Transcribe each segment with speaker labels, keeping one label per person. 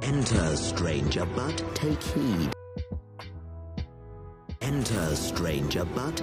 Speaker 1: Enter, stranger, but take heed. Enter, stranger, but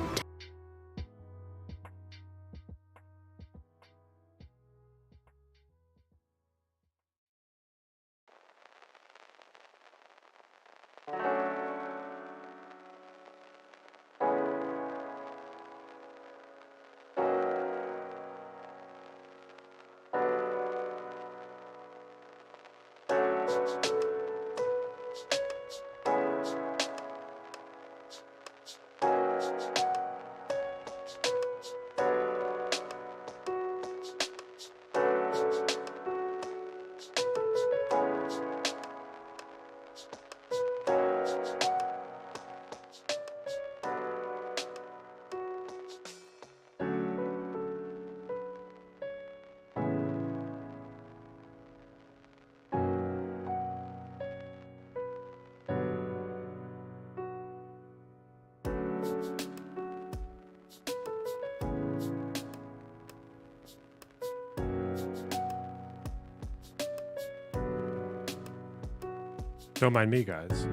Speaker 2: Don't mind me, guys.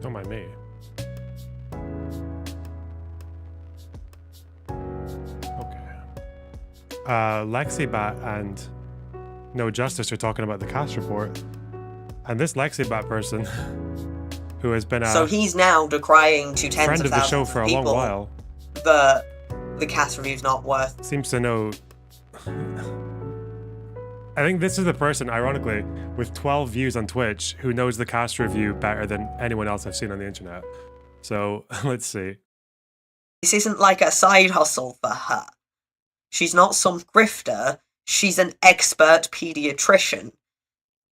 Speaker 2: Don't mind me. Okay. Lexibat and No Justice are talking about the cast report. And this Lexibat person, who has been a
Speaker 3: so he's now decrying to tens
Speaker 2: friend
Speaker 3: of
Speaker 2: of the
Speaker 3: thousands
Speaker 2: show for a long while,
Speaker 3: the cast review's not worth.
Speaker 2: seems to know. I think this is the person, ironically, with 12 views on Twitch, who knows the cast review better than anyone else I've seen on the internet. So, let's see.
Speaker 3: This isn't like a side hustle for her. She's not some grifter. She's an expert pediatrician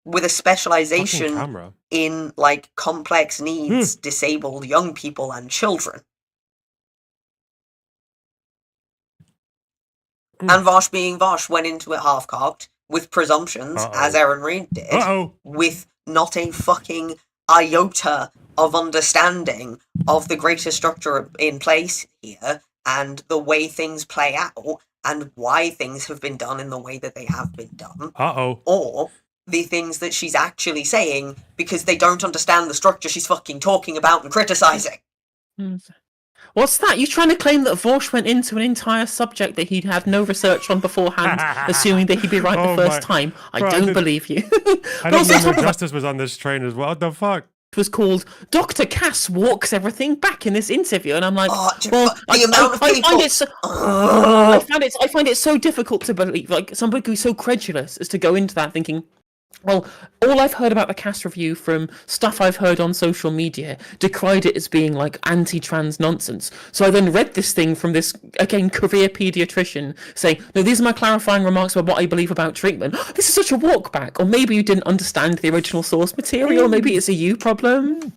Speaker 3: with a specialization in, like, complex needs, disabled young people and children. And Vosh being Vosh went into it half-cocked, with presumptions, as Aaron Reed did, with not a fucking iota of understanding of the greater structure in place here, and the way things play out, and why things have been done in the way that they have been done. Or the things that she's actually saying, because they don't understand the structure she's fucking talking about and criticizing.
Speaker 4: What's that? You trying to claim that Vorsh went into an entire subject that he'd had no research on beforehand, assuming that he'd be right the first time? I don't believe you.
Speaker 2: I didn't know No Justice was on this train as well. What the fuck?
Speaker 4: It was called Dr. Cass walks everything back in this interview, and I'm like, I find it so difficult to believe. Like, somebody who's so credulous as to go into that thinking, well, all I've heard about the cast review from stuff I've heard on social media decried it as being like anti-trans nonsense. So I then read this thing from this, again, career pediatrician saying, no, these are my clarifying remarks about what I believe about treatment. This is such a walk back. Or maybe you didn't understand the original source material. Maybe it's a you problem.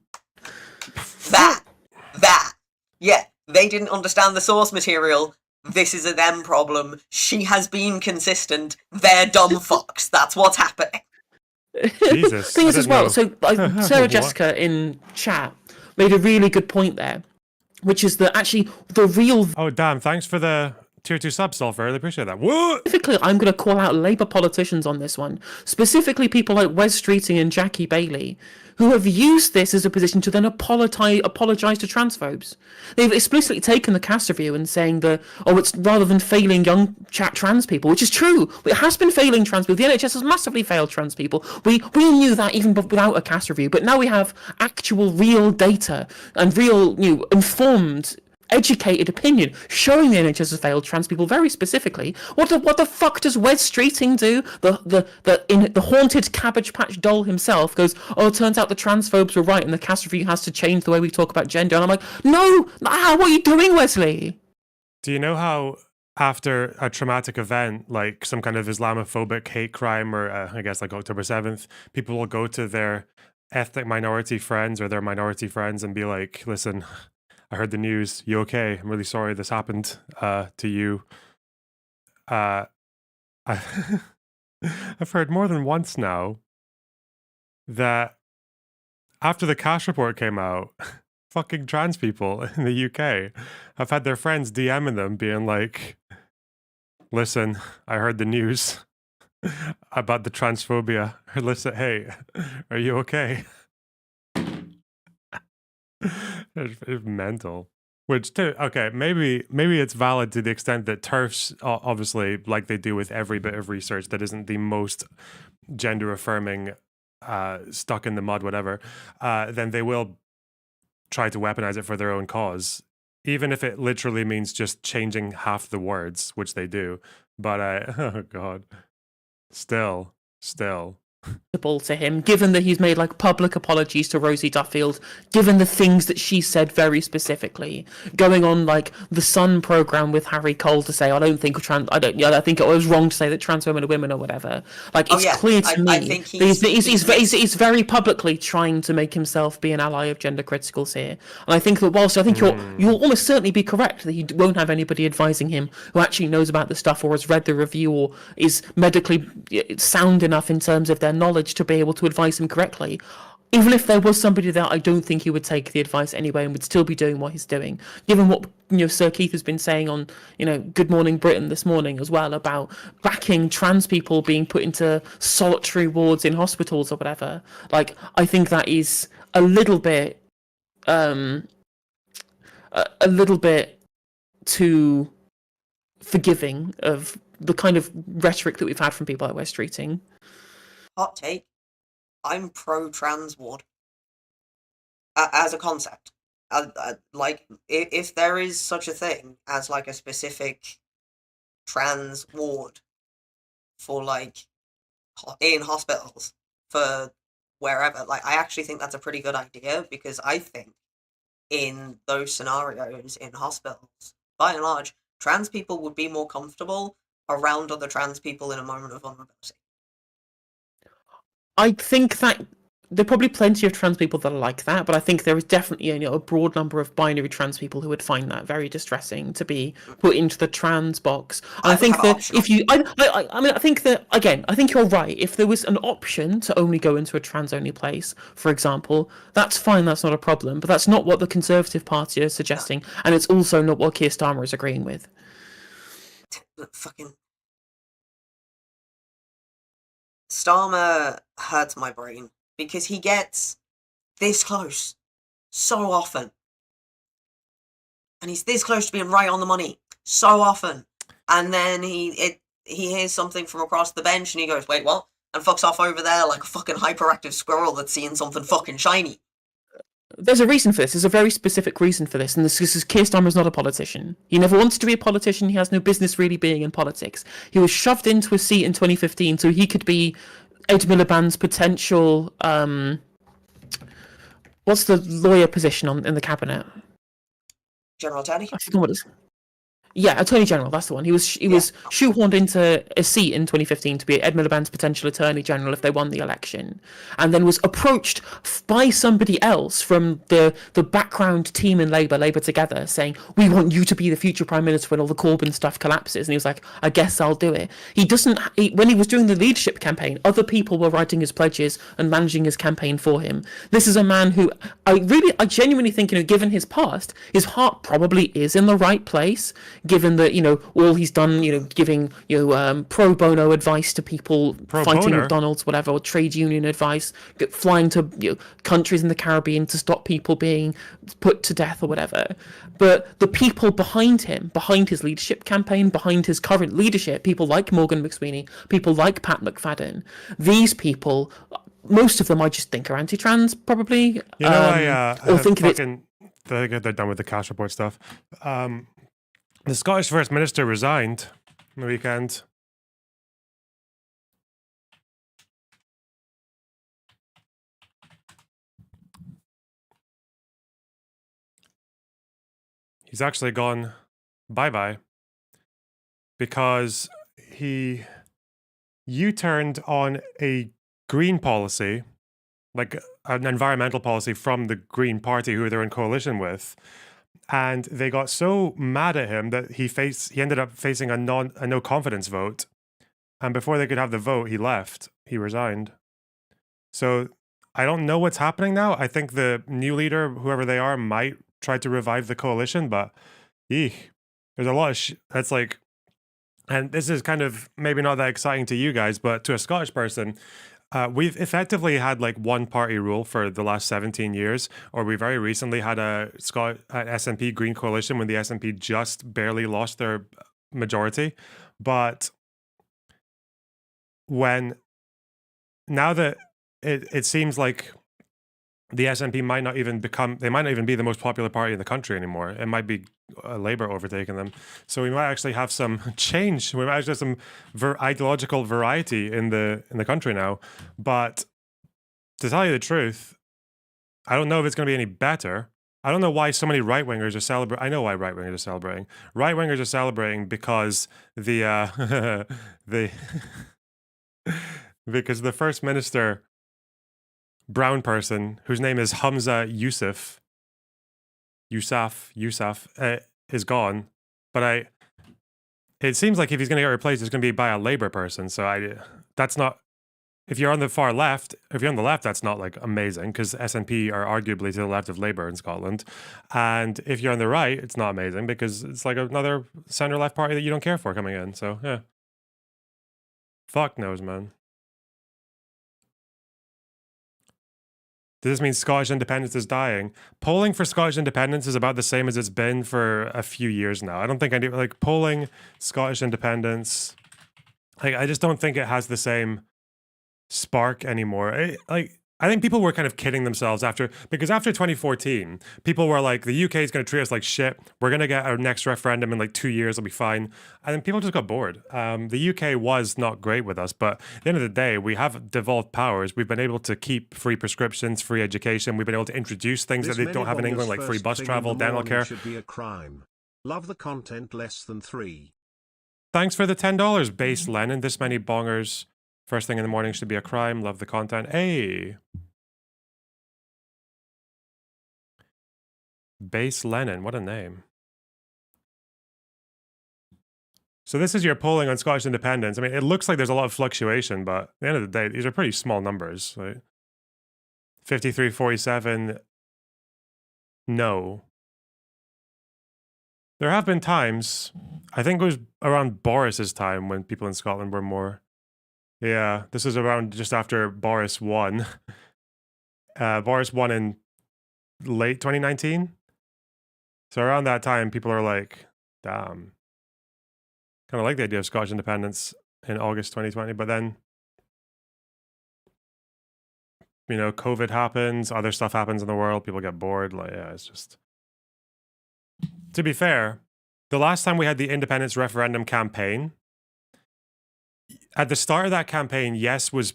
Speaker 3: Yeah, they didn't understand the source material. This is a them problem. She has been consistent. They're dumb fucks. That's what's happening.
Speaker 2: Jesus.
Speaker 4: Thing is as well, so Sarah Jessica in chat made a really good point there, which is that actually the real...
Speaker 2: Oh, damn, thanks for the Tier 2 sub, Sulfur. I really appreciate that. What?
Speaker 4: Specifically, I'm going to call out Labour politicians on this one. Specifically, people like Wes Streeting and Jackie Bailey, who have used this as a position to then apologise to transphobes. They've explicitly taken the cast review and saying that, it's rather than failing young trans people, which is true. It has been failing trans people. The NHS has massively failed trans people. We knew that even without a cast review, but now we have actual real data and real, informed, educated opinion showing the NHS has failed trans people very specifically. What the fuck does Wes Streeting do? The haunted Cabbage Patch doll himself goes, it turns out the transphobes were right and the cast review has to change the way we talk about gender. And I'm like, no, what are you doing, Wesley?
Speaker 2: Do you know how after a traumatic event, like some kind of Islamophobic hate crime or I guess like October 7th, people will go to their ethnic minority friends or their minority friends and be like, listen, I heard the news. You okay? I'm really sorry this happened to you. I've heard more than once now that after the Cash report came out, fucking trans people in the UK have had their friends DMing them being like, listen, I heard the news about the transphobia. Listen, hey, are you okay? It's mental. Which, okay, maybe it's valid to the extent that TERFs, obviously, like they do with every bit of research that isn't the most gender affirming, stuck in the mud, whatever, then they will try to weaponize it for their own cause, even if it literally means just changing half the words, which they do. But oh god, still.
Speaker 4: To him, given that he's made like public apologies to Rosie Duffield, given the things that she said very specifically, going on like the Sun program with Harry Cole to say, I think it was wrong to say that trans women are women or whatever. Like it's clear to me. I think he's very publicly trying to make himself be an ally of gender criticals here. And I think that whilst I think you'll almost certainly be correct that he won't have anybody advising him who actually knows about the stuff or has read the review or is medically sound enough in terms of their knowledge to be able to advise him correctly. Even if there was somebody there, I don't think he would take the advice anyway and would still be doing what he's doing. Given what Sir Keith has been saying on Good Morning Britain this morning as well about backing trans people being put into solitary wards in hospitals or whatever. Like I think that is a little bit too forgiving of the kind of rhetoric that we've had from people like Wes Streeting.
Speaker 3: Hot take. I'm pro-trans ward. As a concept. Like, if there is such a thing as, like, a specific trans ward for, like, in hospitals, for wherever, like, I actually think that's a pretty good idea, because I think in those scenarios in hospitals, by and large, trans people would be more comfortable around other trans people in a moment of vulnerability.
Speaker 4: I think that there are probably plenty of trans people that are like that, but I think there is definitely a broad number of binary trans people who would find that very distressing to be put into the trans box. And I think that if you, I think that, again, I think you're right. If there was an option to only go into a trans-only place, for example, that's fine, that's not a problem, but that's not what the Conservative Party is suggesting, and it's also not what Keir Starmer is agreeing with.
Speaker 3: Fucking Starmer hurts my brain because he gets this close so often. And he's this close to being right on the money so often. And then he hears something from across the bench and he goes, wait, what? And fucks off over there like a fucking hyperactive squirrel that's seeing something fucking shiny.
Speaker 4: There's a reason for this. There's a very specific reason for this. And this is Keir Starmer's not a politician. He never wanted to be a politician. He has no business really being in politics. He was shoved into a seat in 2015 so he could be Ed Miliband's potential... what's the lawyer position in the cabinet?
Speaker 3: General Attorney?
Speaker 4: I forgot what it is. Yeah, Attorney General, that's the one. He was shoehorned into a seat in 2015 to be Ed Miliband's potential Attorney General if they won the election, and then was approached by somebody else from the background team in Labour Together, saying, we want you to be the future Prime Minister when all the Corbyn stuff collapses. And he was like, I guess I'll do it. When he was doing the leadership campaign, other people were writing his pledges and managing his campaign for him. This is a man who I genuinely think, given his past, his heart probably is in the right place. given that, all he's done, giving, pro bono advice to people fighting McDonald's, whatever, or trade union advice, flying to countries in the Caribbean to stop people being put to death or whatever. But the people behind him, behind his leadership campaign, behind his current leadership, people like Morgan McSweeney, people like Pat McFadden, these people, most of them I just think are anti-trans, probably.
Speaker 2: Or think of it. They're done with the cash report stuff. The Scottish First Minister resigned on the weekend. He's actually gone bye-bye because he U-turned on a green policy, like an environmental policy from the Green Party, who they're in coalition with, and they got so mad at him that he ended up facing a no confidence vote, and before they could have the vote, he left. He resigned. So I don't know what's happening now. I think the new leader, whoever they are, might try to revive the coalition, but there's a lot of that's like, and this is kind of maybe not that exciting to you guys, but to a Scottish person, we've effectively had like one party rule for the last 17 years, or we very recently had an SNP Green coalition when the SNP just barely lost their majority. But now that it seems like the SNP might not even be the most popular party in the country anymore. It might be Labour overtaking them. So we might actually have some change. We might actually have some ideological variety in the country now. But to tell you the truth, I don't know if it's going to be any better. I don't know why so many right-wingers are celebrating. I know why right-wingers are celebrating. Right-wingers are celebrating because because the First Minister, brown person, whose name is Hamza Yousaf, is gone. But it seems like if he's going to get replaced, it's going to be by a Labour person. So that's not, if you're on the far left, if you're on the left, that's not like amazing, because SNP are arguably to the left of Labour in Scotland. And if you're on the right, it's not amazing because it's like another centre-left party that you don't care for coming in. So yeah. Fuck knows, man. Does this mean Scottish independence is dying? Polling for Scottish independence is about the same as it's been for a few years now. I don't think polling Scottish independence, I just don't think it has the same spark anymore. I think people were kind of kidding themselves because after 2014, people were like, the UK is going to treat us like shit. We're going to get our next referendum in like 2 years. It'll be fine. And then people just got bored. The UK was not great with us, but at the end of the day, we have devolved powers. We've been able to keep free prescriptions, free education. We've been able to introduce things that they don't have in England, like free bus travel, dental care.
Speaker 5: Should be a crime. Love the content less than 3.
Speaker 2: Thanks for the $10, Base Lennon. This many bongers. First thing in the morning should be a crime. Love the content. Hey. Base Lennon. What a name. So this is your polling on Scottish independence. I mean, it looks like there's a lot of fluctuation, but at the end of the day, these are pretty small numbers. Right? 53-47. No. There have been times, I think it was around Boris's time when people in Scotland were more... Yeah, this is around just after Boris won. Boris won in late 2019. So around that time, people are like, damn. Kind of like the idea of Scottish independence in August 2020. But then, COVID happens, other stuff happens in the world, people get bored. Like, yeah, it's just... To be fair, the last time we had the independence referendum campaign, at the start of that campaign, yes was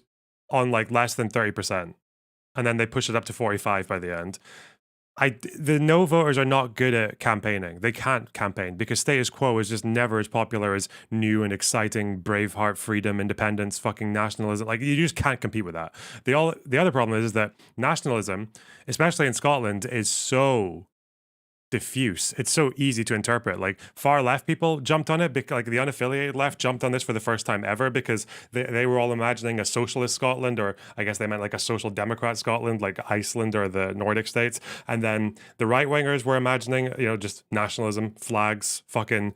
Speaker 2: on like less than 30%. And then they pushed it up to 45 by the end. The no voters are not good at campaigning. They can't campaign because status quo is just never as popular as new and exciting Braveheart, freedom, independence, fucking nationalism. Like, you just can't compete with that. The other problem is that nationalism, especially in Scotland, is so diffuse. It's so easy to interpret. Like far left people jumped on it, like the unaffiliated left jumped on this for the first time ever because they were all imagining a socialist Scotland, or I guess they meant like a social democrat Scotland, like Iceland or the Nordic states. And then the right wingers were imagining, just nationalism, flags, fucking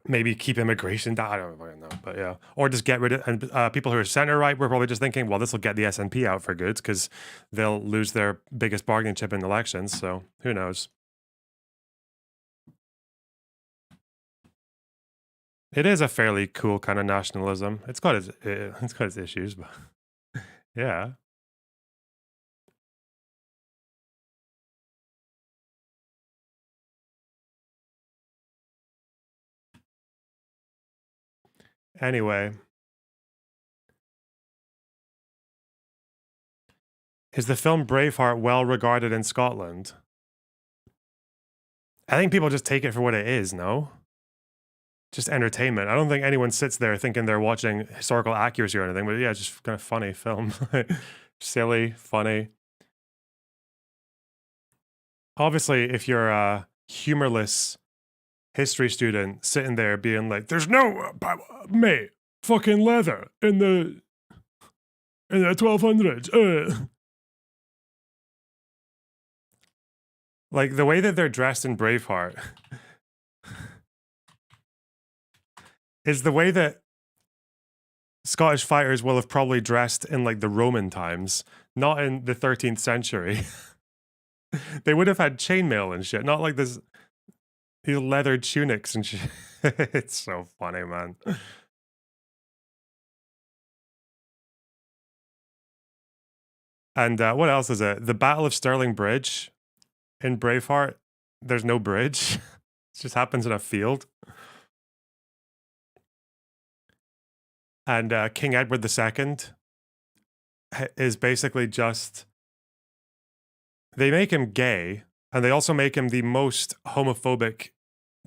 Speaker 2: maybe keep immigration down. I don't fucking know, but yeah, or just get rid of. And people who are center right were probably just thinking, well, this will get the SNP out for good because they'll lose their biggest bargaining chip in elections. So who knows? It is a fairly cool kind of nationalism. It's got its issues, but yeah. Anyway, is the film Braveheart well regarded in Scotland? I think people just take it for what it is, no? Just entertainment. I don't think anyone sits there thinking they're watching historical accuracy or anything, but yeah, just kind of funny film. Silly, funny. Obviously, if you're a humorless history student sitting there being like, there's no, mate, fucking leather in the 1200s. Like the way that they're dressed in Braveheart is the way that Scottish fighters will have probably dressed in like the Roman times, not in the 13th century. They would have had chainmail and shit, not like these leather tunics and shit. It's so funny, man. And what else is it? The Battle of Stirling Bridge in Braveheart. There's no bridge. It just happens in a field. And King Edward II is basically just... They make him gay, and they also make him the most homophobic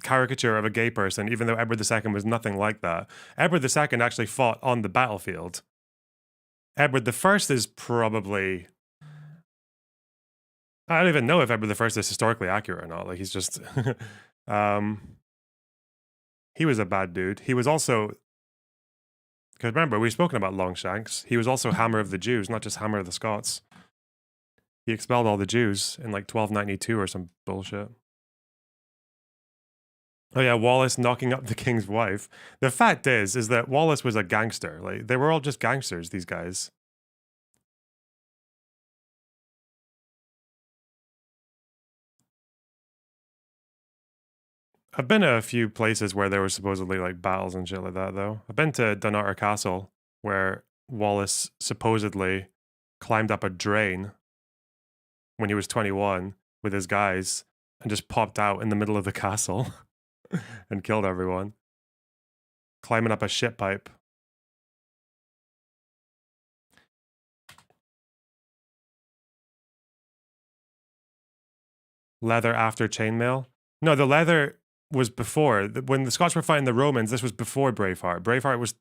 Speaker 2: caricature of a gay person, even though Edward II was nothing like that. Edward II actually fought on the battlefield. Edward I is probably... I don't even know if Edward I is historically accurate or not. Like, he's just... he was a bad dude. He was also... Because remember, we've spoken about Longshanks. He was also Hammer of the Jews, not just Hammer of the Scots. He expelled all the Jews in like 1292 or some bullshit. Oh yeah, Wallace knocking up the king's wife. The fact is that Wallace was a gangster. Like, they were all just gangsters, these guys. I've been to a few places where there were supposedly like battles and shit like that, though. I've been to Dunnottar Castle, where Wallace supposedly climbed up a drain when he was 21 with his guys and just popped out in the middle of the castle and killed everyone. Climbing up a shit pipe. Leather after chainmail? No, the leather was before. When the Scots were fighting the Romans, this was before Braveheart. Braveheart was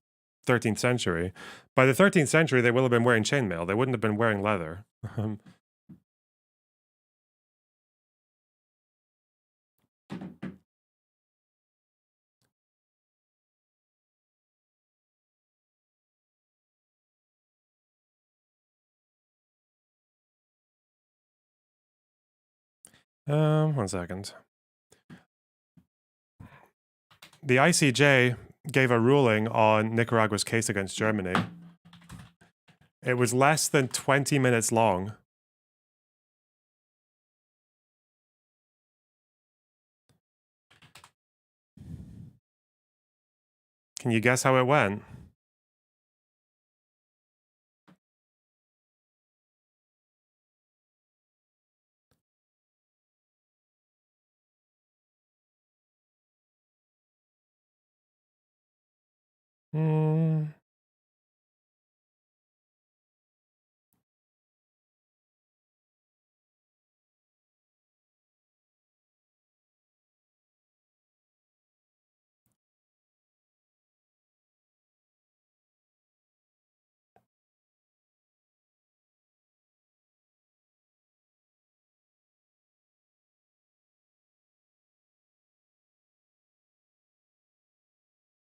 Speaker 2: 13th century. By the 13th century, they will have been wearing chainmail. They wouldn't have been wearing leather. One second. The ICJ gave a ruling on Nicaragua's case against Germany. It was less than 20 minutes long. Can you guess how it went?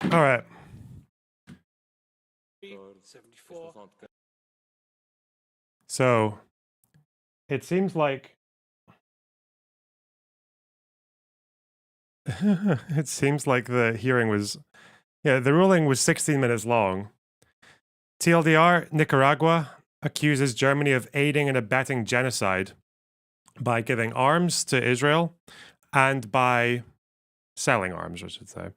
Speaker 2: All right.
Speaker 6: 74.
Speaker 2: So it seems like it seems like the hearing was, the ruling was 16 minutes long. TLDR, Nicaragua accuses Germany of aiding and abetting genocide by giving arms to Israel and by selling arms, I should say,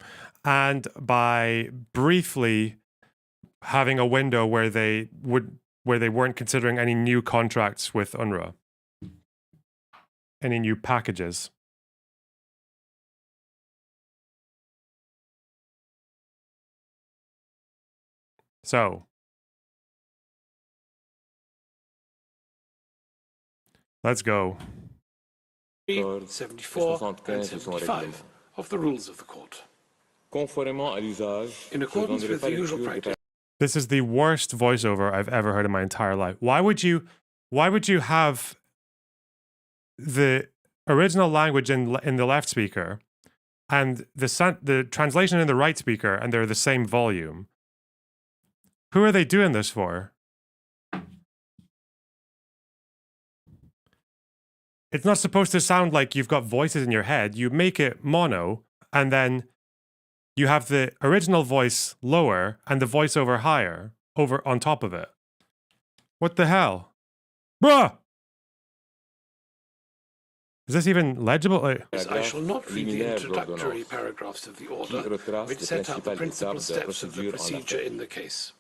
Speaker 2: and by briefly having a window where they weren't considering any new contracts with UNRWA, any new packages. So let's go.
Speaker 6: 74 and 75 of the rules of the court. In accordance with the usual practice.
Speaker 2: This is the worst voiceover I've ever heard in my entire life. Why would you have the original language in the left speaker and the translation in the right speaker, and they're the same volume? Who are they doing this for? It's not supposed to sound like you've got voices in your head. You make it mono, and then you have the original voice lower and the voiceover higher over on top of it. What the hell? Bruh! Is this even legible?
Speaker 6: I shall not read the introductory paragraphs of the order, which set out the principal steps of the procedure in the case.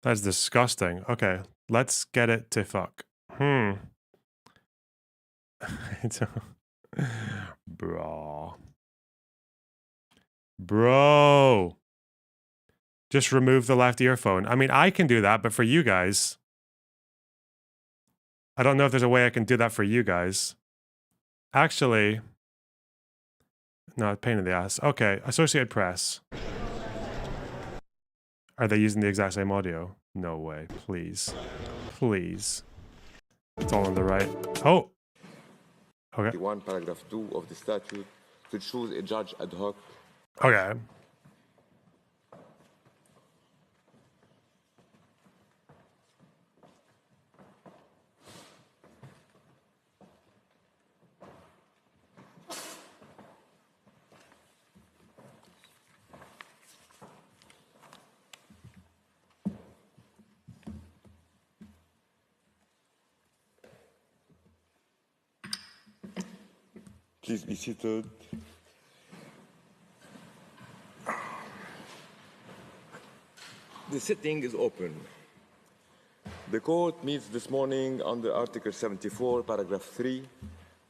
Speaker 2: That's disgusting. Okay, let's get it to fuck. Bro. Just remove the left earphone. I mean, I can do that, but for you guys, I don't know if there's a way I can do that for you guys. Actually, no, pain in the ass. Okay, Associated Press. Are they using the exact same audio? No way. Please. Please. It's all on the right. Oh! Okay.
Speaker 7: 1 paragraph 2 of the statute to choose a judge ad hoc.
Speaker 2: Okay.
Speaker 7: Please be seated. The sitting is open. The court meets this morning under Article 74, paragraph 3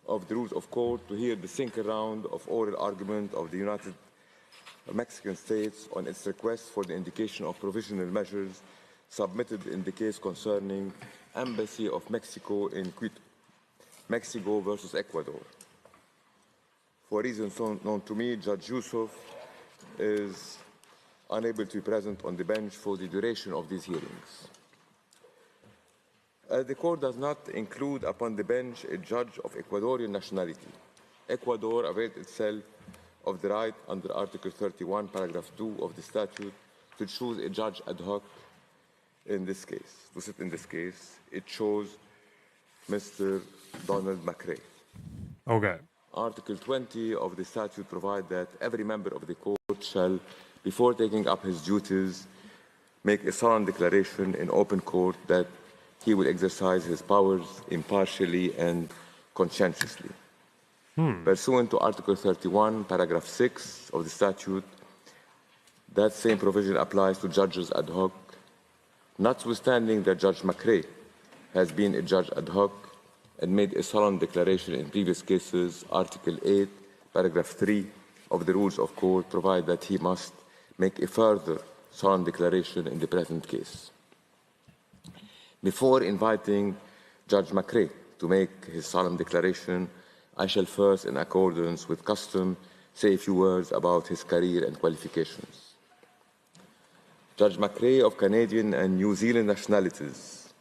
Speaker 7: of the Rules of Court to hear the second round of oral argument of the United Mexican States on its request for the indication of provisional measures submitted in the case concerning Embassy of Mexico in Quito, Mexico versus Ecuador. For reasons known to me, Judge Yusuf is unable to be present on the bench for the duration of these hearings. As the court does not include upon the bench a judge of Ecuadorian nationality, Ecuador availed itself of the right under Article 31, paragraph 2 of the statute to choose a judge ad hoc in this case, to sit in this case. It chose Mr. Donald McRae.
Speaker 2: Okay.
Speaker 7: Article 20 of the statute provides that every member of the court shall, before taking up his duties, make a solemn declaration in open court that he will exercise his powers impartially and conscientiously. Pursuant to Article 31, paragraph 6 of the statute, that same provision applies to judges ad hoc, notwithstanding that Judge McRae has been a judge ad hoc and made a solemn declaration in previous cases. Article 8, paragraph 3 of the Rules of Court provide that he must make a further solemn declaration in the present case. Before inviting Judge McRae to make his solemn declaration, I shall first, in accordance with custom, say a few words about his career and qualifications. Judge McRae, of Canadian and New Zealand nationalities,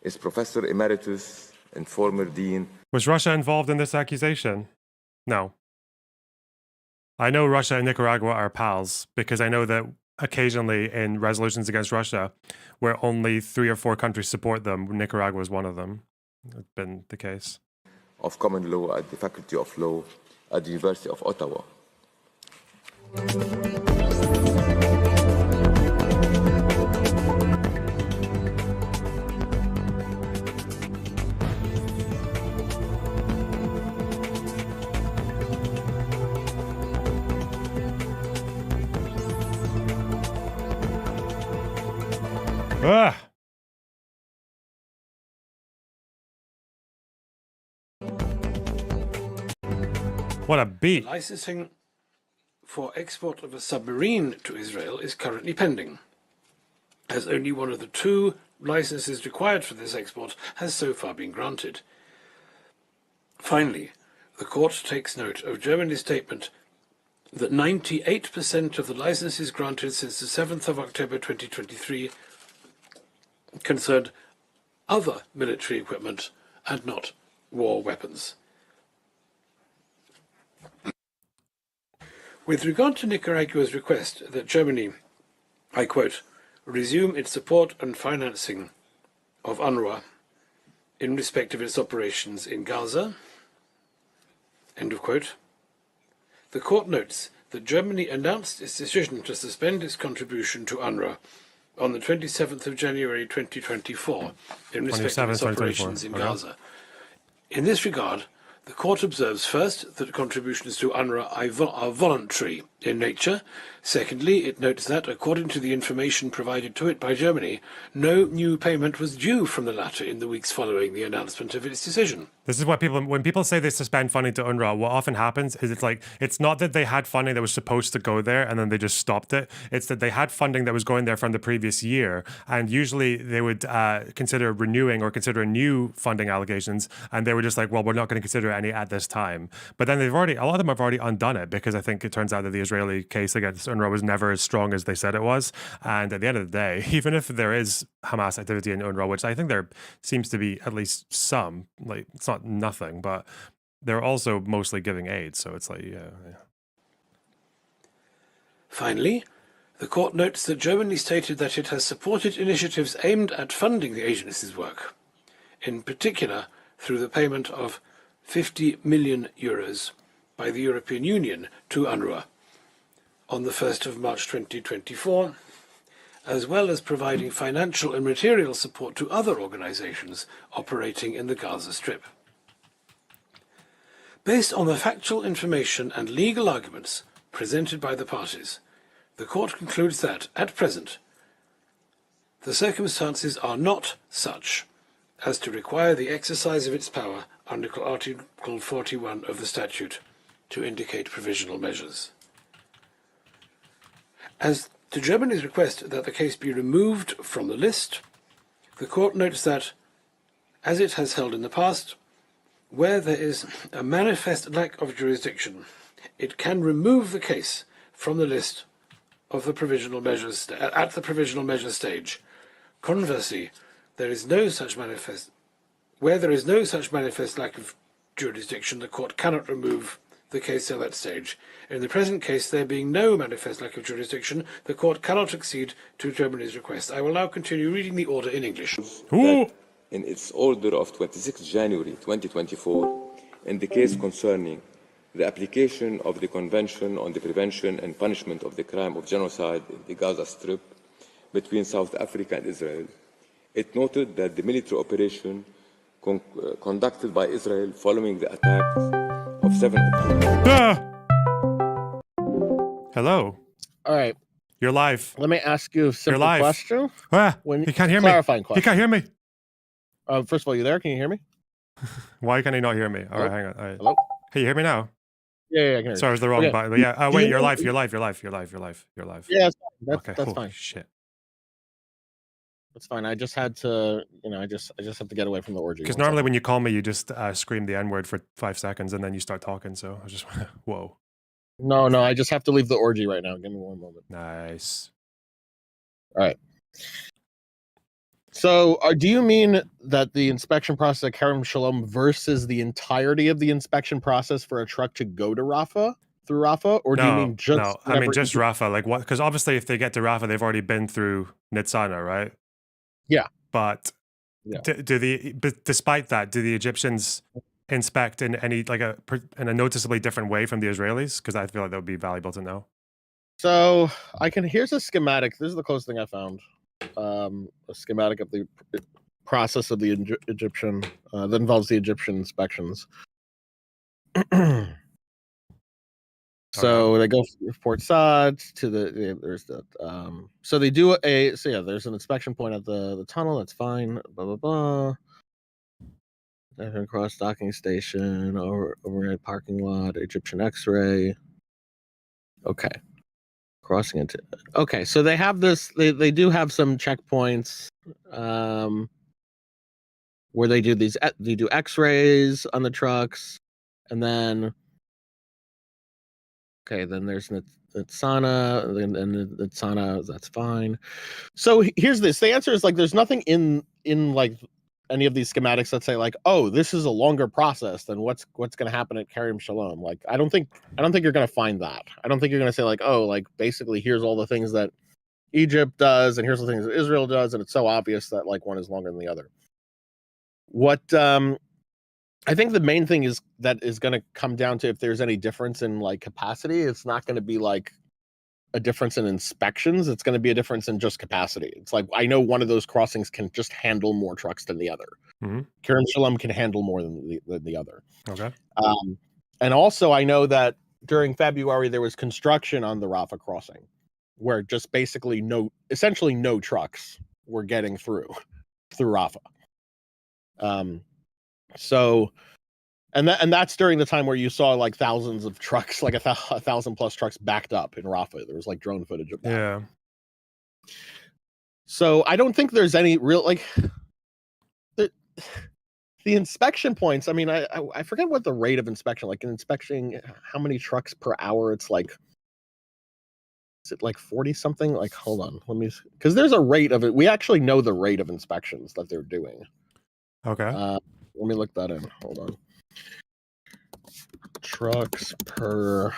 Speaker 7: is Professor Emeritus and former Dean.
Speaker 2: Was Russia involved in this accusation? No. I know Russia and Nicaragua are pals because I know that occasionally in resolutions against Russia, where only 3 or 4 countries support them, Nicaragua is one of them. It's been the case.
Speaker 7: Of Common Law at the Faculty of Law at the University of Ottawa.
Speaker 2: Ah! What a beat.
Speaker 6: Licensing for export of a submarine to Israel is currently pending, as only one of the 2 licenses required for this export has so far been granted. Finally, the court takes note of Germany's statement that 98% of the licenses granted since the 7th of October 2023 concerned other military equipment and not war weapons. With regard to Nicaragua's request that Germany, I quote, resume its support and financing of UNRWA in respect of its operations in Gaza, end of quote, the court notes that Germany announced its decision to suspend its contribution to UNRWA on the 27th of January 2024 in respect of its operations in Gaza. In this regard, the court observes first that contributions to UNRWA are voluntary in nature. Secondly, it notes that, according to the information provided to it by Germany, no new payment was due from the latter in the weeks following the announcement of its decision.
Speaker 2: This is what when people say they suspend funding to UNRWA, what often happens is it's not that they had funding that was supposed to go there and then they just stopped it. It's that they had funding that was going there from the previous year, and usually they would consider renewing or consider new funding allegations, and they were just like, well, we're not going to consider any at this time. But then a lot of them have already undone it, because I think it turns out that the Israeli case against UNRWA was never as strong as they said it was. And at the end of the day, even if there is Hamas activity in UNRWA, which I think there seems to be at least some, like, it's not nothing, but they're also mostly giving aid, so it's like, yeah.
Speaker 6: Finally, the court notes that Germany stated that it has supported initiatives aimed at funding the agency's work, in particular through the payment of 50 million euros by the European Union to UNRWA on the 1st of March 2024, as well as providing financial and material support to other organizations operating in the Gaza Strip. Based on the factual information and legal arguments presented by the parties, the court concludes that, at present, the circumstances are not such as to require the exercise of its power under Article 41 of the statute to indicate provisional measures. As to Germany's request that the case be removed from the list, the court notes that, as it has held in the past, where there is a manifest lack of jurisdiction, it can remove the case from the list of the provisional measures at the provisional measure stage. Conversely, where there is no such manifest lack of jurisdiction, the court cannot remove the case at that stage. In the present case, there being no manifest lack of jurisdiction, the court cannot accede to Germany's request. I will now continue reading the order in English.
Speaker 7: In its order of 26 January 2024, in the case concerning the application of the Convention on the Prevention and Punishment of the Crime of Genocide in the Gaza Strip between South Africa and Israel, it noted that the military operation conducted by Israel following the attacks of 7 October.
Speaker 2: Hello.
Speaker 8: All right.
Speaker 2: You're live.
Speaker 8: Let me ask you a simple question.
Speaker 2: He can't hear me.
Speaker 8: Clarifying question.
Speaker 2: He can't hear me.
Speaker 8: First of all, you there? Can you hear me?
Speaker 2: Why can he not hear me? All right, hang on. All right.
Speaker 8: Hello?
Speaker 2: Hey, you hear me now?
Speaker 8: Yeah, I can hear you.
Speaker 2: Sorry, it was the wrong button. But yeah. Wait, you're live. You're live. You're live.
Speaker 8: Yeah,
Speaker 2: Okay.
Speaker 8: that's fine.
Speaker 2: Shit.
Speaker 8: That's fine. I just had to, I just have to get away from the orgy.
Speaker 2: Because normally when you call me, you just scream the N-word for 5 seconds and then you start talking. So I just whoa.
Speaker 8: No, I just have to leave the orgy right now. Give me one moment.
Speaker 2: Nice.
Speaker 8: All right. So, do you mean that the inspection process at Kerem Shalom versus the entirety of the inspection process for a truck to go to Rafah through Rafah, or do you mean just
Speaker 2: no? I mean just Rafah. Like what? Because obviously, if they get to Rafah, they've already been through Nitzana, right?
Speaker 8: Yeah.
Speaker 2: But
Speaker 8: Yeah.
Speaker 2: but despite that, do the Egyptians inspect in any in a noticeably different way from the Israelis? Because I feel like that would be valuable to know.
Speaker 8: So here's a schematic. This is the closest thing I found. A schematic of the process of the Egyptian that involves the Egyptian inspections. So they go from Port Saad to there's the so they do there's an inspection point at the tunnel. That's fine. Blah blah blah. Across docking station, overhead parking lot, Egyptian X-ray. Okay, crossing into. Okay, so they have this. They do have some checkpoints, where they do X-rays on the trucks, and then. Okay, then there's Nitzana, and Nitzana, that's fine. So here's this. The answer is like there's nothing in like any of these schematics that say like, oh, this is a longer process than what's going to happen at Kerem Shalom. Like I don't think you're going to find that. I don't think you're going to say like, oh, like basically here's all the things that Egypt does and here's the things that Israel does, and it's so obvious that like one is longer than the other. What I think the main thing is going to come down to if there's any difference in like capacity. It's not going to be like a difference in inspections. It's going to be a difference in just capacity. It's like I know one of those crossings can just handle more trucks than the other. Kerem Shalom can handle more than the other.
Speaker 2: Okay.
Speaker 8: And also I know that during February there was construction on the Rafah crossing, where just basically essentially no trucks were getting through Rafah. So, and that's during the time where you saw like thousands of trucks, like 1,000 plus trucks backed up in Rafah. There was like drone footage of that.
Speaker 2: Yeah.
Speaker 8: So I don't think there's any real like the inspection points. I mean, I forget what the rate of inspection, like in inspection, how many trucks per hour. It's like, is it like 40 something? Like, hold on, because there's a rate of it. We actually know the rate of inspections that they're doing.
Speaker 2: Okay.
Speaker 8: Let me look that in. Hold on. Trucks per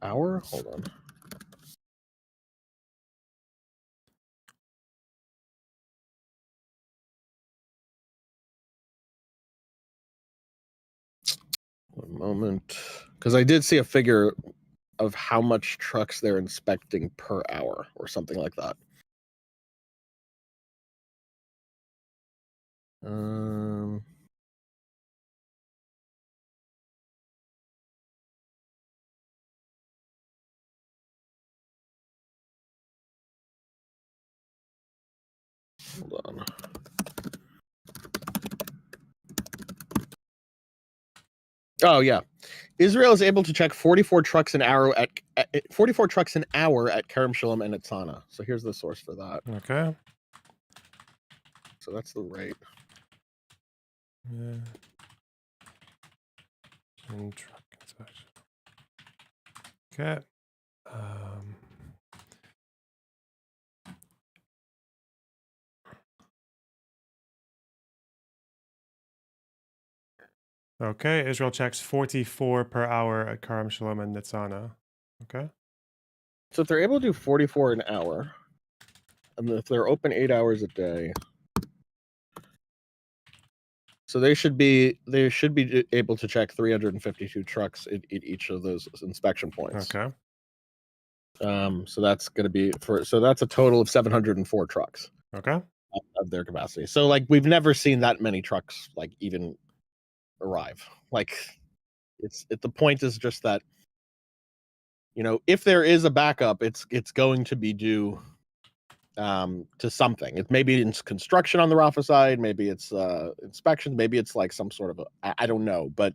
Speaker 8: hour? Hold on. One moment. Because I did see a figure of how much trucks they're inspecting per hour or something like that. Hold on. Oh yeah, Israel is able to check 44 trucks an hour at 44 trucks an hour at Kerem Shalom and Nitzana. So here's the source for that.
Speaker 2: Okay.
Speaker 8: So that's the rate.
Speaker 2: Yeah. And truck inspection. Okay. Okay, Israel checks 44 per hour at Kerem Shalom and Nitzana. Okay.
Speaker 8: So if they're able to do 44 an hour, and if they're open 8 hours a day, so they should be able to check 352 trucks at each of those inspection points.
Speaker 2: Okay.
Speaker 8: So that's going to be that's a total of 704 trucks.
Speaker 2: Okay.
Speaker 8: Of their capacity. So like we've never seen that many trucks like even arrive. Like the point is just that, you know, if there is a backup, it's going to be due to something. It maybe it's construction on the Rafah side, maybe it's inspections, maybe it's like some sort of I don't know, but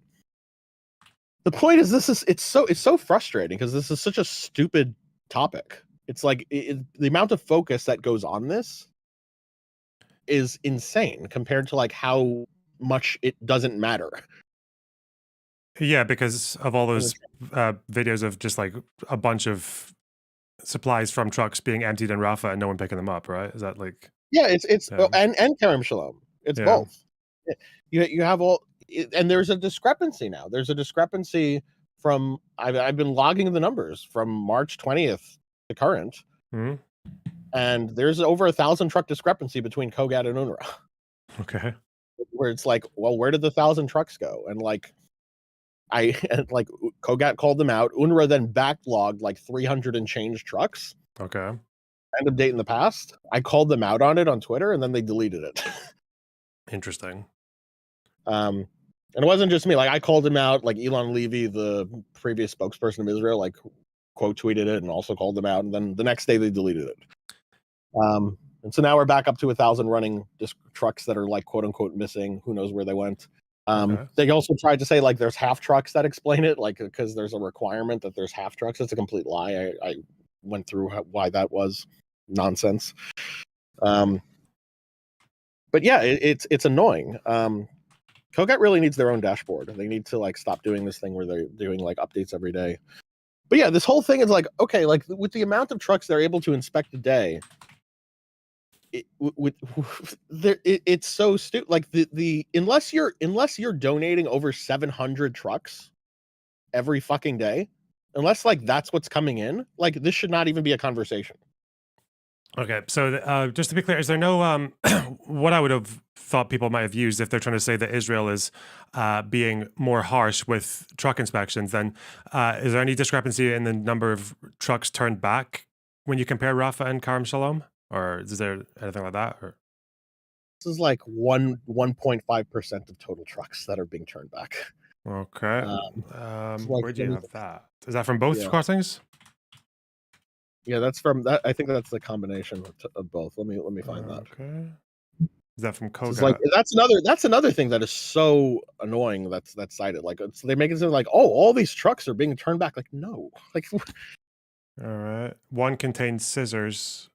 Speaker 8: the point is it's so frustrating because this is such a stupid topic. It's like the amount of focus that goes on this is insane compared to like how much it doesn't matter.
Speaker 2: Yeah, because of all those videos of just like a bunch of supplies from trucks being emptied in Rafah and no one picking them up, right? Is that like?
Speaker 8: Yeah, it's and Kerem Shalom. It's both. you have and there's a discrepancy now. There's a discrepancy from I've been logging the numbers from March 20th to current, and there's over 1,000 truck discrepancy between Kogat and UNRWA.
Speaker 2: Okay.
Speaker 8: Where it's like, well, where did the 1,000 trucks go? And like, Kogat called them out. UNRWA then backlogged like 300 and change trucks.
Speaker 2: Okay.
Speaker 8: Random date in the past. I called them out on it on Twitter, and then they deleted it.
Speaker 2: Interesting.
Speaker 8: And it wasn't just me. Like, I called him out. Like, Elon Levy, the previous spokesperson of Israel, like, quote tweeted it and also called them out. And then the next day they deleted it. And so now we're back up to 1,000 running trucks that are like quote unquote missing. Who knows where they went? They also tried to say like there's half trucks that explain it, like because there's a requirement that there's half trucks. It's a complete lie. I went through why that was nonsense. But yeah, it's annoying. Kogat really needs their own dashboard. They need to like stop doing this thing where they're doing like updates every day. But yeah, this whole thing is like, okay, like with the amount of trucks they're able to inspect a day, it's so stupid. Like unless you're donating over 700 trucks every fucking day, unless like that's what's coming in, like this should not even be a conversation.
Speaker 2: Okay, so just to be clear, is there no what I would have thought people might have used if they're trying to say that Israel is being more harsh with truck inspections, then is there any discrepancy in the number of trucks turned back when you compare Rafah and Karem Shalom? Or is there anything like that? Or
Speaker 8: this is like 1.5% of total trucks that are being turned back.
Speaker 2: Okay.
Speaker 8: Like
Speaker 2: where do you have that? Is that from both crossings?
Speaker 8: Yeah, that's from that. I think that's the combination of both. Let me find that.
Speaker 2: Okay. Is that from Kogat?
Speaker 8: It's like that's another thing that is so annoying that's cited. Like they make it sound like, oh, all these trucks are being turned back. Like no, like.
Speaker 2: All right. One contains scissors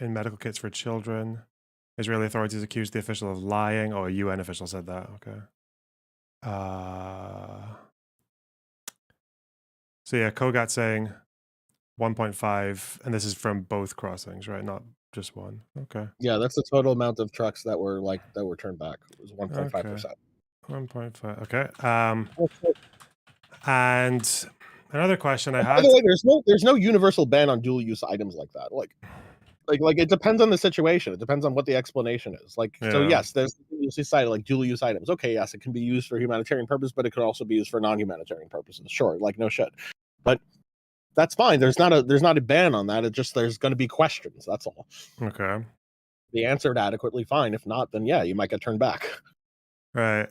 Speaker 2: in medical kits for children. Israeli authorities accused the official of lying. Oh, a UN official said that. Okay. So yeah, Kogat saying 1.5, and this is from both crossings, right? Not just one. Okay.
Speaker 8: Yeah, that's the total amount of trucks that were turned back. It was 1.5%.
Speaker 2: 1.5. Okay. And another question I had.
Speaker 8: By the way, there's no universal ban on dual use items like that. Like it depends on the situation. It depends on what the explanation is. So yes, you'll see cited like dual use items. Okay, yes, it can be used for humanitarian purpose, but it could also be used for non-humanitarian purposes. Sure, like no shit. But that's fine. There's not a ban on that. It just there's going to be questions. That's all.
Speaker 2: Okay.
Speaker 8: Be answered adequately, fine. If not, then yeah, you might get turned back.
Speaker 2: Right.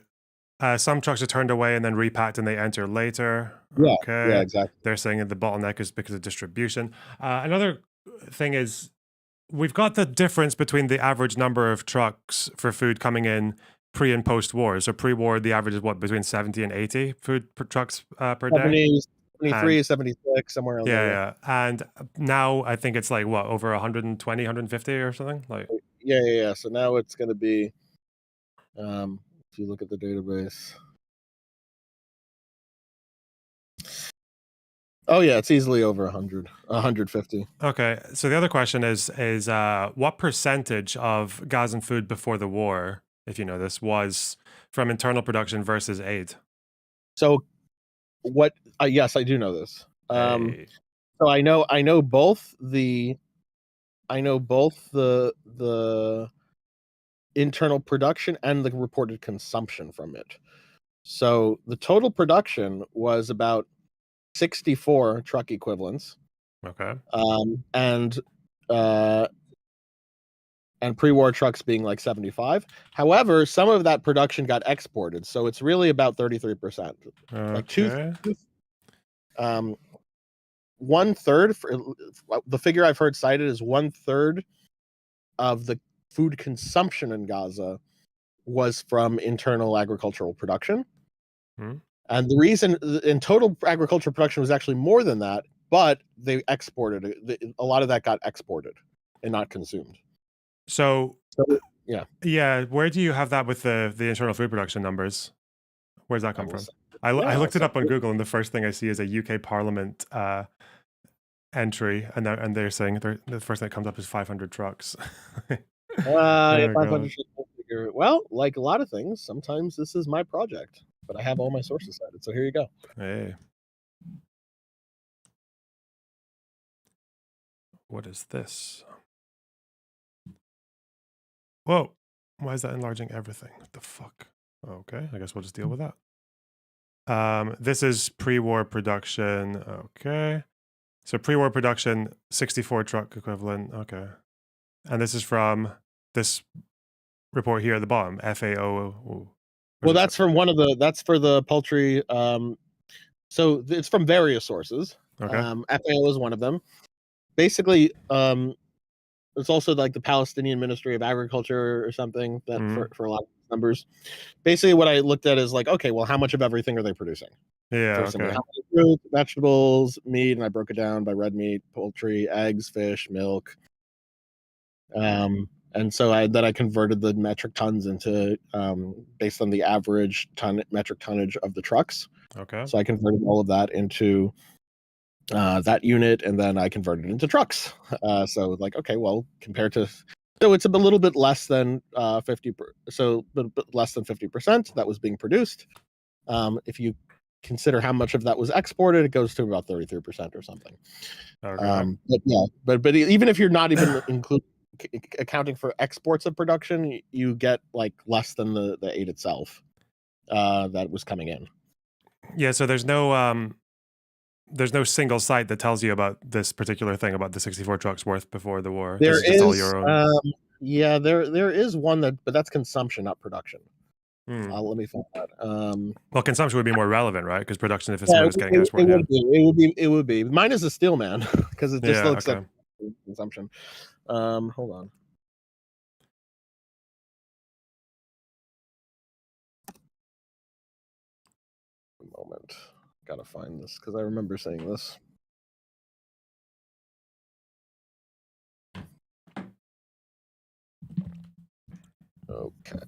Speaker 2: Some trucks are turned away and then repacked and they enter later.
Speaker 8: Yeah,
Speaker 2: okay.
Speaker 8: Yeah, exactly.
Speaker 2: They're saying that the bottleneck is because of distribution. Another thing is we've got the difference between the average number of trucks for food coming in pre and post war. So pre-war, the average is what, between 70 and 80 food trucks per day?
Speaker 8: 73, 76, somewhere around there.
Speaker 2: Yeah. And now I think it's like what, over 120, 150 or something? Like
Speaker 8: Yeah. So now it's going to be, if you look at the database. Oh yeah, it's easily over 100, 150.
Speaker 2: Okay, so the other question is what percentage of Gazan food before the war, if you know this, was from internal production versus aid?
Speaker 8: So, what? Yes, I do know this. So I know both the internal production and the reported consumption from it. So the total production was about 64 truck equivalents.
Speaker 2: Okay.
Speaker 8: And pre-war trucks being like 75. However, some of that production got exported, so it's really about 33%.
Speaker 2: Okay.
Speaker 8: Like 1/3 for the figure I've heard cited is 1/3 of the food consumption in Gaza was from internal agricultural production. And the reason in total agricultural production was actually more than that, but they exported it. A lot of that got exported and not consumed.
Speaker 2: So
Speaker 8: yeah.
Speaker 2: Where do you have that with the internal food production numbers? Where's that come from? I looked it up on Google, and the first thing I see is a UK Parliament entry, and they're saying the first thing that comes up is 500 trucks.
Speaker 8: 500 figure, well, like a lot of things, sometimes this is my project, but I have all my sources cited. So here you go.
Speaker 2: Hey. What is this? Whoa. Why is that enlarging everything? What the fuck? Okay, I guess we'll just deal with that. This is pre-war production. Okay. So pre-war production, 64 truck equivalent. Okay. And this is from this report here at the bottom, FAO.
Speaker 8: Well, that's from that's for the poultry. So it's from various sources.
Speaker 2: Okay.
Speaker 8: FAO is one of them. Basically, it's also like the Palestinian Ministry of Agriculture or something that for a lot of numbers. Basically, what I looked at is like, okay, well, how much of everything are they producing?
Speaker 2: Yeah.
Speaker 8: Okay. How many fruit, vegetables, meat, and I broke it down by red meat, poultry, eggs, fish, milk. And so I converted the metric tons into based on the average metric tonnage of the trucks.
Speaker 2: Okay.
Speaker 8: So I converted all of that into that unit, and then I converted it into trucks. So like, okay, well, compared to, so it's a little bit less than 50%. So but less than 50% that was being produced. If you consider how much of that was exported, it goes to about 33% or something.
Speaker 2: Okay.
Speaker 8: But yeah, but even if you're not even accounting for exports of production, you get like less than the 8 itself that was coming in.
Speaker 2: Yeah, so there's no single site that tells you about this particular thing about the 64 trucks worth before the war.
Speaker 8: There
Speaker 2: this is all your own.
Speaker 8: Yeah, there is one but that's consumption, not production. Let me find that.
Speaker 2: Well, consumption would be more relevant, right? Because production, if it's something that's getting exported,
Speaker 8: it would be. Mine is a steel man because it just looks like consumption. Hold on. A moment. Gotta find this because I remember saying this. Okay.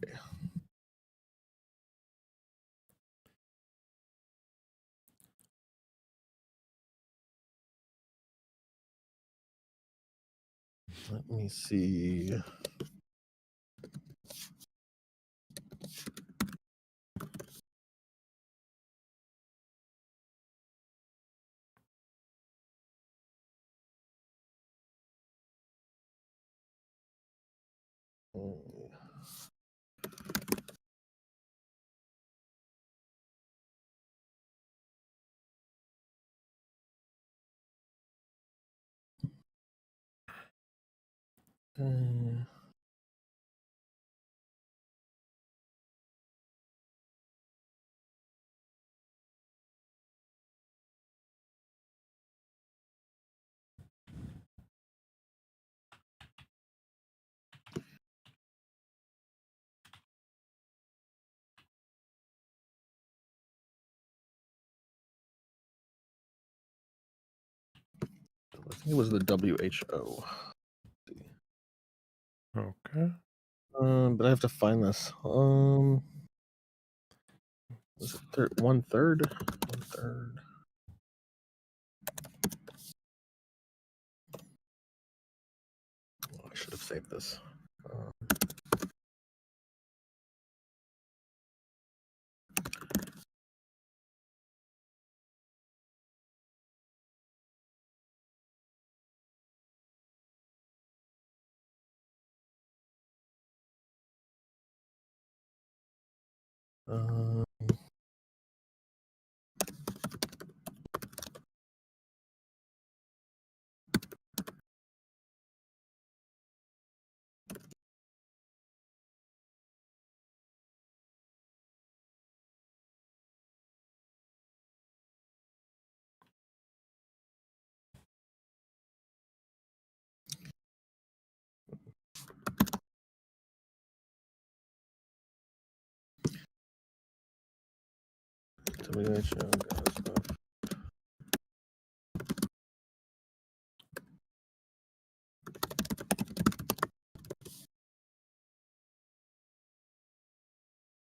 Speaker 8: Let me see. I think it was the WHO.
Speaker 2: Okay.
Speaker 8: But I have to find this. Was it 1/3? 1/3. Oh, I should have saved this.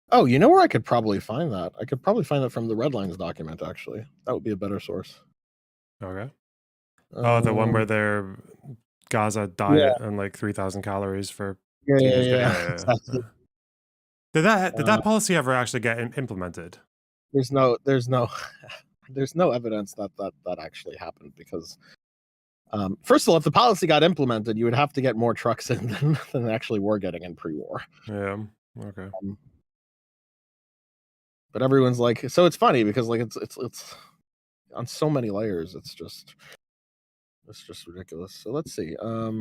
Speaker 8: Oh, you know where I could probably find that? I could probably find that from the Red Lines document, actually. That would be a better source.
Speaker 2: Okay. Oh, the one where they're Gaza diet and like 3,000 calories for
Speaker 8: yeah. Exactly.
Speaker 2: Did that policy ever actually get implemented?
Speaker 8: There's no evidence that actually happened because, first of all, if the policy got implemented, you would have to get more trucks in than actually were getting in pre-war.
Speaker 2: Yeah. Okay.
Speaker 8: But everyone's like, so it's funny because like it's on so many layers. It's just ridiculous. So let's see. Let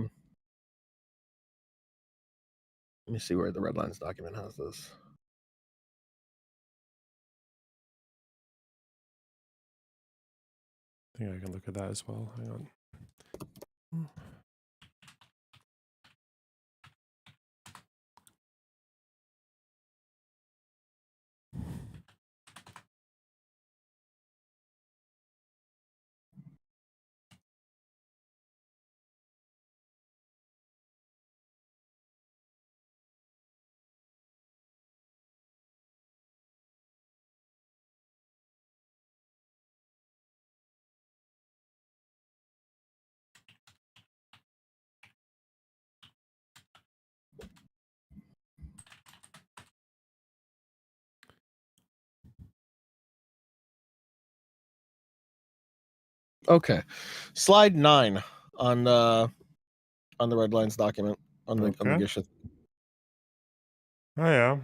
Speaker 8: me see where the red lines document has this.
Speaker 2: I think I can look at that as well. Hang on.
Speaker 8: Okay, slide 9 on the red lines document on the Gisha.
Speaker 2: Oh yeah.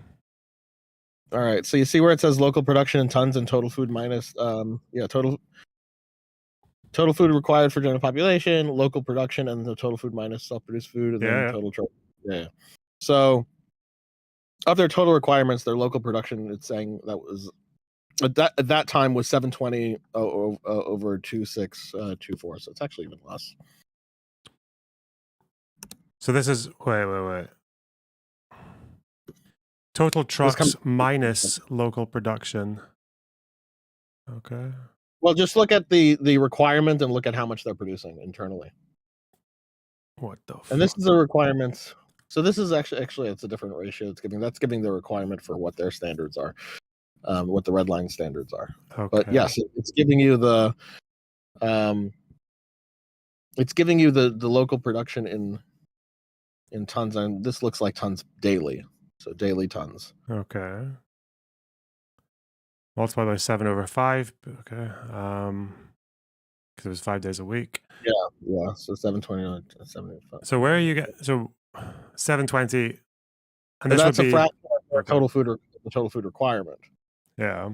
Speaker 8: All right, so you see where it says local production in tons and total food minus total food required for general population, local production, and the total food minus self-produced food, and then total. Yeah. So of their total requirements, their local production, it's saying that was at that time was 720 over 2624. So it's actually even less.
Speaker 2: So this is wait. Total trucks minus local production. Okay.
Speaker 8: Well, just look at the requirement and look at how much they're producing internally.
Speaker 2: What the fuck?
Speaker 8: And this is a requirement. So this is actually it's a different ratio. That's giving the requirement for what their standards are, what the red line standards are.
Speaker 2: Okay.
Speaker 8: But yes, it's giving you the local production in tons, and this looks like tons daily. So daily tons.
Speaker 2: Okay. Multiply by 7 over 5. Okay. Because it was 5 days a week.
Speaker 8: Yeah. So 720, 75.
Speaker 2: So where are you get? So 720, and this
Speaker 8: that's
Speaker 2: would be
Speaker 8: a fraction of the total food requirement.
Speaker 2: Yeah.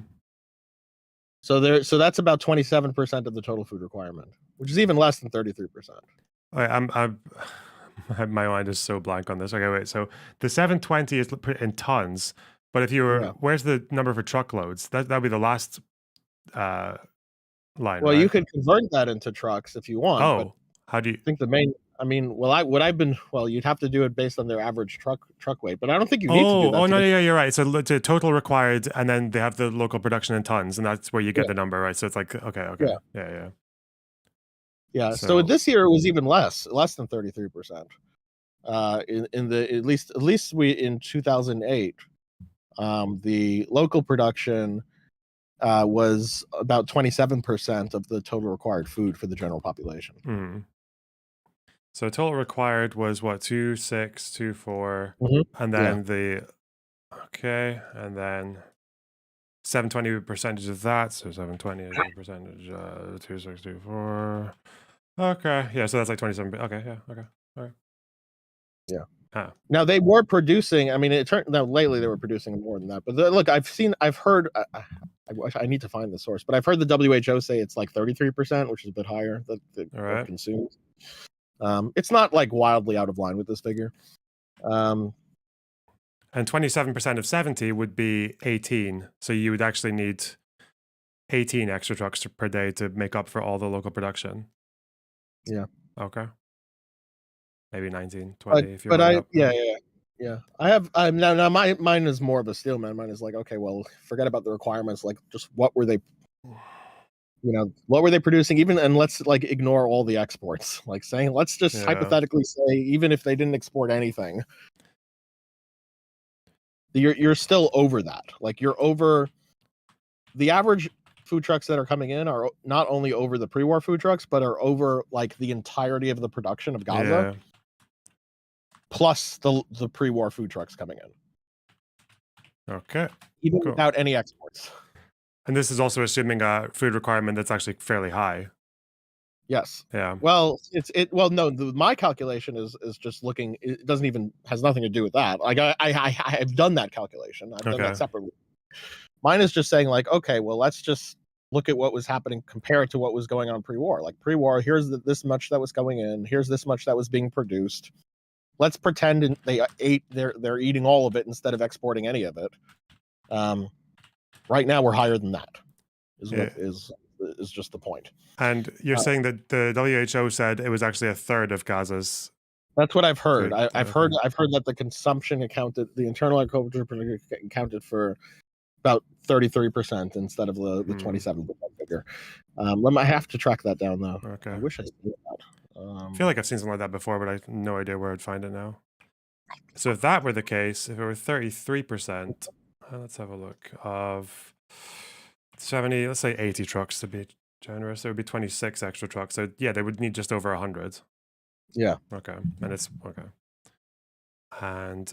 Speaker 8: So that's about 27% of the total food requirement, which is even less than 33%.
Speaker 2: My mind is so blank on this. Okay, wait. So the 720 is put in tons, but if you were, where's the number for truckloads? That'd be the last line.
Speaker 8: Well,
Speaker 2: right?
Speaker 8: you could convert that into trucks if you want.
Speaker 2: Oh, how do you?
Speaker 8: I think the main. I mean, you'd have to do it based on their average truck weight, but I don't think you need to do that.
Speaker 2: Oh no, yeah, you're right. So to total required, and then they have the local production in tons, and that's where you get the number, right? So it's like okay,
Speaker 8: yeah. So this year it was even less than 33%. In the at least we in 2008, the local production was about 27% of the total required food for the general population.
Speaker 2: Mm. So total required was what 2624, and then and then 720 percentage of that. So 720 is a percentage 2624. Okay, yeah. So that's like 27. Okay, yeah. Okay, all right.
Speaker 8: Yeah. Now they were producing. I mean, it turned out lately they were producing more than that. But look, I've heard. I need to find the source, but I've heard the WHO say it's like 33%, which is a bit higher that consumed. It's not like wildly out of line with this figure.
Speaker 2: And 27% of 70 would be 18. So you would actually need 18 extra trucks per day to make up for all the local production.
Speaker 8: Yeah.
Speaker 2: Okay. Maybe 19, 20 if you're
Speaker 8: yeah. I'm now mine is more of a steelman. Mine is like, okay, well, forget about the requirements. Like, just what were they producing? And let's like ignore all the exports. Like saying, let's just hypothetically say, even if they didn't export anything, you're still over that. Like you're over the average. Food trucks that are coming in are not only over the pre-war food trucks, but are over like the entirety of the production of Gaza, plus the pre-war food trucks coming in.
Speaker 2: Okay.
Speaker 8: even
Speaker 2: Cool.
Speaker 8: without any exports.
Speaker 2: And this is also assuming a food requirement that's actually fairly high.
Speaker 8: Yes.
Speaker 2: Yeah.
Speaker 8: Well, no. My calculation is just looking. It doesn't even has nothing to do with that. Like I've done that calculation. I've done that separately. Mine is just saying like, okay, well, let's just look at what was happening, compare it to what was going on pre-war. Like pre-war, here's this much that was going in. Here's this much that was being produced. Let's pretend they're eating all of it instead of exporting any of it. Right now, we're higher than that. Is just the point.
Speaker 2: And you're saying that the WHO said it was actually a third of Gaza's.
Speaker 8: That's what I've heard.
Speaker 2: food.
Speaker 8: I've heard that the consumption the internal agriculture accounted for about 33% instead of the 27% figure. I have to track that down though.
Speaker 2: Okay.
Speaker 8: I wish I knew that.
Speaker 2: I feel like I've seen something like that before, but I have no idea where I'd find it now. So if that were the case, if it were 33%, let's have a look, of 70, let's say 80 trucks to be generous, there would be 26 extra trucks. So yeah, they would need just over 100.
Speaker 8: Yeah.
Speaker 2: Okay. And it's okay. And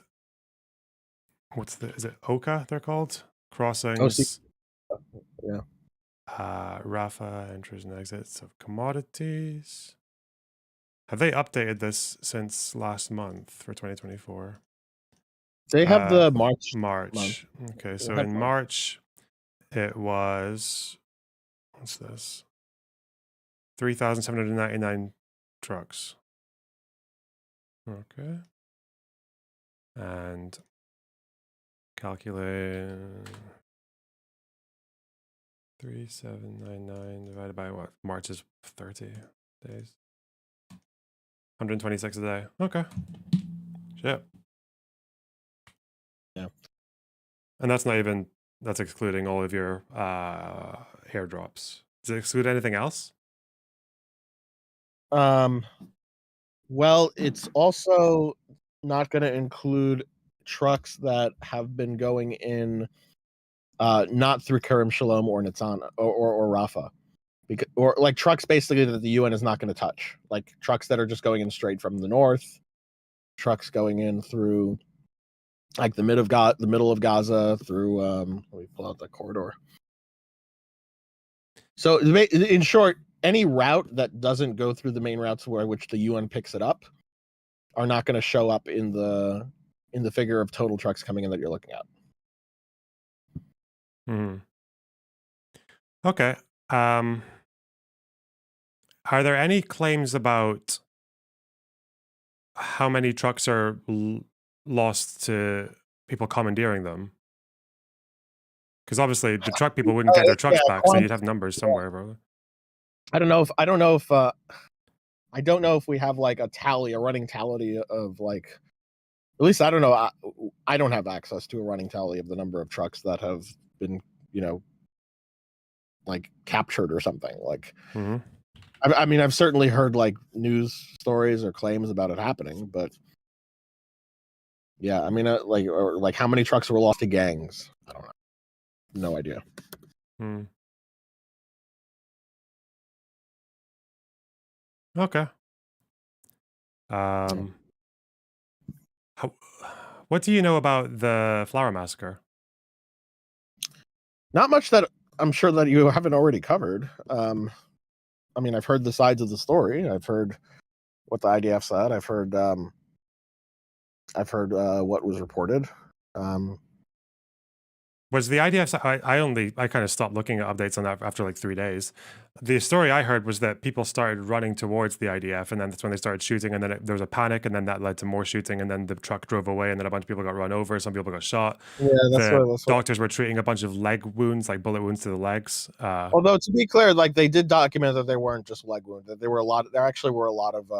Speaker 2: is it Oka they're called? Crossings.
Speaker 8: Yeah.
Speaker 2: Rafah, entries and exits of commodities. Have they updated this since last month for 2024?
Speaker 8: They have the March.
Speaker 2: March. Okay, so in March, it was, what's this? 3,799 trucks. Okay. And calculate 3,799 divided by what? March is 30 days. 126 a day. Okay. Shit.
Speaker 8: Yeah.
Speaker 2: And that's not even, that's excluding all of your airdrops. Does it exclude anything else?
Speaker 8: Well, it's also not going to include trucks that have been going in not through Kerem Shalom or Nitzana or Rafah. Or like trucks basically that the UN is not going to touch, like trucks that are just going in straight from the north, trucks going in through like the middle of Gaza through let me pull out the corridor. So in short, any route that doesn't go through the main routes which the UN picks it up are not going to show up in the figure of total trucks coming in that you're looking at.
Speaker 2: Okay. Are there any claims about how many trucks are lost to people commandeering them? Because obviously the truck people wouldn't get their trucks back, so you'd have numbers somewhere, bro. I don't know
Speaker 8: if we have like a running tally of like, at least I don't know. I don't have access to a running tally of the number of trucks that have been, like captured or something. Like, I mean, I've certainly heard like news stories or claims about it happening, but yeah, I mean, like how many trucks were lost to gangs? I don't know. No idea.
Speaker 2: Okay. What do you know about the Flower Massacre?
Speaker 8: Not much that I'm sure that you haven't already covered. I mean, I've heard the sides of the story. I've heard what the IDF said. I've heard what was reported.
Speaker 2: Was the IDF? I kind of stopped looking at updates on that after like 3 days. The story I heard was that people started running towards the IDF, and then that's when they started shooting, and then there was a panic, and then that led to more shooting, and then the truck drove away, and then a bunch of people got run over, some people got shot.
Speaker 8: Yeah, that's
Speaker 2: doctors were treating a bunch of leg wounds, like bullet wounds to the legs.
Speaker 8: Although to be clear, like they did document that they weren't just leg wounds; that there actually were a lot of.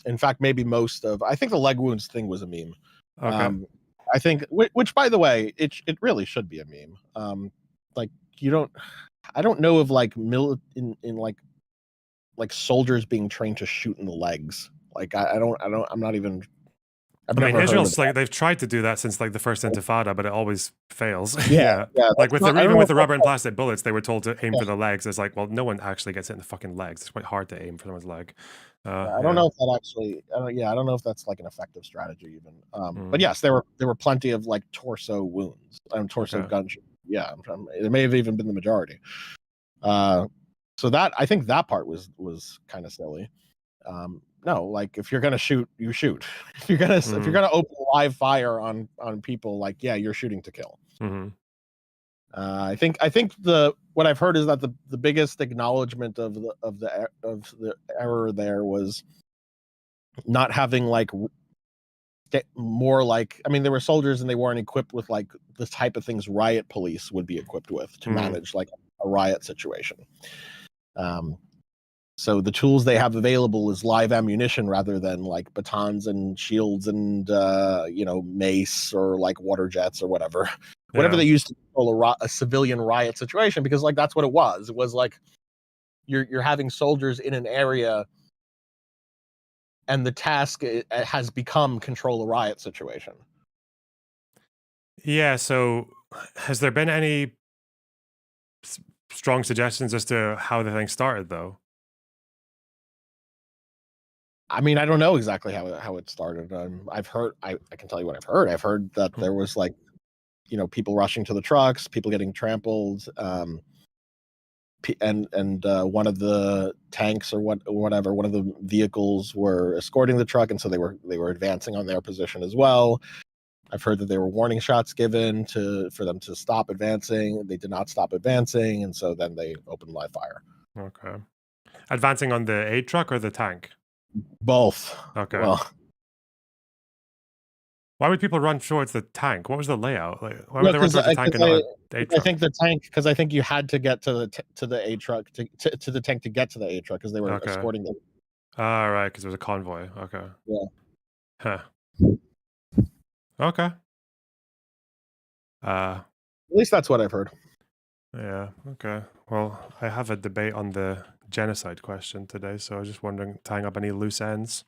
Speaker 8: In fact, maybe most of. I think the leg wounds thing was a meme.
Speaker 2: Okay.
Speaker 8: I think, which by the way, it really should be a meme. Like I don't know of like in like soldiers being trained to shoot in the legs. Like I'm not even.
Speaker 2: I mean, Israel's like they've tried to do that since like the first Intifada, but it always fails.
Speaker 8: Yeah.
Speaker 2: Like even with the rubber and plastic bullets, they were told to aim for the legs. It's like, well, no one actually gets hit in the fucking legs. It's quite hard to aim for someone's leg.
Speaker 8: I don't know if that actually. I don't know if that's like an effective strategy even. But yes, there were plenty of like torso wounds, torso gunshot. Yeah, it may have even been the majority. So that I think that part was kind of silly. No, like if you're gonna shoot, you shoot. If you're gonna open live fire on people, like you're shooting to kill. I think what I've heard is that the biggest acknowledgement of the error there was not having like more like, I mean, there were soldiers and they weren't equipped with like the type of things riot police would be equipped with to manage like a riot situation. So the tools they have available is live ammunition rather than like batons and shields and mace or like water jets or whatever they used to control a civilian riot situation, because like that's what it was. It was like you're having soldiers in an area and the task has become control a riot situation.
Speaker 2: Yeah, so has there been any strong suggestions as to how the thing started, though?
Speaker 8: I mean, I don't know exactly how it started. I've heard, I can tell you what I've heard. I've heard that there was like, people rushing to the trucks, people getting trampled, and one of the tanks or whatever, one of the vehicles were escorting the truck, and so they were advancing on their position as well. I've heard that there were warning shots given for them to stop advancing. They did not stop advancing, and so then they opened live fire.
Speaker 2: Okay. Advancing on the aid truck or the tank?
Speaker 8: Both.
Speaker 2: Okay.
Speaker 8: Well,
Speaker 2: why would people run towards the tank? What was the layout? Like, why would they run towards the tank and not the aid truck?
Speaker 8: I think the tank, because I think you had to get to the aid truck to the tank to get to the aid truck, because they were escorting them.
Speaker 2: All right, because there was a convoy. Okay.
Speaker 8: Yeah.
Speaker 2: Huh. Okay.
Speaker 8: At least that's what I've heard.
Speaker 2: Yeah. Okay. Well, I have a debate on the genocide question today, so I was just wondering, tying up any loose ends.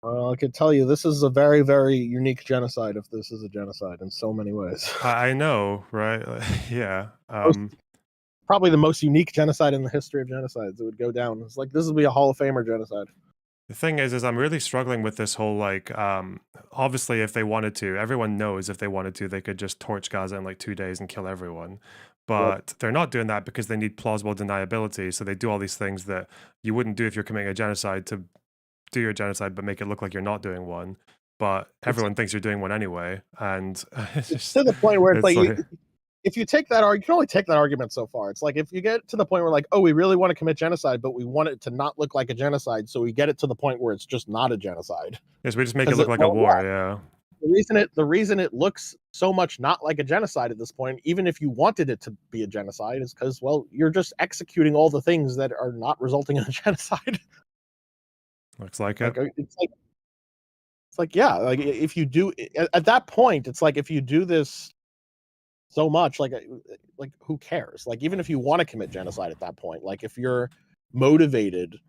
Speaker 8: Well, I could tell you this is a very, very unique genocide, if this is a genocide in so many ways.
Speaker 2: I know, right? Yeah.
Speaker 8: Probably the most unique genocide in the history of genocides. It would go down. It's like, this would be a Hall of Famer genocide.
Speaker 2: The thing is I'm really struggling with this whole, like, obviously if they wanted to, everyone knows if they wanted to, they could just torch Gaza in like 2 days and kill everyone. But they're not doing that because they need plausible deniability. So they do all these things that you wouldn't do if you're committing a genocide, to do your genocide, but make it look like you're not doing one. But everyone thinks you're doing one anyway. And it's just,
Speaker 8: to the point where it's like if you take that argument, you can only take that argument so far. It's like if you get to the point where like, oh, we really want to commit genocide, but we want it to not look like a genocide, so we get it to the point where it's just not a genocide.
Speaker 2: Yes, we just make it look like a war. Yeah.
Speaker 8: The reason it looks so much not like a genocide at this point, even if you wanted it to be a genocide, is because, well, you're just executing all the things that are not resulting in a genocide.
Speaker 2: Looks like it.
Speaker 8: It's like yeah, like if you do at that point, it's like if you do this so much, like who cares? Like, even if you want to commit genocide at that point, like if you're motivated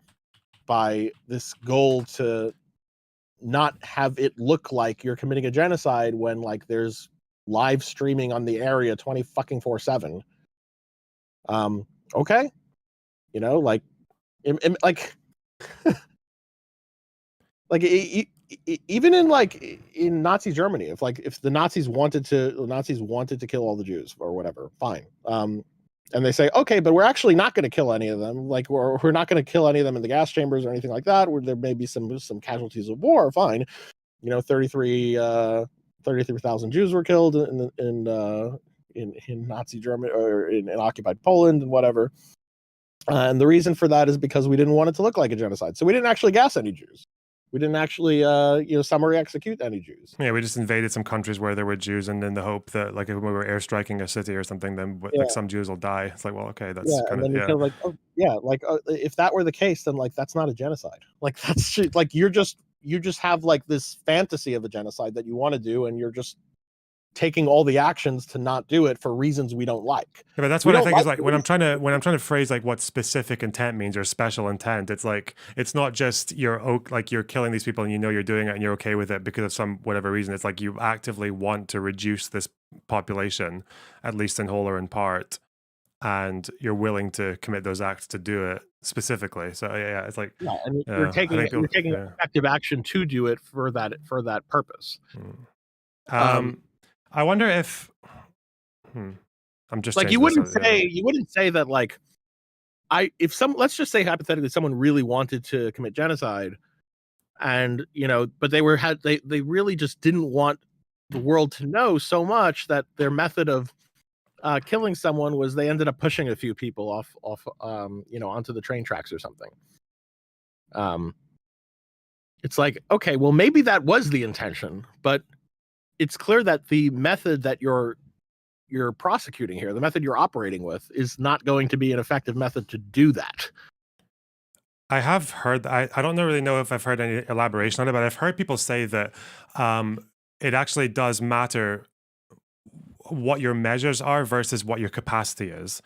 Speaker 8: by this goal to not have it look like you're committing a genocide when like there's live streaming on the area 24/7, okay, like like even in Nazi Germany, if the Nazis wanted to kill all the Jews or whatever, fine. And they say, okay, but we're actually not going to kill any of them. Like we're not going to kill any of them in the gas chambers or anything like that. Where there may be some casualties of war, fine. 33,000 Jews were killed in Nazi Germany or in occupied Poland and whatever. And the reason for that is because we didn't want it to look like a genocide. So we didn't actually gas any Jews. We didn't actually, summary execute any Jews.
Speaker 2: Yeah, we just invaded some countries where there were Jews, and in the hope that, like, if we were airstriking a city or something, then like some Jews will die. It's like, well, okay, that's kind of
Speaker 8: like, oh, yeah, like if that were the case, then like that's not a genocide. Like that's like you just have like this fantasy of a genocide that you want to do, and you're just taking all the actions to not do it for reasons we don't like.
Speaker 2: Yeah, but that's what I think is like when I'm trying to phrase like what specific intent means or special intent. It's like it's not just you're killing these people and you're doing it and you're okay with it because of some whatever reason. It's like you actively want to reduce this population, at least in whole or in part, and you're willing to commit those acts to do it specifically. So yeah, it's like
Speaker 8: and you're taking effective action to do it for that purpose.
Speaker 2: I wonder if I'm just
Speaker 8: like you wouldn't say that like let's just say hypothetically someone really wanted to commit genocide, and but they really just didn't want the world to know so much that their method of killing someone was they ended up pushing a few people off onto the train tracks or something. It's like, okay, well maybe that was the intention, but it's clear that the method that you're prosecuting here, the method you're operating with, is not going to be an effective method to do that.
Speaker 2: I have heard, I don't really know if I've heard any elaboration on it, but I've heard people say that it actually does matter what your measures are versus what your capacity is.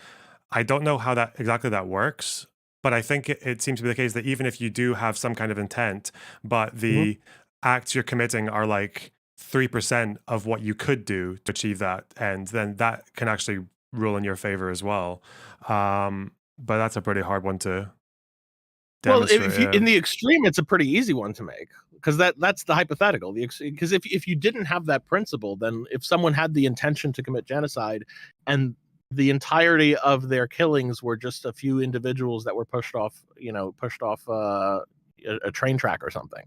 Speaker 2: I don't know how exactly that works, but I think it seems to be the case that even if you do have some kind of intent, but the acts you're committing are like 3% of what you could do to achieve that, and then that can actually rule in your favor as well. But that's a pretty hard one to demonstrate.
Speaker 8: In the extreme, it's a pretty easy one to make, because that's the hypothetical. Because if you didn't have that principle, then if someone had the intention to commit genocide and the entirety of their killings were just a few individuals that were pushed off a train track or something,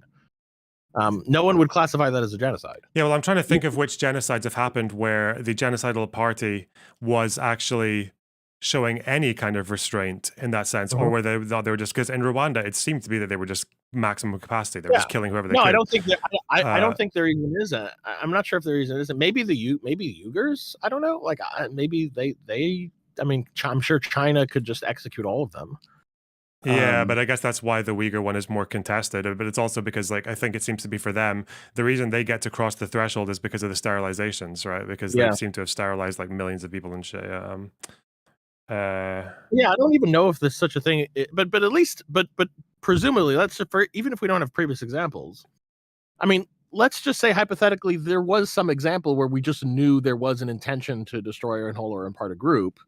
Speaker 8: no one would classify that as a genocide.
Speaker 2: Yeah, well, I'm trying to think of which genocides have happened where the genocidal party was actually showing any kind of restraint in that sense, or where they were just, because in Rwanda it seemed to be that they were just maximum capacity. They were just killing whoever they could.
Speaker 8: I don't think I don't think there even is I'm not sure if there even isn't. Maybe the Uyghurs. I don't know. Like maybe they. I mean, I'm sure China could just execute all of them.
Speaker 2: Yeah, but I guess that's why the Uyghur one is more contested. But it's also because, like, I think it seems to be for them, the reason they get to cross the threshold is because of the sterilizations, right? Because they seem to have sterilized like millions of people and shit.
Speaker 8: I don't even know if there's such a thing, but at least, but presumably, even if we don't have previous examples, I mean, let's just say hypothetically there was some example where we just knew there was an intention to destroy or in whole or in part a group,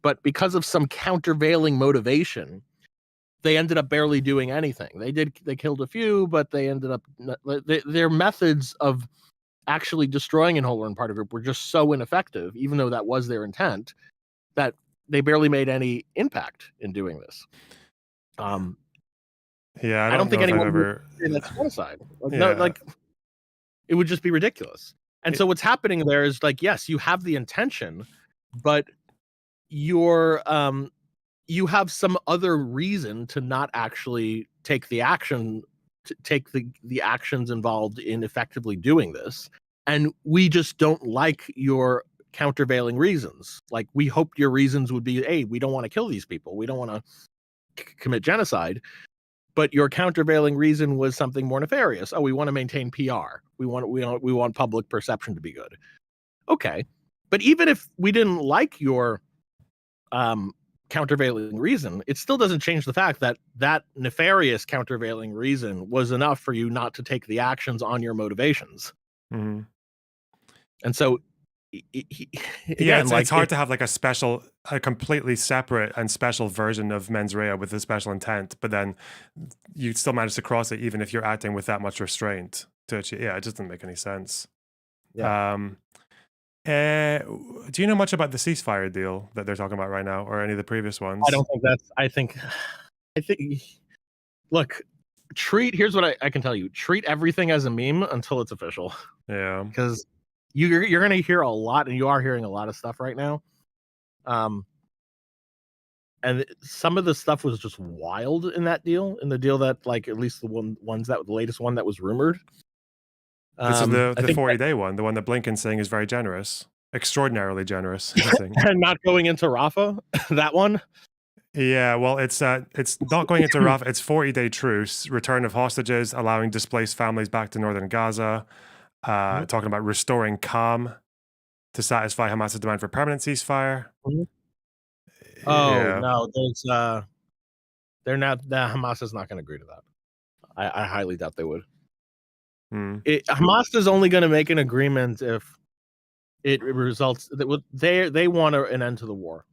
Speaker 8: but because of some countervailing motivation, they ended up barely doing anything. They killed a few, but they ended up their methods of actually destroying in whole or in part a group were just so ineffective, even though that was their intent, that they barely made any impact in doing this.
Speaker 2: I don't
Speaker 8: think anyone would say that's genocide. It would just be ridiculous. And so what's happening there is, like, yes, you have the intention, but you have some other reason to not actually take the action, to take the actions involved in effectively doing this. And we just don't like your countervailing reasons. Like, we hoped your reasons would be, hey, we don't want to kill these people, we don't want to commit genocide, but your countervailing reason was something more nefarious. Oh, we want to maintain PR, we want public perception to be good. Okay, but even if we didn't like your countervailing reason, it still doesn't change the fact that that nefarious countervailing reason was enough for you not to take the actions on your motivations. And so
Speaker 2: it's hard to have like a completely separate and special version of mens rea with a special intent, but then you still manage to cross it even if you're acting with that much restraint to achieve. It just doesn't make any sense. Do you know much about the ceasefire deal that they're talking about right now, or any of the previous ones?
Speaker 8: I think look, here's what I can tell you: treat everything as a meme until it's official.
Speaker 2: Yeah,
Speaker 8: because you're going to hear a lot, and you are hearing a lot of stuff right now. And some of the stuff was just wild in that deal, in the deal that, like, at least the latest one that was rumored.
Speaker 2: This is the 40-day one, the one that Blinken's saying is very generous, extraordinarily generous.
Speaker 8: And not going into Rafah, that one.
Speaker 2: Yeah, well, it's not going into Rafah. It's 40-day truce, return of hostages, allowing displaced families back to northern Gaza, talking about restoring calm to satisfy Hamas's demand for permanent ceasefire.
Speaker 8: No, they're not. Hamas is not going to agree to that. I highly doubt they would. Hamas is only going to make an agreement if it results that they want an end to the war.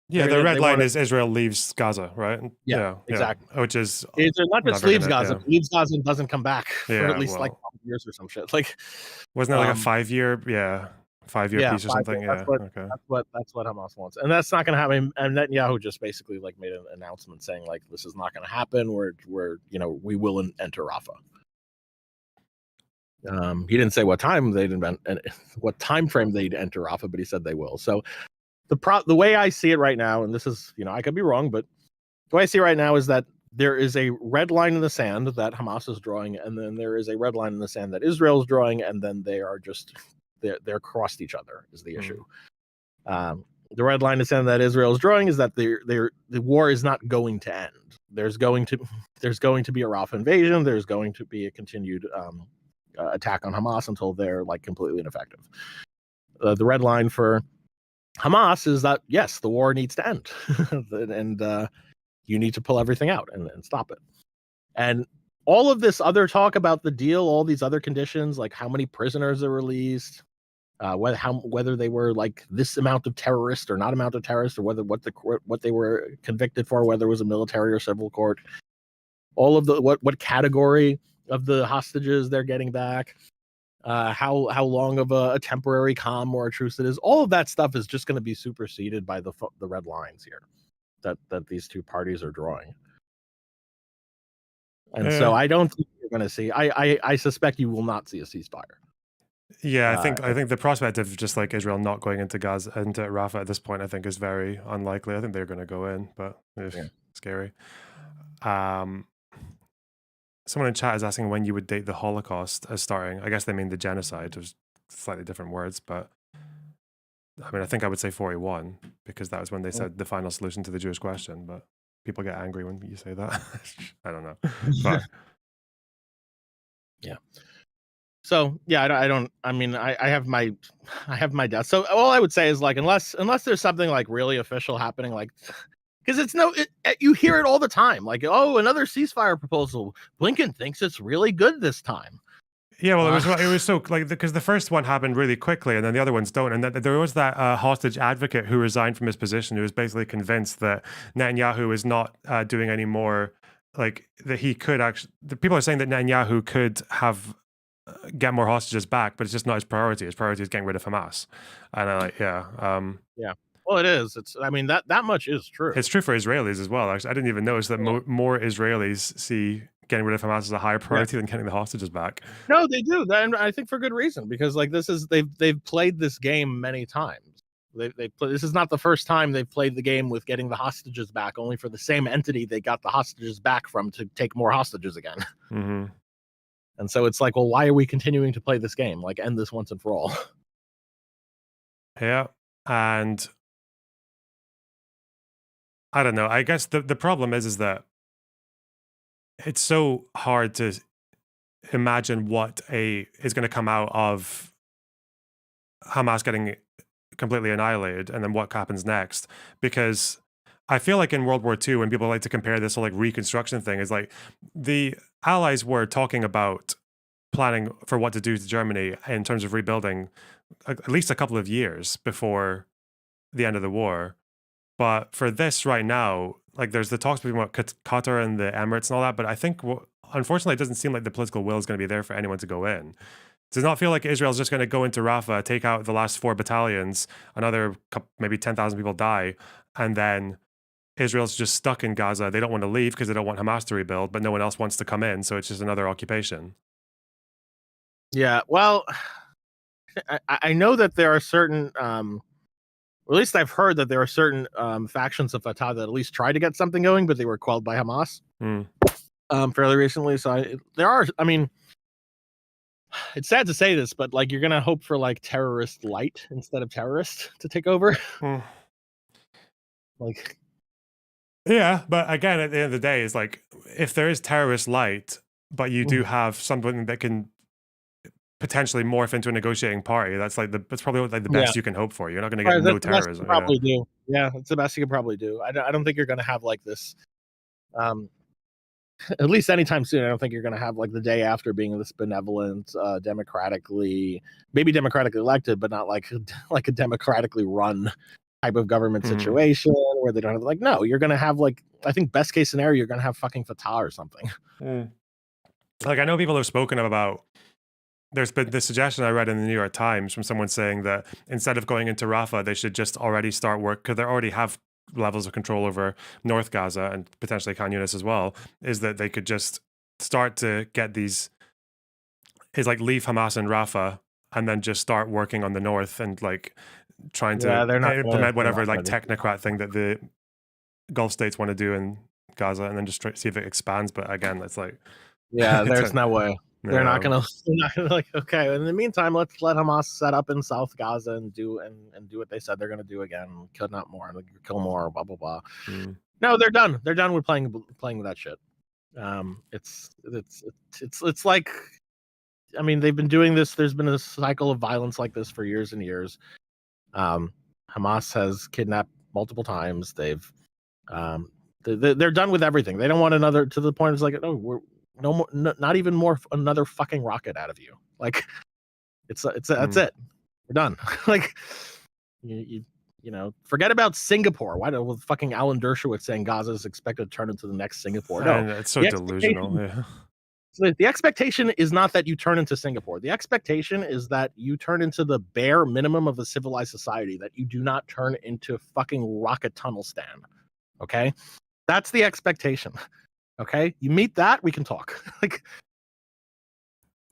Speaker 2: Yeah, the red line is Israel leaves Gaza, right?
Speaker 8: Yeah, exactly.
Speaker 2: Which is
Speaker 8: Israel not just leaves Gaza, but leaves Gaza and doesn't come back for at least like 5 years or some shit. Like,
Speaker 2: wasn't there like a 5-year, 5-year piece or something?
Speaker 8: That's what Hamas wants, and that's not going to happen. And Netanyahu just basically like made an announcement saying like this is not going to happen. We will enter Rafah. He didn't say what time what time frame they'd enter Rafah, but he said they will. So the way I see it right now, and this is, I could be wrong, but the way I see it right now is that there is a red line in the sand that Hamas is drawing, and then there is a red line in the sand that Israel is drawing, and then they are just they're crossed each other is the issue. The red line in the sand that Israel is drawing is that the war is not going to end. There's going to be a Rafah invasion. There's going to be a continued attack on Hamas until they're like completely ineffective. The red line for Hamas is that yes, the war needs to end, and you need to pull everything out and stop it. And all of this other talk about the deal, all these other conditions, like how many prisoners are released, whether they were like this amount of terrorists or not amount of terrorists, or what they were convicted for, whether it was a military or civil court, all of the what category of the hostages they're getting back. How long of a temporary calm or a truce it is, all of that stuff is just going to be superseded by the red lines here that these two parties are drawing. And so I don't think you're going to see. I suspect you will not see a ceasefire.
Speaker 2: Yeah, I think the prospect of just like Israel not going into Gaza, into Rafah at this point, I think is very unlikely. I think they're going to go in, but scary. Someone in chat is asking when you would date the Holocaust as starting. I guess they mean the genocide. There's slightly different words, but I mean, I think I would say 41 because that was when they said the final solution to the Jewish question. But people get angry when you say that. I don't know. But
Speaker 8: yeah. So yeah, I have my doubts. So all I would say is like unless there's something like really official happening, like. Because you hear it all the time, like, oh, another ceasefire proposal. Blinken thinks it's really good this time.
Speaker 2: Yeah, well, it was so like because the first one happened really quickly, and then the other ones don't. And there was that hostage advocate who resigned from his position, who was basically convinced that Netanyahu is not doing any more. Like that he could actually. The people are saying that Netanyahu could have get more hostages back, but it's just not his priority. His priority is getting rid of Hamas. And I like,
Speaker 8: yeah. Well, it is. That much is true.
Speaker 2: It's true for Israelis as well. Actually, I didn't even notice that more Israelis see getting rid of Hamas as a higher priority than getting the hostages back.
Speaker 8: No, they do, and I think for good reason. Because like they've played this game many times. This is not the first time they've played the game with getting the hostages back, only for the same entity they got the hostages back from to take more hostages again.
Speaker 2: Mm-hmm.
Speaker 8: And so it's like, well, why are we continuing to play this game? Like, end this once and for all.
Speaker 2: Yeah, and. I don't know. I guess the problem is that it's so hard to imagine what is going to come out of Hamas getting completely annihilated and then what happens next. Because I feel like in World War II, when people like to compare this whole like reconstruction thing, is like the Allies were talking about planning for what to do to Germany in terms of rebuilding at least a couple of years before the end of the war. But for this right now, like there's the talks between Qatar and the Emirates and all that, but I think unfortunately it doesn't seem like the political will is going to be there for anyone to go in. It does not feel like Israel's just going to go into Rafah, take out the last 4 battalions, another maybe 10,000 people die, and then Israel's just stuck in Gaza. They don't want to leave because they don't want Hamas to rebuild, but no one else wants to come in, so it's just another occupation.
Speaker 8: Yeah, well, I know that there are certain... or at least I've heard that there are certain factions of Fatah that at least try to get something going, but they were quelled by Hamas fairly recently. So I mean, it's sad to say this, but like you're going to hope for like terrorist light instead of terrorist to take over. Like,
Speaker 2: yeah, but again, at the end of the day, it's like if there is terrorist light, but you do have something that can potentially morph into a negotiating party. That's probably like the best you can hope for. You're not going to get no terrorism.
Speaker 8: Probably do. Yeah, it's the best you can probably do. I don't think you're going to have like this. At least anytime soon. I don't think you're going to have like the day after being this benevolent, democratically elected, but not like a democratically run type of government
Speaker 2: Mhm.
Speaker 8: situation where they don't have like, no, you're gonna have like, I think best case scenario, you're gonna have fucking Fatah or something.
Speaker 2: Like I know people have spoken about. There's been this suggestion I read in the New York Times from someone saying that instead of going into Rafah, they should just already start work because they already have levels of control over North Gaza and potentially Khan Yunis as well. Is that they could just start to get these, is like leave Hamas in Rafah and then just start working on the north and like trying to implement whatever like technocrat thing that the Gulf states want to do in Gaza and then just try, see if it expands. But again, it's like,
Speaker 8: yeah, there's no way. They're not gonna like, okay. In the meantime, let's let Hamas set up in South Gaza and do what they said they're gonna do again, kidnap more, kill more, blah blah blah. No, they're done. They're done with playing with that shit. It's like, I mean, they've been doing this. There's been a cycle of violence like this for years and years. Hamas has kidnapped multiple times. They've they're done with everything. They don't want another, to the point it's like, no, we're no more, not even more another fucking rocket out of you. Like it's that's it. We're done. Like you know, forget about Singapore. Why do fucking Alan Dershowitz saying Gaza is expected to turn into the next Singapore? No,
Speaker 2: it's so delusional. Yeah.
Speaker 8: So the expectation is not that you turn into Singapore. The expectation is that you turn into the bare minimum of a civilized society, that you do not turn into fucking rocket tunnel stand. Okay? That's the expectation. Okay? You meet that, we can talk. Like,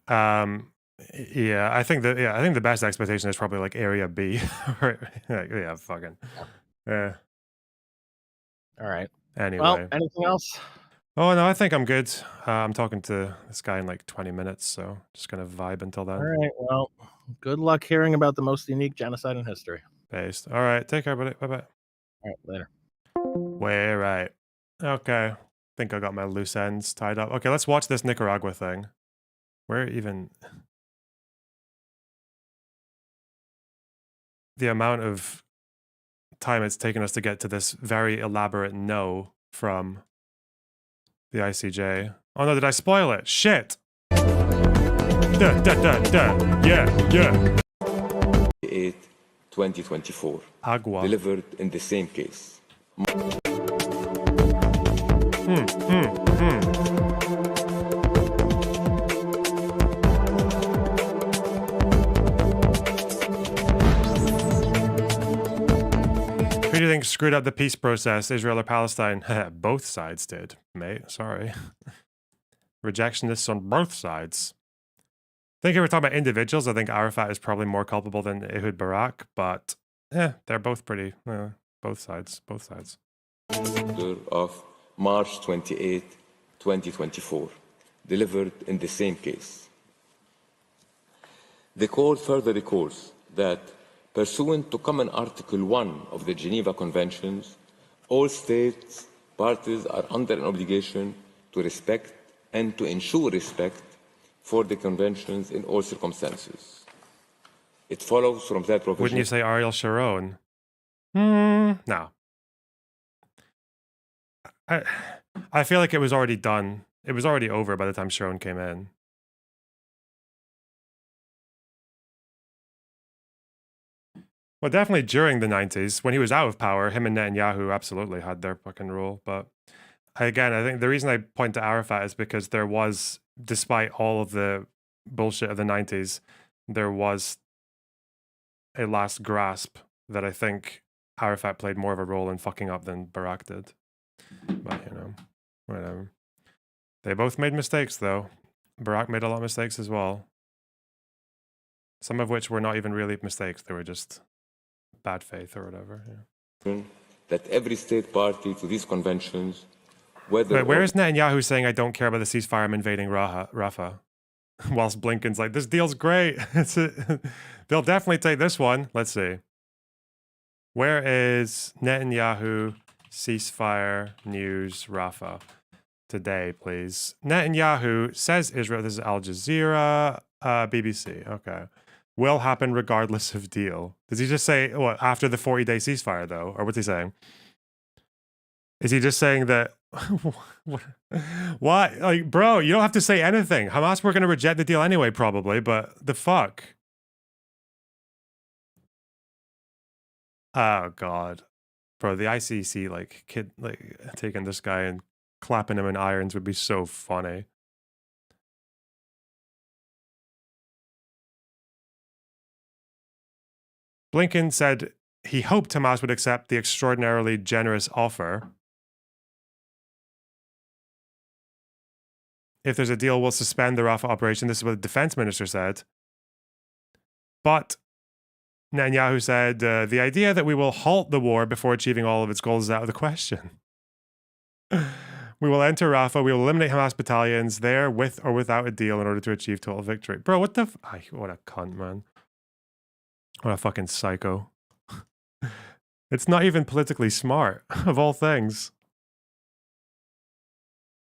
Speaker 2: yeah, I think the best expectation is probably like Area B. Right? Like, yeah, fucking. Yeah.
Speaker 8: All right.
Speaker 2: Anyway.
Speaker 8: Well, anything else?
Speaker 2: Oh no, I think I'm good. I'm talking to this guy in like 20 minutes, so just gonna vibe until then.
Speaker 8: All right. Well, good luck hearing about the most unique genocide in history.
Speaker 2: Based. All right. Take care, buddy. Bye bye.
Speaker 8: All right. Later.
Speaker 2: Way right. Okay. I think I got my loose ends tied up. Okay, let's watch this Nicaragua thing. Where even the amount of time it's taken us to get to this very elaborate no from the ICJ. Oh no, did I spoil it? Shit! Yeah.
Speaker 7: 2024.
Speaker 2: Agua.
Speaker 7: Delivered in the same case.
Speaker 2: Who do you think screwed up the peace process, Israel or Palestine? Both sides did, mate. Sorry. Rejectionists on both sides. I think if we're talking about individuals, I think Arafat is probably more culpable than Ehud Barak, but they're both pretty, both sides.
Speaker 7: Of March 28, 2024, delivered in the same case. The court further recalls that pursuant to Common Article 1 of the Geneva Conventions, all states parties are under an obligation to respect and to ensure respect for the conventions in all circumstances. It follows from that provision.
Speaker 2: Wouldn't you say Ariel Sharon? No. I feel like it was already done. It was already over by the time Sharon came in. Well, definitely during the 90s, when he was out of power, him and Netanyahu absolutely had their fucking rule. But again, I think the reason I point to Arafat is because there was, despite all of the bullshit of the 90s, there was a last grasp that I think Arafat played more of a role in fucking up than Barak did. But, you know, whatever. They both made mistakes, though. Barak made a lot of mistakes as well. Some of which were not even really mistakes. They were just bad faith or whatever. Yeah.
Speaker 7: That every state party to these conventions, whether...
Speaker 2: Wait, where is Netanyahu saying, I don't care about the ceasefire, I'm invading Rafah? Whilst Blinken's like, this deal's great. They'll definitely take this one. Let's see. Where is Netanyahu ceasefire news Rafah today, please? Netanyahu says Israel, this is Al Jazeera, BBC, okay. Will happen regardless of deal. Does he just say, what, after the 40-day ceasefire, though? Or what's he saying? Is he just saying that... What? Like, bro, you don't have to say anything. Hamas were going to reject the deal anyway, probably, but the fuck? Oh God, bro, the ICC like taking this guy and clapping him in irons would be so funny. Blinken said he hoped Hamas would accept the extraordinarily generous offer. If there's a deal, we'll suspend the Rafah operation. This is what the defense minister said. But Netanyahu said the idea that we will halt the war before achieving all of its goals is out of the question. We will enter Rafah. We will eliminate Hamas battalions there with or without a deal in order to achieve total victory. Bro, what the... what a cunt, man. What a fucking psycho. It's not even politically smart, of all things.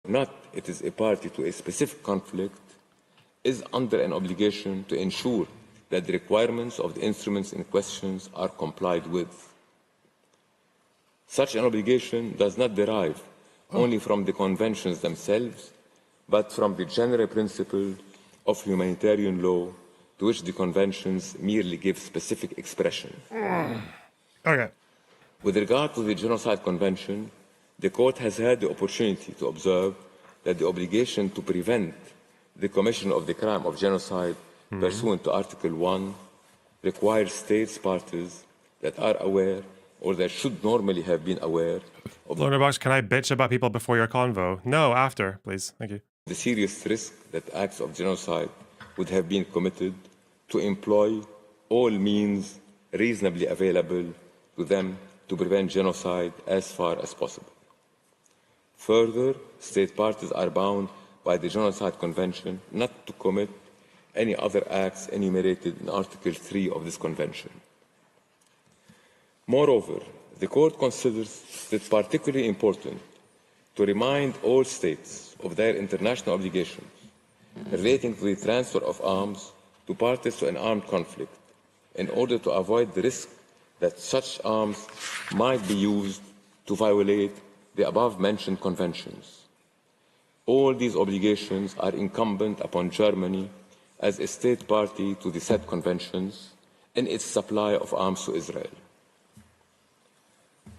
Speaker 7: Not it is a party to a specific conflict, is under an obligation to ensure that the requirements of the instruments in questions are complied with. Such an obligation does not derive only from the conventions themselves, but from the general principle of humanitarian law to which the conventions merely give specific expression.
Speaker 2: Okay.
Speaker 7: With regard to the Genocide Convention, the Court has had the opportunity to observe that the obligation to prevent the commission of the crime of genocide pursuant to Article 1 requires states parties that are aware or that should normally have been aware of
Speaker 2: Box, can I bitch about people before your convo? No, after, please. Thank you.
Speaker 7: the serious risk that acts of genocide would have been committed, to employ all means reasonably available to them to prevent genocide as far as possible. Further, state parties are bound by the Genocide Convention not to commit any other acts enumerated in Article 3 of this convention. Moreover, the Court considers it particularly important to remind all states of their international obligations relating to the transfer of arms to parties to an armed conflict in order to avoid the risk that such arms might be used to violate the above-mentioned conventions. All these obligations are incumbent upon Germany as a state party to the said conventions in its supply of arms to Israel.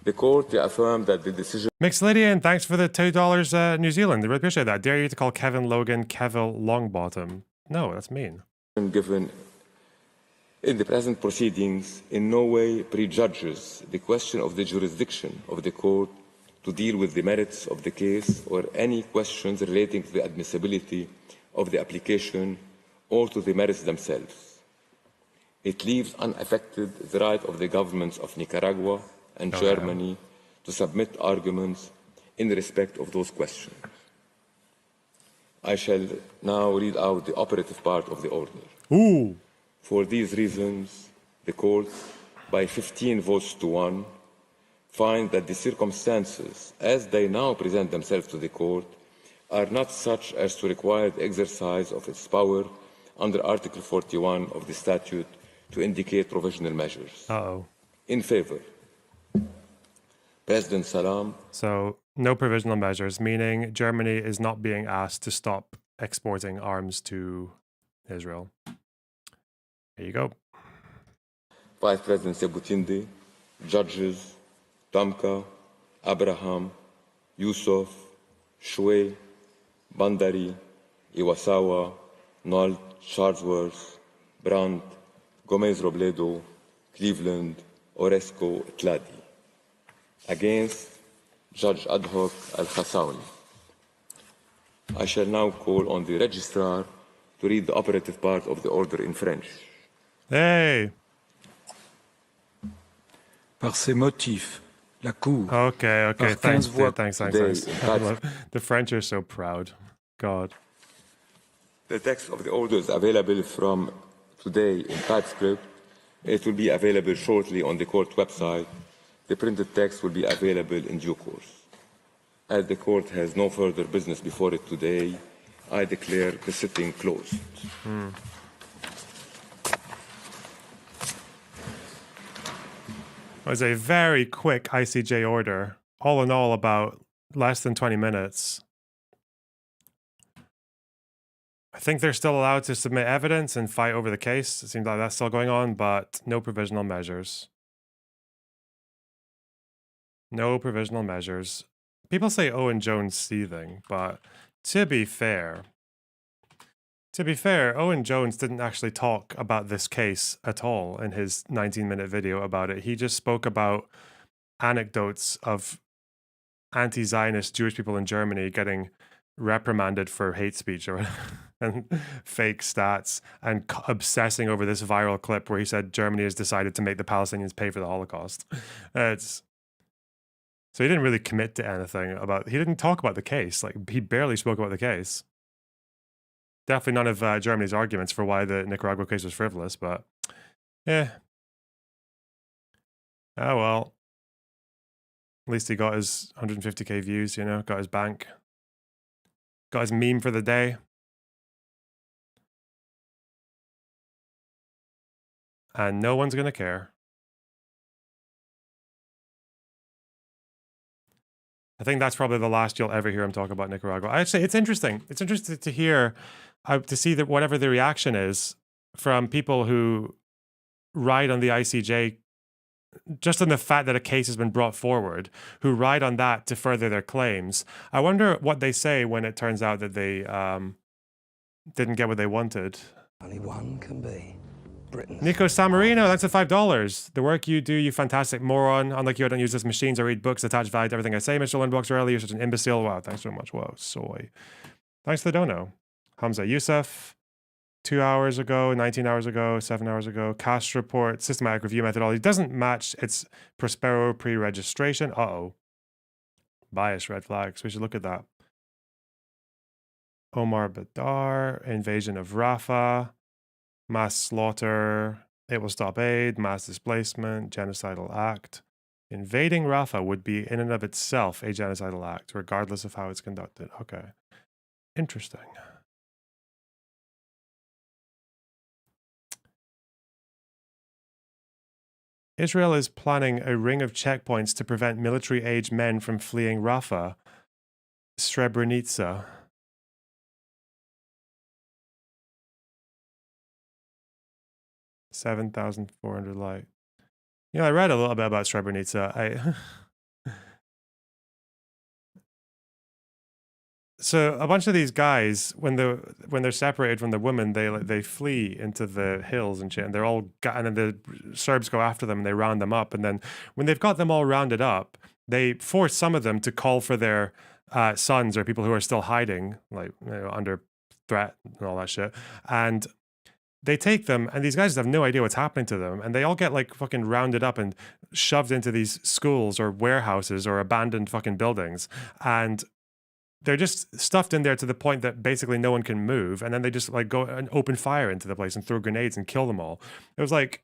Speaker 7: The Court reaffirmed that the decision...
Speaker 2: Mixed Lydian, thanks for the $2 New Zealand. I really appreciate that. Dare you to call Kevin Logan Kevin Longbottom? No, that's mean.
Speaker 7: ...given in the present proceedings in no way prejudges the question of the jurisdiction of the Court to deal with the merits of the case or any questions relating to the admissibility of the application or to the merits themselves. It leaves unaffected the right of the governments of Nicaragua and Germany to submit arguments in respect of those questions. I shall now read out the operative part of the order.
Speaker 2: Ooh.
Speaker 7: For these reasons, the Court, by 15 votes to 1, find that the circumstances, as they now present themselves to the Court, are not such as to require the exercise of its power under Article 41 of the statute to indicate provisional measures.
Speaker 2: Uh-oh.
Speaker 7: In favor, President Salam.
Speaker 2: So, no provisional measures, meaning Germany is not being asked to stop exporting arms to Israel. There you go.
Speaker 7: Vice President Sebutinde, judges Tamka, Abraham, Yusuf, Shwe, Bandari, Iwasawa, Nolt, Charlesworth, Brandt, Gomez Robledo, Cleveland, Oresco, Tladi. Against Judge Ad hoc Al-Khassawi. I shall now call on the registrar to read the operative part of the order in French.
Speaker 2: Hey!
Speaker 9: Par ces motifs, la Cour.
Speaker 2: Okay, thanks.
Speaker 7: Thanks.
Speaker 2: The French are so proud. God.
Speaker 7: The text of the order is available from today in TypeScript. It will be available shortly on the court website. The printed text will be available in due course. As the court has no further business before it today, I declare the sitting closed.
Speaker 2: It was a very quick ICJ order. All in all, about less than 20 minutes. I think they're still allowed to submit evidence and fight over the case. It seems like that's still going on, but no provisional measures. No provisional measures. People say Owen Jones seething, but to be fair, Owen Jones didn't actually talk about this case at all in his 19-minute video about it. He just spoke about anecdotes of anti-Zionist Jewish people in Germany getting reprimanded for hate speech or and fake stats and obsessing over this viral clip where he said Germany has decided to make the Palestinians pay for the Holocaust. So he didn't really commit to anything about. He didn't talk about the case. Like, he barely spoke about the case. Definitely none of Germany's arguments for why the Nicaragua case was frivolous, but yeah. Oh well. At least he got his 150k views, you know, got his bank. Got his meme for the day. And no one's going to care. I think that's probably the last you'll ever hear him talk about Nicaragua. Actually, it's interesting. It's interesting to hear, to see that whatever the reaction is from people who ride on the ICJ, just on the fact that a case has been brought forward, who ride on that to further their claims. I wonder what they say when it turns out that they didn't get what they wanted.
Speaker 10: Only one can be.
Speaker 2: Nico Samarino, that's $5. The work you do, you fantastic moron. Unlike you, I don't use these machines. I read books, attach value to everything I say. Mr. Lundbox earlier, you're such an imbecile. Wow, thanks so much. Whoa, soy. Thanks for the dono. Hamza Youssef, 2 hours ago, 19 hours ago, 7 hours ago. Cast report, systematic review methodology. Doesn't match its Prospero pre-registration. Uh-oh. Bias red flags. We should look at that. Omar Badar, invasion of Rafah. Mass slaughter, it will stop aid, mass displacement, genocidal act. Invading Rafah would be in and of itself a genocidal act, regardless of how it's conducted. Okay. Interesting. Israel is planning a ring of checkpoints to prevent military-age men from fleeing Rafah. Srebrenica. $7,400 light. You know, I read a little bit about Srebrenica. So a bunch of these guys, when they're separated from the women, they flee into the hills and shit, and they're all and then the Serbs go after them and they round them up, and then when they've got them all rounded up, they force some of them to call for their sons or people who are still hiding, like, you know, under threat and all that shit, and they take them, and these guys have no idea what's happening to them, and they all get like fucking rounded up and shoved into these schools or warehouses or abandoned fucking buildings, and they're just stuffed in there to the point that basically no one can move, and then they just like go and open fire into the place and throw grenades and kill them all. It was like,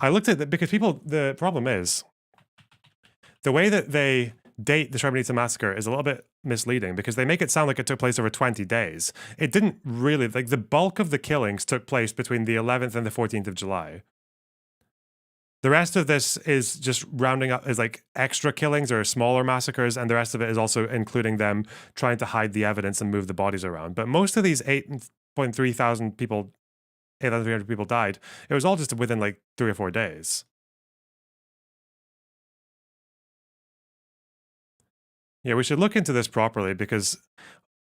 Speaker 2: I looked at it because the problem is the way that they date the Srebrenica massacre is a little bit misleading because they make it sound like it took place over 20 days. It didn't really. Like, the bulk of the killings took place between the 11th and the 14th of July. The rest of this is just rounding up as like extra killings or smaller massacres, and the rest of it is also including them trying to hide the evidence and move the bodies around. But most of these 8,300 people, 8,300 people died. It was all just within like 3 or 4 days. Yeah, we should look into this properly because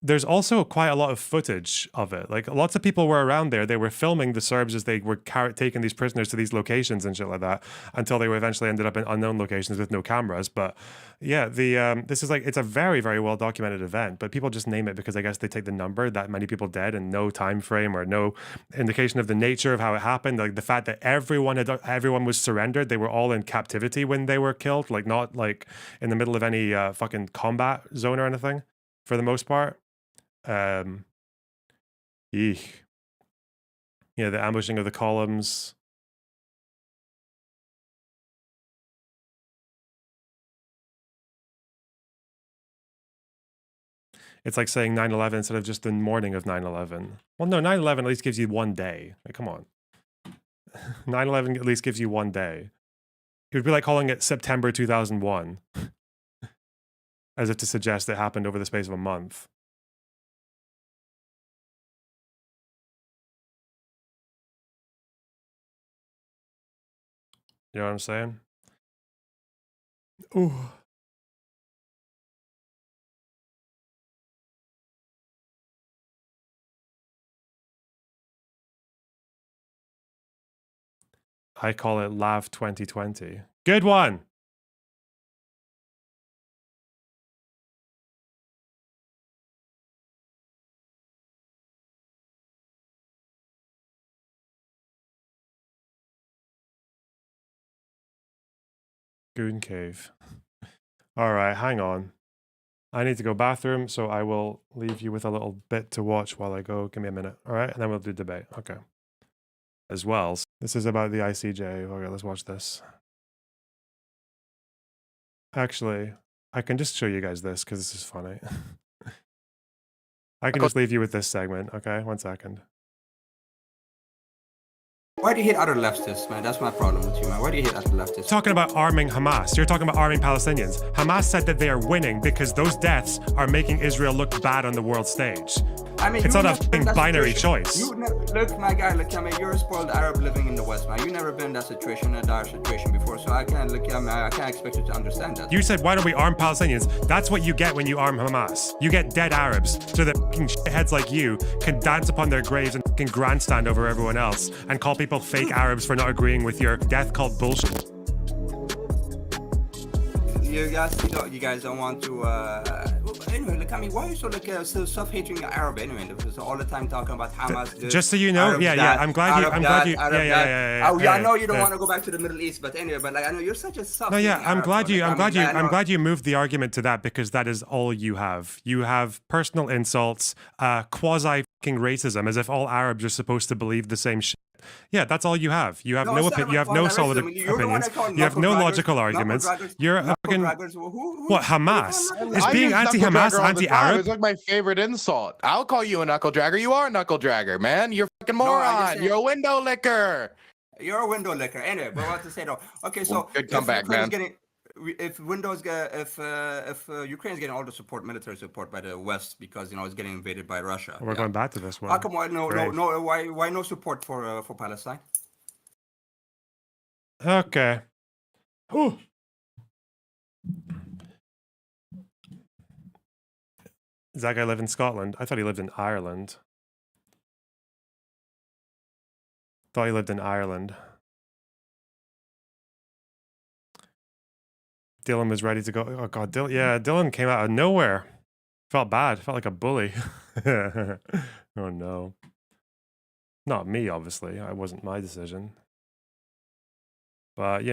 Speaker 2: there's also quite a lot of footage of it. Like, lots of people were around there. They were filming the Serbs as they were taking these prisoners to these locations and shit like that until they were eventually ended up in unknown locations with no cameras. But yeah, this is like, it's a very, very well documented event, but people just name it because I guess they take the number, that many people dead, and no time frame or no indication of the nature of how it happened. Like, the fact that everyone was surrendered. They were all in captivity when they were killed, like not like in the middle of any fucking combat zone or anything for the most part. Eek. Yeah, the ambushing of the columns. It's like saying 9/11 instead of just the morning of 9/11. Well, no, 9/11 at least gives you one day. Like, come on. 9/11 at least gives you one day. It would be like calling it September 2001. As if to suggest it happened over the space of a month. You know what I'm saying? Ooh. I call it Lav 2020. Good one. Goon Cave. All right, hang on. I need to go bathroom, so I will leave you with a little bit to watch while I go. Give me a minute, all right? And then we'll do debate. Okay. As well. This is about the ICJ. Okay, let's watch this. Actually, I can just show you guys this because this is funny. I can just leave you with this segment, okay? 1 second.
Speaker 11: Why do you hate other leftists, man? That's my problem with you, man. Why do you hate other leftists?
Speaker 2: Talking about arming Hamas. You're talking about arming Palestinians. Hamas said that they are winning because those deaths are making Israel look bad on the world stage.
Speaker 11: I mean,
Speaker 2: it's not a fucking binary choice.
Speaker 11: Look, my guy, look, I mean, you're a spoiled Arab living in the West, man. You've never been in that situation, a dire situation before, so I can't expect you to understand that.
Speaker 2: You said, why don't we arm Palestinians? That's what you get when you arm Hamas. You get dead Arabs, so that fucking shitheads like you can dance upon their graves and fucking grandstand over everyone else and call people fake Arabs for not agreeing with your death cult bullshit.
Speaker 11: You guys don't want to. Anyway, look, I mean, why are you so self-hating Arab anyway? Because all the time talking about Hamas.
Speaker 2: Just so you know,
Speaker 11: Arab
Speaker 2: yeah,
Speaker 11: that,
Speaker 2: I'm glad you.
Speaker 11: I know you don't want to go back to the Middle East, but anyway, but like I know you're such a soft.
Speaker 2: No, yeah, I'm glad
Speaker 11: Arab,
Speaker 2: glad you moved the argument to that because that is all you have. You have personal insults, quasi fucking racism, as if all Arabs are supposed to believe the same shit. Yeah, that's all you have. You have no solid opinions. You have no logical arguments. You're a fucking what? Hamas is being anti-Hamas, anti-Arab.
Speaker 12: It's like my favorite insult. I'll call you a knuckle dragger. You are a knuckle dragger, man. You're a fucking moron. You're a window licker.
Speaker 11: You're a window licker. Anyway, but what to say though? Okay, so
Speaker 12: good comeback, man.
Speaker 11: If Ukraine's getting all the support, military support by the West because it's getting invaded by Russia.
Speaker 2: We're going back to this one.
Speaker 11: How come why no support for Palestine?
Speaker 2: Okay. Ooh. Does that guy live in Scotland? I thought he lived in Ireland. Thought he lived in Ireland. Dylan was ready to go. Oh god, Dylan came out of nowhere. Felt bad. Felt like a bully. Oh no. Not me, obviously. It wasn't my decision. But,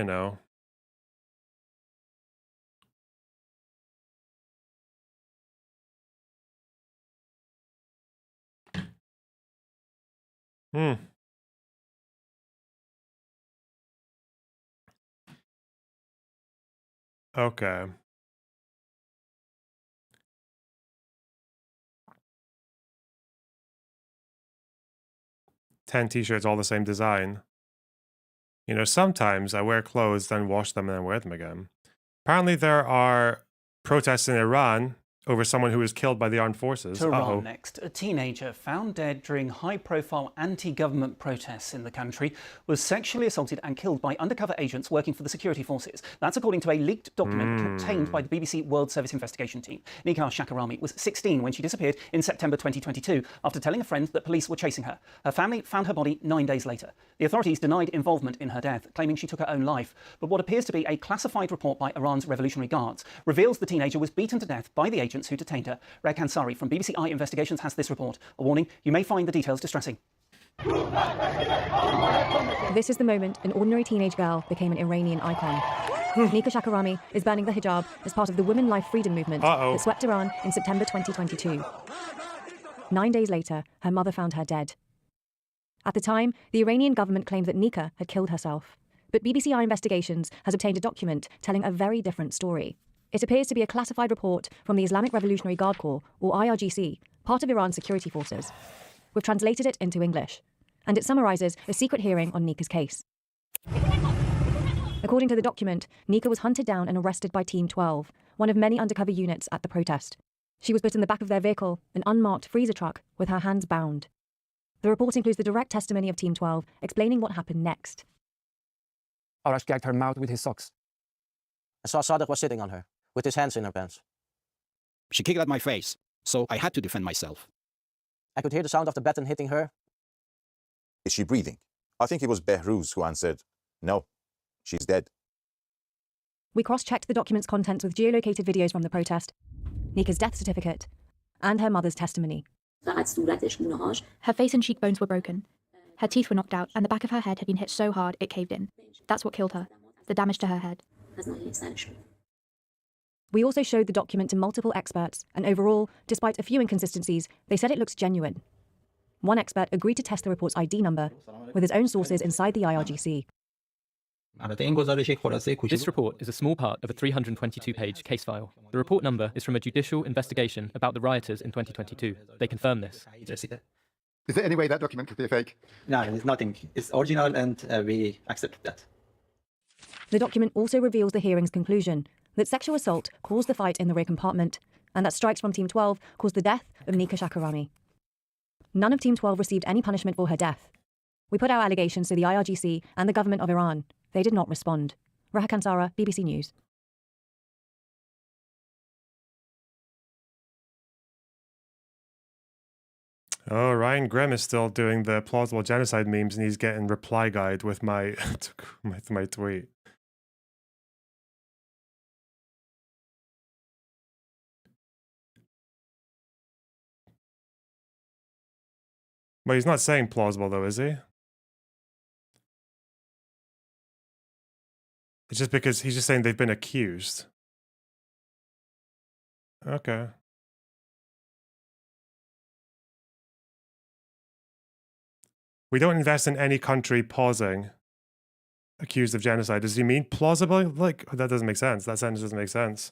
Speaker 2: Okay. Ten t-shirts, all the same design. Sometimes I wear clothes, then wash them, and then wear them again. Apparently there are protests in Iran over someone who was killed by the armed forces.
Speaker 13: To Iran next. A teenager found dead during high-profile anti-government protests in the country was sexually assaulted and killed by undercover agents working for the security forces. That's according to a leaked document obtained by the BBC World Service investigation team. Nikah Shakarami was 16 when she disappeared in September 2022 after telling a friend that police were chasing her. Her family found her body 9 days later. The authorities denied involvement in her death, claiming she took her own life. But what appears to be a classified report by Iran's Revolutionary Guards reveals the teenager was beaten to death by the agents who detained her. Reg Ansari from BBC Eye Investigations has this report. A warning, you may find the details distressing.
Speaker 14: This is the moment an ordinary teenage girl became an Iranian icon. Nikah Shakarami is banning the hijab as part of the Women Life Freedom movement that swept Iran in September 2022. 9 days later, her mother found her dead. At the time, the Iranian government claimed that Nikah had killed herself. But BBC Eye Investigations has obtained a document telling a very different story. It appears to be a classified report from the Islamic Revolutionary Guard Corps, or IRGC, part of Iran's security forces. We've translated it into English, and it summarises a secret hearing on Nikah's case. According to the document, Nikah was hunted down and arrested by Team 12, one of many undercover units at the protest. She was put in the back of their vehicle, an unmarked freezer truck, with her hands bound. The report includes the direct testimony of Team 12, explaining what happened next.
Speaker 15: Arash gagged her mouth with his socks. I saw Sadiq was sitting on her, with his hands in her pants.
Speaker 16: She kicked at my face, so I had to defend myself.
Speaker 15: I could hear the sound of the baton hitting her.
Speaker 17: Is she breathing? I think it was Behruz who answered, No, she's dead.
Speaker 14: We cross-checked the document's contents with geolocated videos from the protest, Nika's death certificate, and her mother's testimony.
Speaker 18: Her face and cheekbones were broken. Her teeth were knocked out, and the back of her head had been hit so hard it caved in. That's what killed her, the damage to her head.
Speaker 14: We also showed the document to multiple experts, and overall, despite a few inconsistencies, they said it looks genuine. One expert agreed to test the report's ID number with his own sources inside the IRGC.
Speaker 19: This report is a small part of a 322-page case file. The report number is from a judicial investigation about the rioters in 2022. They confirm this.
Speaker 20: Is there any way that document could be a fake?
Speaker 21: No, it's nothing. It's original and we accept that.
Speaker 14: The document also reveals the hearing's conclusion, that sexual assault caused the fight in the rear compartment, and that strikes from Team 12 caused the death of Nika Shakarami. None of Team 12 received any punishment for her death. We put our allegations to the IRGC and the government of Iran. They did not respond. Raha Kansara, BBC News.
Speaker 2: Oh, Ryan Grimm is still doing the plausible genocide memes, and he's getting reply guide with my with my tweet. Well, he's not saying plausible though, is he? It's just because he's just saying they've been accused. Okay. We don't invest in any country pausing accused of genocide. Does he mean plausibly? Like, that doesn't make sense. That sentence doesn't make sense.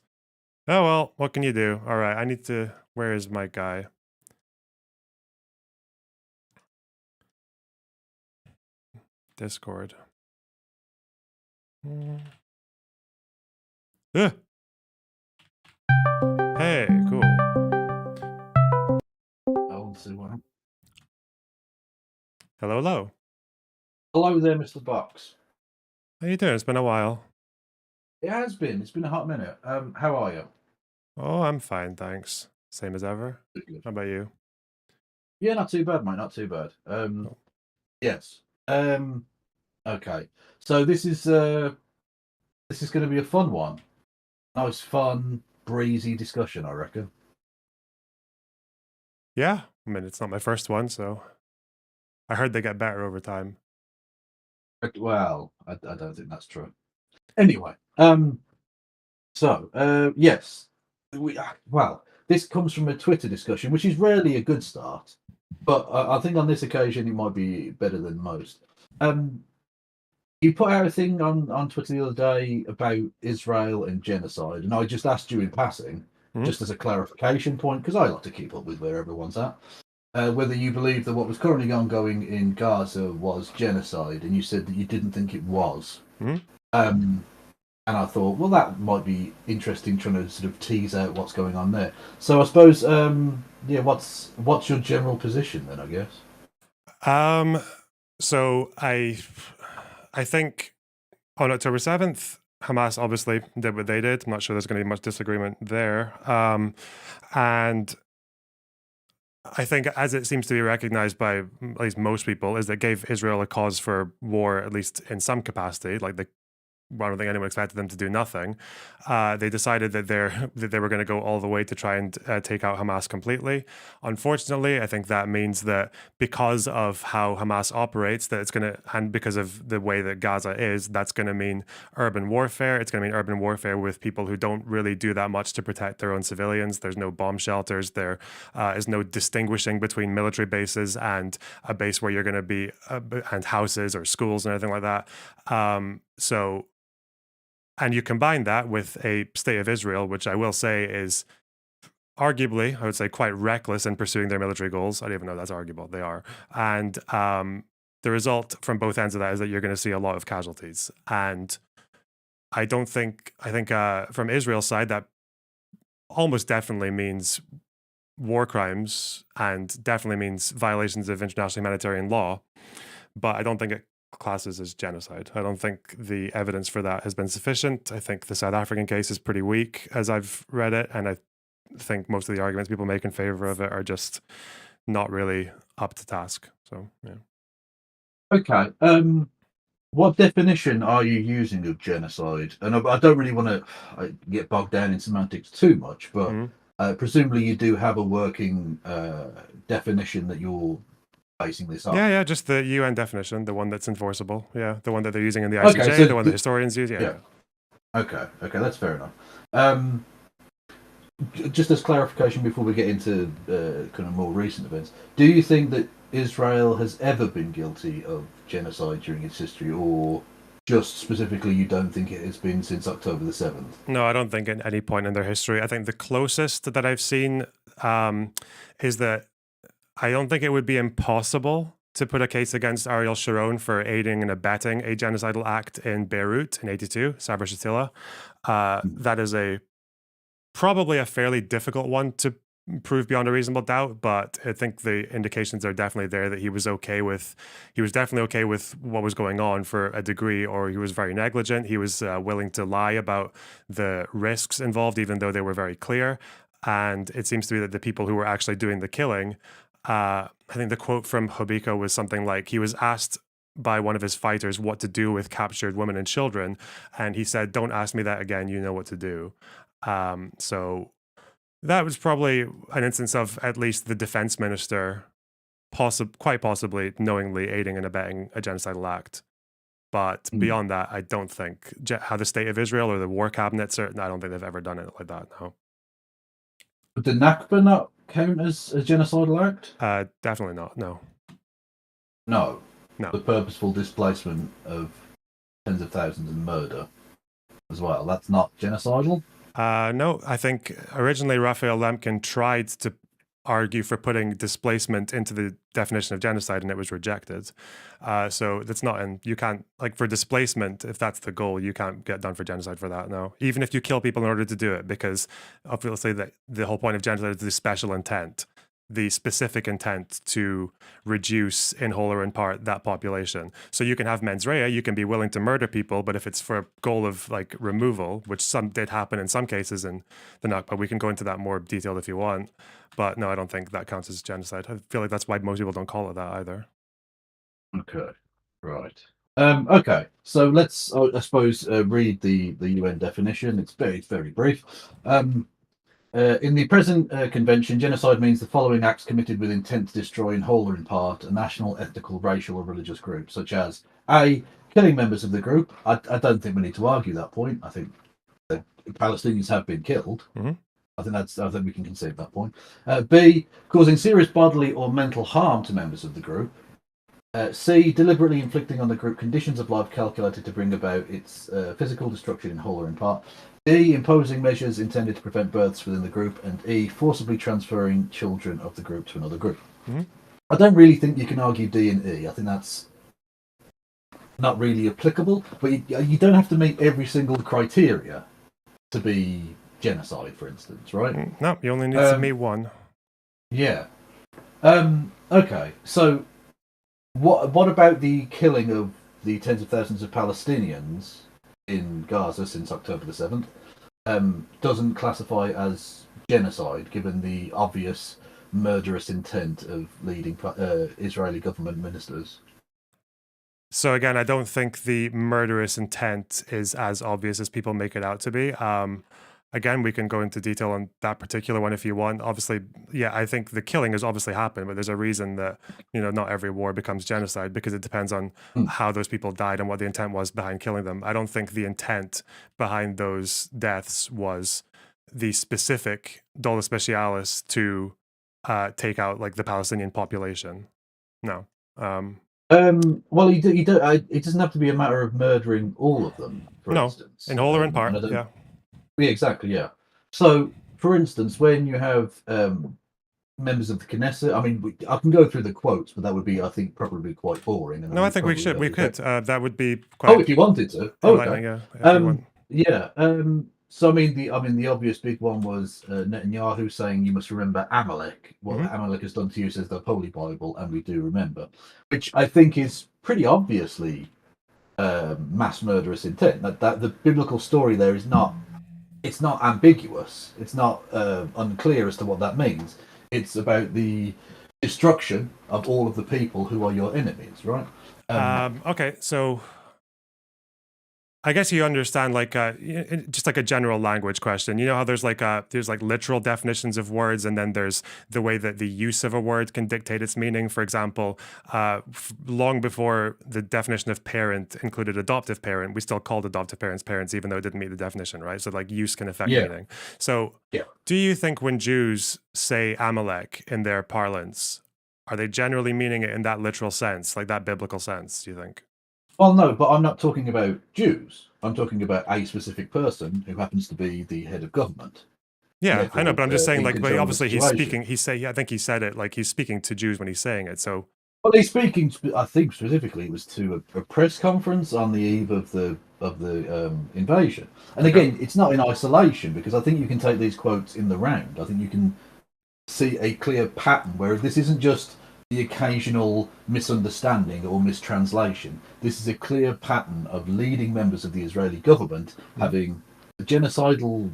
Speaker 2: Oh, well, what can you do? All right, I need to... Where is my guy? Discord. Hey, cool. Hello, hello.
Speaker 22: Hello there, Mr. Box.
Speaker 2: How you doing? It's been a while.
Speaker 22: It has been. It's been a hot minute. How are you?
Speaker 2: Oh, I'm fine, thanks. Same as ever. How about you?
Speaker 22: Yeah, not too bad, mate. Not too bad. Yes. Okay. So this is going to be a fun one. Nice, fun, breezy discussion, I reckon.
Speaker 2: Yeah, I mean, it's not my first one, so I heard they get better over time.
Speaker 22: Well, I don't think that's true. Anyway, yes, this comes from a Twitter discussion, which is rarely a good start, but I think on this occasion it might be better than most. You put out a thing on Twitter the other day about Israel and genocide, and I just asked you in passing, just as a clarification point, because I like to keep up with where everyone's at, whether you believe that what was currently ongoing in Gaza was genocide, and you said that you didn't think it was. And I thought, well, that might be interesting, trying to sort of tease out what's going on there. So I suppose, what's your general position then, I guess?
Speaker 2: So I think on October 7th, Hamas obviously did what they did. I'm not sure there's going to be much disagreement there. And I think, as it seems to be recognized by at least most people, is that gave Israel a cause for war, at least in some capacity. Like, I don't think anyone expected them to do nothing. They decided that they were going to go all the way to try and take out Hamas completely. Unfortunately, I think that means that because of how Hamas operates, that it's going to, and because of the way that Gaza is, that's going to mean urban warfare. It's going to mean urban warfare with people who don't really do that much to protect their own civilians. There's no bomb shelters. There is no distinguishing between military bases and a base where you're going to be, and houses or schools and anything like that. And you combine that with a state of Israel, which I will say is arguably, I would say, quite reckless in pursuing their military goals. I don't even know that's arguable. They are. And the result from both ends of that is that you're going to see a lot of casualties. And I think from Israel's side, that almost definitely means war crimes and definitely means violations of international humanitarian law. But I don't think it classes as genocide. I don't think the evidence for that has been sufficient. I think the South African case is pretty weak as I've read it, and I think most of the arguments people make in favor of it are just not really up to task. So yeah.
Speaker 22: Okay. what definition are you using of genocide? And I don't really want to get bogged down in semantics too much, but presumably you do have a working definition that you're basing this on.
Speaker 2: Yeah, just the UN definition, the one that's enforceable. Yeah, the one that they're using in the ICJ, okay, so the one the historians use. Yeah.
Speaker 22: Okay, that's fair enough. Just as clarification before we get into kind of more recent events, do you think that Israel has ever been guilty of genocide during its history, or just specifically you don't think it has been since October the 7th?
Speaker 2: No, I don't think at any point in their history. I think the closest that I've seen is that I don't think it would be impossible to put a case against Ariel Sharon for aiding and abetting a genocidal act in Beirut in 82, Sabra Shatila. That is probably a fairly difficult one to prove beyond a reasonable doubt, but I think the indications are definitely there that he was definitely okay with what was going on for a degree, or he was very negligent. He was willing to lie about the risks involved, even though they were very clear. And it seems to be that the people who were actually doing the killing, I think the quote from Hobiko was something like, he was asked by one of his fighters what to do with captured women and children, and he said, "Don't ask me that again, you know what to do." So that was probably an instance of at least the defense minister quite possibly knowingly aiding and abetting a genocidal act. But beyond that, I don't think how the state of Israel or the war cabinet, I don't think they've ever done it like that, no.
Speaker 22: Would the Nakba not count as a genocidal act?
Speaker 2: Definitely not, no.
Speaker 22: No.
Speaker 2: No.
Speaker 22: The purposeful displacement of tens of thousands and murder as well, that's not genocidal?
Speaker 2: No, I think originally Raphael Lemkin tried to argue for putting displacement into the definition of genocide, and it was rejected. So that's not you can't, like, for displacement, if that's the goal, you can't get done for genocide for that, no. Even if you kill people in order to do it, because obviously the whole point of genocide is the special intent, the specific intent to reduce in whole or in part that population. So you can have mens rea, you can be willing to murder people, but if it's for a goal of like removal, which some did happen in some cases in the Nakba, we can go into that more detailed if you want. But no, I don't think that counts as genocide. I feel like that's why most people don't call it that either.
Speaker 22: Okay, right. Okay, so let's, I suppose, read the UN definition. It's very brief. In the present convention, genocide means the following acts committed with intent to destroy in whole or in part a national, ethnical, racial, or religious group, such as A, killing members of the group. I don't think we need to argue that point. I think the Palestinians have been killed.
Speaker 2: Mm-hmm.
Speaker 22: I think we can concede that point. B, causing serious bodily or mental harm to members of the group. C, deliberately inflicting on the group conditions of life calculated to bring about its physical destruction in whole or in part. D, imposing measures intended to prevent births within the group. And E, forcibly transferring children of the group to another group.
Speaker 2: Mm-hmm.
Speaker 22: I don't really think you can argue D and E. I think that's not really applicable, but you don't have to meet every single criteria to be genocide, for instance, right?
Speaker 2: No, you only need to meet one.
Speaker 22: Yeah. Okay, so what about the killing of the tens of thousands of Palestinians in Gaza since October the 7th? Doesn't classify as genocide, given the obvious murderous intent of leading Israeli government ministers.
Speaker 2: So again, I don't think the murderous intent is as obvious as people make it out to be. Again, we can go into detail on that particular one if you want. Obviously, yeah, I think the killing has obviously happened, but there's a reason that, not every war becomes genocide, because it depends on how those people died and what the intent was behind killing them. I don't think the intent behind those deaths was the specific dolus specialis to take out like the Palestinian population. No.
Speaker 22: Well, it doesn't have to be a matter of murdering all of them, for instance.
Speaker 2: In whole or in part, yeah.
Speaker 22: Yeah, exactly, yeah. So, for instance, when you have members of the Knesset, I mean, I can go through the quotes, but that would be, I think, probably quite boring. And
Speaker 2: no, I think we should. We could. That would be quite.
Speaker 22: Oh, if you wanted to. Oh, okay.
Speaker 2: Yeah.
Speaker 22: So, I mean, the obvious big one was Netanyahu saying you must remember Amalek. What Amalek has done to you, says the Holy Bible, and we do remember, which I think is pretty obviously mass murderous intent. That the biblical story there is not. It's not ambiguous. It's not unclear as to what that means. It's about the destruction of all of the people who are your enemies, right?
Speaker 2: Okay, so I guess you understand, like, just like a general language question. You know how there's like literal definitions of words, and then there's the way that the use of a word can dictate its meaning. For example, long before the definition of parent included adoptive parent, we still called adoptive parents parents, even though it didn't meet the definition, right? So like use can affect meaning. So do you think when Jews say Amalek in their parlance, are they generally meaning it in that literal sense, like that biblical sense, do you think?
Speaker 22: Well, no, but I'm not talking about Jews. I'm talking about a specific person who happens to be the head of government.
Speaker 2: Yeah, I know, but I'm just saying, like, but obviously he's speaking. I think he said it like he's speaking to Jews when he's saying it. So,
Speaker 22: well, he's speaking. I think specifically it was to a press conference on the eve of the invasion. And again, it's not in isolation, because I think you can take these quotes in the round. I think you can see a clear pattern where this isn't just the occasional misunderstanding or mistranslation. This is a clear pattern of leading members of the Israeli government having a genocidal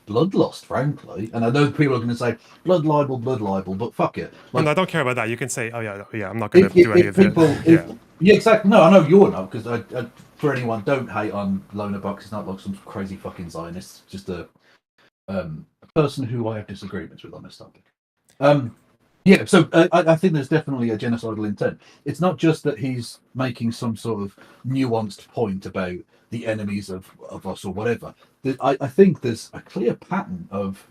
Speaker 22: bloodlust, frankly. And I know people are going to say blood libel, but fuck it.
Speaker 2: Like, no, I don't care about that. You can say, oh yeah, I'm not going to do any of that.
Speaker 22: Yeah, exactly. No, I know you're not, because I, for anyone, don't hate on Loner Bucks. It's not like some crazy fucking Zionist. It's just a person who I have disagreements with on this topic. Yeah, so I think there's definitely a genocidal intent. It's not just that he's making some sort of nuanced point about the enemies of us or whatever. I think there's a clear pattern of,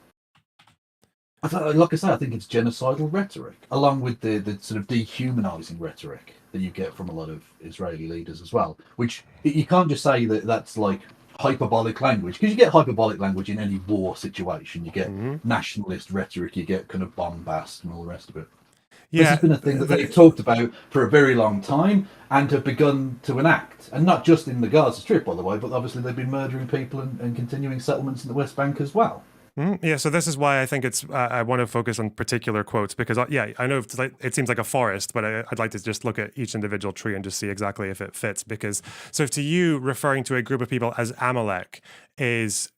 Speaker 22: like I say, I think it's genocidal rhetoric, along with the sort of dehumanizing rhetoric that you get from a lot of Israeli leaders as well, which you can't just say that that's like hyperbolic language, because you get hyperbolic language in any war situation. You get nationalist rhetoric, you get kind of bombast and all the rest of it. Yeah, this has been a thing that they've talked about for a very long time and have begun to enact, and not just in the Gaza Strip, by the way, but obviously they've been murdering people and continuing settlements in the West Bank as well.
Speaker 2: Yeah, so this is why I think it's. I want to focus on particular quotes, because I know it seems like a forest, but I'd like to just look at each individual tree and just see exactly if it fits. Because so to you, referring to a group of people as Amalek is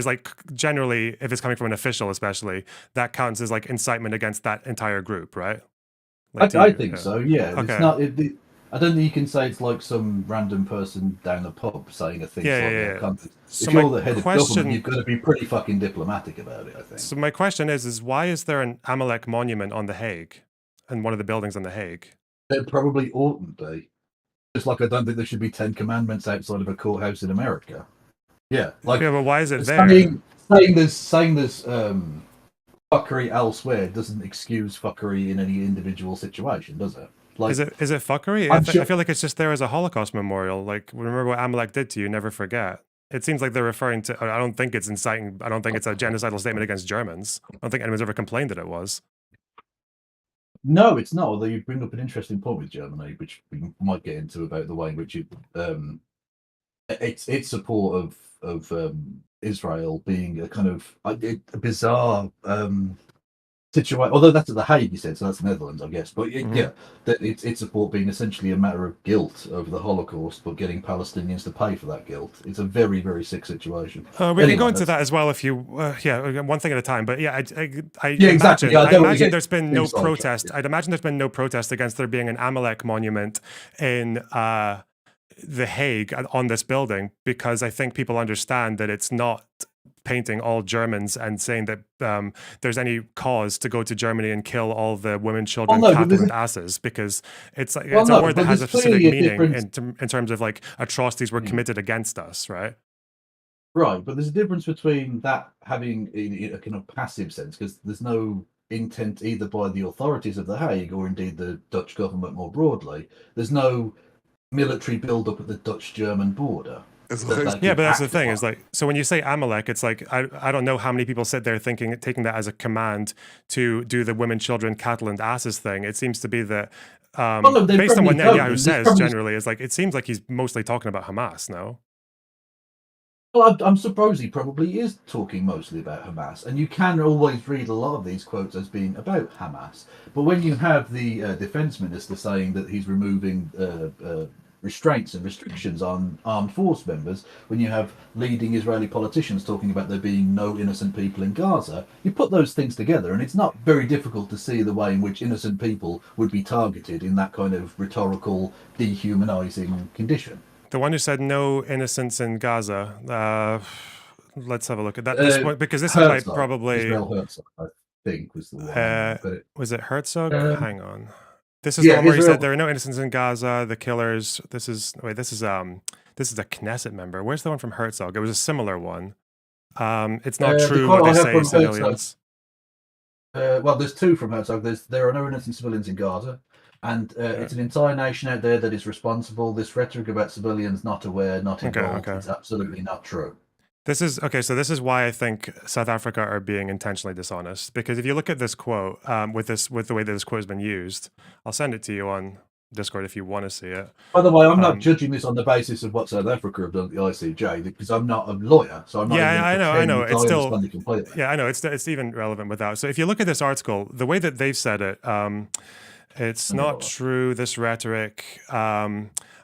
Speaker 2: like generally, if it's coming from an official, especially, that counts as like incitement against that entire group, right?
Speaker 22: Like I think so. Yeah, okay. It's not. I don't think you can say it's like some random person down the pub saying a thing like that. So if you're the head of government, you've got to be pretty fucking diplomatic about it, I think.
Speaker 2: So my question is why is there an Amalek monument on The Hague, in one of the buildings on The Hague?
Speaker 22: There probably oughtn't be. Just like I don't think there should be 10 commandments outside of a courthouse in America. Yeah, like.
Speaker 2: Yeah, but why is it there?
Speaker 22: Saying there's fuckery elsewhere doesn't excuse fuckery in any individual situation, does it? Like,
Speaker 2: is it fuckery? I feel like it's just there as a Holocaust memorial. Like, remember what Amalek did to you, never forget. It seems like they're referring to. I don't think it's inciting. I don't think it's a genocidal statement against Germans. I don't think anyone's ever complained that it was.
Speaker 22: No, it's not. Although you bring up an interesting point with Germany, which we might get into, about the way in which its support of Israel being a kind of a bizarre situation. Although that's at The Hague, you said, so that's the Netherlands, I guess. But yeah, that its support being essentially a matter of guilt over the Holocaust, but getting Palestinians to pay for that guilt. It's a very, very sick situation.
Speaker 2: We can go into that as well if you, one thing at a time. But yeah, I
Speaker 22: exactly.
Speaker 2: imagine there's been no protest. I'd imagine there's been no protest against there being an Amalek monument in The Hague on this building, because I think people understand that it's not painting all Germans and saying that there's any cause to go to Germany and kill all the women, children, cattle, and asses, because it's like it's a word that has a specific meaning in terms of like atrocities were committed against us, right?
Speaker 22: Right, but there's a difference between that having a kind of passive sense, because there's no intent either by the authorities of The Hague or indeed the Dutch government more broadly. There's no military build-up at the Dutch-German border.
Speaker 2: Yeah, but that's the thing, is like, so when you say Amalek, it's like I don't know how many people sit there taking that as a command to do the women, children, cattle, and asses thing. It seems to be that based on what Netanyahu says generally, is like it seems like he's mostly talking about Hamas. No.
Speaker 22: Well, I'm supposed he probably is talking mostly about Hamas, and you can always read a lot of these quotes as being about Hamas. But when you have the defense minister saying that he's removing restraints and restrictions on armed force members, when you have leading Israeli politicians talking about there being no innocent people in Gaza, you put those things together and it's not very difficult to see the way in which innocent people would be targeted in that kind of rhetorical, dehumanizing condition.
Speaker 2: The one who said no innocents in Gaza. Let's have a look at that. This one, because this might probably
Speaker 22: Israel Herzog, I think, was the one.
Speaker 2: Was it Herzog? Hang on. This is the one where he said there are no innocents in Gaza. The killers. This is a Knesset member. Where's the one from Herzog? It was a similar one. It's not true what they say civilians.
Speaker 22: Well, there's two from Herzog. There are no innocent civilians in Gaza, and it's an entire nation out there that is responsible. This rhetoric about civilians not aware, not involved, is absolutely not true.
Speaker 2: This is okay. So this is why I think South Africa are being intentionally dishonest. Because if you look at this quote, with the way that this quote has been used, I'll send it to you on Discord if you want to see it.
Speaker 22: By the way, I'm not judging this on the basis of what South Africa have done at the ICJ, because I'm not a lawyer, so I'm not.
Speaker 2: Yeah, I know. It's still. Yeah, I know. It's even relevant without. So if you look at this article, the way that they've said it, it's not true. This rhetoric.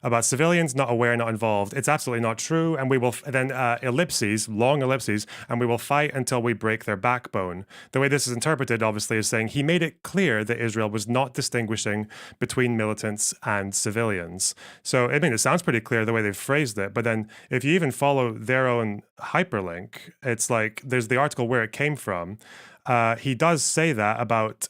Speaker 2: About civilians not aware, not involved. It's absolutely not true. And we will then ellipses, long ellipses, and we will fight until we break their backbone. The way this is interpreted, obviously, is saying he made it clear that Israel was not distinguishing between militants and civilians. So, I mean, it sounds pretty clear the way they've phrased it. But then if you even follow their own hyperlink, it's like there's the article where it came from. He does say that about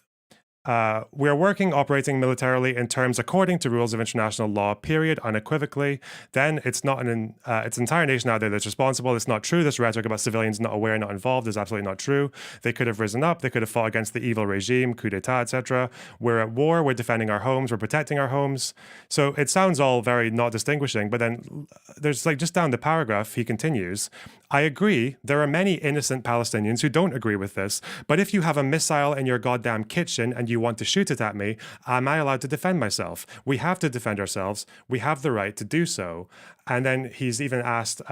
Speaker 2: we are operating militarily in terms according to rules of international law, period, unequivocally. Then it's not it's an entire nation out there that's responsible. It's not true. This rhetoric about civilians not aware, not involved is absolutely not true. They could have risen up. They could have fought against the evil regime, coup d'etat, etc. We're at war. We're defending our homes. We're protecting our homes. So it sounds all very not distinguishing. But then there's like just down the paragraph, he continues, I agree. There are many innocent Palestinians who don't agree with this. But if you have a missile in your goddamn kitchen and you want to shoot it at me, am I allowed to defend myself? We have to defend ourselves. We have the right to do so. And then he's even asked,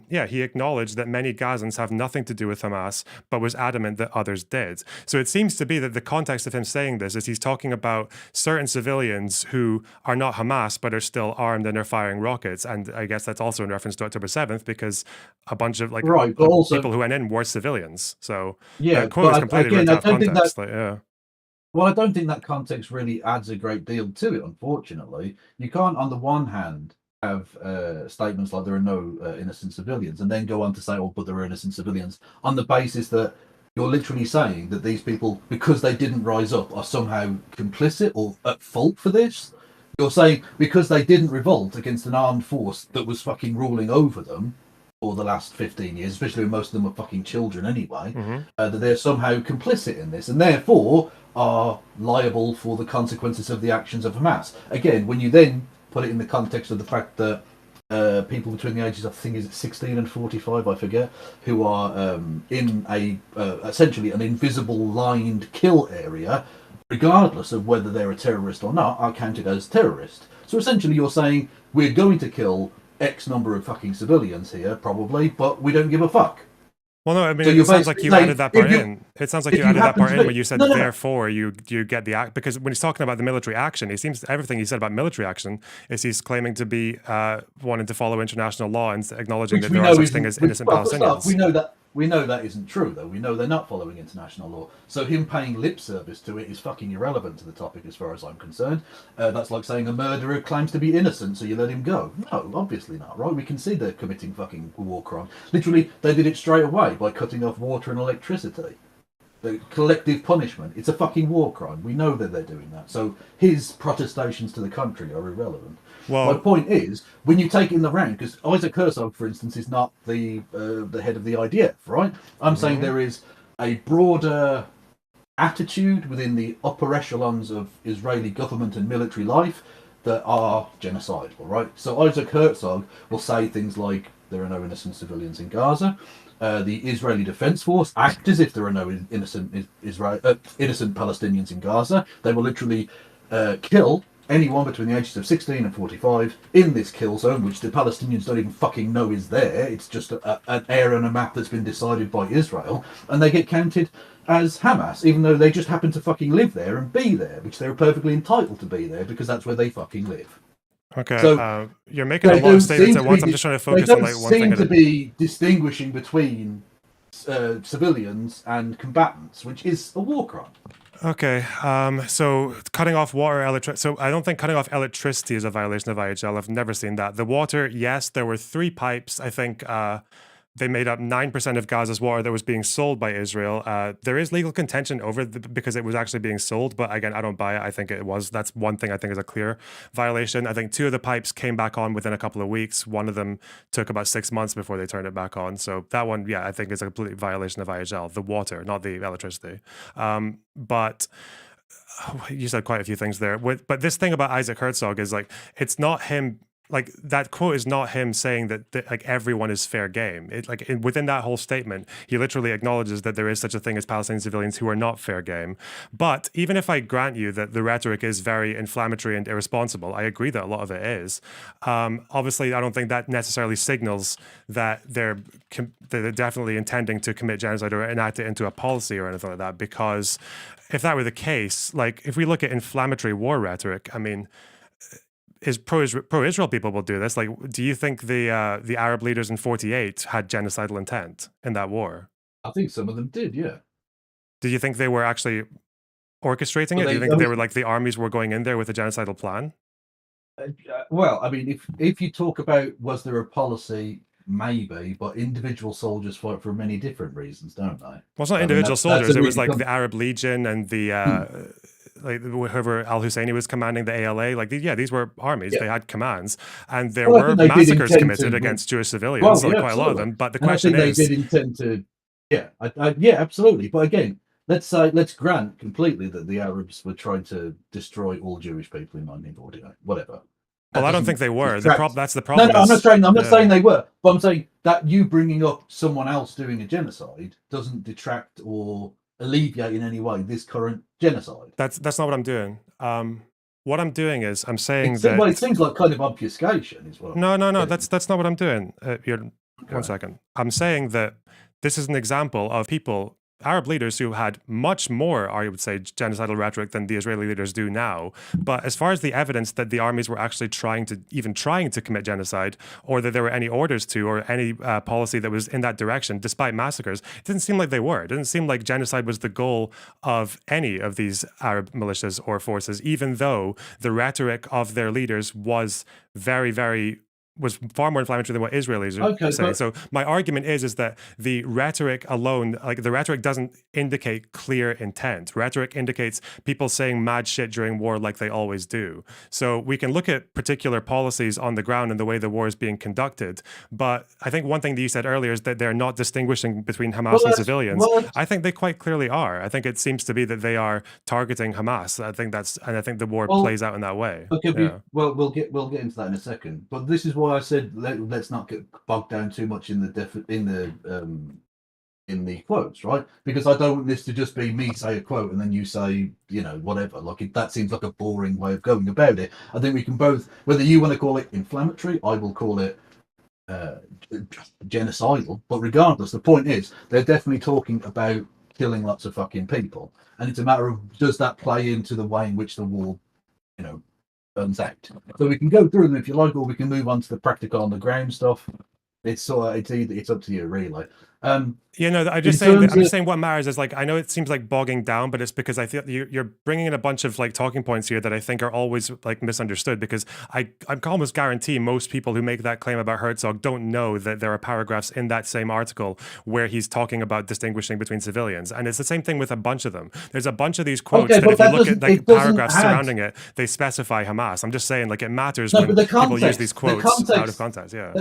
Speaker 2: he acknowledged that many Gazans have nothing to do with Hamas, but was adamant that others did. So it seems to be that the context of him saying this is he's talking about certain civilians who are not Hamas, but are still armed and are firing rockets. And I guess that's also in reference to October 7th, because a bunch of people who went in were civilians. So the quote is completely ripped out of context.
Speaker 22: Well, I don't think that context really adds a great deal to it, unfortunately. You can't, on the one hand, have statements like there are no innocent civilians and then go on to say, oh, but there are innocent civilians, on the basis that you're literally saying that these people, because they didn't rise up, are somehow complicit or at fault for this. You're saying because they didn't revolt against an armed force that was fucking ruling over them for the last 15 years, especially when most of them are fucking children anyway, that they're somehow complicit in this and therefore are liable for the consequences of the actions of Hamas. Again, when you then put it in the context of the fact that people between the ages of, I think, is it 16 and 45, I forget, who are in a essentially an invisible lined kill area, regardless of whether they're a terrorist or not, are counted as terrorists. So essentially you're saying we're going to kill X number of fucking civilians here, probably, but we don't give a fuck.
Speaker 2: Well, no, I mean, it sounds like you added that part in. It sounds like you added that part in when you said, therefore, you get the act. Because when he's talking about the military action, he seems everything he said about military action is he's claiming to be wanting to follow international law and acknowledging that there are such things as innocent Palestinians.
Speaker 22: We know that isn't true, though. We know they're not following international law. So him paying lip service to it is fucking irrelevant to the topic as far as I'm concerned. That's like saying a murderer claims to be innocent, so you let him go. No, obviously not, right? We can see they're committing fucking war crime. Literally, they did it straight away by cutting off water and electricity. The collective punishment. It's a fucking war crime. We know that they're doing that. So his protestations to the country are irrelevant. Well, my point is, when you take it in the round, because Isaac Herzog, for instance, is not the head of the IDF, right? I'm saying there is a broader attitude within the upper echelons of Israeli government and military life that are genocidal, right? So Isaac Herzog will say things like, there are no innocent civilians in Gaza. The Israeli Defense Force act as if there are no innocent Palestinians in Gaza. They will literally kill anyone between the ages of 16 and 45 in this kill zone, which the Palestinians don't even fucking know is there. It's just an area on a map that's been decided by Israel, and they get counted as Hamas, even though they just happen to fucking live there and be there, which they're perfectly entitled to be there because that's where they fucking live.
Speaker 2: Okay, so you're making a lot of statements at once. I'm just trying to focus on like one thing.
Speaker 22: They don't seem to be distinguishing between civilians and combatants, which is a war crime.
Speaker 2: Okay, so cutting off water, electricity. So I don't think cutting off electricity is a violation of IHL. I've never seen that. The water, yes, there were 3 pipes. I think they made up 9% of Gaza's water that was being sold by Israel. There is legal contention over because it was actually being sold, but again, I don't buy it. I think it was. That's one thing I think is a clear violation. I think 2 of the pipes came back on within a couple of weeks. One of them took about 6 months before they turned it back on. So that one, yeah, I think is a complete violation of IHL. The water, not the electricity. But you said quite a few things there. But this thing about Isaac Herzog is like, it's not him. Like that quote is not him saying that like everyone is fair game. It like within that whole statement, he literally acknowledges that there is such a thing as Palestinian civilians who are not fair game. But even if I grant you that the rhetoric is very inflammatory and irresponsible, I agree that a lot of it is. Obviously, I don't think that necessarily signals that they're definitely intending to commit genocide or enact it into a policy or anything like that. Because if that were the case, like if we look at inflammatory war rhetoric, I mean, is pro-Israel people will do this. Like, do you think the Arab leaders in '48 had genocidal intent in that war?
Speaker 22: I think some of them did, yeah.
Speaker 2: Do you think they were actually orchestrating it? Do you think they were like the armies were going in there with a genocidal plan?
Speaker 22: Well, I mean, if you talk about was there a policy, maybe, but individual soldiers fight for many different reasons, don't they?
Speaker 2: Well, it's not individual soldiers. It was like the Arab Legion and the like whoever Al-Husseini was commanding the ALA. Like, these were armies. They had commands, and there were massacres committed against Jewish civilians. Well, quite a lot of them. But the question is,
Speaker 22: they did intend to. Yeah, yeah, absolutely. But again, let's grant completely that the Arabs were trying to destroy all Jewish people in 1948. Whatever.
Speaker 2: Well, I don't think they were. That's the problem.
Speaker 22: No, I'm not saying they were, but I'm saying that you bringing up someone else doing a genocide doesn't detract or alleviate in any way this current genocide.
Speaker 2: That's not what I'm doing. What I'm doing is I'm saying that.
Speaker 22: Well, it seems like kind of obfuscation as well.
Speaker 2: No. That's not what I'm doing. One second. I'm saying that this is an example of people, Arab leaders who had much more, I would say, genocidal rhetoric than the Israeli leaders do now. But as far as the evidence that the armies were actually trying to commit genocide, or that there were any orders to, or any policy that was in that direction, despite massacres, it didn't seem like they were. It didn't seem like genocide was the goal of any of these Arab militias or forces, even though the rhetoric of their leaders was was far more inflammatory than what Israelis are saying. So my argument is that the rhetoric alone, like the rhetoric doesn't indicate clear intent. Rhetoric indicates people saying mad shit during war like they always do. So we can look at particular policies on the ground and the way the war is being conducted. But I think one thing that you said earlier is that they're not distinguishing between Hamas and civilians. I think they quite clearly are. I think it seems to be that they are targeting Hamas. I think the war plays out in that way.
Speaker 22: Okay, we'll get into that in a second. But this is why I said let's not get bogged down too much in the quotes, right? Because I don't want this to just be me say a quote and then you say, whatever. Like that seems like a boring way of going about it. I think we can both, whether you want to call it inflammatory, I will call it genocidal. But regardless, the point is they're definitely talking about killing lots of fucking people, and it's a matter of does that play into the way in which the war, burns out. So we can go through them if you like, or we can move on to the practical on the ground stuff. It's it's up to you, really.
Speaker 2: I'm just saying what matters is, like, I know it seems like bogging down, but it's because I feel you're bringing in a bunch of like talking points here that I think are always like misunderstood, because I can almost guarantee most people who make that claim about Herzog don't know that there are paragraphs in that same article where he's talking about distinguishing between civilians. And it's the same thing with a bunch of them. There's a bunch of these quotes that if you look at like paragraphs surrounding it, they specify Hamas. I'm just saying, like, it matters when people use these quotes out of context. Yeah.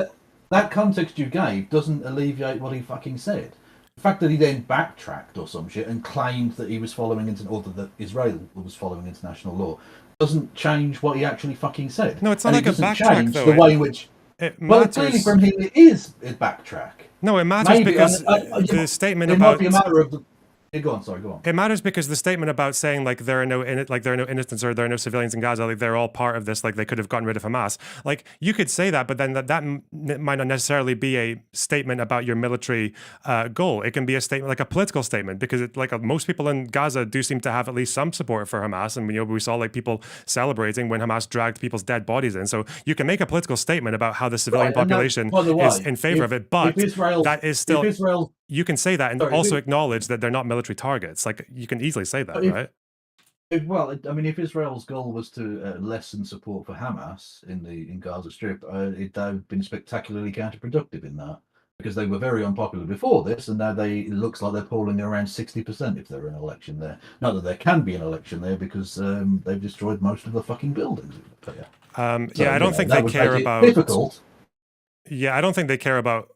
Speaker 22: That context you gave doesn't alleviate what he fucking said. The fact that he then backtracked or some shit and claimed that he was following that Israel was following international law doesn't change what he actually fucking said.
Speaker 2: No, it's not like a backtrack, though.
Speaker 22: The way in which clearly from him it is a backtrack.
Speaker 2: No, it matters because the statement about
Speaker 22: it might be a matter of go on.
Speaker 2: It matters because the statement about saying like there are no innocents or there are no civilians in Gaza, like they're all part of this, like they could have gotten rid of Hamas. Like you could say that, but then that might not necessarily be a statement about your military goal. It can be a statement, like a political statement, because most people in Gaza do seem to have at least some support for Hamas, and we saw like people celebrating when Hamas dragged people's dead bodies in. So you can make a political statement about how the civilian population is in favor of it, but that is still. You can say that and also acknowledge that they're not military targets. Like, you can easily say that, right?
Speaker 22: If Israel's goal was to lessen support for Hamas in Gaza Strip, they've been spectacularly counterproductive in that, because they were very unpopular before this, and now it looks like they're polling around 60% if there are an election there. Not that there can be an election there, because they've destroyed most of the fucking buildings.
Speaker 2: I don't think they care about.
Speaker 22: Difficult.
Speaker 2: Yeah, I don't think they care about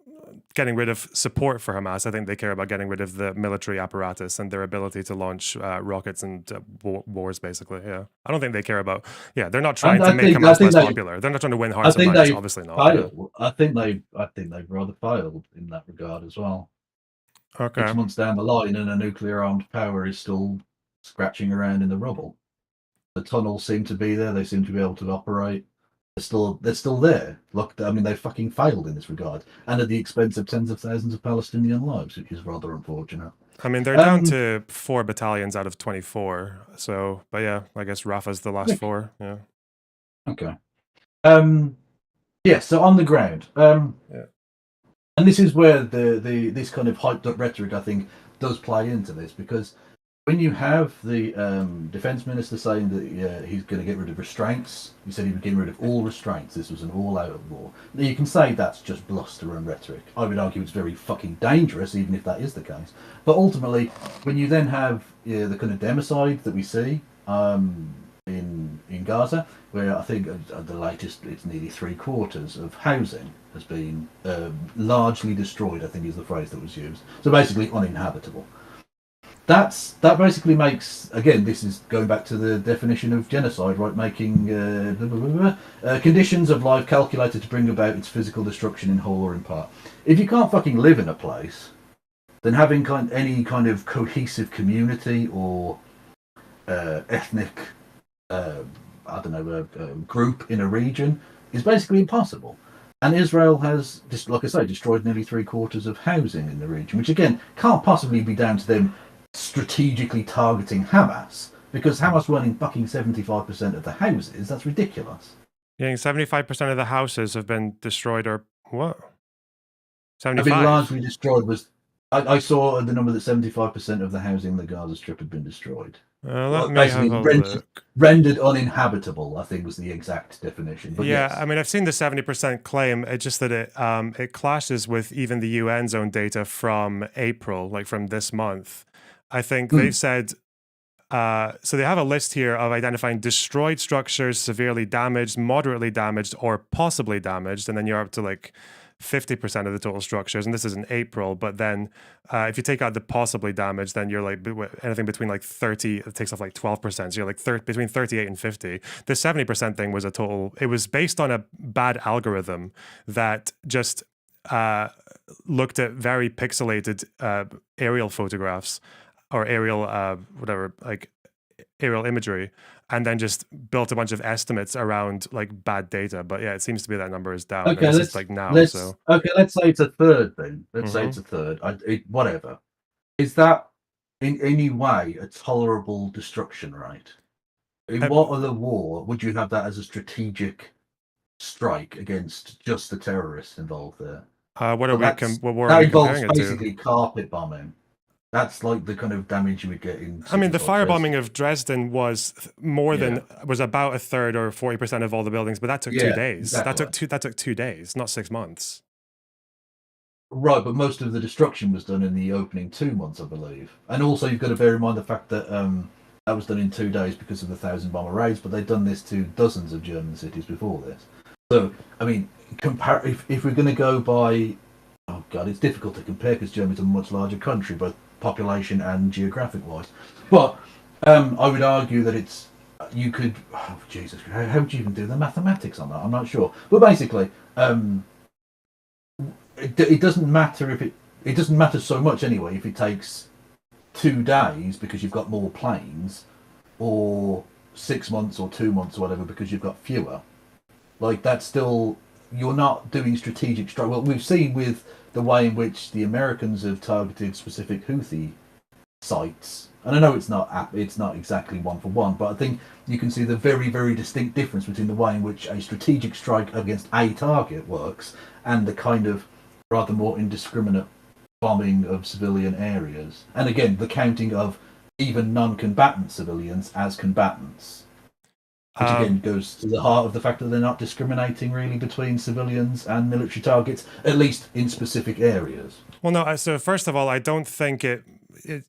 Speaker 2: getting rid of support for Hamas. I think they care about getting rid of the military apparatus and their ability to launch rockets and wars, basically. Yeah, I don't think they care about. Yeah, they're not trying to make Hamas less popular. They're not trying to win hearts and minds. Obviously not.
Speaker 22: Yeah. I think they've rather failed in that regard as well.
Speaker 2: Okay.
Speaker 22: 6 months down the line, and a nuclear armed power is still scratching around in the rubble. The tunnels seem to be there. They seem to be able to operate. They're still there. Look, they fucking failed in this regard, and at the expense of tens of thousands of Palestinian lives, which is rather unfortunate.
Speaker 2: They're down to 4 battalions out of 24. So, but yeah, I guess Rafah's the last 4. Yeah.
Speaker 22: Okay. So on the ground, and this is where this kind of hyped up rhetoric, I think, does play into this, because when you have the defense minister saying that he's going to get rid of restraints, he said he was getting rid of all restraints. This was an all-out war. Now, you can say that's just bluster and rhetoric. I would argue it's very fucking dangerous, even if that is the case. But ultimately, when you then have the kind of democide that we see in Gaza, where I think at the latest it's nearly 3/4 of housing has been largely destroyed, I think is the phrase that was used. So basically uninhabitable. That basically makes, again, this is going back to the definition of genocide, right? Making conditions of life calculated to bring about its physical destruction in whole or in part. If you can't fucking live in a place, then having any kind of cohesive community or ethnic, group in a region is basically impossible. And Israel has, just like I say, destroyed nearly 3/4 of housing in the region, which again can't possibly be down to them strategically targeting Hamas, because Hamas running fucking 75% of the houses. That's ridiculous.
Speaker 2: Yeah, 75% of the houses have been destroyed, or what?
Speaker 22: 75 have been largely destroyed. I saw the number that 75% of the housing in the Gaza Strip had been destroyed.
Speaker 2: Basically
Speaker 22: rendered uninhabitable, I think was the exact definition. But
Speaker 2: yeah,
Speaker 22: yes.
Speaker 2: I've seen the 70% claim. It's just that it clashes with even the UN's own data from April, like from this month. I think they've said, so they have a list here of identifying destroyed structures, severely damaged, moderately damaged, or possibly damaged, and then you're up to like 50% of the total structures, and this is in April. But then if you take out the possibly damaged, then you're like anything between like 30, it takes off like 12%, so you're like between 38 and 50. The 70% thing was it was based on a bad algorithm that just looked at very pixelated aerial photographs or aerial aerial imagery, and then just built a bunch of estimates around like bad data. But yeah, it seems to be that number is down.
Speaker 22: Okay, let's say it's a third then. Let's say it's a third. Whatever. Is that in any way a tolerable destruction rate? In what other war would you have that as a strategic strike against just the terrorists involved there?
Speaker 2: What are we comparing it to?
Speaker 22: Basically carpet bombing. That's like the kind of damage you would get in.
Speaker 2: The firebombing of Dresden was was about a third or 40% of all the buildings, but that took 2 days. Exactly. That took 2 days, not 6 months.
Speaker 22: Right, but most of the destruction was done in the opening 2 months, I believe. And also, you've got to bear in mind the fact that that was done in 2 days because of the 1,000 bomber raids, but they'd done this to dozens of German cities before this. So, if we're going to go by, oh god, it's difficult to compare because Germany's a much larger country, both population and geographic wise. But I would argue that you could, oh Jesus, how would you even do the mathematics on that? I'm not sure. But basically, it doesn't matter it doesn't matter so much anyway if it takes 2 days because you've got more planes, or 6 months or 2 months or whatever because you've got fewer. Like, that's still, you're not doing strategic strike. Well, we've seen with the way in which the Americans have targeted specific Houthi sites, and I know it's not exactly one for one, but I think you can see the very, very distinct difference between the way in which a strategic strike against a target works and the kind of rather more indiscriminate bombing of civilian areas. And again, the counting of even non-combatant civilians as combatants. Which again goes to the heart of the fact that they're not discriminating really between civilians and military targets, at least in specific areas.
Speaker 2: Well, no. So first of all, I don't think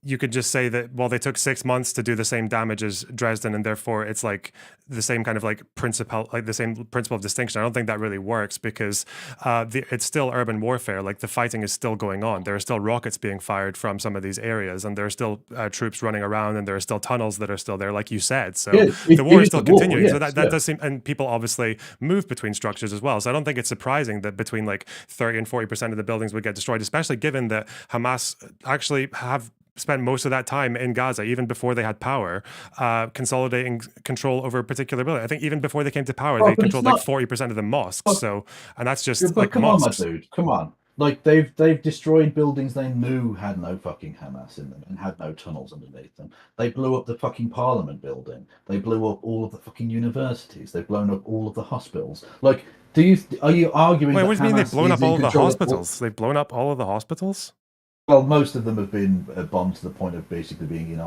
Speaker 2: you could just say that, well, they took 6 months to do the same damage as Dresden, and therefore it's like the same kind of like the same principle of distinction. I don't think that really works, because it's still urban warfare. Like, the fighting is still going on. There are still rockets being fired from some of these areas, and there are still troops running around, and there are still tunnels that are still there, like you said. So the war is still continuing. So that does seem, and people obviously move between structures as well. So I don't think it's surprising that between like 30 and 40% of the buildings would get destroyed, especially given that Hamas actually have spent most of that time in Gaza, even before they had power, consolidating control over a particular building. I think even before they came to power, they controlled like 40% of the mosques. And that's just like
Speaker 22: come
Speaker 2: mosques.
Speaker 22: on, my dude, come on. Like, they've destroyed buildings they knew had no fucking Hamas in them and had no tunnels underneath them. They blew up the fucking Parliament building. They blew up all of the fucking universities. They've blown up all of the hospitals. Like, are you arguing?
Speaker 2: Wait,
Speaker 22: that
Speaker 2: what do you mean they've blown up all of the
Speaker 22: hospitals?
Speaker 2: They've blown up all of the hospitals?
Speaker 22: Well, most of them have been bombed to the point of basically being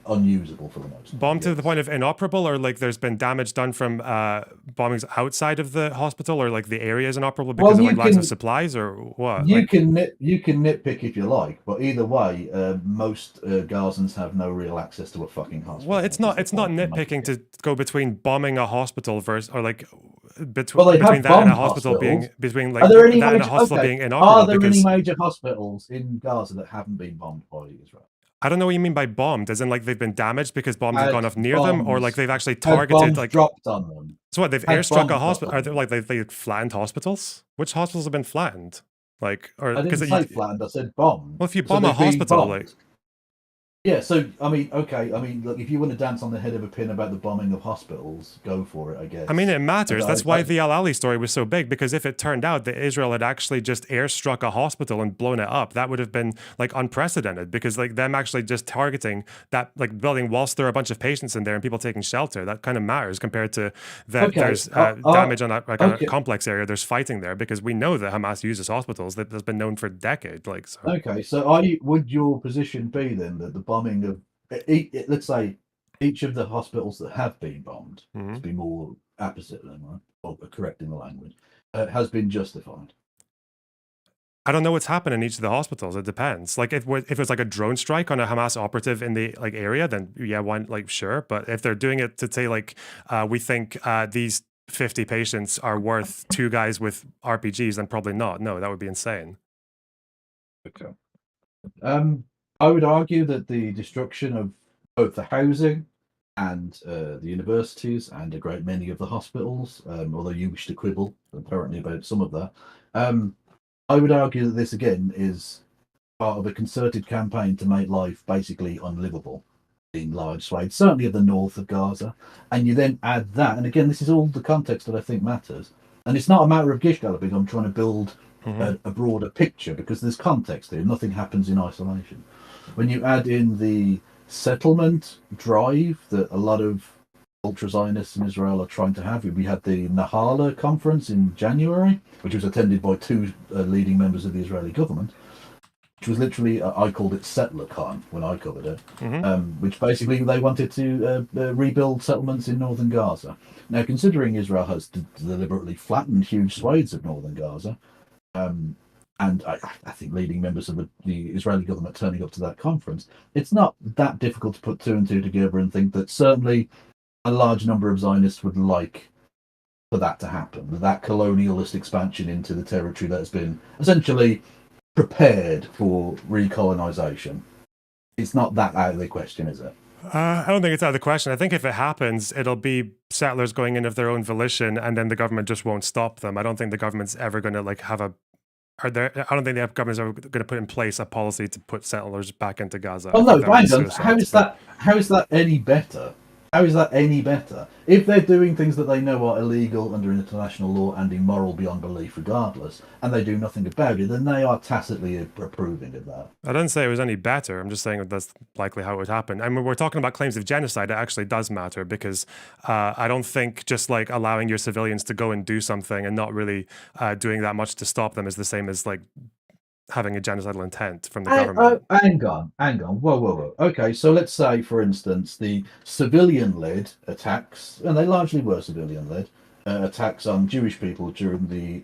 Speaker 22: unusable for the most.
Speaker 2: Bombed to the point of inoperable, or like there's been damage done from bombings outside of the hospital, or like the area is inoperable because of like lack of supplies, or what?
Speaker 22: You can nitpick if you like, but either way, most Gazans have no real access to a fucking hospital.
Speaker 2: Well, it's not nitpicking to go between bombing a hospital versus, or like between that and a hospital being being inoperable.
Speaker 22: Are there any major hospitals in Gaza that haven't been bombed by Israel?
Speaker 2: I don't know what you mean by bombed, as in like they've been damaged because bombs have gone off near them, or like they've actually targeted, like
Speaker 22: dropped on them.
Speaker 2: So what, they've airstruck a hospital? Are they like they flattened hospitals? Which hospitals have been flattened? Like, or
Speaker 22: I didn't say flattened. I said bombed.
Speaker 2: Well, if you bomb a hospital, like.
Speaker 22: Yeah, so I mean, okay, look, if you want to dance on the head of a pin about the bombing of hospitals, go for it, I guess.
Speaker 2: I mean, it matters. That's why the Al Ali story was so big, because if it turned out that Israel had actually just airstruck a hospital and blown it up, that would have been like unprecedented, because like them actually just targeting that like building whilst there are a bunch of patients in there and people taking shelter, that kind of matters compared to that there's damage on that like a complex area. There's fighting there, because we know that Hamas uses hospitals. That's been known for decades. Like, so.
Speaker 22: Okay, so would your position be then that the bombing of, let's say, each of the hospitals that have been bombed, to be more apposite than right, or correct in the language, has been justified?
Speaker 2: I don't know what's happened in each of the hospitals. It depends. Like if it was like a drone strike on a Hamas operative in the like area, then yeah, sure. But if they're doing it to say like we think these 50 patients are worth 2 guys with RPGs, then probably not. No, that would be insane.
Speaker 22: Okay. I would argue that the destruction of both the housing and the universities and a great many of the hospitals, although you wish to quibble apparently about some of that, I would argue that this again is part of a concerted campaign to make life basically unlivable in large swathes, certainly of the north of Gaza. And you then add that, and again, this is all the context that I think matters. And it's not a matter of gish galloping. I'm trying to build a broader picture, because there's context here. Nothing happens in isolation. When you add in the settlement drive that a lot of ultra-Zionists in Israel are trying to have, we had the Nahala conference in January, which was attended by 2 leading members of the Israeli government, which was literally, I called it SettlerCon when I covered it, which basically they wanted to rebuild settlements in northern Gaza. Now, considering Israel has deliberately flattened huge swathes of northern Gaza, and I think leading members of the Israeli government turning up to that conference, it's not that difficult to put 2 and 2 together and think that certainly a large number of Zionists would like for that to happen, that colonialist expansion into the territory that has been essentially prepared for recolonization. It's not that out of the question, is it?
Speaker 2: I don't think it's out of the question. I think if it happens, it'll be settlers going in of their own volition, and then the government just won't stop them. I don't think the government's ever going to like have a. I don't think the government's ever going to put in place a policy to put settlers back into Gaza.
Speaker 22: Well, no, how is that any better? How is that any better? If they're doing things that they know are illegal under international law and immoral beyond belief regardless, and they do nothing about it, then they are tacitly approving of that.
Speaker 2: I didn't say it was any better. I'm just saying that's likely how it would happen. I mean, we're talking about claims of genocide. It actually does matter, because I don't think just like allowing your civilians to go and do something and not really doing that much to stop them is the same as like having a genocidal intent from the government.
Speaker 22: Hang on. Whoa. Okay, so let's say, for instance, the civilian-led attacks, and they largely were civilian-led, attacks on Jewish people during the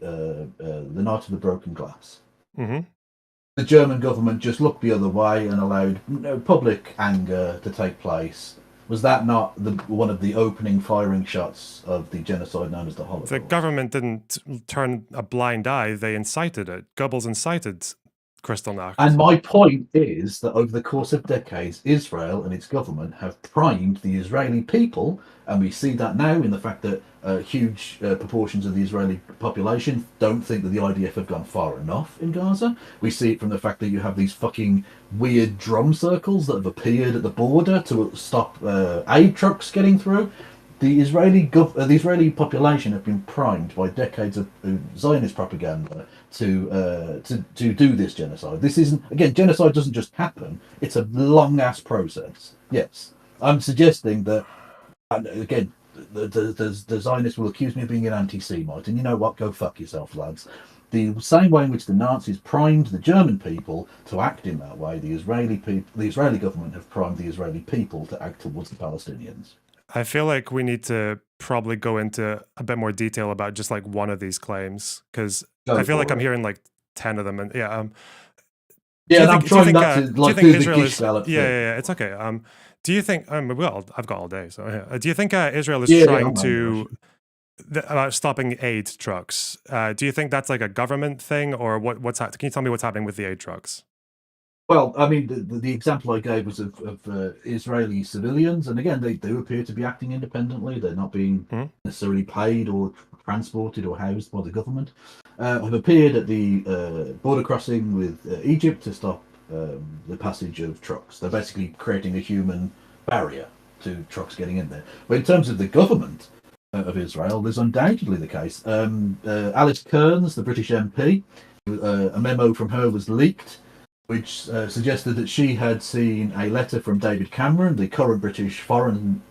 Speaker 22: Night of the Broken Glass.
Speaker 2: Mm-hmm.
Speaker 22: The German government just looked the other way and allowed public anger to take place. Was that not one of the opening firing shots of the genocide known as the Holocaust?
Speaker 2: The government didn't turn a blind eye. They incited it. Goebbels incited Kristallnacht.
Speaker 22: And my point is that over the course of decades, Israel and its government have primed the Israeli people, and we see that now in the fact that huge proportions of the Israeli population don't think that the IDF have gone far enough in Gaza. We see it from the fact that you have these fucking weird drum circles that have appeared at the border to stop aid trucks getting through. The Israeli population have been primed by decades of Zionist propaganda to do this genocide. This isn't, again, genocide doesn't just happen. It's a long ass process. Yes, I'm suggesting that, and again, the Zionists will accuse me of being an anti-Semite, and you know what? Go fuck yourself, lads. The same way in which the Nazis primed the German people to act in that way, the Israeli government have primed the Israeli people to act towards the Palestinians.
Speaker 2: I feel like we need to probably go into a bit more detail about just like one of these claims, because I feel like I'm hearing like 10 of them, and
Speaker 22: I'm trying not to like do the gish gallop.
Speaker 2: Yeah, it's okay. Do you think? Well, I've got all day, so yeah. Do you think Israel is trying to about stopping aid trucks? Do you think that's like a government thing, or what's can you tell me what's happening with the aid trucks?
Speaker 22: Well, I mean, the example I gave was of Israeli civilians, and again, they do appear to be acting independently. They're not being necessarily paid or transported or housed by the government. Have appeared at the border crossing with Egypt to stop the passage of trucks. They're basically creating a human barrier to trucks getting in there. But in terms of the government of Israel, there's undoubtedly the case. Alice Kearns, the British MP, a memo from her was leaked, which suggested that she had seen a letter from David Cameron, the current British Foreign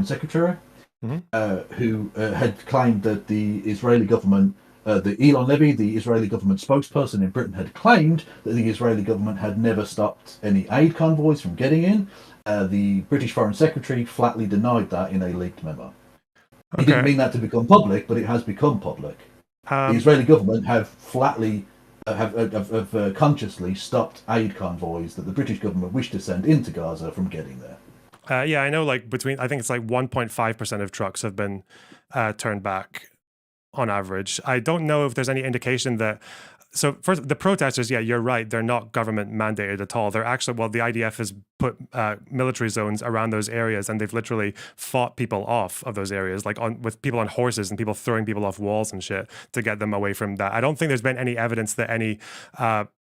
Speaker 22: Secretary, who had claimed that the Israeli government, the Elon Levy, the Israeli government spokesperson in Britain, had claimed that the Israeli government had never stopped any aid convoys from getting in. The British Foreign Secretary flatly denied that in a leaked memo. He didn't mean that to become public, but it has become public. The Israeli government have flatly have consciously stopped aid convoys that the British government wished to send into Gaza from getting there.
Speaker 2: Yeah, I know. Like I think it's like 1.5% of trucks have been turned back on average. I don't know if there's any indication that. So first, the protesters, yeah, you're right. They're not government mandated at all. They're actually, well, the IDF has put military zones around those areas, and they've literally fought people off of those areas, like with people on horses and people throwing people off walls and shit to get them away from that. I don't think there's been any evidence that any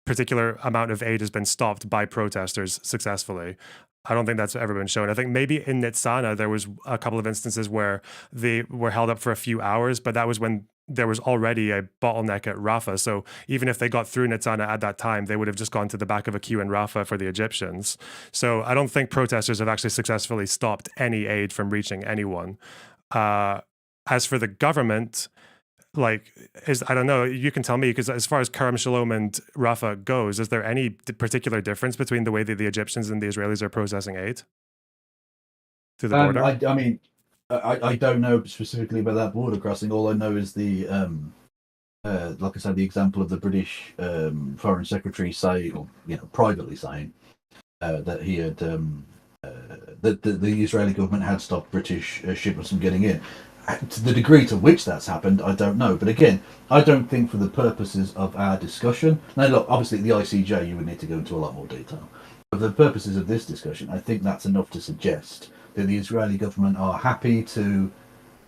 Speaker 2: particular amount of aid has been stopped by protesters successfully. I don't think that's ever been shown. I think maybe in Nitzana there was a couple of instances where they were held up for a few hours, but that was when there was already a bottleneck at Rafah. So even if they got through Nitzana at that time, they would have just gone to the back of a queue in Rafah for the Egyptians. So I don't think protesters have actually successfully stopped any aid from reaching anyone. As for the government, I don't know, you can tell me, because as far as Kerem Shalom and Rafah goes, is there any particular difference between the way that the Egyptians and the Israelis are processing aid to the border?
Speaker 22: I mean, I don't know specifically about that border crossing. All I know is the, like I said, the example of the British Foreign Secretary privately saying that he had, that the Israeli government had stopped British shipments from getting in. To the degree to which that's happened, I don't know. But again, I don't think for the purposes of our discussion. Now, look, obviously, the ICJ, you would need to go into a lot more detail. But for the purposes of this discussion, I think that's enough to suggest that the Israeli government are happy to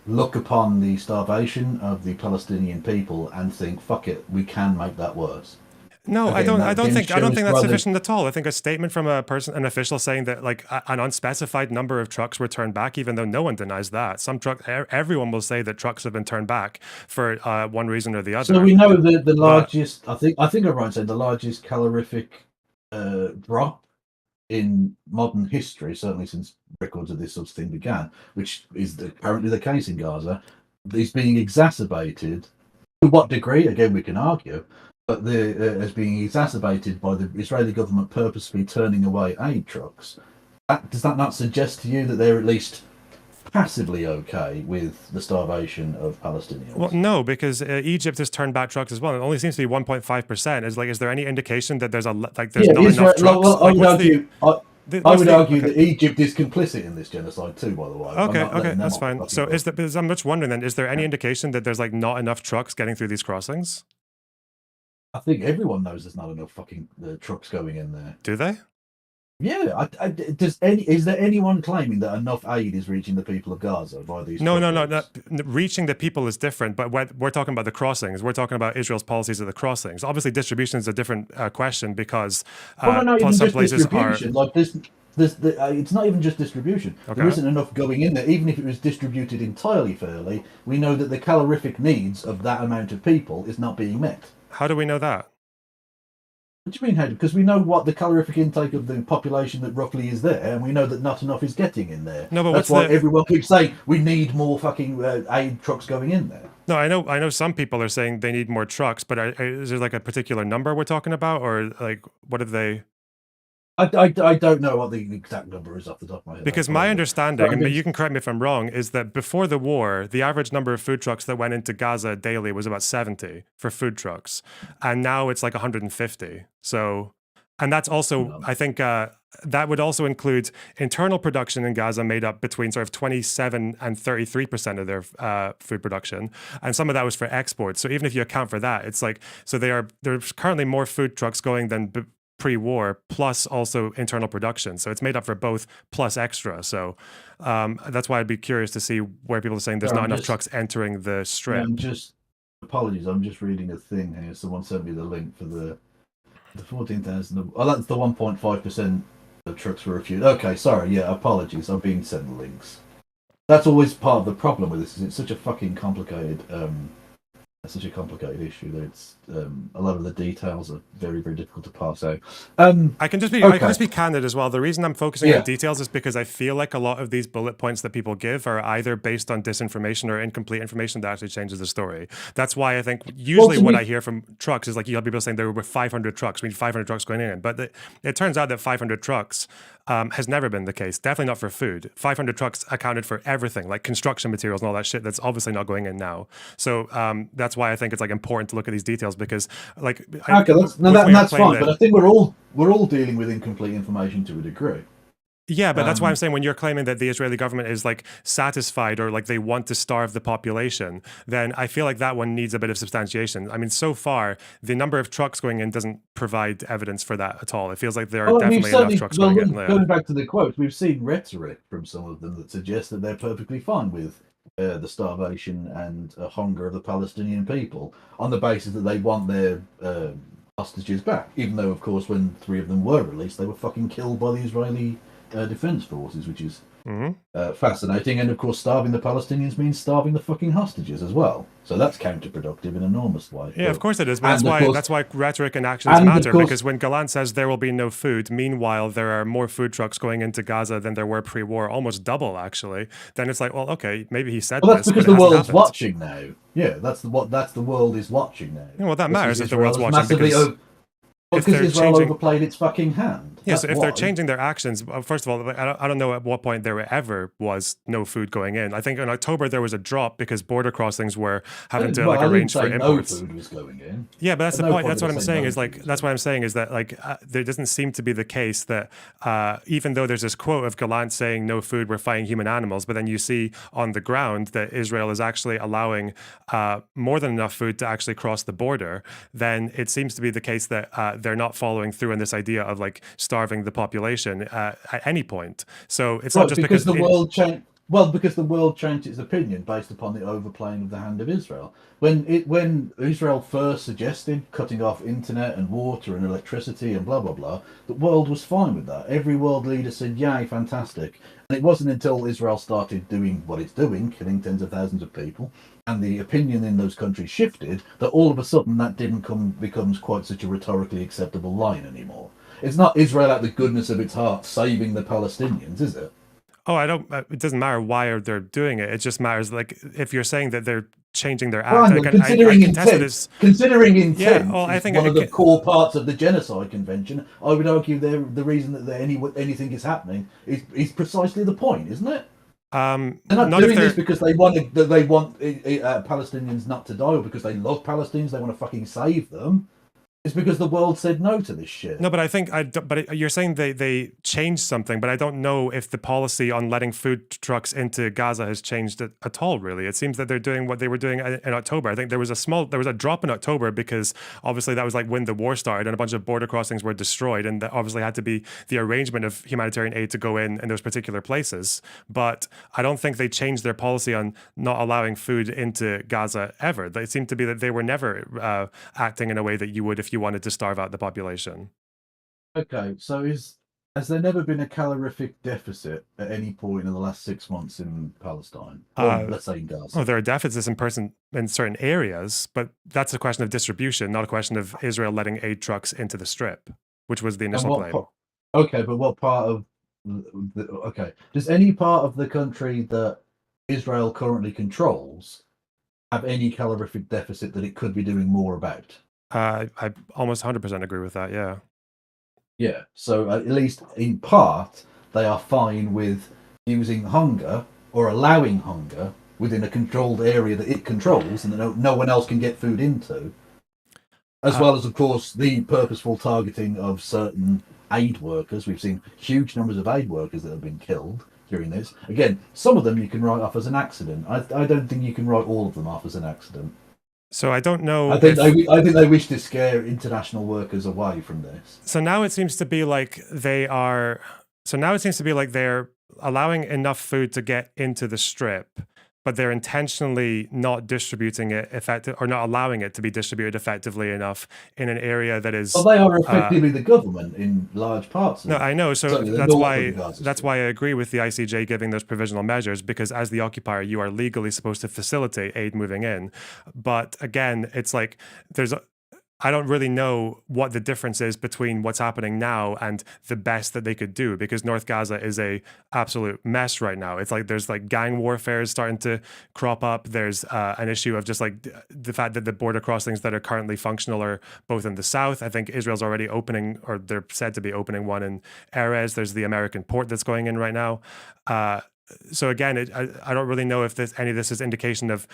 Speaker 22: look upon the starvation of the Palestinian people and think, "Fuck it, we can make that worse."
Speaker 2: No, again, I don't think that's sufficient at all. I think a statement from an official saying that like an unspecified number of trucks were turned back, even though no one denies that. Everyone will say that trucks have been turned back for one reason or the other.
Speaker 22: So we know that the largest, I think I'm right in saying the largest calorific drop in modern history, certainly since records of this sort of thing began, which is apparently the case in Gaza, is being exacerbated. To what degree? Again, we can argue. but as being exacerbated by the Israeli government purposefully turning away aid trucks. Does that not suggest to you that they're at least passively okay with the starvation of Palestinians?
Speaker 2: Well, no, because Egypt has turned back trucks as well. It only seems to be 1.5%. Is there any indication that there's not enough trucks?
Speaker 22: Well, I would argue. I would argue that Egypt is complicit in this genocide too. By the way.
Speaker 2: Okay, that's fine. So because I'm just wondering then, is there any indication that there's like not enough trucks getting through these crossings?
Speaker 22: I think everyone knows there's not enough fucking trucks going in there.
Speaker 2: Do they?
Speaker 22: Yeah. Is there anyone claiming that enough aid is reaching the people of Gaza by these?
Speaker 2: No. Reaching the people is different, but we're talking about the crossings. We're talking about Israel's policies at the crossings. Obviously, distribution is a different question because some places are.
Speaker 22: Like this, it's not even just distribution. Okay. There isn't enough going in there. Even if it was distributed entirely fairly, we know that the calorific needs of that amount of people is not being met.
Speaker 2: How do we know that?
Speaker 22: What do you mean, how? Because we know what the calorific intake of the population that roughly is there, and we know that not enough is getting in there.
Speaker 2: No, but
Speaker 22: that's why everyone keeps saying we need more fucking aid trucks going in there.
Speaker 2: No, I know some people are saying they need more trucks, but is there like a particular number we're talking about, or like what have they?
Speaker 22: I don't know what the exact number is off the top of my head.
Speaker 2: Because my understanding, and you can correct me if I'm wrong, is that before the war, the average number of food trucks that went into Gaza daily was about 70 for food trucks. And now it's like 150. So, and that's also, I think that would also include internal production in Gaza made up between sort of 27 and 33% of their food production. And some of that was for export. So even if you account for that, it's like, so there's currently more food trucks going than pre-war, plus also internal production. So it's made up for both plus extra. So that's why I'd be curious to see where people are saying there's not enough trucks entering the strip.
Speaker 22: Apologies, I'm just reading a thing here. Someone sent me the link for the 14,000. Oh, that's the 1.5% of trucks were refused. Okay, sorry. Yeah, apologies. I'm being sent links. That's always part of the problem with this. Is it's such a fucking complicated issue that it's a lot of the details are very, very difficult to parse out.
Speaker 2: I can just be candid as well. The reason I'm focusing on details is because I feel like a lot of these bullet points that people give are either based on disinformation or incomplete information that actually changes the story. That's why I think usually what I hear from trucks is like you have people saying there were 500 trucks. We need 500 trucks going in, but it turns out that 500 trucks has never been the case. Definitely not for food. 500 trucks accounted for everything, like construction materials and all that shit. That's obviously not going in now. So that's why I think it's like important to look at these details because, like,
Speaker 22: that's fine. But I think we're all dealing with incomplete information to a degree.
Speaker 2: Yeah, but that's why I'm saying when you're claiming that the Israeli government is like satisfied or like they want to starve the population, then I feel like that one needs a bit of substantiation. I mean, so far, the number of trucks going in doesn't provide evidence for that at all. It feels like there are definitely enough trucks going in there.
Speaker 22: Going back to the quotes, we've seen rhetoric from some of them that suggests that they're perfectly fine with the starvation and hunger of the Palestinian people on the basis that they want their hostages back. Even though, of course, when 3 of them were released, they were fucking killed by the Israeli defense forces, which is fascinating. And of course, starving the Palestinians means starving the fucking hostages as well. So that's counterproductive in an enormous way.
Speaker 2: Yeah, of course it is. But that's why rhetoric and actions matter. Because when Gallant says there will be no food, meanwhile there are more food trucks going into Gaza than there were pre-war, almost double actually. Then it's like, well, okay, maybe he said
Speaker 22: that's
Speaker 2: this,
Speaker 22: because the world's watching now. Yeah, that's the world is watching now.
Speaker 2: Yeah, well, that matters if the world's watching because
Speaker 22: Israel overplayed its fucking hand.
Speaker 2: Yeah, so if they're changing their actions, first of all, I don't know at what point there ever was no food going in. I think in October there was a drop because border crossings were having to arrange for imports.
Speaker 22: No food was going in.
Speaker 2: Yeah, but that's the point. That's what I'm saying is like that's what I'm saying is that like there doesn't seem to be the case that even though there's this quote of Gallant saying no food, we're fighting human animals, but then you see on the ground that Israel is actually allowing more than enough food to actually cross the border. Then it seems to be the case that they're not following through on this idea of like starving the population at any point. So it's not just because
Speaker 22: the world changed. Well, because the world changed its opinion based upon the overplaying of the hand of Israel. When Israel first suggested cutting off internet and water and electricity and blah blah blah, the world was fine with that. Every world leader said, "Yay, fantastic." And it wasn't until Israel started doing what it's doing, killing tens of thousands of people, and the opinion in those countries shifted, that all of a sudden that becomes quite such a rhetorically acceptable line anymore. It's not Israel out of the goodness of its heart saving the Palestinians, is it?
Speaker 2: Oh, I don't. It doesn't matter why they're doing it. It just matters, like, if you're saying that they're changing their act.
Speaker 22: Well,
Speaker 2: Again,
Speaker 22: considering
Speaker 2: I contest it as,
Speaker 22: considering intent
Speaker 2: well, I
Speaker 22: is
Speaker 2: think
Speaker 22: one of the core parts of the Genocide Convention. I would argue the reason that anything is happening is precisely the point, isn't it? They're not doing this because they want Palestinians not to die, or because they love Palestinians. They want to fucking save them. It's because the world said no to this shit.
Speaker 2: No, but I think but you're saying they changed something, but I don't know if the policy on letting food trucks into Gaza has changed at all. Really, it seems that they're doing what they were doing in October. I think there was a drop in October because obviously that was like when the war started and a bunch of border crossings were destroyed, and that obviously had to be the arrangement of humanitarian aid to go in those particular places. But I don't think they changed their policy on not allowing food into Gaza ever. It seemed to be that they were never acting in a way that you would if you wanted to starve out the population.
Speaker 22: Okay, so has there never been a calorific deficit at any point in the last 6 months in Palestine? Or let's say in Gaza.
Speaker 2: Oh, there are deficits in certain areas, but that's a question of distribution, not a question of Israel letting aid trucks into the Strip, which was the initial claim.
Speaker 22: Okay, but what part of does any part of the country that Israel currently controls have any calorific deficit that it could be doing more about?
Speaker 2: I almost 100% agree with that, yeah.
Speaker 22: Yeah, so at least in part, they are fine with using hunger or allowing hunger within a controlled area that it controls and that no one else can get food into. As well as, of course, the purposeful targeting of certain aid workers. We've seen huge numbers of aid workers that have been killed during this. Again, some of them you can write off as an accident. I don't think you can write all of them off as an accident.
Speaker 2: So I don't know.
Speaker 22: I think they wish to scare international workers away from this.
Speaker 2: So now it seems to be like they're allowing enough food to get into the Strip, but they're intentionally not distributing it or not allowing it to be distributed effectively enough in an area that is.
Speaker 22: Well, they are effectively the government in large parts.
Speaker 2: No, I know. So that's why I agree with the ICJ giving those provisional measures, because as the occupier, you are legally supposed to facilitate aid moving in. But again, it's like I don't really know what the difference is between what's happening now and the best that they could do, because North Gaza is a absolute mess right now. It's like there's like gang warfare is starting to crop up. There's an issue of just like the fact that the border crossings that are currently functional are both in the south. I think Israel's already opening, or they're said to be opening one in Erez. There's the American port that's going in right now. So again, I don't really know if any of this is indication of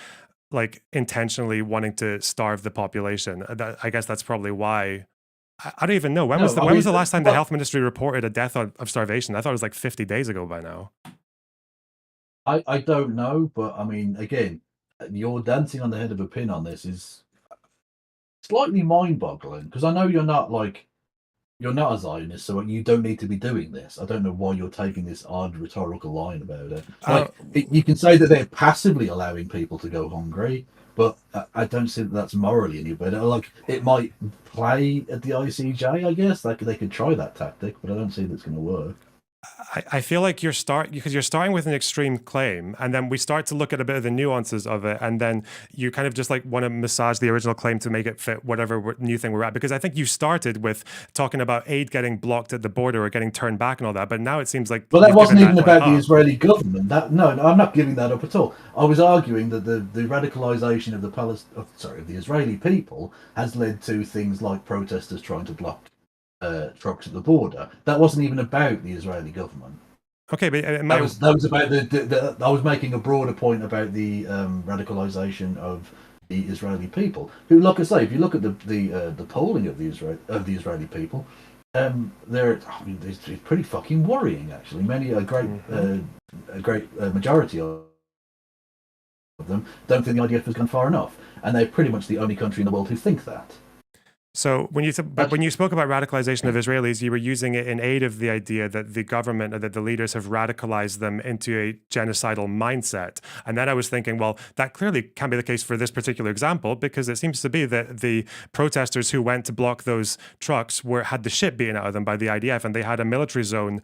Speaker 2: like intentionally wanting to starve the population. I guess that's probably why. I don't even know. When was the last time the health ministry reported a death of starvation? I thought it was like 50 days ago by now.
Speaker 22: I don't know, but I mean, again, you're dancing on the head of a pin on this is slightly mind-boggling, because I know you're not a Zionist, so you don't need to be doing this. I don't know why you're taking this odd rhetorical line about it. Like, you can say that they're passively allowing people to go hungry, but I don't see that that's morally any better. Like, it might play at the ICJ, I guess. Like, they could try that tactic, but I don't see that's going to work.
Speaker 2: I feel like you're starting with an extreme claim, and then we start to look at a bit of the nuances of it, and then you kind of just like want to massage the original claim to make it fit whatever new thing we're at. Because I think you started with talking about aid getting blocked at the border or getting turned back and all that, but now it seems like.
Speaker 22: Well, that wasn't even about the Israeli government. No, I'm not giving that up at all. I was arguing that the radicalization of the Israeli people has led to things like protesters trying to block trucks at the border. That wasn't even about the Israeli government.
Speaker 2: Okay, but
Speaker 22: that was about I was making a broader point about the radicalization of the Israeli people. Who, like I say, if you look at the polling of the Israeli people, it's pretty fucking worrying. Actually, a great majority of them don't think the IDF has gone far enough, and they're pretty much the only country in the world who think that.
Speaker 2: So when you spoke about radicalization of Israelis, you were using it in aid of the idea that the government or that the leaders have radicalized them into a genocidal mindset. And then I was thinking, well, that clearly can be the case for this particular example, because it seems to be that the protesters who went to block those trucks had the shit beaten out of them by the IDF, and they had a military zone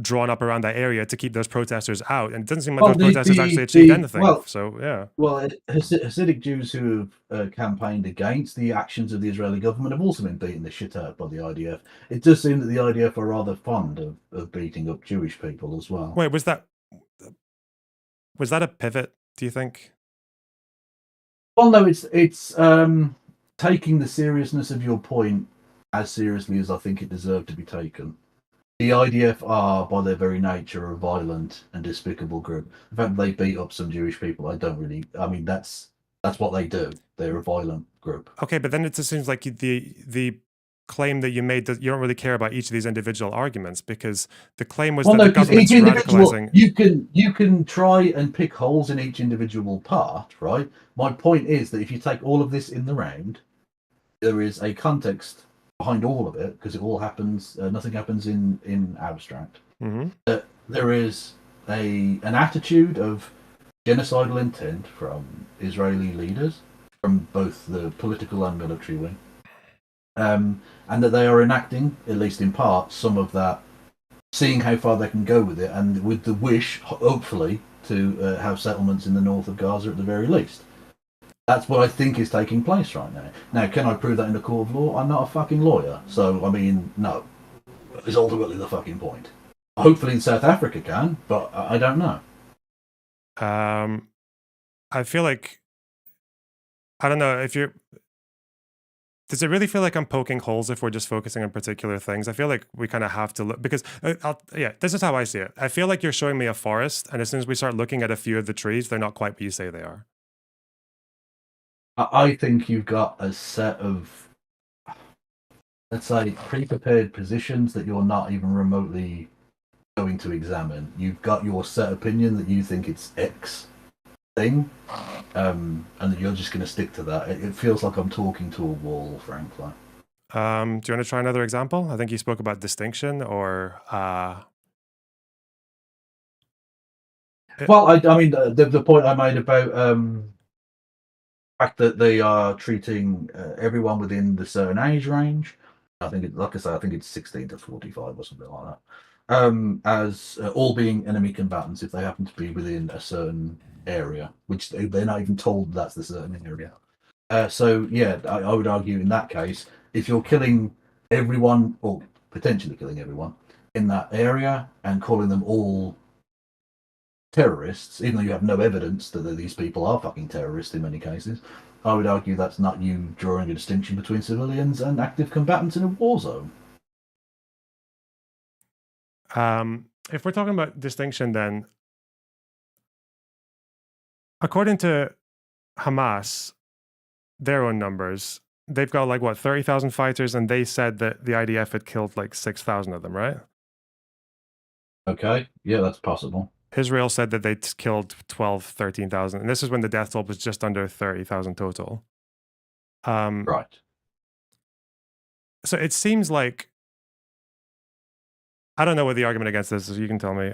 Speaker 2: drawn up around that area to keep those protesters out, and it doesn't seem like those protesters actually achieved anything. So yeah.
Speaker 22: Well, Hasidic Jews who have campaigned against the actions of the Israeli government have also been beaten the shit out by the IDF. It does seem that the IDF are rather fond of beating up Jewish people as well.
Speaker 2: Wait, was that a pivot, do you think?
Speaker 22: Well, no, it's taking the seriousness of your point as seriously as I think it deserved to be taken. The IDF are, by their very nature, a violent and despicable group. The fact they beat up some Jewish people, I mean, that's what they do. They're a violent group.
Speaker 2: Okay, but then it just seems like the claim that you made that you don't really care about each of these individual arguments, because the claim was that the government's radicalizing.
Speaker 22: You can try and pick holes in each individual part, right? My point is that if you take all of this in the round, there is a context behind all of it, because it all happens. Nothing happens in abstract.
Speaker 2: Mm-hmm.
Speaker 22: There is an attitude of genocidal intent from Israeli leaders, from both the political and military wing, and that they are enacting, at least in part, some of that, seeing how far they can go with it, and with the wish, hopefully, to have settlements in the north of Gaza at the very least. That's what I think is taking place right now. Now, can I prove that in a court of law? I'm not a fucking lawyer, so, I mean, no. Is ultimately the fucking point. Hopefully in South Africa can, but I don't know.
Speaker 2: I feel like, I don't know, if you're... Does it really feel like I'm poking holes if we're just focusing on particular things? I feel like we kind of have to look, because, this is how I see it. I feel like you're showing me a forest, and as soon as we start looking at a few of the trees, they're not quite what you say they are.
Speaker 22: I think you've got a set of, let's say, pre-prepared positions that you're not even remotely going to examine. You've got your set opinion that you think it's X thing, and that you're just going to stick to that. It feels like I'm talking to a wall, frankly.
Speaker 2: Do you want to try another example? I think you spoke about distinction, or...
Speaker 22: Well, I mean, the point I made about the fact that they are treating everyone within the certain age range, I think, like I say, I think it's 16 to 45 or something like that, as all being enemy combatants if they happen to be within a certain area, which they're not even told that's the certain area. So, yeah, I would argue in that case, if you're killing everyone, or potentially killing everyone, in that area and calling them all terrorists, even though you have no evidence that these people are fucking terrorists in many cases, I would argue that's not you drawing a distinction between civilians and active combatants in a war zone.
Speaker 2: If we're talking about distinction, then according to Hamas, their own numbers, they've got like, what, 30,000 fighters, and they said that the IDF had killed like 6,000 of them, right?
Speaker 22: Okay, yeah, that's possible.
Speaker 2: Israel said that they'd killed 12, 13,000, and this is when the death toll was just under 30,000 total.
Speaker 22: Right.
Speaker 2: So it seems like, I don't know what the argument against this is, you can tell me.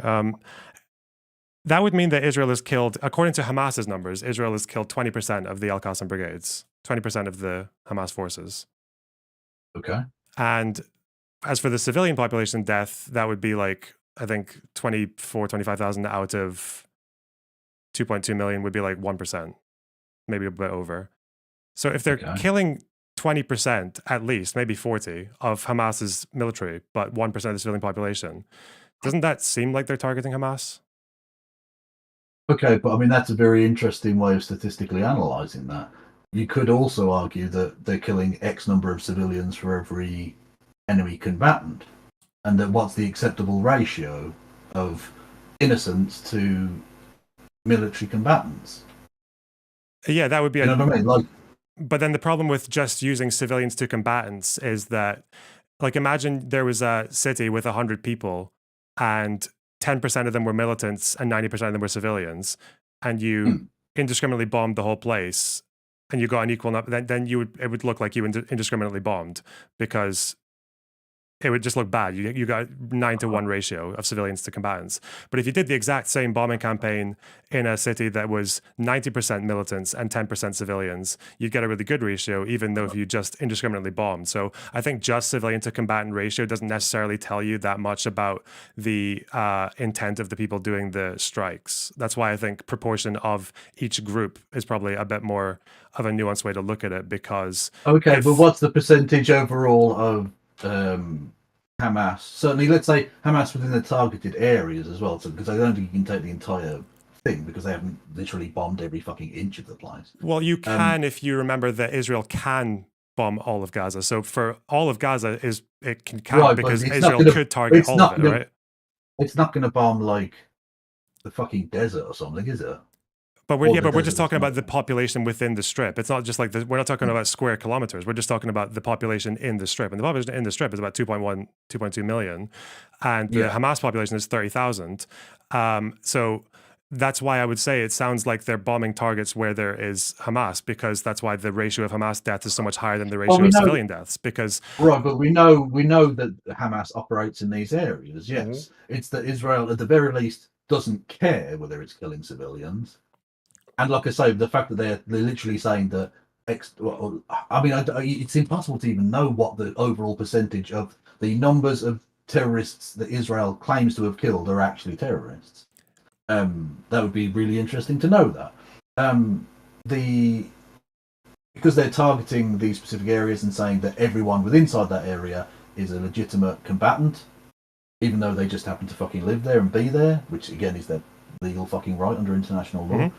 Speaker 2: That would mean that Israel has killed, according to Hamas's numbers, Israel has killed 20% of the Al-Qassam brigades, 20% of the Hamas forces.
Speaker 22: Okay.
Speaker 2: And as for the civilian population death, that would be like, I think 25,000 out of 2.2 million would be like 1%, maybe a bit over. So if they're killing 20% at least, maybe 40 of Hamas's military, but 1% of the civilian population, doesn't that seem like they're targeting Hamas?
Speaker 22: Okay, but I mean, that's a very interesting way of statistically analysing that. You could also argue that they're killing X number of civilians for every enemy combatant, and that what's the acceptable ratio of innocents to military combatants?
Speaker 2: Yeah, that would be...
Speaker 22: You know what I mean? Like,
Speaker 2: but then the problem with just using civilians to combatants is that, like, imagine there was a city with 100 people and 10% of them were militants and 90% of them were civilians, and you indiscriminately bombed the whole place, and you got an equal number, then it would look like you indiscriminately bombed, because it would just look bad. You got 9-to-1 ratio of civilians to combatants. But if you did the exact same bombing campaign in a city that was 90% militants and 10% civilians, you'd get a really good ratio, even though if you just indiscriminately bombed. So I think just civilian to combatant ratio doesn't necessarily tell you that much about the intent of the people doing the strikes. That's why I think proportion of each group is probably a bit more of a nuanced way to look at it, because...
Speaker 22: Okay, but what's the percentage overall of Hamas? Certainly, let's say Hamas within the targeted areas as well, because I don't think you can take the entire thing, because they haven't literally bombed every fucking inch of the place.
Speaker 2: Well, you can if you remember that Israel can bomb all of Gaza. So for all of Gaza, it can count,
Speaker 22: Right,
Speaker 2: because
Speaker 22: but
Speaker 2: Israel could target all of it, right?
Speaker 22: It's not going to bomb like the fucking desert or something, is it?
Speaker 2: But we're just talking about the population within the strip. It's not just like we're not talking about square kilometers. We're just talking about the population in the strip. And the population in the strip is about 2.2 million. And the Hamas population is 30,000. So that's why I would say it sounds like they're bombing targets where there is Hamas, because that's why the ratio of Hamas deaths is so much higher than the ratio of civilian deaths. Because
Speaker 22: but we know that Hamas operates in these areas. Yes, it's that Israel, at the very least, doesn't care whether it's killing civilians. And like I say, the fact that they're literally saying that, it's impossible to even know what the overall percentage of the numbers of terrorists that Israel claims to have killed are actually terrorists. That would be really interesting to know that. Because they're targeting these specific areas and saying that everyone within inside that area is a legitimate combatant, even though they just happen to fucking live there and be there, which again is their legal fucking right under international law.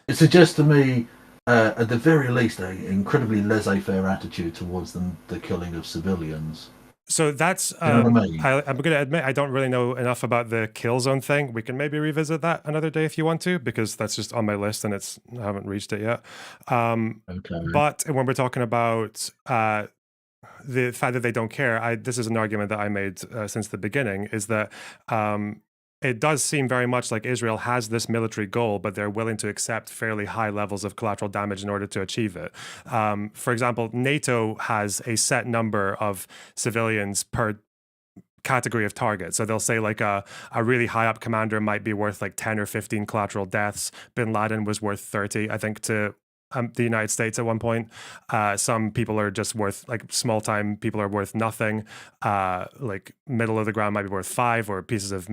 Speaker 22: It suggests to me, at the very least, an incredibly laissez-faire attitude towards the killing of civilians.
Speaker 2: So that's,
Speaker 22: You know what I mean?
Speaker 2: I'm going to admit, I don't really know enough about the kill zone thing. We can maybe revisit that another day if you want to, because that's just on my list and I haven't reached it yet. But when we're talking about the fact that they don't care, this is an argument that I made since the beginning, is that it does seem very much like Israel has this military goal, but they're willing to accept fairly high levels of collateral damage in order to achieve it. For example, NATO has a set number of civilians per category of target. So they'll say like a really high up commander might be worth like 10 or 15 collateral deaths. Bin Laden was worth 30, I think, to the United States at one point. Some people are just worth, like small time people are worth nothing. Like middle of the ground might be worth 5, or pieces of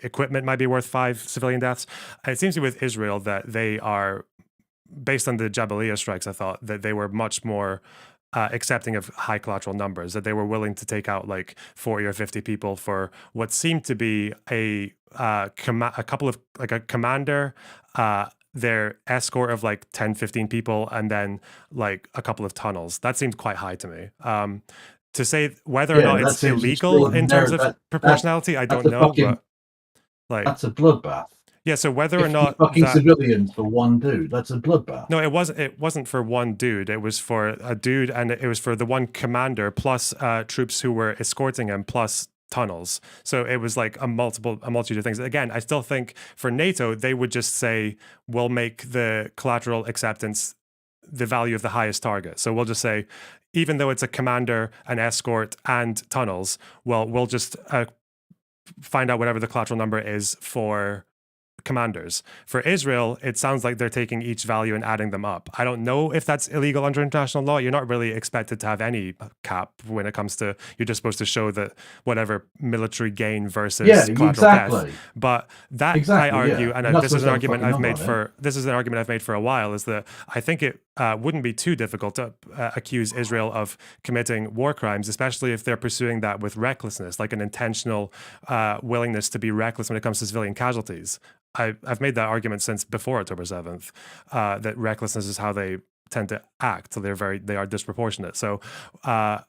Speaker 2: equipment might be worth 5 civilian deaths. And it seems to be with Israel that they are, based on the Jabalia strikes, I thought that they were much more accepting of high collateral numbers, that they were willing to take out like 40 or 50 people for what seemed to be a couple of, like a commander, their escort of like 10, 15 people, and then like a couple of tunnels. That seemed quite high to me. To say whether or not it's illegal in terms of proportionality, I don't know. But like,
Speaker 22: that's a bloodbath.
Speaker 2: Yeah, so whether or not
Speaker 22: fucking civilians for one dude, that's a bloodbath.
Speaker 2: No, it wasn't for one dude. It was for a dude, and it was for the one commander plus troops who were escorting him plus tunnels. So it was like a multitude of things. Again, I still think for NATO, they would just say, we'll make the collateral acceptance the value of the highest target. So we'll just say, even though it's a commander, an escort, and tunnels, well, we'll just find out whatever the collateral number is for commanders. For Israel, it sounds like they're taking each value and adding them up. I don't know if that's illegal under international law. You're not really expected to have any cap when it comes to, you're just supposed to show that whatever military gain versus collateral death. But that I argue, and this is an argument I've made for a while, is that I think it wouldn't be too difficult to accuse Israel of committing war crimes, especially if they're pursuing that with recklessness, like an intentional willingness to be reckless when it comes to civilian casualties. I've made that argument since before October 7th, that recklessness is how they tend to act. So they are disproportionate. So, but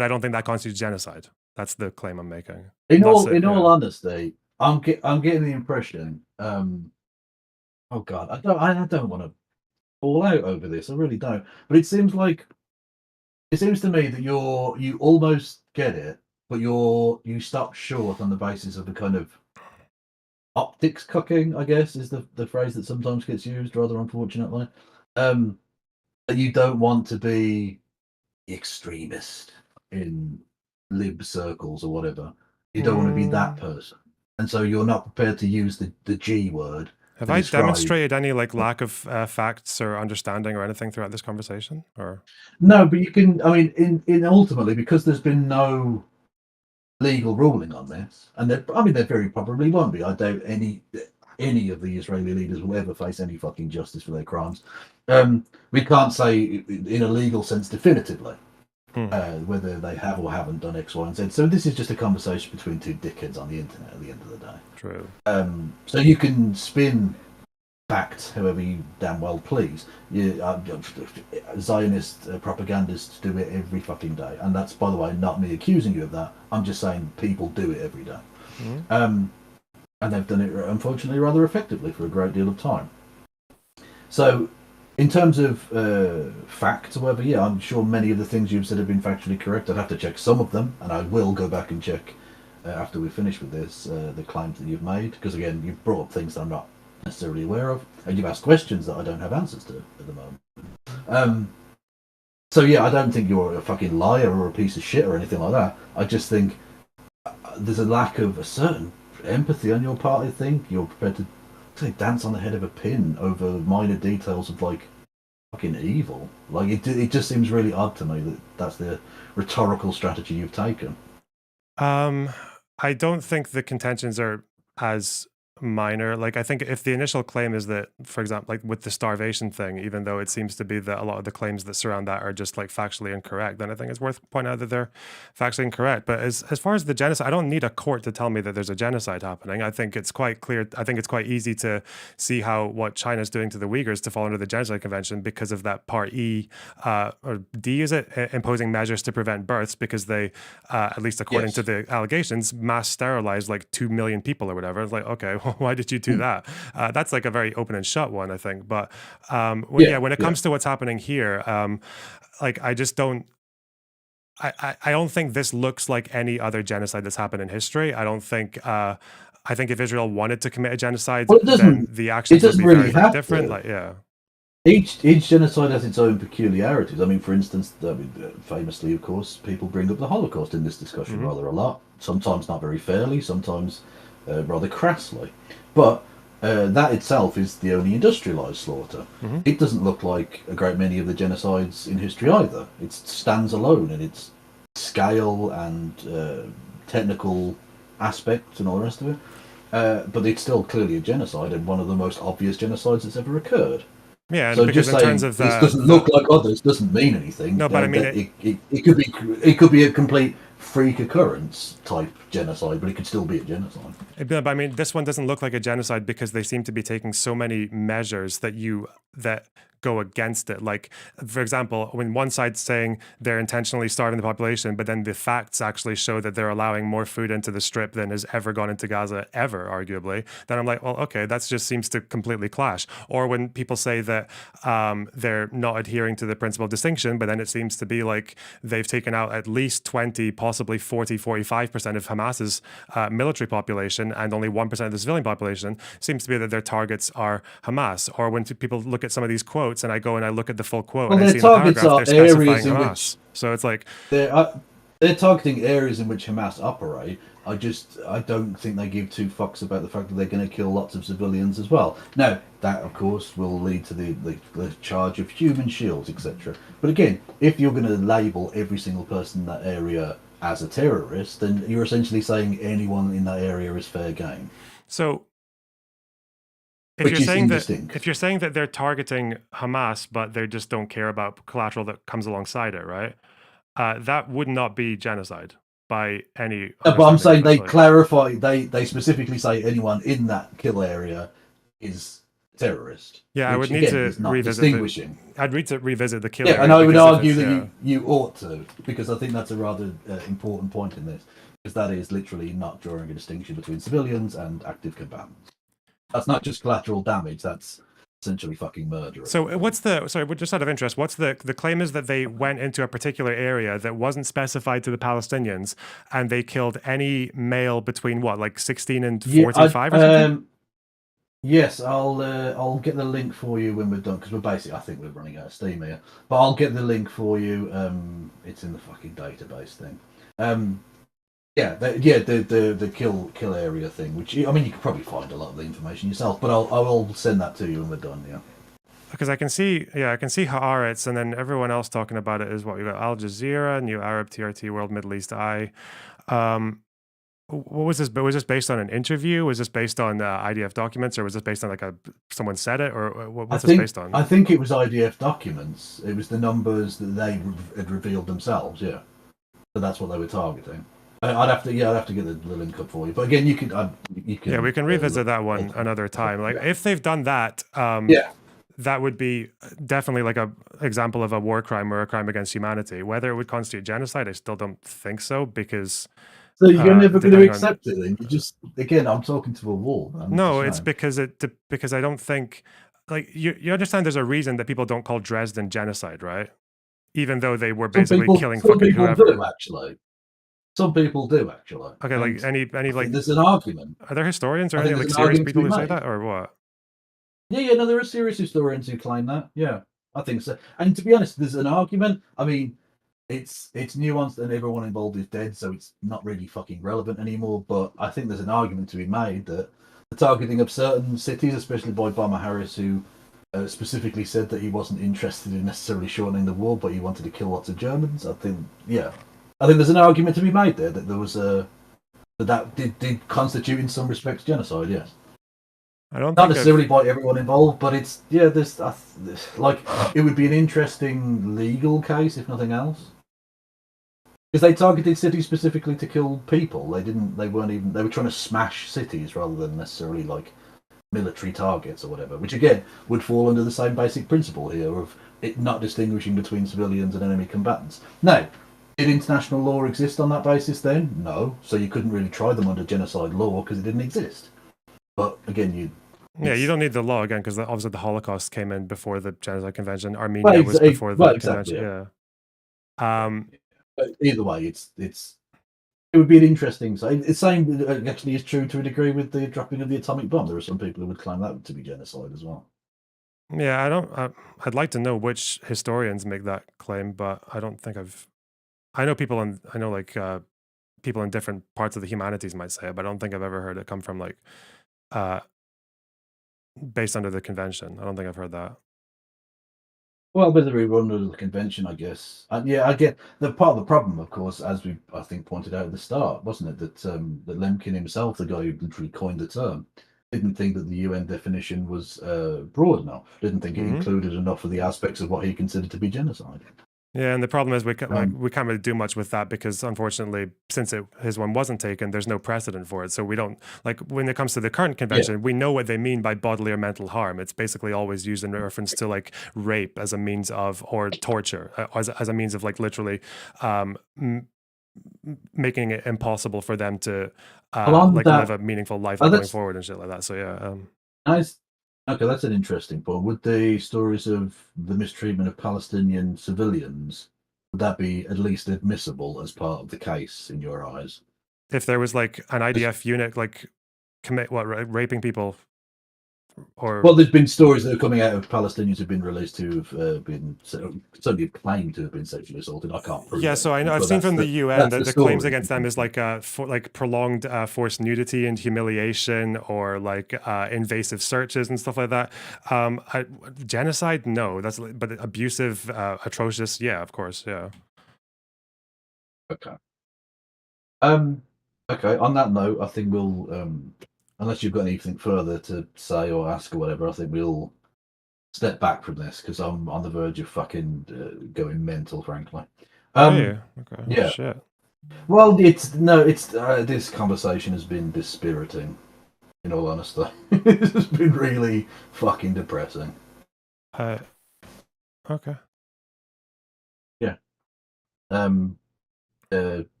Speaker 2: I don't think that constitutes genocide. That's the claim I'm making.
Speaker 22: In all honesty, I'm getting the impression. Oh God, I don't want to fall out over this. I really don't. But it seems to me that you almost get it, but you stop short on the basis of the kind of optics cooking, I guess, is the phrase that sometimes gets used, rather unfortunately. That you don't want to be the extremist in lib circles or whatever. You don't want to be that person, and so you're not prepared to use the G word.
Speaker 2: Have I demonstrated any like lack of facts or understanding or anything throughout this conversation? Or
Speaker 22: no, but you can. I mean, in ultimately, because there's been no legal ruling on this, and there very probably won't be. I doubt any of the Israeli leaders will ever face any fucking justice for their crimes. We can't say in a legal sense definitively whether they have or haven't done X, Y, and Z. So this is just a conversation between two dickheads on the internet at the end of the day.
Speaker 2: True.
Speaker 22: So you can spin facts however you damn well please. Zionist propagandists do it every fucking day, and that's, by the way, not me accusing you of that. I'm just saying people do it every day. And they've done it, unfortunately, rather effectively for a great deal of time. So in terms of facts, however, yeah, I'm sure many of the things you've said have been factually correct. I'd have to check some of them, and I will go back and check after we finish with this, the claims that you've made, because again, you've brought up things that I'm not necessarily aware of, and you've asked questions that I don't have answers to at the moment. So yeah, I don't think you're a fucking liar or a piece of shit or anything like that. I just think there's a lack of a certain empathy on your part. I think you're prepared to dance on the head of a pin over minor details of like fucking evil. Like it just seems really odd to me that that's the rhetorical strategy you've taken.
Speaker 2: I don't think the contentions are as minor. Like, I think if the initial claim is that, for example, like with the starvation thing, even though it seems to be that a lot of the claims that surround that are just like factually incorrect, then I think it's worth pointing out that they're factually incorrect. But as far as the genocide, I don't need a court to tell me that there's a genocide happening. I think it's quite clear. I think it's quite easy to see how what China's doing to the Uyghurs to fall under the Genocide Convention because of that Part E or D, is it, imposing measures to prevent births, because they, at least according to the allegations, mass sterilized like 2 million people or whatever. It's like, okay, why did you do that? That's like a very open and shut one, I think. But when it comes to what's happening here, like I just don't. I don't think this looks like any other genocide that's happened in history. I don't think. I think if Israel wanted to commit a genocide, then the actions would be very, very different. Like, yeah.
Speaker 22: Each genocide has its own peculiarities. I mean, for instance, famously, of course, people bring up the Holocaust in this discussion rather a lot. Sometimes not very fairly, sometimes rather crassly. But that itself is the only industrialized slaughter. It doesn't look like a great many of the genocides in history either. It stands alone in its scale and technical aspects and all the rest of it. But it's still clearly a genocide, and one of the most obvious genocides that's ever occurred.
Speaker 2: Yeah,
Speaker 22: so
Speaker 2: because
Speaker 22: just
Speaker 2: in
Speaker 22: saying
Speaker 2: terms of
Speaker 22: this doesn't look like others doesn't mean anything.
Speaker 2: No, but I mean
Speaker 22: it could be a complete freak occurrence type genocide, but it could still be a genocide.
Speaker 2: But I mean, this one doesn't look like a genocide because they seem to be taking so many measures that go against it. Like, for example, when one side's saying they're intentionally starving the population, but then the facts actually show that they're allowing more food into the strip than has ever gone into Gaza ever, arguably, then I'm like, well, okay, that just seems to completely clash. Or when people say that they're not adhering to the principle of distinction, but then it seems to be like they've taken out at least 20, possibly 40, 45% of Hamas's military population and only 1% of the civilian population, seems to be that their targets are Hamas. Or when people look at some of these quotes, and I go and I look at the full quote, and I see in the paragraph they're specifying Hamas. So it's like
Speaker 22: they're targeting areas in which Hamas operate. I don't think they give two fucks about the fact that they're going to kill lots of civilians as well. Now, that of course will lead to the charge of human shields, etc. But again, if you're going to label every single person in that area as a terrorist, then you're essentially saying anyone in that area is fair game.
Speaker 2: So if you're saying that they're targeting Hamas, but they just don't care about collateral that comes alongside it, right? That would not be genocide by any.
Speaker 22: But I'm saying they clarify. They specifically say anyone in that kill area is terrorist.
Speaker 2: Yeah, I would need to revisit. I'd need to revisit the kill area.
Speaker 22: And I would argue that you ought to, because I think that's a rather important point in this, because that is literally not drawing a distinction between civilians and active combatants. That's not just collateral damage, that's essentially fucking murder.
Speaker 2: So just out of interest, what's the claim is that they went into a particular area that wasn't specified to the Palestinians, and they killed any male between what, like 16 and 45 or something?
Speaker 22: Yes, I'll get the link for you when we're done, because I think we're running out of steam here. But I'll get the link for you. It's in the fucking database thing. The kill area thing, which I mean, you could probably find a lot of the information yourself, but I will send that to you when we're done. Yeah.
Speaker 2: Because I can see Haaretz, and then everyone else talking about it is what you got: Al Jazeera, New Arab, TRT, World Middle East Eye. What was this? But was this based on an interview? Was this based on IDF documents, or was this based on like someone said it, or what's this based on?
Speaker 22: I think it was IDF documents. It was the numbers that they had revealed themselves. Yeah, so that's what they were targeting. I'd have to get the link up for you. But again, you can.
Speaker 2: Yeah, we can revisit that one another time. Like if they've done that, that would be definitely like a example of a war crime or a crime against humanity. Whether it would constitute genocide, I still don't think so, because.
Speaker 22: So you're never going to accept it, then? You just again, I'm talking to a wall.
Speaker 2: No, it's because I don't think, like, you understand. There's a reason that people don't call Dresden genocide, right? Even though they were basically killing fucking whoever.
Speaker 22: Some people do actually.
Speaker 2: Okay, like any like.
Speaker 22: There's an argument.
Speaker 2: Are there historians or any like serious people who say that, or what?
Speaker 22: Yeah, no, there are serious historians who claim that. Yeah, I think so. And to be honest, there's an argument. I mean, it's nuanced and everyone involved is dead, so it's not really fucking relevant anymore. But I think there's an argument to be made that the targeting of certain cities, especially by Bomber Harris, who specifically said that he wasn't interested in necessarily shortening the war, but he wanted to kill lots of Germans. I think there's an argument to be made there that there was that did constitute in some respects genocide. Yes.
Speaker 2: I don't
Speaker 22: not necessarily by everyone involved, but it's there's like it would be an interesting legal case if nothing else, because they targeted cities specifically to kill people. They were trying to smash cities rather than necessarily like military targets or whatever, which again would fall under the same basic principle here of it not distinguishing between civilians and enemy combatants. Now, did international law exist on that basis then? No, so you couldn't really try them under genocide law because it didn't exist. But again, you
Speaker 2: don't need the law again, because obviously the Holocaust came in before the Genocide Convention. Armenia was before the convention. Yeah.
Speaker 22: But either way, it would be an interesting. So it's same actually is true to a degree with the dropping of the atomic bomb. There are some people who would claim that to be genocide as well.
Speaker 2: Yeah, I'd like to know which historians make that claim, but I don't think I know people people in different parts of the humanities might say it, but I don't think I've ever heard it come from like based under the convention. I don't think I've heard that.
Speaker 22: Well, whether we run under the convention, I guess. I get the part of the problem, of course, as I think pointed out at the start, wasn't it, that that Lemkin himself, the guy who literally coined the term, didn't think that the UN definition was broad enough. Didn't think it included enough of the aspects of what he considered to be genocide.
Speaker 2: Yeah, and the problem is we can't really do much with that, because unfortunately, since his one wasn't taken, there's no precedent for it. So we don't, like, when it comes to the current convention, we know what they mean by bodily or mental harm. It's basically always used in reference to like rape as a means of, or torture as a means of like literally making it impossible for them to live a meaningful life going forward and shit like that. So yeah.
Speaker 22: Okay, that's an interesting point. Would the stories of the mistreatment of Palestinian civilians, would that be at least admissible as part of the case in your eyes?
Speaker 2: If there was like an IDF unit like raping people, or
Speaker 22: well, there's been stories that are coming out of Palestinians who've been released who have been certainly claimed to have been sexually assaulted. I can't prove.
Speaker 2: Yeah, so I know I've seen from the UN that the claims against them is like prolonged forced nudity and humiliation, or like invasive searches and stuff like that. Genocide, no, but abusive, atrocious, yeah, of course, yeah.
Speaker 22: Okay. Okay. On that note, I think we'll unless you've got anything further to say or ask or whatever, I think we'll step back from this because I'm on the verge of fucking going mental, frankly.
Speaker 2: Okay.
Speaker 22: Yeah.
Speaker 2: Shit.
Speaker 22: Well, this conversation has been dispiriting, in all honesty. This has been really fucking depressing.
Speaker 2: Okay.
Speaker 22: Yeah.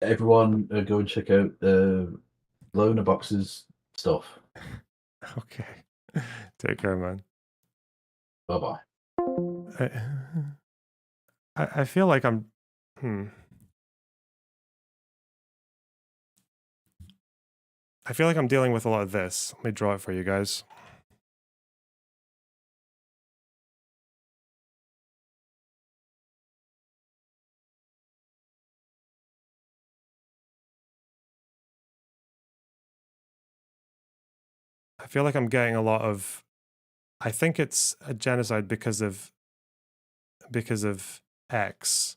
Speaker 22: Everyone go and check out Loner Box's stuff.
Speaker 2: Okay. Take care, man.
Speaker 22: Bye-bye.
Speaker 2: I feel like I'm I feel like I'm dealing with a lot of this. Let me draw it for you guys. I feel like I'm getting a lot of. I think it's a genocide because of X,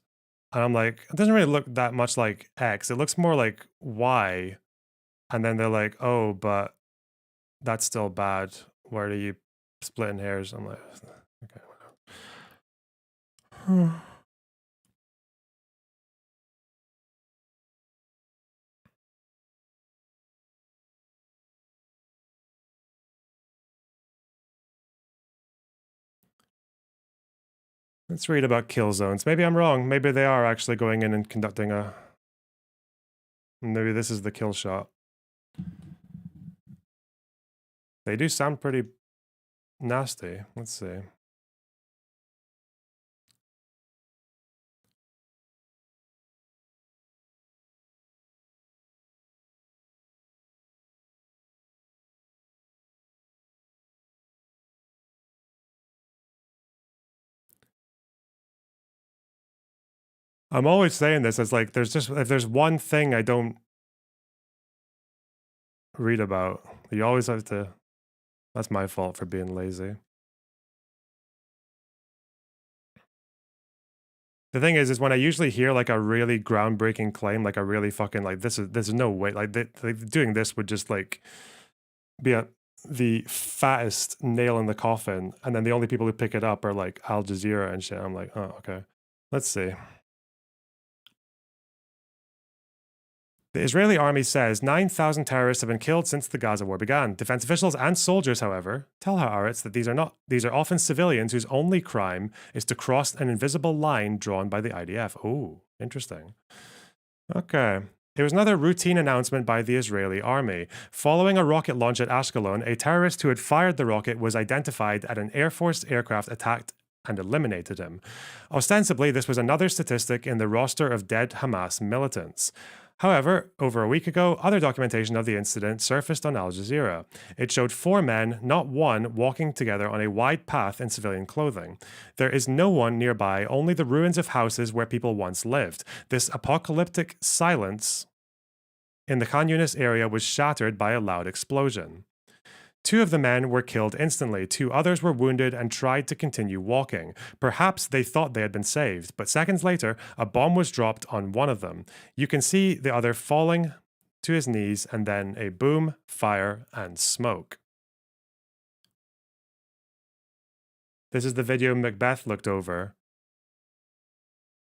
Speaker 2: and I'm like, it doesn't really look that much like X. It looks more like Y, and then they're like, oh, but that's still bad. Why are you splitting hairs? I'm like, okay, whatever. Let's read about kill zones. Maybe I'm wrong. Maybe they are actually going in and conducting a... Maybe this is the kill shot. They do sound pretty nasty. Let's see. I'm always saying this. It's like, there's just, if there's one thing I don't read about, you always have to, that's my fault for being lazy. The thing is when I usually hear like a really groundbreaking claim, like a really fucking, like, there's no way, like, doing this would just like be the fattest nail in the coffin. And then the only people who pick it up are like Al Jazeera and shit. I'm like, oh, okay. Let's see. The Israeli army says 9,000 terrorists have been killed since the Gaza war began. Defense officials and soldiers, however, tell Haaretz that these are often civilians whose only crime is to cross an invisible line drawn by the IDF. Oh, interesting. Okay. It was another routine announcement by the Israeli army. Following a rocket launch at Ashkelon, a terrorist who had fired the rocket was identified at an Air Force aircraft attacked and eliminated him. Ostensibly, this was another statistic in the roster of dead Hamas militants. However, over a week ago, other documentation of the incident surfaced on Al Jazeera. It showed 4 men, not one, walking together on a wide path in civilian clothing. There is no one nearby, only the ruins of houses where people once lived. This apocalyptic silence in the Khan Yunis area was shattered by a loud explosion. 2 of the men were killed instantly. 2 others were wounded and tried to continue walking. Perhaps they thought they had been saved, but seconds later, a bomb was dropped on one of them. You can see the other falling to his knees, and then a boom, fire, and smoke. This is the video Macbeth looked over.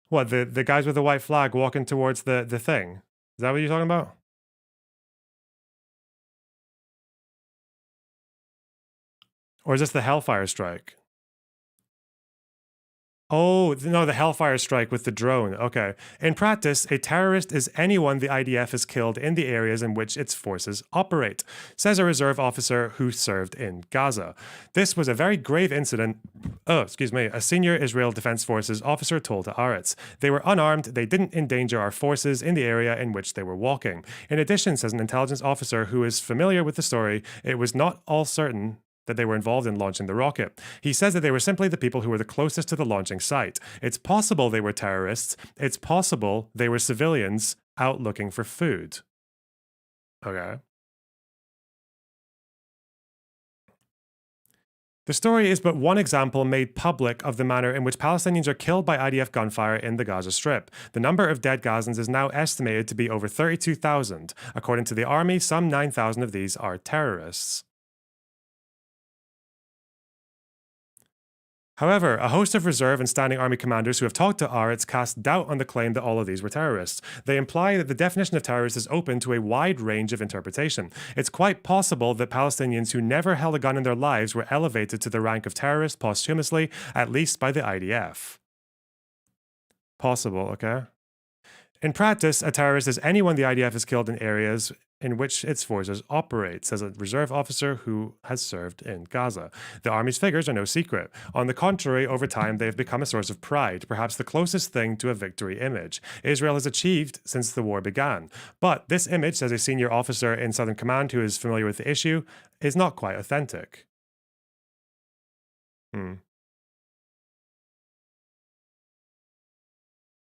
Speaker 2: What, the guys with the white flag walking towards the thing? Is that what you're talking about? Or is this the Hellfire Strike? Oh, no, the Hellfire Strike with the drone. Okay. In practice, a terrorist is anyone the IDF has killed in the areas in which its forces operate, says a reserve officer who served in Gaza. This was a very grave incident. Oh, excuse me. A senior Israel Defense Forces officer told to Haaretz. They were unarmed. They didn't endanger our forces in the area in which they were walking. In addition, says an intelligence officer who is familiar with the story, it was not all certain that they were involved in launching the rocket. He says that they were simply the people who were the closest to the launching site. It's possible they were terrorists. It's possible they were civilians out looking for food. Okay. The story is but one example made public of the manner in which Palestinians are killed by IDF gunfire in the Gaza Strip. The number of dead Gazans is now estimated to be over 32,000. According to the army, some 9,000 of these are terrorists. However, a host of reserve and standing army commanders who have talked to Haaretz cast doubt on the claim that all of these were terrorists. They imply that the definition of terrorist is open to a wide range of interpretation. It's quite possible that Palestinians who never held a gun in their lives were elevated to the rank of terrorist posthumously, at least by the IDF. Possible, okay? In practice, a terrorist is anyone the IDF has killed in areas in which its forces operate, says a reserve officer who has served in Gaza. The army's figures are no secret. On the contrary, over time, they have become a source of pride, perhaps the closest thing to a victory image Israel has achieved since the war began. But this image, says a senior officer in Southern Command who is familiar with the issue, is not quite authentic.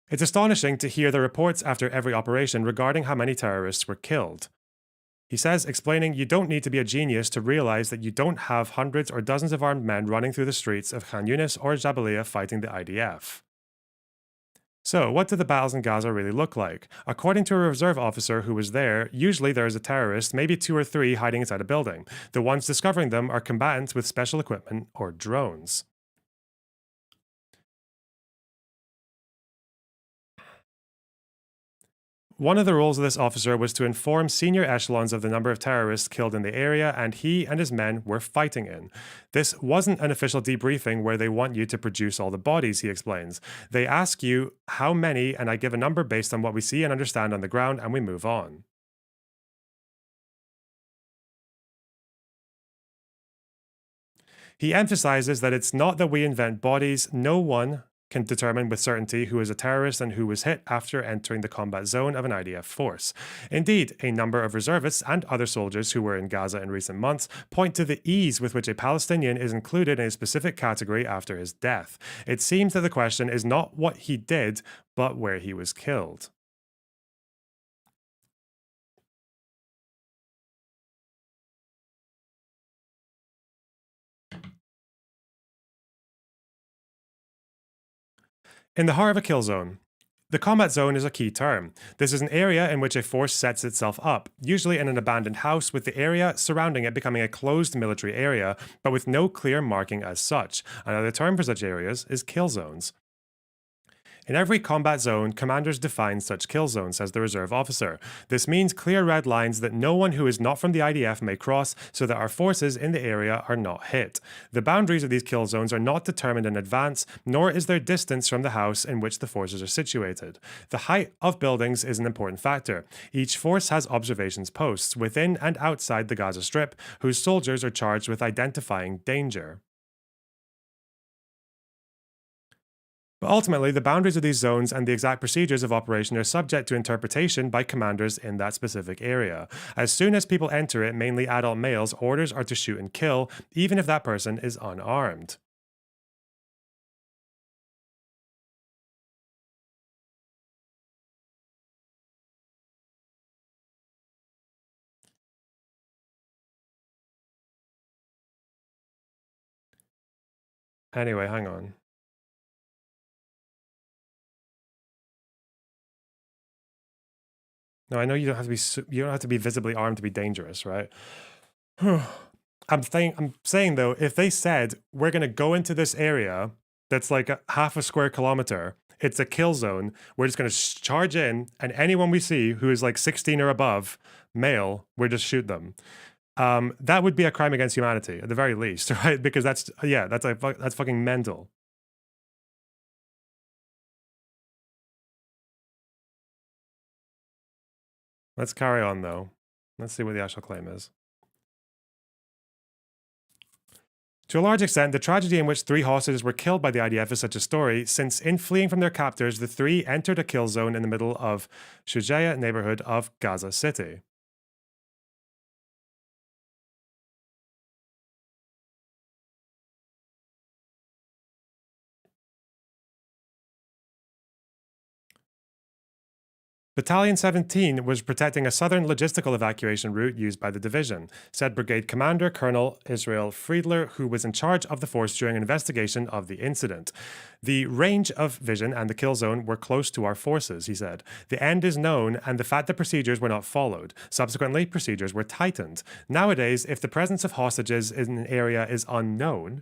Speaker 2: It's astonishing to hear the reports after every operation regarding how many terrorists were killed. He says, explaining, you don't need to be a genius to realize that you don't have hundreds or dozens of armed men running through the streets of Khan Yunis or Jabalia fighting the IDF. So, what do the battles in Gaza really look like? According to a reserve officer who was there, usually there is a terrorist, maybe 2 or 3, hiding inside a building. The ones discovering them are combatants with special equipment or drones. One of the roles of this officer was to inform senior echelons of the number of terrorists killed in the area and he and his men were fighting in. This wasn't an official debriefing where they want you to produce all the bodies, he explains. They ask you how many, and I give a number based on what we see and understand on the ground, and we move on. He emphasizes that it's not that we invent bodies. No one can determine with certainty who is a terrorist and who was hit after entering the combat zone of an IDF force. Indeed, a number of reservists and other soldiers who were in Gaza in recent months point to the ease with which a Palestinian is included in a specific category after his death. It seems that the question is not what he did, but where he was killed. In the heart of a kill zone. The combat zone is a key term. This is an area in which a force sets itself up, usually in an abandoned house, with the area surrounding it becoming a closed military area, but with no clear marking as such. Another term for such areas is kill zones. In every combat zone, commanders define such kill zones, says the reserve officer. This means clear red lines that no one who is not from the IDF may cross so that our forces in the area are not hit. The boundaries of these kill zones are not determined in advance, nor is their distance from the house in which the forces are situated. The height of buildings is an important factor. Each force has observations posts within and outside the Gaza Strip, whose soldiers are charged with identifying danger. But ultimately, the boundaries of these zones and the exact procedures of operation are subject to interpretation by commanders in that specific area. As soon as people enter it, mainly adult males, orders are to shoot and kill, even if that person is unarmed. Anyway, hang on. No, I know you don't have to be visibly armed to be dangerous, right? I'm saying though, if they said we're going to go into this area that's like half a square kilometer, it's a kill zone. We're just going to charge in, and anyone we see who is like 16 or above, male, we're just shoot them. That would be a crime against humanity at the very least, right? Because that's fucking mental. Let's carry on, though. Let's see what the actual claim is. To a large extent, the tragedy in which 3 hostages were killed by the IDF is such a story, since in fleeing from their captors, the 3 entered a kill zone in the middle of Shujaia neighborhood of Gaza City. Battalion 17 was protecting a southern logistical evacuation route used by the division, said Brigade Commander Colonel Israel Friedler, who was in charge of the force during an investigation of the incident. The range of vision and the kill zone were close to our forces, he said. The end is known, and the fact that procedures were not followed. Subsequently, procedures were tightened. Nowadays, if the presence of hostages in an area is unknown,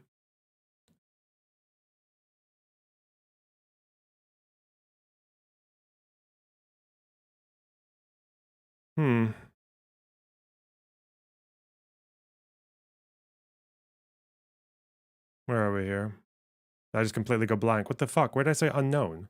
Speaker 2: Where are we here? I just completely go blank. What the fuck? Where did I say unknown?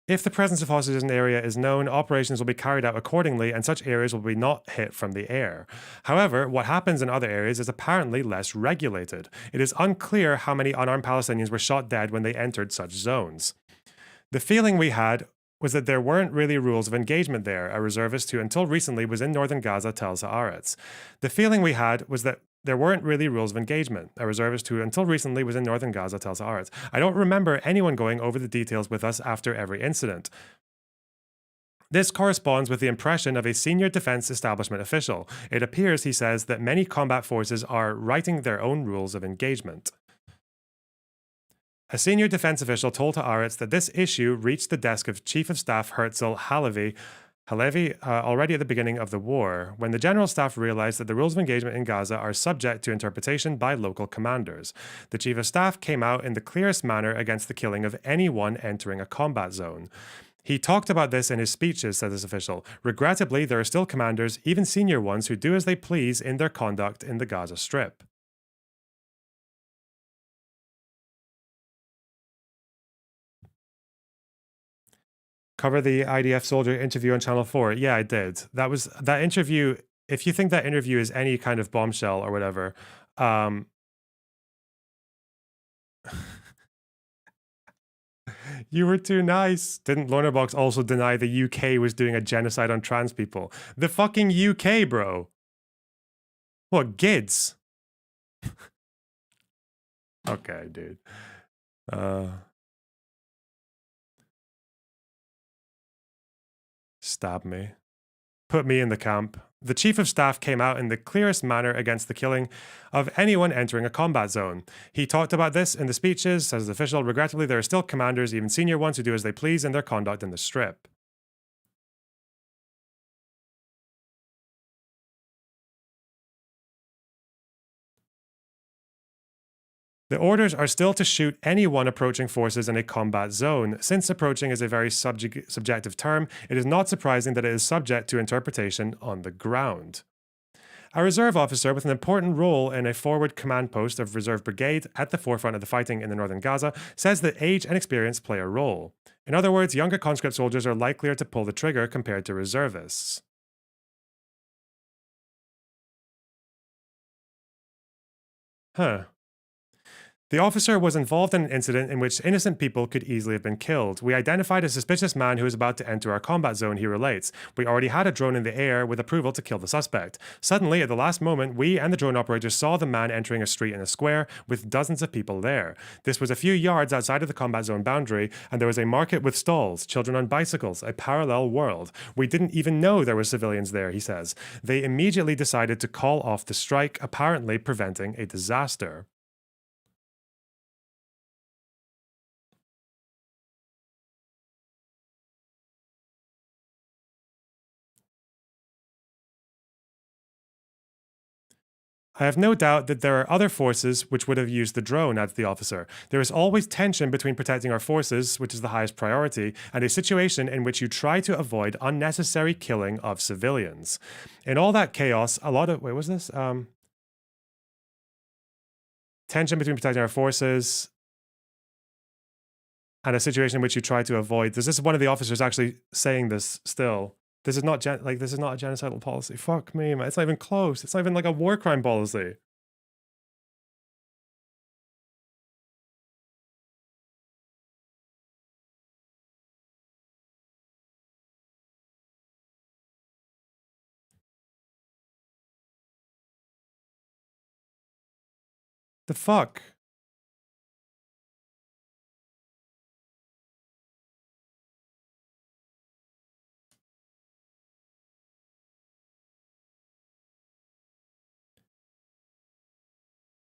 Speaker 2: If the presence of hostages in the area is known, operations will be carried out accordingly, and such areas will be not hit from the air. However, what happens in other areas is apparently less regulated. It is unclear how many unarmed Palestinians were shot dead when they entered such zones. The feeling we had was that there weren't really rules of engagement there, a reservist who until recently was in northern Gaza tells Haaretz. The feeling we had was that there weren't really rules of engagement. A reservist who until recently was in northern Gaza tells Haaretz, I don't remember anyone going over the details with us after every incident. This corresponds with the impression of a senior defense establishment official. It appears, he says, that many combat forces are writing their own rules of engagement. A senior defense official told Haaretz that this issue reached the desk of Chief of Staff Herzl Halevi already at the beginning of the war, when the General Staff realized that the rules of engagement in Gaza are subject to interpretation by local commanders. The Chief of Staff came out in the clearest manner against the killing of anyone entering a combat zone. He talked about this in his speeches, said this official. Regrettably, there are still commanders, even senior ones, who do as they please in their conduct in the Gaza Strip. Cover the IDF soldier interview on Channel 4. Yeah, I did. That interview. If you think that interview is any kind of bombshell or whatever, you were too nice. Didn't Lonerbox also deny the UK was doing a genocide on trans people? The fucking UK, bro. What, GIDS? Okay, dude. Stab me. Put me in the camp. The Chief of Staff came out in the clearest manner against the killing of anyone entering a combat zone. He talked about this in the speeches, says the official. Regrettably, there are still commanders, even senior ones, who do as they please in their conduct in the Strip. The orders are still to shoot anyone approaching forces in a combat zone. Since approaching is a very subjective term, it is not surprising that it is subject to interpretation on the ground. A reserve officer with an important role in a forward command post of Reserve Brigade at the forefront of the fighting in the northern Gaza says that age and experience play a role. In other words, younger conscript soldiers are likelier to pull the trigger compared to reservists. Huh. The officer was involved in an incident in which innocent people could easily have been killed. We identified a suspicious man who was about to enter our combat zone, he relates. We already had a drone in the air with approval to kill the suspect. Suddenly, at the last moment, we and the drone operator saw the man entering a street in a square with dozens of people there. This was a few yards outside of the combat zone boundary, and there was a market with stalls, children on bicycles, a parallel world. We didn't even know there were civilians there, he says. They immediately decided to call off the strike, apparently preventing a disaster. I have no doubt that there are other forces which would have used the drone, adds the officer. There is always tension between protecting our forces, which is the highest priority, and a situation in which you try to avoid unnecessary killing of civilians. In all that chaos, a lot of... Wait, was this? Tension between protecting our forces and a situation in which you try to avoid... This is one of the officers actually saying this still. This is not this is not a genocidal policy. Fuck me, man. It's not even close. It's not even like a war crime policy. The fuck?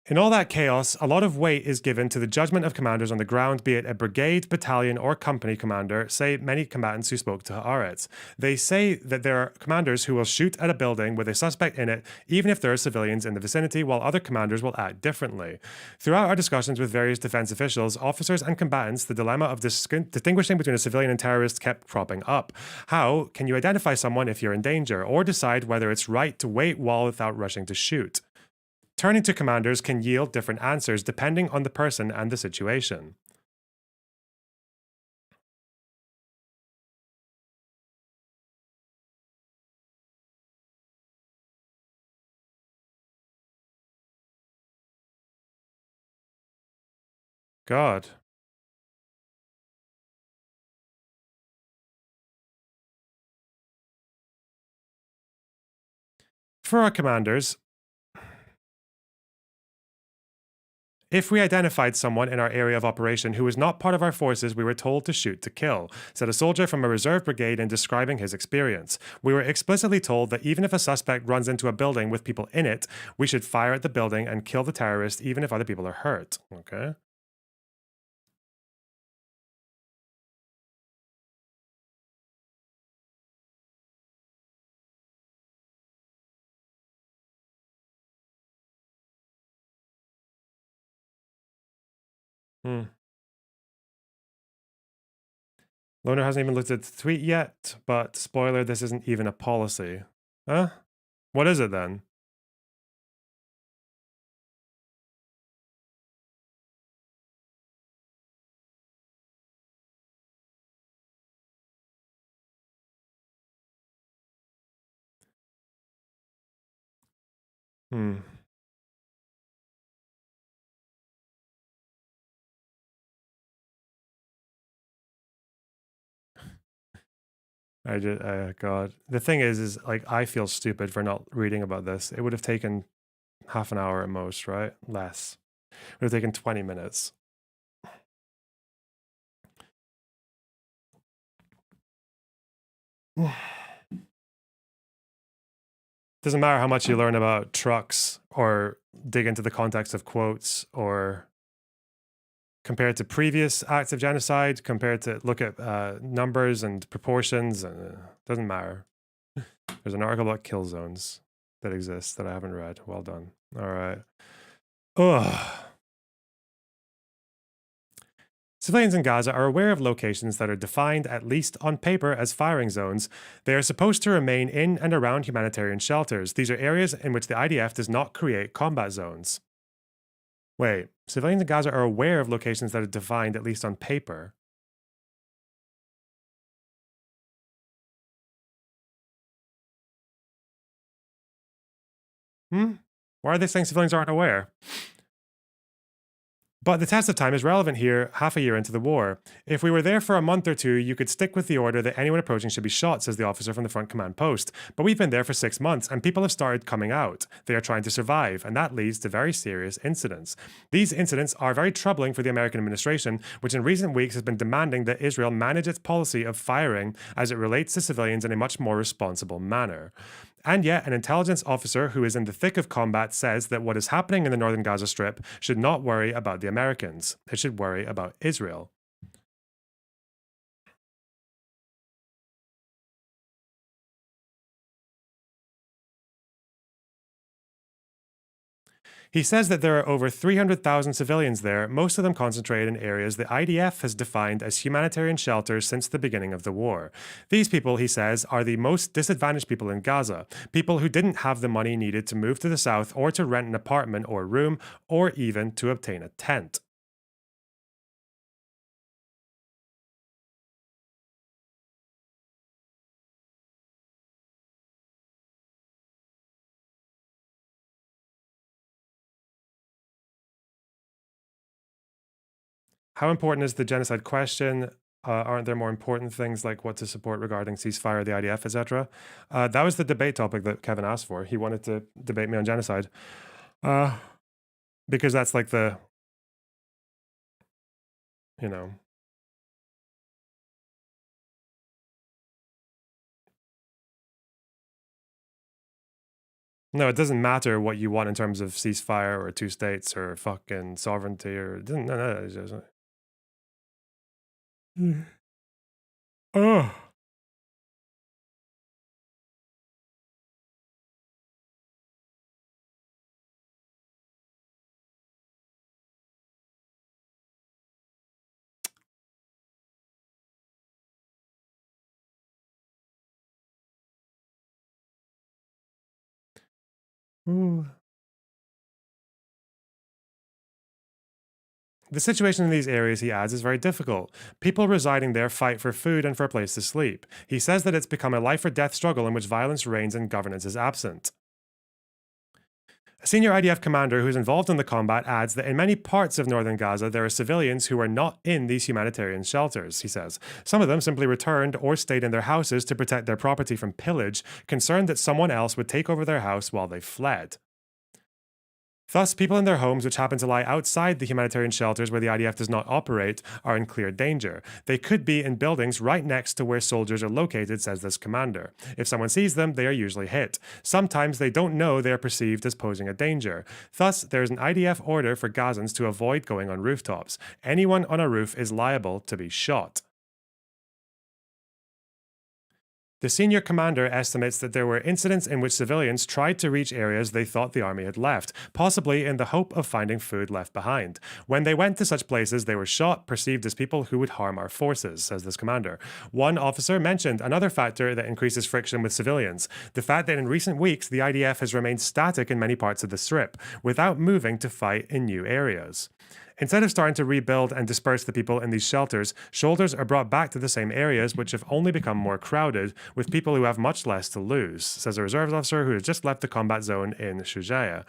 Speaker 2: In all that chaos, a lot of weight is given to the judgment of commanders on the ground, be it a brigade, battalion, or company commander, say many combatants who spoke to Haaretz. They say that there are commanders who will shoot at a building with a suspect in it, even if there are civilians in the vicinity, while other commanders will act differently. Throughout our discussions with various defense officials, officers, and combatants, the dilemma of distinguishing between a civilian and terrorist kept cropping up. How can you identify someone if you're in danger, or decide whether it's right to wait without rushing to shoot? Turning to commanders can yield different answers depending on the person and the situation. God. For our commanders, If we identified someone in our area of operation who was not part of our forces, we were told to shoot to kill, said a soldier from a reserve brigade in describing his experience. We were explicitly told that even if a suspect runs into a building with people in it, we should fire at the building and kill the terrorist even if other people are hurt. Okay. Loner hasn't even looked at the tweet yet, but spoiler, this isn't even a policy. Huh? What is it then? God. The thing is like, I feel stupid for not reading about this. It would have taken half an hour at most, right? Less. It would have taken 20 minutes. Doesn't matter how much you learn about trucks or dig into the context of quotes or compared to previous acts of genocide, compared to look at numbers and proportions. Doesn't matter. There's an article about kill zones that exists that I haven't read. Well done. All right. Ugh. Civilians in Gaza are aware of locations that are defined, at least on paper, as firing zones. They are supposed to remain in and around humanitarian shelters. These are areas in which the IDF does not create combat zones. Wait, civilians in Gaza are aware of locations that are defined, at least on paper. Why are they saying civilians aren't aware? But the test of time is relevant here, half a year into the war. If we were there for a month or two, you could stick with the order that anyone approaching should be shot, says the officer from the front command post. But we've been there for 6 months, and people have started coming out. They are trying to survive, and that leads to very serious incidents. These incidents are very troubling for the American administration, which in recent weeks has been demanding that Israel manage its policy of firing as it relates to civilians in a much more responsible manner. And yet, an intelligence officer who is in the thick of combat says that what is happening in the northern Gaza Strip should not worry about the Americans. It should worry about Israel. He says that there are over 300,000 civilians there, most of them concentrated in areas the IDF has defined as humanitarian shelters since the beginning of the war. These people, he says, are the most disadvantaged people in Gaza, people who didn't have the money needed to move to the south or to rent an apartment or room, or even to obtain a tent. How important is the genocide question? Aren't there more important things like what to support regarding ceasefire, the IDF, etc.? That was the debate topic that Kevin asked for. He wanted to debate me on genocide. Because that's like the, you know. No, it doesn't matter what you want in terms of ceasefire or two states or fucking sovereignty or no, it's just. Oh. Ooh. The situation in these areas, he adds, is very difficult. People residing there fight for food and for a place to sleep. He says that it's become a life or death struggle in which violence reigns and governance is absent. A senior IDF commander who's involved in the combat adds that in many parts of northern Gaza, there are civilians who are not in these humanitarian shelters, he says. Some of them simply returned or stayed in their houses to protect their property from pillage, concerned that someone else would take over their house while they fled. Thus, people in their homes which happen to lie outside the humanitarian shelters where the IDF does not operate are in clear danger. They could be in buildings right next to where soldiers are located, says this commander. If someone sees them, they are usually hit. Sometimes they don't know they are perceived as posing a danger. Thus, there is an IDF order for Gazans to avoid going on rooftops. Anyone on a roof is liable to be shot. The senior commander estimates that there were incidents in which civilians tried to reach areas they thought the army had left, possibly in the hope of finding food left behind. When they went to such places, they were shot, perceived as people who would harm our forces, says this commander. One officer mentioned another factor that increases friction with civilians: the fact that in recent weeks, the IDF has remained static in many parts of the Strip, without moving to fight in new areas. Instead of starting to rebuild and disperse the people in these shelters, soldiers are brought back to the same areas, which have only become more crowded, with people who have much less to lose, says a reserves officer who has just left the combat zone in Shujaya.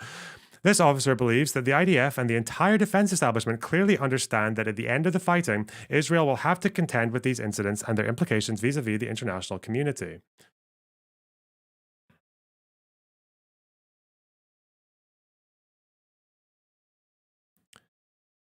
Speaker 2: This officer believes that the IDF and the entire defense establishment clearly understand that at the end of the fighting, Israel will have to contend with these incidents and their implications vis-a-vis the international community.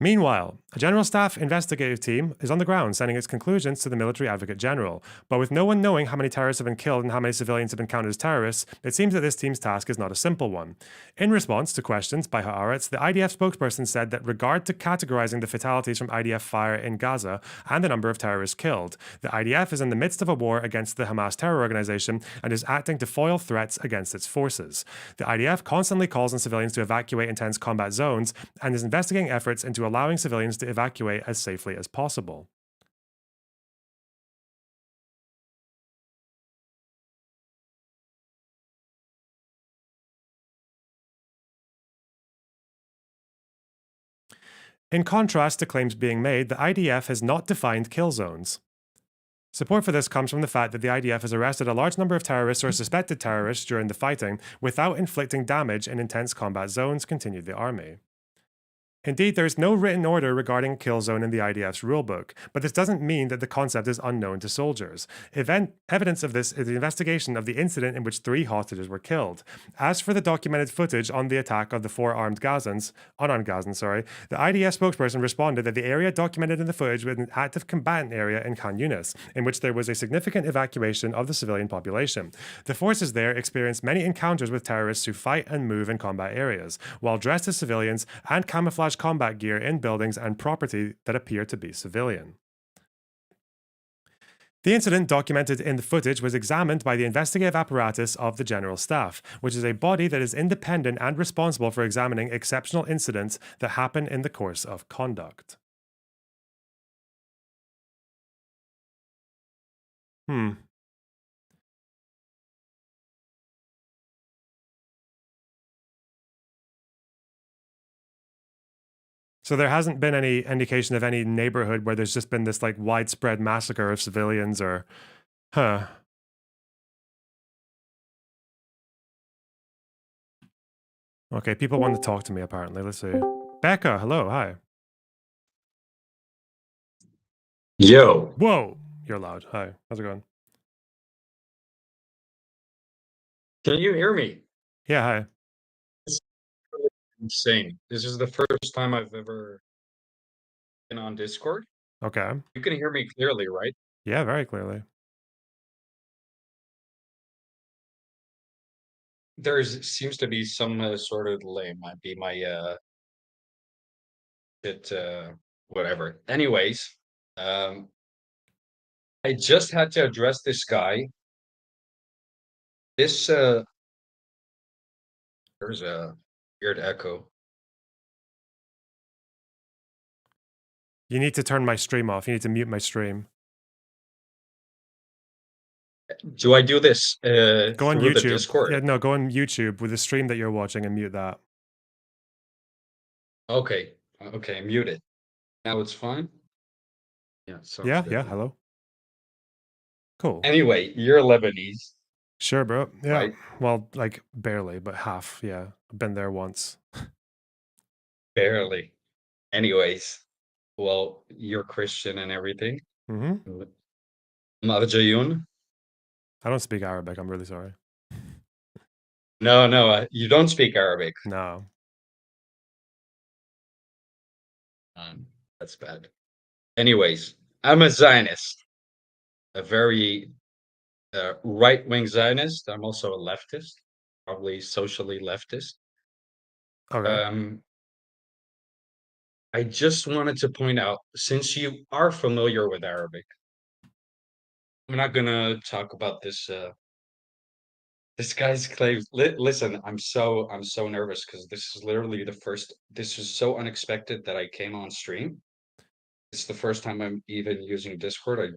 Speaker 2: Meanwhile, a General Staff investigative team is on the ground sending its conclusions to the Military Advocate General. But with no one knowing how many terrorists have been killed and how many civilians have been counted as terrorists, it seems that this team's task is not a simple one. In response to questions by Haaretz, the IDF spokesperson said that regard to categorizing the fatalities from IDF fire in Gaza and the number of terrorists killed, the IDF is in the midst of a war against the Hamas terror organization and is acting to foil threats against its forces. The IDF constantly calls on civilians to evacuate intense combat zones and is investigating efforts into allowing civilians to evacuate as safely as possible. In contrast to claims being made, the IDF has not defined kill zones. Support for this comes from the fact that the IDF has arrested a large number of terrorists or suspected terrorists during the fighting without inflicting damage in intense combat zones, continued the army. Indeed, there is no written order regarding a kill zone in the IDF's rulebook, but this doesn't mean that the concept is unknown to soldiers. Evidence of this is the investigation of the incident in which 3 hostages were killed. As for the documented footage on the attack of the 4 unarmed Gazans, the IDF spokesperson responded that the area documented in the footage was an active combatant area in Khan Yunis, in which there was a significant evacuation of the civilian population. The forces there experienced many encounters with terrorists who fight and move in combat areas, while dressed as civilians and camouflage combat gear in buildings and property that appear to be civilian. The incident documented in the footage was examined by the investigative apparatus of the General Staff, which is a body that is independent and responsible for examining exceptional incidents that happen in the course of conduct. So there hasn't been any indication of any neighborhood where there's just been this like widespread massacre of civilians or, Okay, people want to talk to me apparently. Let's see. Becca, hello, hi.
Speaker 1: Yo.
Speaker 2: Whoa, you're loud. Hi, how's it going?
Speaker 1: Can you hear me?
Speaker 2: Yeah, hi.
Speaker 1: It's insane. This is the first time I've ever been on Discord.
Speaker 2: Okay.
Speaker 1: You can hear me clearly, right?
Speaker 2: Yeah, very clearly.
Speaker 1: There seems to be some sort of delay. Might be my whatever. Anyways, I just had to address this guy. There's a weird echo.
Speaker 2: You need to turn my stream off. You need to mute my stream.
Speaker 1: Do I do this
Speaker 2: go on
Speaker 1: through
Speaker 2: YouTube.
Speaker 1: the Discord?
Speaker 2: Yeah, no, go on YouTube with the stream that you're watching and mute that.
Speaker 1: Okay. Okay, mute it. Now it's fine? Yeah,
Speaker 2: yeah, hello. Cool.
Speaker 1: Anyway, you're Lebanese.
Speaker 2: Sure, bro. Yeah.
Speaker 1: Right?
Speaker 2: Well, like barely, but half. Yeah. I've been there once.
Speaker 1: Barely. Anyways, well, you're Christian and everything.
Speaker 2: Mm-hmm.
Speaker 1: Marjayun?
Speaker 2: I don't speak Arabic. I'm really sorry.
Speaker 1: No, you don't speak Arabic.
Speaker 2: No.
Speaker 1: That's bad. Anyways, I'm a Zionist, a very right-wing Zionist. I'm also a leftist, probably socially leftist.
Speaker 2: Okay.
Speaker 1: I just wanted to point out, since you are familiar with Arabic, I'm not gonna talk about this guy's claims. Listen, I'm so nervous because this is literally the first. This is so unexpected that I came on stream. It's the first time I'm even using Discord. I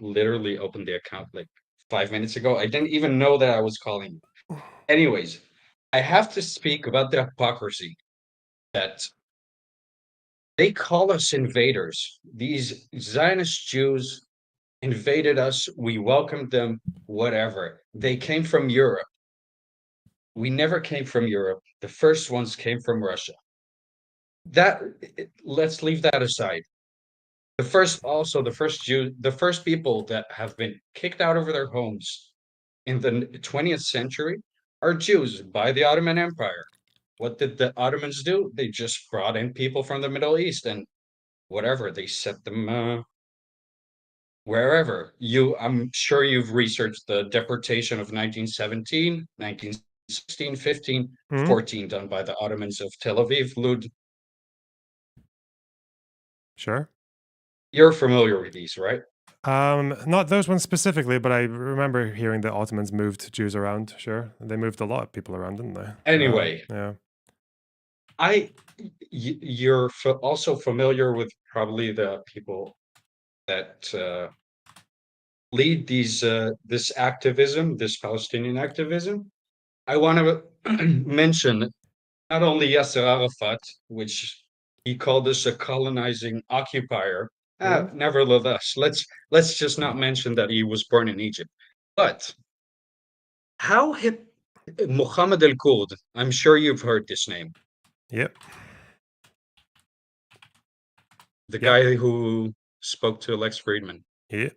Speaker 1: literally opened the account like 5 minutes ago. I didn't even know that I was calling you. Anyways, I have to speak about the hypocrisy that they call us invaders. These Zionist Jews invaded us. We welcomed them, whatever. They came from Europe. We never came from Europe. The first ones came from Russia. Let's leave that aside. The first people that have been kicked out of their homes in the 20th century are Jews by the Ottoman Empire. What did the Ottomans do? They just brought in people from the Middle East and whatever, they set them wherever. I'm sure you've researched the deportation of 1917, 1916, 15, 14 done by the Ottomans of Tel Aviv, Lud.
Speaker 2: Sure.
Speaker 1: You're familiar with these, right?
Speaker 2: Not those ones specifically, but I remember hearing the Ottomans moved Jews around. Sure, they moved a lot of people around, didn't they?
Speaker 1: Anyway,
Speaker 2: yeah.
Speaker 1: You're also familiar with probably the people that lead this activism, this Palestinian activism. I want to mention not only Yasser Arafat, which he called us a colonizing occupier. Nevertheless, let's just not mention that he was born in Egypt. But how Mohammed al-Kurd, I'm sure you've heard this name.
Speaker 2: Yep.
Speaker 1: The guy who spoke to Lex Friedman.
Speaker 2: Yeah.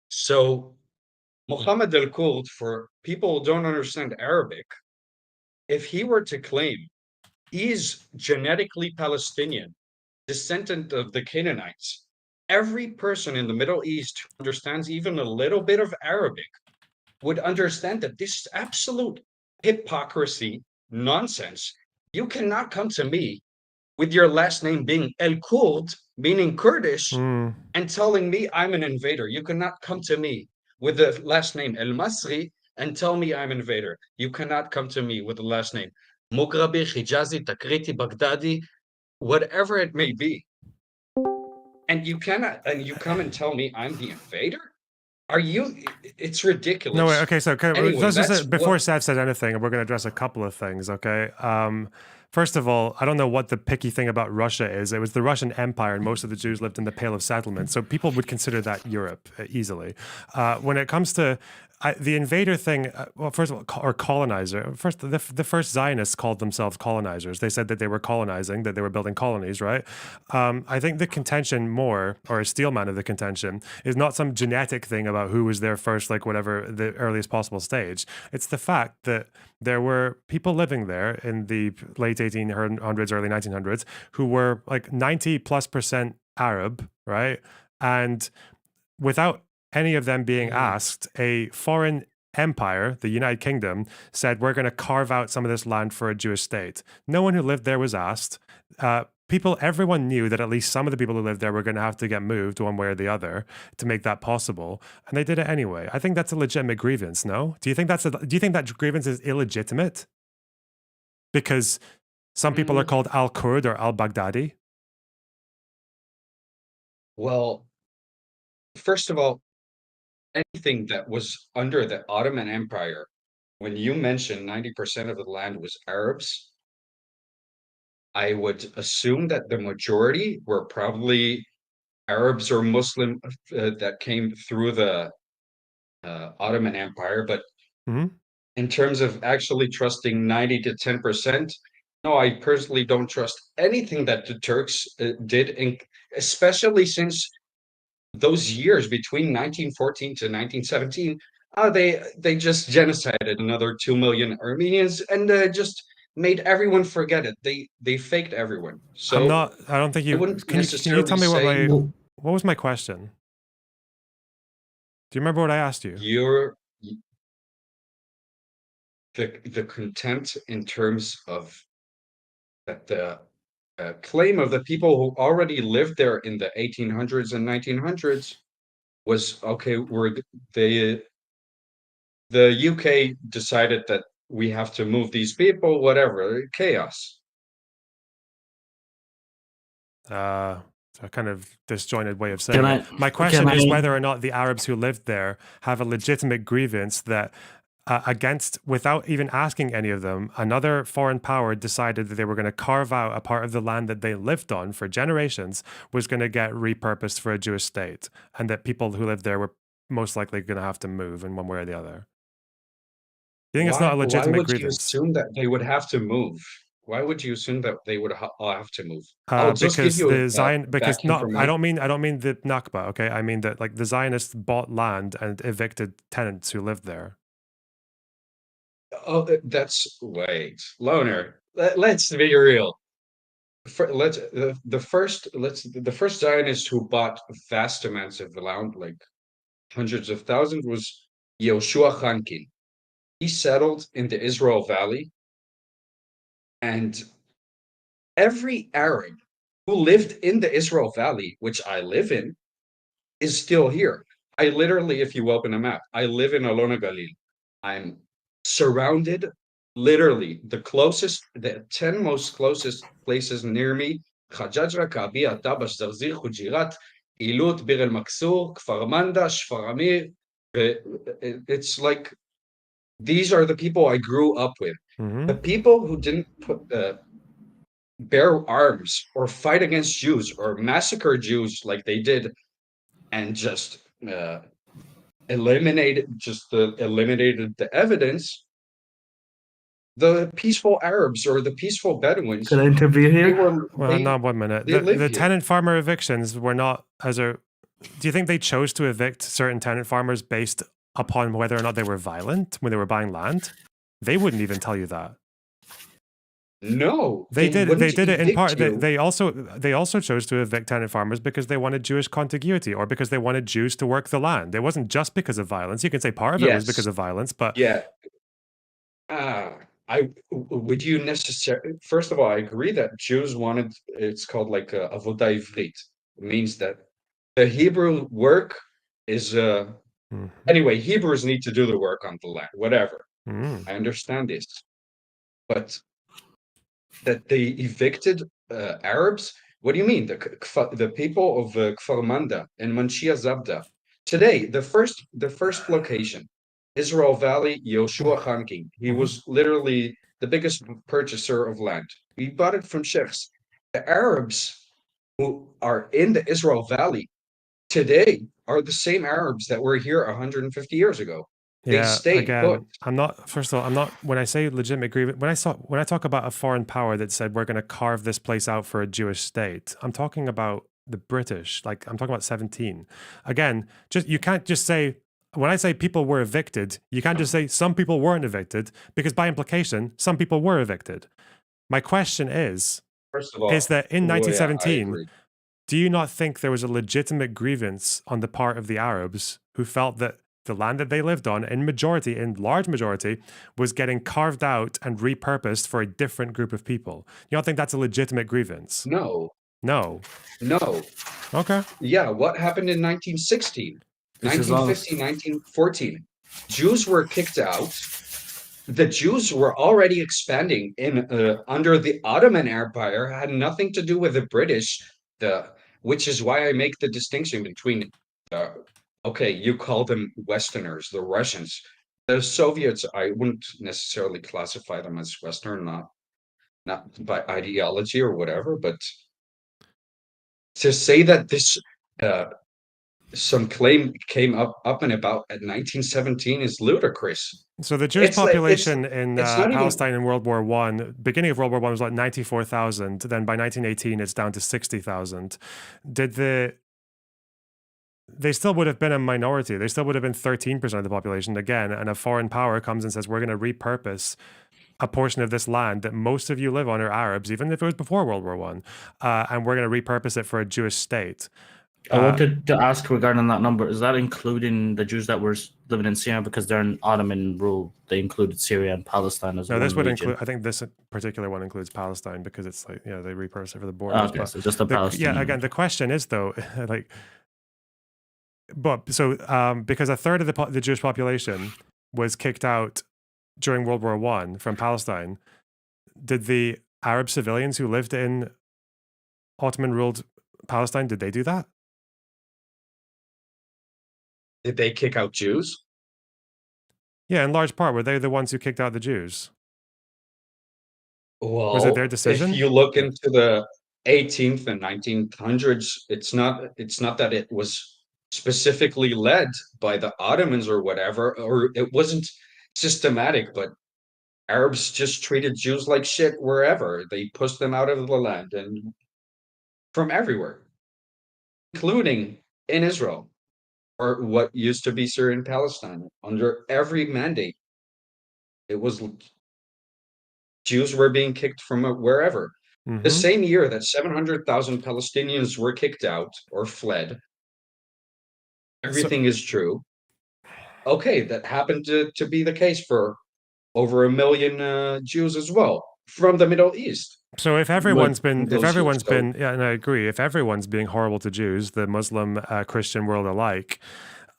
Speaker 1: So Mohammed al-Kurd, for people who don't understand Arabic, if he were to claim he's genetically Palestinian, descendant of the Canaanites, every person in the Middle East who understands even a little bit of Arabic would understand that this is absolute hypocrisy, nonsense. You cannot come to me with your last name being El-Kurd, meaning Kurdish, and telling me I'm an invader. You cannot come to me with the last name El-Masri and tell me I'm an invader. You cannot come to me with the last name Mughrabi, Hijazi, Takriti, Baghdadi, whatever it may be. And you come and tell me I'm the invader? Are you? It's ridiculous.
Speaker 2: No, wait, okay, so
Speaker 1: Anyway,
Speaker 2: let's just
Speaker 1: that's
Speaker 2: say, before
Speaker 1: what-
Speaker 2: Sav said anything, we're going to address a couple of things, okay? First of all, I don't know what the picky thing about Russia is. It was the Russian Empire, and most of the Jews lived in the Pale of Settlement, so people would consider that Europe easily. When it comes to the invader thing, well, first of all, or colonizer. First, the first Zionists called themselves colonizers. They said that they were colonizing, that they were building colonies, right? I think the contention more, or a steel man of the contention, is not some genetic thing about who was there first, like whatever, the earliest possible stage. It's the fact that there were people living there in the late 1800s, early 1900s, who were like 90+% Arab, right? And without any of them being asked, a foreign empire, the United Kingdom, said, we're going to carve out some of this land for a Jewish state. No one who lived there was asked. Everyone knew that at least some of the people who lived there were going to have to get moved one way or the other to make that possible. And they did it anyway. I think that's a legitimate grievance, no? Do you think that grievance is illegitimate? Because some people are called al-Kurd or al-Baghdadi?
Speaker 1: Well, first of all, anything that was under the Ottoman Empire, when you mentioned 90% of the land was Arabs, I would assume that the majority were probably Arabs or Muslim that came through the Ottoman Empire. But in terms of actually trusting 90 to 10%, no, I personally don't trust anything that the Turks did, especially since those years between 1914 to 1917, they just genocided another 2 million Armenians and just made everyone forget it. They faked everyone. So
Speaker 2: I'm not. I don't think
Speaker 1: I
Speaker 2: you.
Speaker 1: wouldn't
Speaker 2: Can you
Speaker 1: necessarily
Speaker 2: tell me
Speaker 1: say
Speaker 2: what was my question? Do you remember what I asked you?
Speaker 1: The content in terms of that the claim of the people who already lived there in the 1800s and 1900s was okay. The UK decided that we have to move these people. Whatever, chaos.
Speaker 2: It's a kind of disjointed way of saying it. My question is whether or not the Arabs who lived there have a legitimate grievance that against, without even asking any of them, another foreign power decided that they were going to carve out a part of the land that they lived on for generations was going to get repurposed for a Jewish state, and that people who lived there were most likely going to have to move in one way or the other. Do you think it's not a legitimate
Speaker 1: why would
Speaker 2: grievance?
Speaker 1: you assume that they would have to move? Why would you assume that they would all have to move? I'll just give
Speaker 2: Because
Speaker 1: you
Speaker 2: the Zion, because
Speaker 1: backing
Speaker 2: not,
Speaker 1: from
Speaker 2: I don't mean the Nakba. Okay, I mean that like the Zionists bought land and evicted tenants who lived there.
Speaker 1: Oh, that's wait, Loner. Let's be real. The first Zionist who bought vast amounts of land, like hundreds of thousands, was Yoshua Hankin. He settled in the Israel Valley, and every Arab who lived in the Israel Valley, which I live in, is still here. I literally, if you open a map, I live in Alona Galil. I'm surrounded, literally, the 10 most closest places near me, Khajajra, Kabia, Tabash, Zarzir, Hujirat, Ilut, Bir el Maksur, Kfar Manda, Shfaramir. It's like, these are the people I grew up with. The people who didn't bear arms or fight against Jews or massacre Jews like they did and just eliminated the evidence. The peaceful Arabs or the peaceful Bedouins.
Speaker 3: Can I intervene here?
Speaker 2: Well, not 1 minute. The tenant farmer evictions were not as a. Do you think they chose to evict certain tenant farmers based upon whether or not they were violent when they were buying land? They wouldn't even tell you that.
Speaker 1: No,
Speaker 2: they did. They did it in part. They also chose to evict tenant farmers because they wanted Jewish contiguity or because they wanted Jews to work the land. It wasn't just because of violence. You can say part of it was because of violence, but
Speaker 1: yeah. Would you necessarily? First of all, I agree that Jews wanted. It's called like avodah ivrit. It means that the Hebrew work is. Anyway, Hebrews need to do the work on the land. Whatever. I understand this, but that they evicted Arabs. What do you mean? The people of Kfar Manda and Manshia Zabda. Today, the first location. Israel Valley, Yoshua Hankin. He was literally the biggest purchaser of land. He bought it from sheikhs. The Arabs who are in the Israel Valley today are the same Arabs that were here 150 years ago. They stayed put.
Speaker 2: I'm not. First of all, I'm not. When I say legitimate grievance, when I talk about a foreign power that said we're going to carve this place out for a Jewish state, I'm talking about the British. Like I'm talking about 17. Again, you can't just say. When I say people were evicted, you can't just say some people weren't evicted, because by implication, some people were evicted. My question is,
Speaker 1: first of all,
Speaker 2: is that in 1917, do you not think there was a legitimate grievance on the part of the Arabs who felt that the land that they lived on, in large majority, was getting carved out and repurposed for a different group of people? You don't think that's a legitimate grievance?
Speaker 1: No.
Speaker 2: No. Okay.
Speaker 1: Yeah, what happened in 1916? 1915, 1914. Jews were kicked out. The Jews were already expanding under the Ottoman Empire, had nothing to do with the British, which is why I make the distinction between, okay, you call them Westerners, the Russians. The Soviets, I wouldn't necessarily classify them as Western, not by ideology or whatever, but to say that this some claim came up and about at 1917 is ludicrous.
Speaker 2: So the Jewish population in Palestine in World War I, beginning of World War I was like 94,000. Then by 1918, it's down to 60,000. They still would have been a minority. They still would have been 13% of the population again. And a foreign power comes and says, we're going to repurpose a portion of this land that most of you live on are Arabs, even if it was before World War One, and we're going to repurpose it for a Jewish state.
Speaker 3: I wanted to ask regarding that number, is that including the Jews that were living in Syria? Because they're in Ottoman rule, they included Syria and Palestine as
Speaker 2: No,
Speaker 3: one
Speaker 2: this would
Speaker 3: region.
Speaker 2: include, I think this particular one includes Palestine because it's like, they repurpose it for the borders.
Speaker 3: Okay, so just the Palestinian.
Speaker 2: Yeah, again, the question is though, like, because a third of the Jewish population was kicked out during World War One from Palestine, did the Arab civilians who lived in Ottoman-ruled Palestine, did they do that?
Speaker 1: Did they kick out Jews?
Speaker 2: Yeah, in large part, were they the ones who kicked out the Jews?
Speaker 1: Well,
Speaker 2: Was it their decision?
Speaker 1: if you look into the 18th and 1900s, it's not that it was specifically led by the Ottomans or whatever, or it wasn't systematic, but Arabs just treated Jews like shit wherever. They pushed them out of the land and from everywhere, including in Israel, or what used to be Syrian Palestine. Under every mandate, it was Jews were being kicked from wherever. The same year that 700,000 Palestinians were kicked out or fled, everything is true. Okay, that happened to be the case for over 1 million Jews as well from the Middle East.
Speaker 2: So if everyone's
Speaker 1: But
Speaker 2: been,
Speaker 1: those Jews, so-
Speaker 2: yeah, and I agree, if everyone's being horrible to Jews, the Muslim, Christian world alike,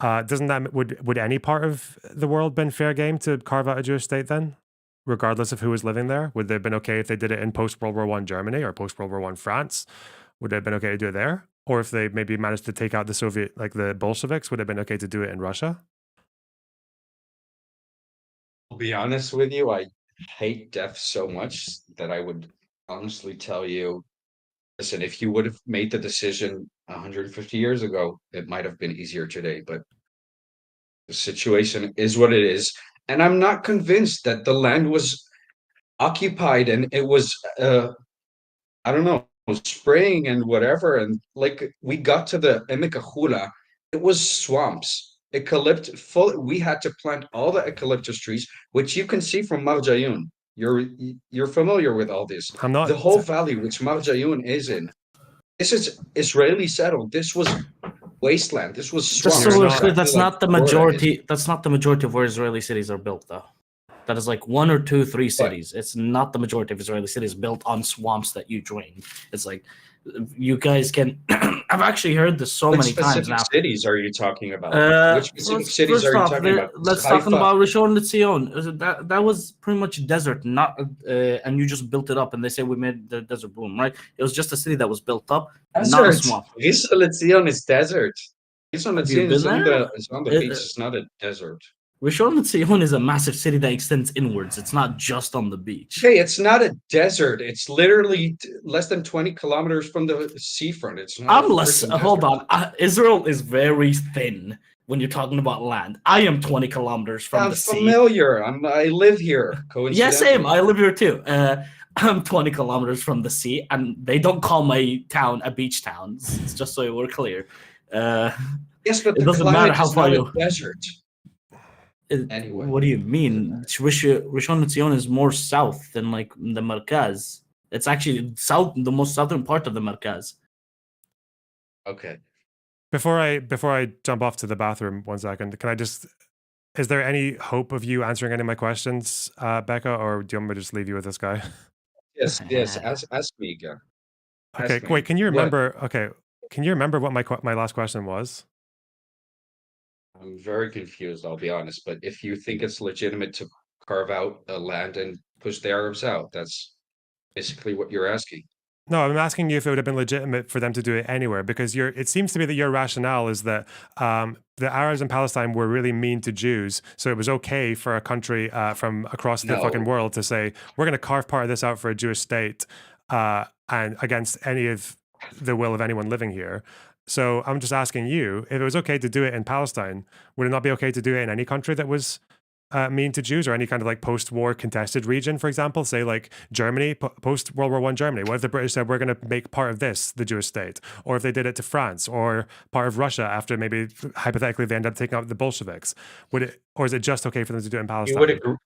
Speaker 2: would any part of the world been fair game to carve out a Jewish state then? Regardless of who was living there? Would they have been okay if they did it in post-World War I Germany or post-World War I France? Would it have been okay to do it there? Or if they maybe managed to take out the Soviet, like the Bolsheviks, would it have been okay to do it in Russia?
Speaker 1: I'll be honest with you, I hate death so much that I would honestly tell you, listen, if you would have made the decision 150 years ago, it might have been easier today, but the situation is what it is. And I'm not convinced that the land was occupied and it was, I don't know, spraying and whatever. And like we got to the Emekahula, it was swamps. We had to plant all the eucalyptus trees, which you can see from Marjayun. You're familiar with all this.
Speaker 2: I'm not.
Speaker 1: The whole valley which Marjayun is in. This is Israeli settled. This was wasteland. This was
Speaker 3: Just
Speaker 1: swamps.
Speaker 3: so we're clear, that's
Speaker 1: Like
Speaker 3: not the
Speaker 1: Florida is.
Speaker 3: majority. That's not the majority of where Israeli cities are built, though. That is like 1 or 2, 3 cities. It's not the majority of Israeli cities built on swamps that you drain. It's like you guys can. I've actually heard this so
Speaker 1: Which
Speaker 3: many times
Speaker 1: specific
Speaker 3: now.
Speaker 1: cities are you talking about? Which specific cities
Speaker 3: First
Speaker 1: are you
Speaker 3: off,
Speaker 1: talking about?
Speaker 3: let's
Speaker 1: Haifa.
Speaker 3: talk about Rishon LeZion. That was pretty much desert, not and you just built it up. And they say we made the desert boom, right? It was just a city that was built up, not a
Speaker 1: Desert.
Speaker 3: swamp.
Speaker 1: Rishon LeZion is desert. Rishon
Speaker 3: Have you
Speaker 1: LeZion is
Speaker 3: been
Speaker 1: on
Speaker 3: there?
Speaker 1: the beach. It's not a desert.
Speaker 3: Rishon LeZion is a massive city that extends inwards. It's not just on the beach.
Speaker 1: Okay, it's not a desert. It's literally less than 20 kilometers from the seafront. It's not.
Speaker 3: I'm less. Hold on. Israel is very thin when you're talking about land. I am 20 kilometers from
Speaker 1: I'm
Speaker 3: the sea.
Speaker 1: familiar. I live here.
Speaker 3: Yeah, same. I live here too. I'm 20 kilometers from the sea, and they don't call my town a beach town. It's just so we're clear.
Speaker 1: Yes, but
Speaker 3: it doesn't matter how far you.
Speaker 1: Desert. Anyway,
Speaker 3: what do you mean? Rishon LeZion is more south than like the Merkaz. It's actually the most southern part of the Merkaz.
Speaker 1: Okay.
Speaker 2: Before I jump off to the bathroom 1 second, can I just? Is there any hope of you answering any of my questions, Becca, or do you want me to just leave you with this guy?
Speaker 1: Yes. Ask me again.
Speaker 2: Okay. Wait. Can you remember? Okay. Can you remember what my last question was?
Speaker 1: I'm very confused, I'll be honest, but if you think it's legitimate to carve out a land and push the Arabs out, that's basically what you're asking.
Speaker 2: No, I'm asking you if it would have been legitimate for them to do it anywhere, because it seems to me that your rationale is that the Arabs in Palestine were really mean to Jews, so it was okay for a country from across the fucking world to say, we're going to carve part of this out for a Jewish state and against any of the will of anyone living here. So I'm just asking you, if it was okay to do it in Palestine, would it not be okay to do it in any country that was mean to Jews, or any kind of like post-war contested region, for example, say like Germany, post-World War I Germany? What if the British said, we're going to make part of this the Jewish state? Or if they did it to France or part of Russia after maybe hypothetically they end up taking out the Bolsheviks? Or is it just okay for them to do it in Palestine?
Speaker 1: You would agree.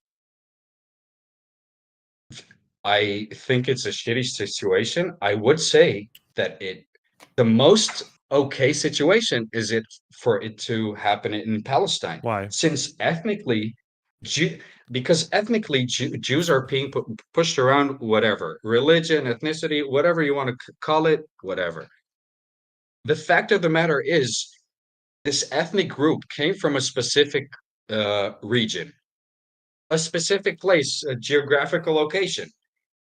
Speaker 1: I think it's a shitty situation. I would say that the most okay situation is it for it to happen in Palestine.
Speaker 2: Why?
Speaker 1: Since ethnically, because ethnically Jews are being pushed around, whatever religion, ethnicity, whatever you want to call it, whatever. The fact of the matter is, this ethnic group came from a specific region, a specific place, a geographical location.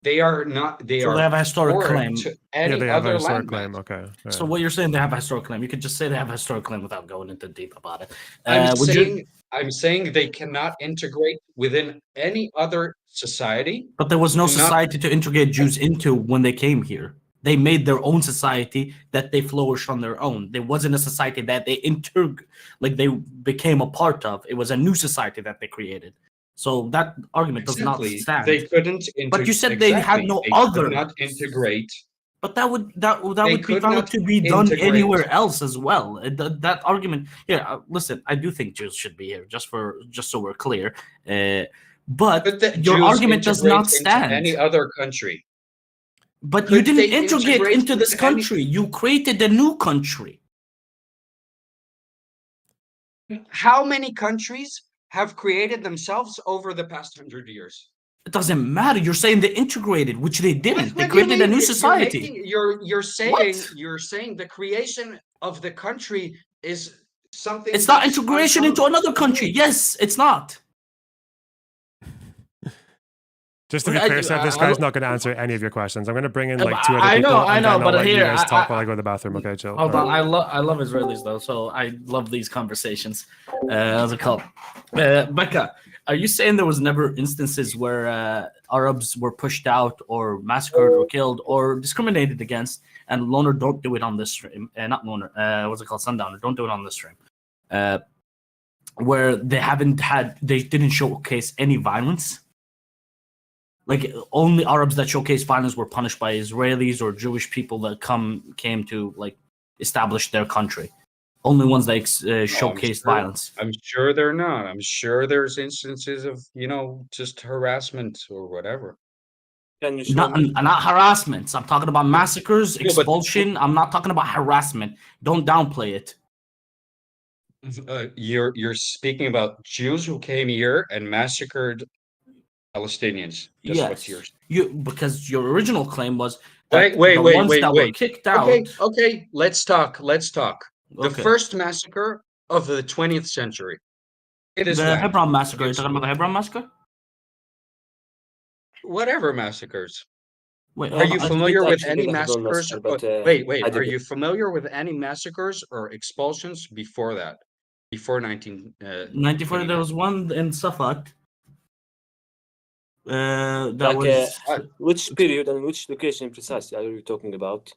Speaker 1: They are not. They
Speaker 3: So
Speaker 1: are
Speaker 3: they have a historic
Speaker 1: foreign
Speaker 3: claim.
Speaker 1: to
Speaker 2: Yeah,
Speaker 1: any
Speaker 2: they have a
Speaker 1: other
Speaker 2: historic
Speaker 1: land.
Speaker 2: claim. Okay. Yeah.
Speaker 3: So what you're saying, they have a historic claim. You could just say they have a historic claim without going into deep about it.
Speaker 1: I'm saying they cannot integrate within any other society.
Speaker 3: But there was no
Speaker 1: Do not-
Speaker 3: society to integrate Jews into when they came here. They made their own society that they flourished on their own. There wasn't a society that they became a part of. It was a new society that they created. So that argument does not
Speaker 1: Exactly.
Speaker 3: stand.
Speaker 1: They couldn't.
Speaker 3: But you said they had no
Speaker 1: They
Speaker 3: other.
Speaker 1: could not integrate.
Speaker 3: But that would be
Speaker 1: could
Speaker 3: valid
Speaker 1: not
Speaker 3: to be done
Speaker 1: integrate.
Speaker 3: anywhere else as well. That argument, listen, I do think Jews should be here, just so we're clear. But your
Speaker 1: Jews
Speaker 3: argument does
Speaker 1: integrate
Speaker 3: not
Speaker 1: into
Speaker 3: stand.
Speaker 1: any other country.
Speaker 3: But
Speaker 1: Could
Speaker 3: you didn't
Speaker 1: they
Speaker 3: integrate
Speaker 1: integrate
Speaker 3: into this
Speaker 1: with any-
Speaker 3: country. You created a new country.
Speaker 1: How many countries have created themselves over the past 100 years?
Speaker 3: It doesn't matter. You're saying they integrated, which they didn't. They
Speaker 1: What do you
Speaker 3: created a
Speaker 1: mean?
Speaker 3: new society.
Speaker 1: You're saying
Speaker 3: What?
Speaker 1: you're saying the creation of the country is something.
Speaker 3: It's not
Speaker 1: that's
Speaker 3: integration into
Speaker 1: uncommon.
Speaker 3: another country. Yes, it's not.
Speaker 2: Just to be
Speaker 3: I-
Speaker 2: clear, Seth, this
Speaker 3: I-
Speaker 2: guy's not going to answer any of your questions. I'm going to bring in like two other
Speaker 3: I
Speaker 2: people.
Speaker 3: know,
Speaker 2: and then I'll
Speaker 3: but
Speaker 2: let
Speaker 3: here,
Speaker 2: you guys talk
Speaker 3: I-
Speaker 2: while I go to the bathroom. Okay, chill.
Speaker 3: Hold
Speaker 2: All
Speaker 3: on,
Speaker 2: right.
Speaker 3: I love Israelis though, so I love these conversations. How's it called? Becca, are you saying there was never instances where Arabs were pushed out or massacred or killed or discriminated against? And Loner, don't do it on this stream. Not Loner. What's it called? Sundowner. Don't do it on this stream. Where they didn't showcase any violence. Like only Arabs that showcase violence were punished by Israelis or Jewish people that came to like establish their country. Only ones that showcase violence.
Speaker 1: I'm sure they're not. I'm sure there's instances of just harassment or whatever.
Speaker 4: Can you show
Speaker 3: Not
Speaker 4: me?
Speaker 3: harassments. I'm talking about massacres,
Speaker 1: Yeah, but-
Speaker 3: expulsion. I'm not talking about harassment. Don't downplay it.
Speaker 1: You're speaking about Jews who came here and massacred Palestinians. That's what
Speaker 3: Yes, because your original claim was that
Speaker 1: wait,
Speaker 3: the
Speaker 1: wait,
Speaker 3: ones
Speaker 1: wait,
Speaker 3: that
Speaker 1: wait.
Speaker 3: were kicked out.
Speaker 1: Okay. Let's talk. The
Speaker 3: Okay.
Speaker 1: first massacre of the 20th century. It is
Speaker 3: The
Speaker 1: when?
Speaker 3: Hebron massacre. You're talking about the Hebron massacre?
Speaker 1: Whatever massacres.
Speaker 3: Wait,
Speaker 1: Are you
Speaker 4: I
Speaker 1: familiar
Speaker 4: did
Speaker 1: with
Speaker 4: actually
Speaker 1: any
Speaker 4: get a Hebron
Speaker 1: massacres?
Speaker 4: massacre, but,
Speaker 1: Wait.
Speaker 4: I
Speaker 1: Are
Speaker 4: didn't.
Speaker 1: you familiar with any massacres or expulsions before that? Before
Speaker 3: 94. There was one in Safat. That
Speaker 4: Like,
Speaker 3: was
Speaker 4: which period and which location precisely are you talking about?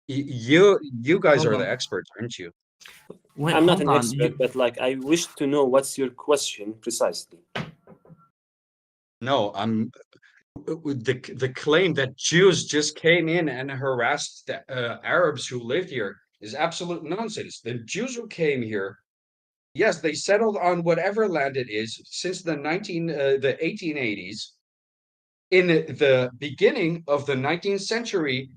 Speaker 1: You guys
Speaker 3: Hold
Speaker 1: are
Speaker 3: on.
Speaker 1: the experts, aren't you?
Speaker 3: Wait,
Speaker 4: I'm not
Speaker 3: hold
Speaker 4: an
Speaker 3: on.
Speaker 4: expert, but like I wish to know what's your question precisely.
Speaker 1: No, I'm the claim that Jews just came in and harassed the Arabs who lived here is absolute nonsense. The Jews who came here, yes, they settled on whatever land it is since the 1880s. In the beginning of the 19th century,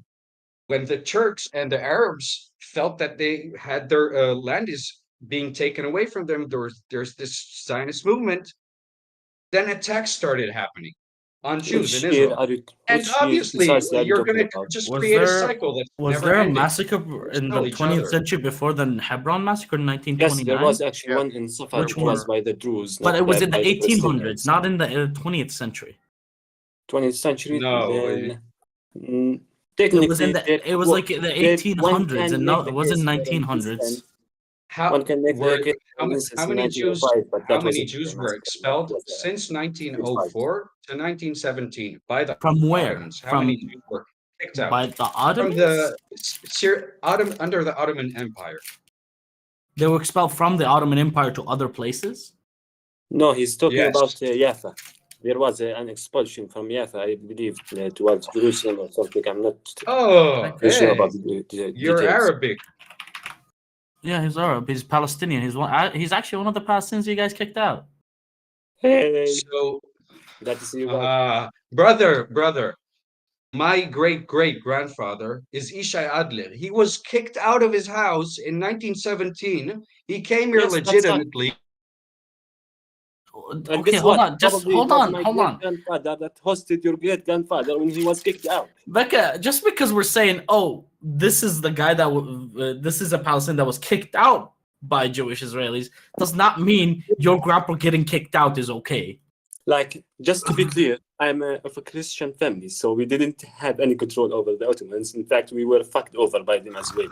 Speaker 1: when the Turks and the Arabs felt that they had their land is being taken away from them, there's this Zionist movement. Then attacks started happening on Jews
Speaker 4: Which
Speaker 1: in
Speaker 4: year
Speaker 1: Israel.
Speaker 4: are you?
Speaker 1: And
Speaker 4: Which year
Speaker 1: obviously,
Speaker 4: precisely are you
Speaker 1: you're
Speaker 4: talking
Speaker 1: going to
Speaker 4: about?
Speaker 1: just
Speaker 3: Was
Speaker 1: create a
Speaker 3: there-
Speaker 1: cycle that's
Speaker 3: Was
Speaker 1: never
Speaker 3: there a
Speaker 1: ending.
Speaker 3: massacre in
Speaker 1: Kill
Speaker 3: the
Speaker 1: each
Speaker 3: 20th
Speaker 1: other.
Speaker 3: century before the Hebron massacre in 1929?
Speaker 4: Yes, there was actually one in Safar,
Speaker 3: Which
Speaker 4: which was
Speaker 3: one?
Speaker 4: by the Druze.
Speaker 3: But
Speaker 4: not
Speaker 3: it was
Speaker 4: by-
Speaker 3: in the
Speaker 4: by
Speaker 3: 1800s,
Speaker 4: Palestinians.
Speaker 3: not in the 20th century.
Speaker 4: 20th century.
Speaker 1: No,
Speaker 4: Technically,
Speaker 3: It was in the. It was like in the 1800s, and no, it wasn't 1900s.
Speaker 1: How
Speaker 4: One can make
Speaker 1: were
Speaker 4: the case
Speaker 1: how,
Speaker 4: for
Speaker 1: ma-
Speaker 4: instance
Speaker 1: how
Speaker 4: in
Speaker 1: many Jews
Speaker 4: 1905, but
Speaker 1: how
Speaker 4: that was
Speaker 1: many
Speaker 4: a
Speaker 1: Jews were
Speaker 4: massacre.
Speaker 1: expelled
Speaker 4: That was a
Speaker 1: since
Speaker 4: suicide.
Speaker 1: 1904 to 1917 by the
Speaker 3: From where?
Speaker 1: Ottomans? How many
Speaker 3: From
Speaker 1: Jews were kicked out
Speaker 3: by the
Speaker 1: from
Speaker 3: Ottomans?
Speaker 1: the under the Ottoman Empire?
Speaker 3: They were expelled from the Ottoman Empire to other places.
Speaker 4: No, he's talking
Speaker 1: Yes.
Speaker 4: about Jaffa. There was an expulsion from Jaffa, I believe, towards Jerusalem or something. I'm not
Speaker 1: Oh,
Speaker 4: pretty sure
Speaker 1: hey,
Speaker 4: about the
Speaker 1: you're
Speaker 4: details.
Speaker 1: Arabic.
Speaker 3: Yeah, he's Arab. He's Palestinian. He's actually one of the Palestinians you guys kicked out.
Speaker 4: Hey,
Speaker 1: So
Speaker 4: Glad to see you guys.
Speaker 1: Brother, my great-great-grandfather is Ishai Adler. He was kicked out of his house in 1917. He came here
Speaker 4: Yes, that's right.
Speaker 1: legitimately.
Speaker 4: And
Speaker 3: Okay,
Speaker 4: guess
Speaker 3: hold
Speaker 4: what?
Speaker 3: on. Just
Speaker 4: Probably
Speaker 3: hold
Speaker 4: it was
Speaker 3: on.
Speaker 4: my
Speaker 3: Hold on.
Speaker 4: great-grandfather that hosted your great-grandfather when he was kicked out.
Speaker 3: Becca, just because we're saying, oh, this is the guy that this is a Palestinian that was kicked out by Jewish Israelis, does not mean your grandpa getting kicked out is okay.
Speaker 4: Like, just to be clear, I'm of a Christian family, so we didn't have any control over the Ottomans. In fact, we were fucked over by them as well.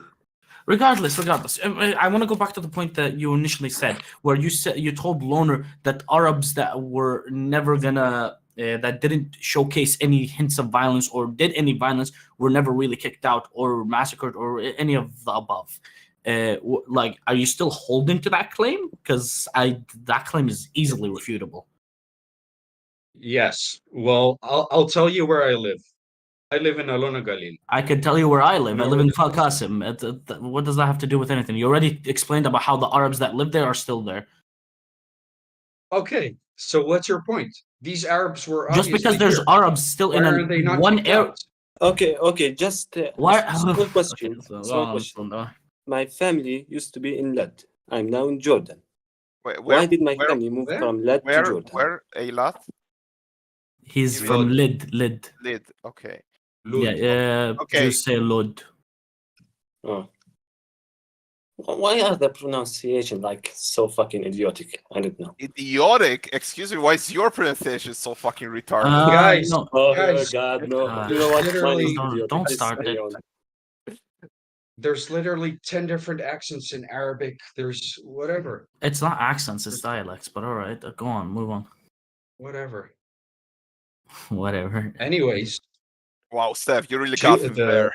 Speaker 3: Regardless, I want to go back to the point that you initially said, where you told Loner that Arabs that were never gonna that didn't showcase any hints of violence or did any violence were never really kicked out or massacred or any of the above. Like, are you still holding to that claim? Because that claim is easily refutable.
Speaker 1: Yes. Well, I'll tell you where I live. I live in Alona Galil.
Speaker 3: I can tell you where I live.
Speaker 1: You
Speaker 3: I
Speaker 1: know
Speaker 3: live
Speaker 1: where
Speaker 3: in
Speaker 1: this
Speaker 3: Kfar
Speaker 1: is?
Speaker 3: Qasim. What does that have to do with anything? You already explained about how the Arabs that live there are still there.
Speaker 1: Okay, so what's your point? These Arabs were
Speaker 3: Just because
Speaker 1: obviously
Speaker 3: there's
Speaker 1: here.
Speaker 3: Arabs still
Speaker 1: Why
Speaker 3: in
Speaker 1: are they not
Speaker 3: one
Speaker 1: kicked
Speaker 3: area.
Speaker 1: out?
Speaker 4: Okay, just
Speaker 3: Why?
Speaker 4: a small question.
Speaker 3: Okay, so
Speaker 4: Small question. My family used to be in Lud. I'm now in Jordan. Why did my family move from Lud to Jordan?
Speaker 5: Where Eilat?
Speaker 3: He's from Lid. Lid.
Speaker 5: Okay.
Speaker 3: Yeah,
Speaker 5: Okay.
Speaker 3: Jews say Lod.
Speaker 4: Oh. Why are the pronunciation like so fucking idiotic? I don't know.
Speaker 5: Idiotic? Excuse me, why is your pronunciation so fucking retarded?
Speaker 1: Guys,
Speaker 3: no.
Speaker 1: guys,
Speaker 4: God, no.
Speaker 3: Uh,
Speaker 4: You know what? Mine is
Speaker 1: literally,
Speaker 4: idiotic.
Speaker 3: Don't
Speaker 4: Let's
Speaker 3: start
Speaker 4: carry
Speaker 3: it.
Speaker 4: on.
Speaker 1: there's literally 10 different accents in Arabic. There's whatever,
Speaker 3: It's not accents, it's dialects. But all right, go on, move on.
Speaker 1: whatever.
Speaker 3: Whatever.
Speaker 1: Anyways,
Speaker 5: Wow, Steph, you really got me there.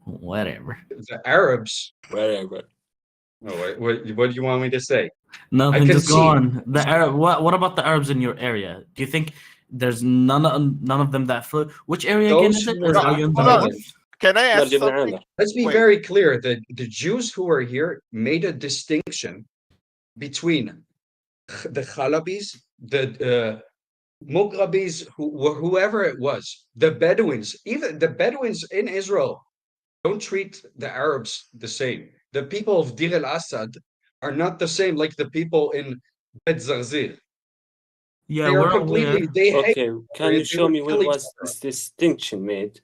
Speaker 3: Whatever.
Speaker 1: the Arabs.
Speaker 4: Whatever.
Speaker 1: Oh, what do you want me to say?
Speaker 3: Nothing. Just go
Speaker 1: concede.
Speaker 3: on. The Arab. What about the Arabs in your area? Do you think there's none of them that flew? Which area again is it? Are you in the north?
Speaker 5: Can I ask something?
Speaker 1: Let's be very clear that the Jews who are here made a distinction between the Khalabis, the Mughrabis, whoever it was, the Bedouins, even the Bedouins in Israel don't treat the Arabs the same. The people of Dir al-Assad are not the same like the people in Bet Zarzir.
Speaker 3: Yeah,
Speaker 1: They are
Speaker 3: we're
Speaker 1: completely,
Speaker 3: aware.
Speaker 1: they hate
Speaker 4: Okay, can you
Speaker 1: they
Speaker 4: show
Speaker 1: would
Speaker 4: me where
Speaker 1: kill each
Speaker 4: was
Speaker 1: other.
Speaker 4: this distinction made?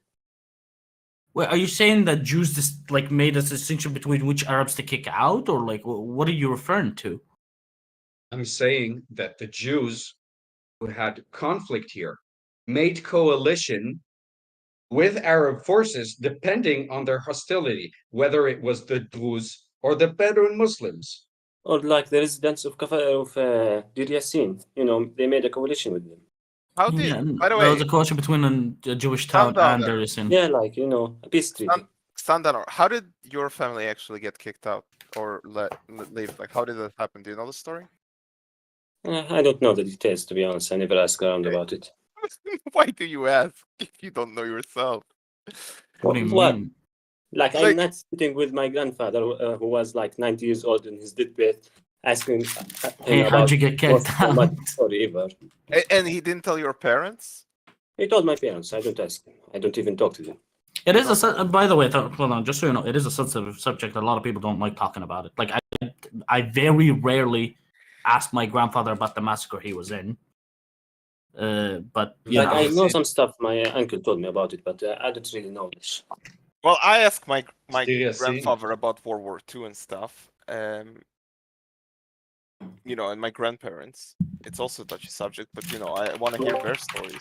Speaker 3: Wait, are you saying that Jews just like made a distinction between which Arabs to kick out, or like what are you referring to?
Speaker 1: I'm saying that the Jews who had conflict here made coalition with Arab forces depending on their hostility, whether it was the Druze or the Bedouin Muslims.
Speaker 4: Or like the residents of Dir Yassin, you know, they made a coalition with them.
Speaker 5: How
Speaker 3: Yeah,
Speaker 5: did, by the
Speaker 3: there
Speaker 5: way,
Speaker 3: was a coalition between a Jewish town and
Speaker 5: Sundowner.
Speaker 3: Dar es Salaam.
Speaker 4: Yeah, like, you know, a peace treaty.
Speaker 5: Sundowner, how did your family actually get kicked out or leave? Like, how did that happen? Do you know the story?
Speaker 4: I don't know the details, to be honest. I never asked around about it.
Speaker 5: Why do you ask if you don't know yourself?
Speaker 3: What do you
Speaker 4: Well,
Speaker 3: mean?
Speaker 4: like, I'm not sitting with my grandfather who was like 90 years old in his deathbed, asking
Speaker 3: Hey,
Speaker 4: him
Speaker 3: how'd
Speaker 4: about
Speaker 3: you get
Speaker 4: what's
Speaker 3: kicked
Speaker 4: the
Speaker 3: out?
Speaker 4: much story ever.
Speaker 5: And he didn't tell your parents?
Speaker 4: He told my parents. I don't ask them. I don't even talk to them.
Speaker 3: It is by the way, hold on, just so you know, it is a sensitive subject. A lot of people don't like talking about it. Like I very rarely ask my grandfather about the massacre he was in. But you
Speaker 4: Like,
Speaker 3: know,
Speaker 4: I know some stuff my uncle told me about it, but I don't really know this.
Speaker 5: Well, I asked my
Speaker 1: Seriously?
Speaker 5: grandfather about World War II and stuff. You know, and my grandparents. It's also a touchy subject, but you know, I want to hear their story.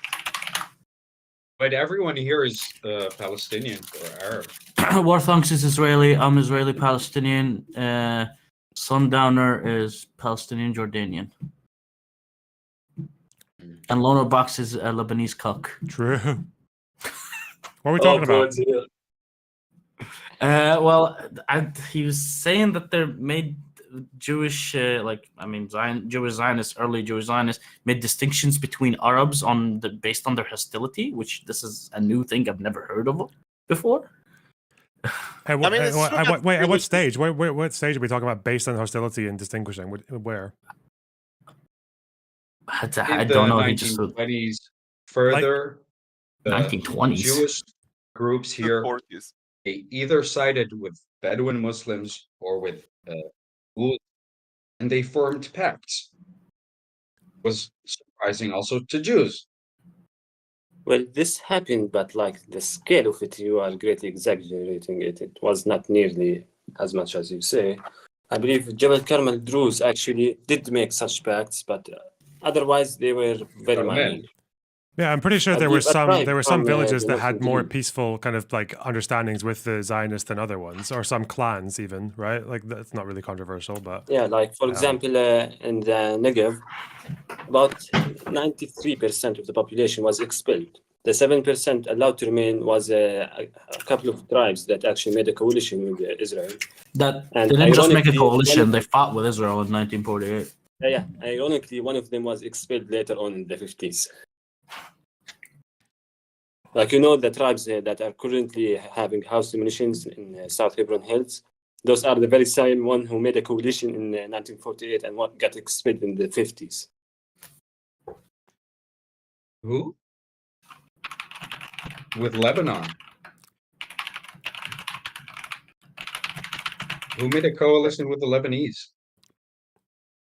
Speaker 1: But everyone here is Palestinian or Arab.
Speaker 3: Warthunks is Israeli. I'm Israeli Palestinian. Sundowner is Palestinian Jordanian. And Loner Box is a Lebanese cook.
Speaker 2: True. What are we talking about?
Speaker 3: Well, he was saying that they're made Jewish, Jewish Zionists, early Jewish Zionists made distinctions between Arabs based on their hostility, which this is a new thing I've never heard of before.
Speaker 2: At what stage? What stage are we talking about based on hostility and distinguishing? Where?
Speaker 3: I
Speaker 1: in
Speaker 3: don't
Speaker 1: the
Speaker 3: know. He just
Speaker 1: 1920s, further, the
Speaker 3: 1920s.
Speaker 1: Jewish groups
Speaker 5: The
Speaker 1: here,
Speaker 5: 40s.
Speaker 1: they either sided with Bedouin Muslims or with Houthis, and they formed pacts. Was surprising also to Jews.
Speaker 4: Well, this happened, but like the scale of it, you are greatly exaggerating it. It was not nearly as much as you say. I believe Jebel Carmel Druze actually did make such pacts, but otherwise they were very minor.
Speaker 2: Yeah, I'm pretty sure
Speaker 4: I
Speaker 2: there were
Speaker 4: believe a tribe
Speaker 2: some
Speaker 4: from,
Speaker 2: villages
Speaker 4: the
Speaker 2: that had
Speaker 4: Muslim
Speaker 2: more
Speaker 4: League.
Speaker 2: peaceful kind of like understandings with the Zionists than other ones, or some clans even, right? Like that's not really controversial, but
Speaker 4: Yeah, like for example, in the Negev, about 93% of the population was expelled. The 7% allowed to remain was a couple of tribes that actually made a coalition with Israel.
Speaker 3: That
Speaker 4: And
Speaker 3: they didn't just make a
Speaker 4: ironically,
Speaker 3: coalition; they fought with Israel in 1948.
Speaker 4: yeah, ironically, one of them was expelled later on in the 50s. Like, you know, the tribes that are currently having house demolitions in South Hebron Hills, those are the very same one who made a coalition in 1948 and what got expelled in the 50s.
Speaker 1: Who? With Lebanon. Who made a coalition with the Lebanese?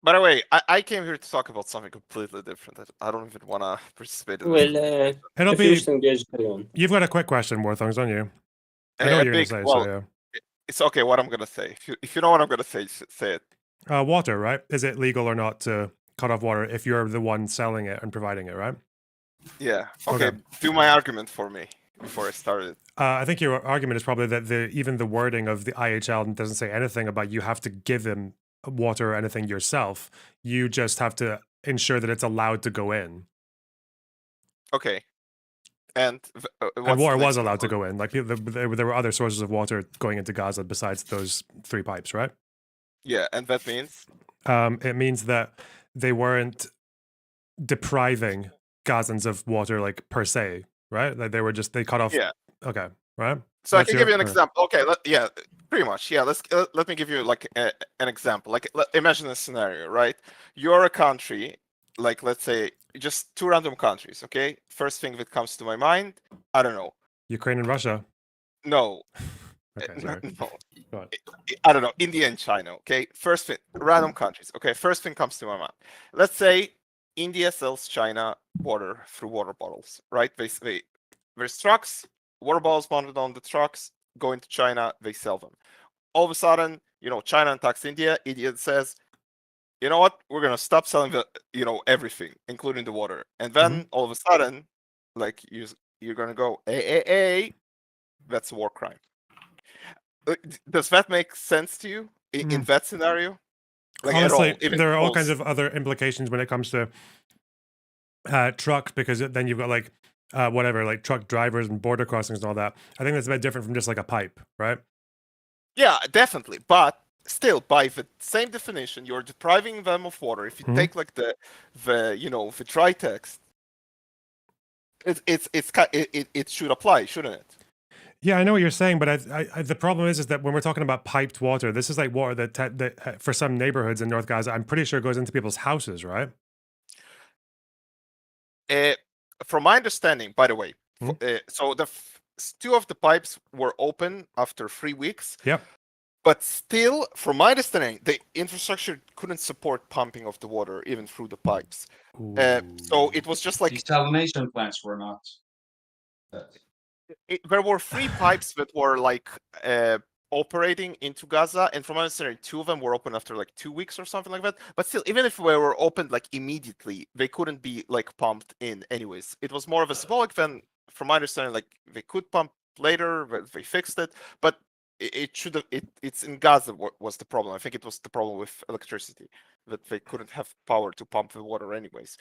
Speaker 5: By the way, I came here to talk about something completely different. I don't even want to participate in this.
Speaker 4: Well,
Speaker 2: it'll
Speaker 4: if you wish
Speaker 2: be.
Speaker 4: to engage, carry on.
Speaker 2: You've got a quick question, Warthongs, don't you? I know
Speaker 5: A
Speaker 2: what you're
Speaker 5: big,
Speaker 2: gonna say.
Speaker 5: well,
Speaker 2: So
Speaker 5: it's okay what I'm gonna say. If you know what I'm gonna say, say it.
Speaker 2: yeah. Water, right? Is it legal or not to cut off water if you're the one selling it and providing it, right?
Speaker 5: Yeah. Okay. Do my argument for me before I started.
Speaker 2: I think your argument is probably that even the wording of the IHL doesn't say anything about you have to give them water or anything yourself. You just have to ensure that it's allowed to go in.
Speaker 5: Okay. And
Speaker 2: water was allowed to go in. Like there were other sources of water going into Gaza besides those 3 pipes, right?
Speaker 5: Yeah, and that means?
Speaker 2: It means that they weren't depriving Gazans of water, like per se, right? Like they cut off.
Speaker 5: Yeah.
Speaker 2: Okay, right.
Speaker 5: So I can give you an example. Okay, yeah, pretty much. Yeah, let me give you like an example. Like imagine a scenario, right? You're a country, like let's say just 2 random countries. Okay, first thing that comes to my mind, I don't know.
Speaker 2: Ukraine and Russia.
Speaker 5: No.
Speaker 2: Okay, sorry.
Speaker 5: No.
Speaker 2: Go on.
Speaker 5: I don't know. India and China. Okay, first thing, random countries. Okay, first thing comes to my mind. Let's say India sells China water through water bottles, right? Basically, there's trucks. Water bottles mounted on the trucks, go into China, they sell them. All of a sudden, China attacks India. India says, you know what? We're gonna stop selling everything, including the water. And then all of a sudden, like you're gonna go, that's a war crime. Does that make sense to you in that scenario? Like
Speaker 2: honestly,
Speaker 5: at all,
Speaker 2: there are all kinds of other implications when it comes to trucks, because then you've got like whatever, like truck drivers and border crossings and all that. I think that's a bit different from just like a pipe, right?
Speaker 5: Yeah, definitely. But still, by the same definition, you're depriving them of water. If you take like the dry text, it should apply, shouldn't it?
Speaker 2: Yeah, I know what you're saying, but I the problem is that when we're talking about piped water, this is like water that for some neighborhoods in North Gaza, I'm pretty sure goes into people's houses, right?
Speaker 5: From my understanding, by the way, so the 2 of the pipes were open after 3 weeks.
Speaker 2: Yep.
Speaker 5: But still, from my understanding, the infrastructure couldn't support pumping of the water even through the pipes. So it was just like
Speaker 1: desalination plants were not.
Speaker 5: There were 3 pipes that were like operating into Gaza, and from my understanding, 2 of them were open after like 2 weeks or something like that. But still, even if they were opened like immediately, they couldn't be like pumped in anyways. It was more of a symbolic than, from my understanding, like they could pump later, but they fixed it. But it should have. It's in Gaza was the problem. I think it was the problem with electricity, that they couldn't have power to pump the water anyways.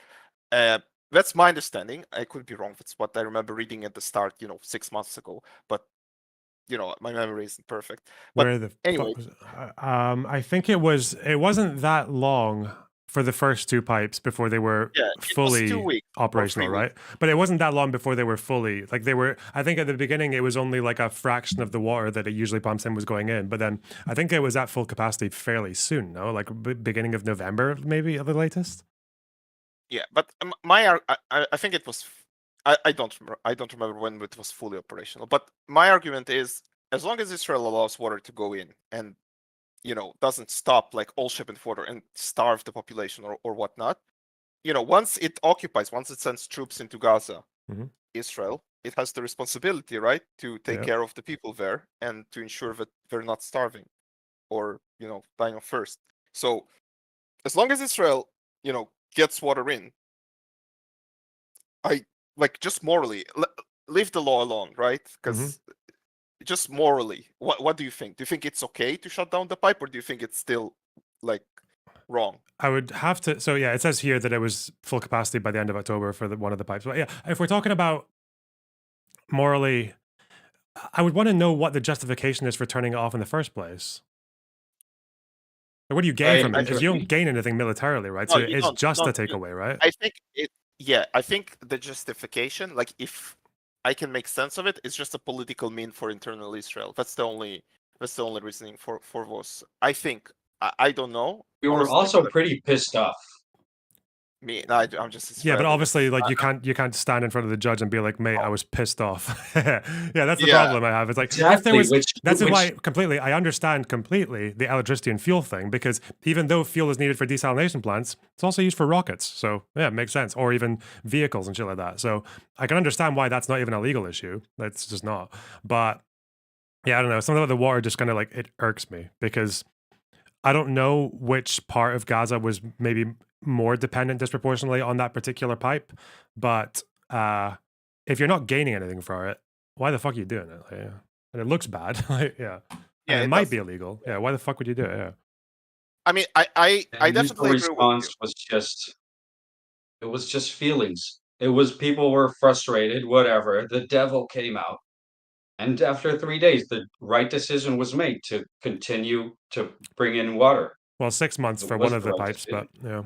Speaker 5: That's my understanding. I could be wrong. That's what I remember reading at the start, 6 months ago. But my memory isn't perfect. But anyway,
Speaker 2: I think it wasn't that long for the first 2 pipes before they were fully operational, right? But it wasn't that long before they were fully, like they were. I think at the beginning it was only like a fraction of the water that it usually pumps in was going in. But then I think it was at full capacity fairly soon. No, like beginning of November, maybe at the latest.
Speaker 5: Yeah, but I think it was. I don't remember when it was fully operational. But my argument is, as long as Israel allows water to go in and doesn't stop like all shipment water and starve the population or whatnot, once it occupies, once it sends troops into Gaza, Israel, it has the responsibility, right, to take care of the people there and to ensure that they're not starving or dying of thirst. So as long as Israel gets water in, I like just morally leave the law alone, right? Because just morally, what do you think? Do you think it's okay to shut down the pipe, or do you think it's still like wrong?
Speaker 2: I would have to. So yeah, it says here that it was full capacity by the end of October for one of the pipes. But yeah, if we're talking about morally, I would want to know what the justification is for turning it off in the first place. Like, what do you gain from it? Because you don't gain anything militarily, right? So it's just a takeaway, right?
Speaker 5: I think I think the justification, like if I can make sense of it, is just a political mean for internal Israel. That's the only reasoning for this. I think. I don't know.
Speaker 1: We were also pretty pissed off.
Speaker 5: I'm just
Speaker 2: yeah, but obviously, like you can't stand in front of the judge and be like, "Mate, I was pissed off." Yeah, that's the problem I have. It's like if there was, that's why completely. I understand completely the electricity and fuel thing, because even though fuel is needed for desalination plants, it's also used for rockets. So yeah, it makes sense, or even vehicles and shit like that. So I can understand why that's not even a legal issue. That's just not. But yeah, I don't know. Something about the water just kind of like it irks me, because I don't know which part of Gaza was maybe more dependent disproportionately on that particular pipe, but if you're not gaining anything for it, why the fuck are you doing it? Like, and it looks bad. Like, and it might be illegal. Yeah, why the fuck would you do it? Yeah.
Speaker 5: I mean, I definitely agree
Speaker 1: response was just feelings. It was people were frustrated, whatever. The devil came out. And after 3 days, the right decision was made to continue to bring in water.
Speaker 2: Well, 6 months for one of the pipes, but yeah.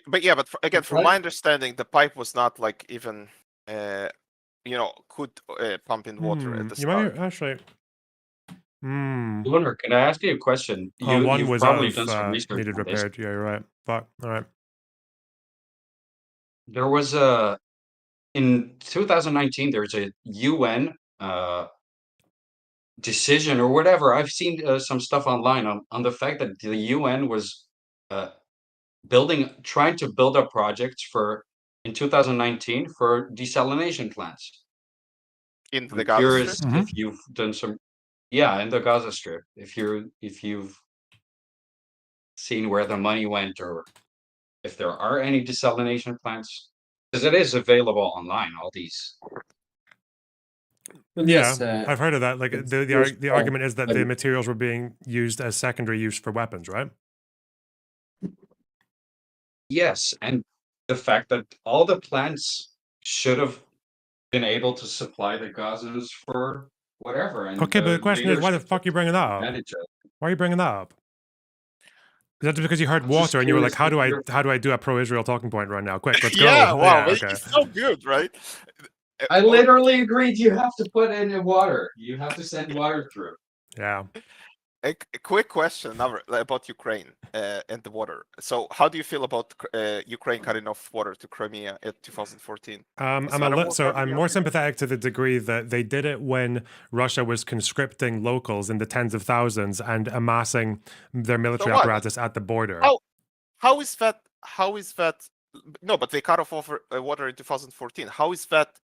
Speaker 5: But again, from my understanding, the pipe was not like even, could pump in water at the start.
Speaker 2: Might actually.
Speaker 1: Lunar, can I ask you a question?
Speaker 2: One
Speaker 1: you've
Speaker 2: was
Speaker 1: probably
Speaker 2: out
Speaker 1: done some
Speaker 2: of
Speaker 1: research
Speaker 2: needed
Speaker 1: on this.
Speaker 2: repaired. Yeah, you're right. Fuck. All right.
Speaker 1: There was in 2019, there's a UN decision or whatever. I've seen some stuff online on the fact that the UN was trying to build up projects in 2019 for desalination plants.
Speaker 5: In the
Speaker 1: I'm
Speaker 5: Gaza
Speaker 1: curious
Speaker 5: Strip?
Speaker 1: if you've done some, in the Gaza Strip. If you've seen where the money went, or if there are any desalination plants, because it is available online. All these.
Speaker 2: Yeah, I've heard of that. Like the argument is that the materials were being used as secondary use for weapons, right?
Speaker 1: Yes, and the fact that all the plants should have been able to supply the Gazans for whatever. And
Speaker 2: Okay, but the question is, why the fuck are you bringing that up? Why are you bringing that up? Is that just because you heard water and you were like, how do I do a pro-Israel talking point right now? Quick, let's go.
Speaker 5: Yeah, wow,
Speaker 2: okay.
Speaker 5: it's so good, right?
Speaker 1: I literally agreed. You have to put in water. You have to send water through.
Speaker 2: Yeah.
Speaker 5: A quick question now about Ukraine and the water. So, how do you feel about Ukraine cutting off water to Crimea in 2014?
Speaker 2: I'm more sympathetic to the degree that they did it when Russia was conscripting locals in the tens of thousands and amassing their military apparatus at the border.
Speaker 5: How is that? No, but they cut off water in 2014. How is that?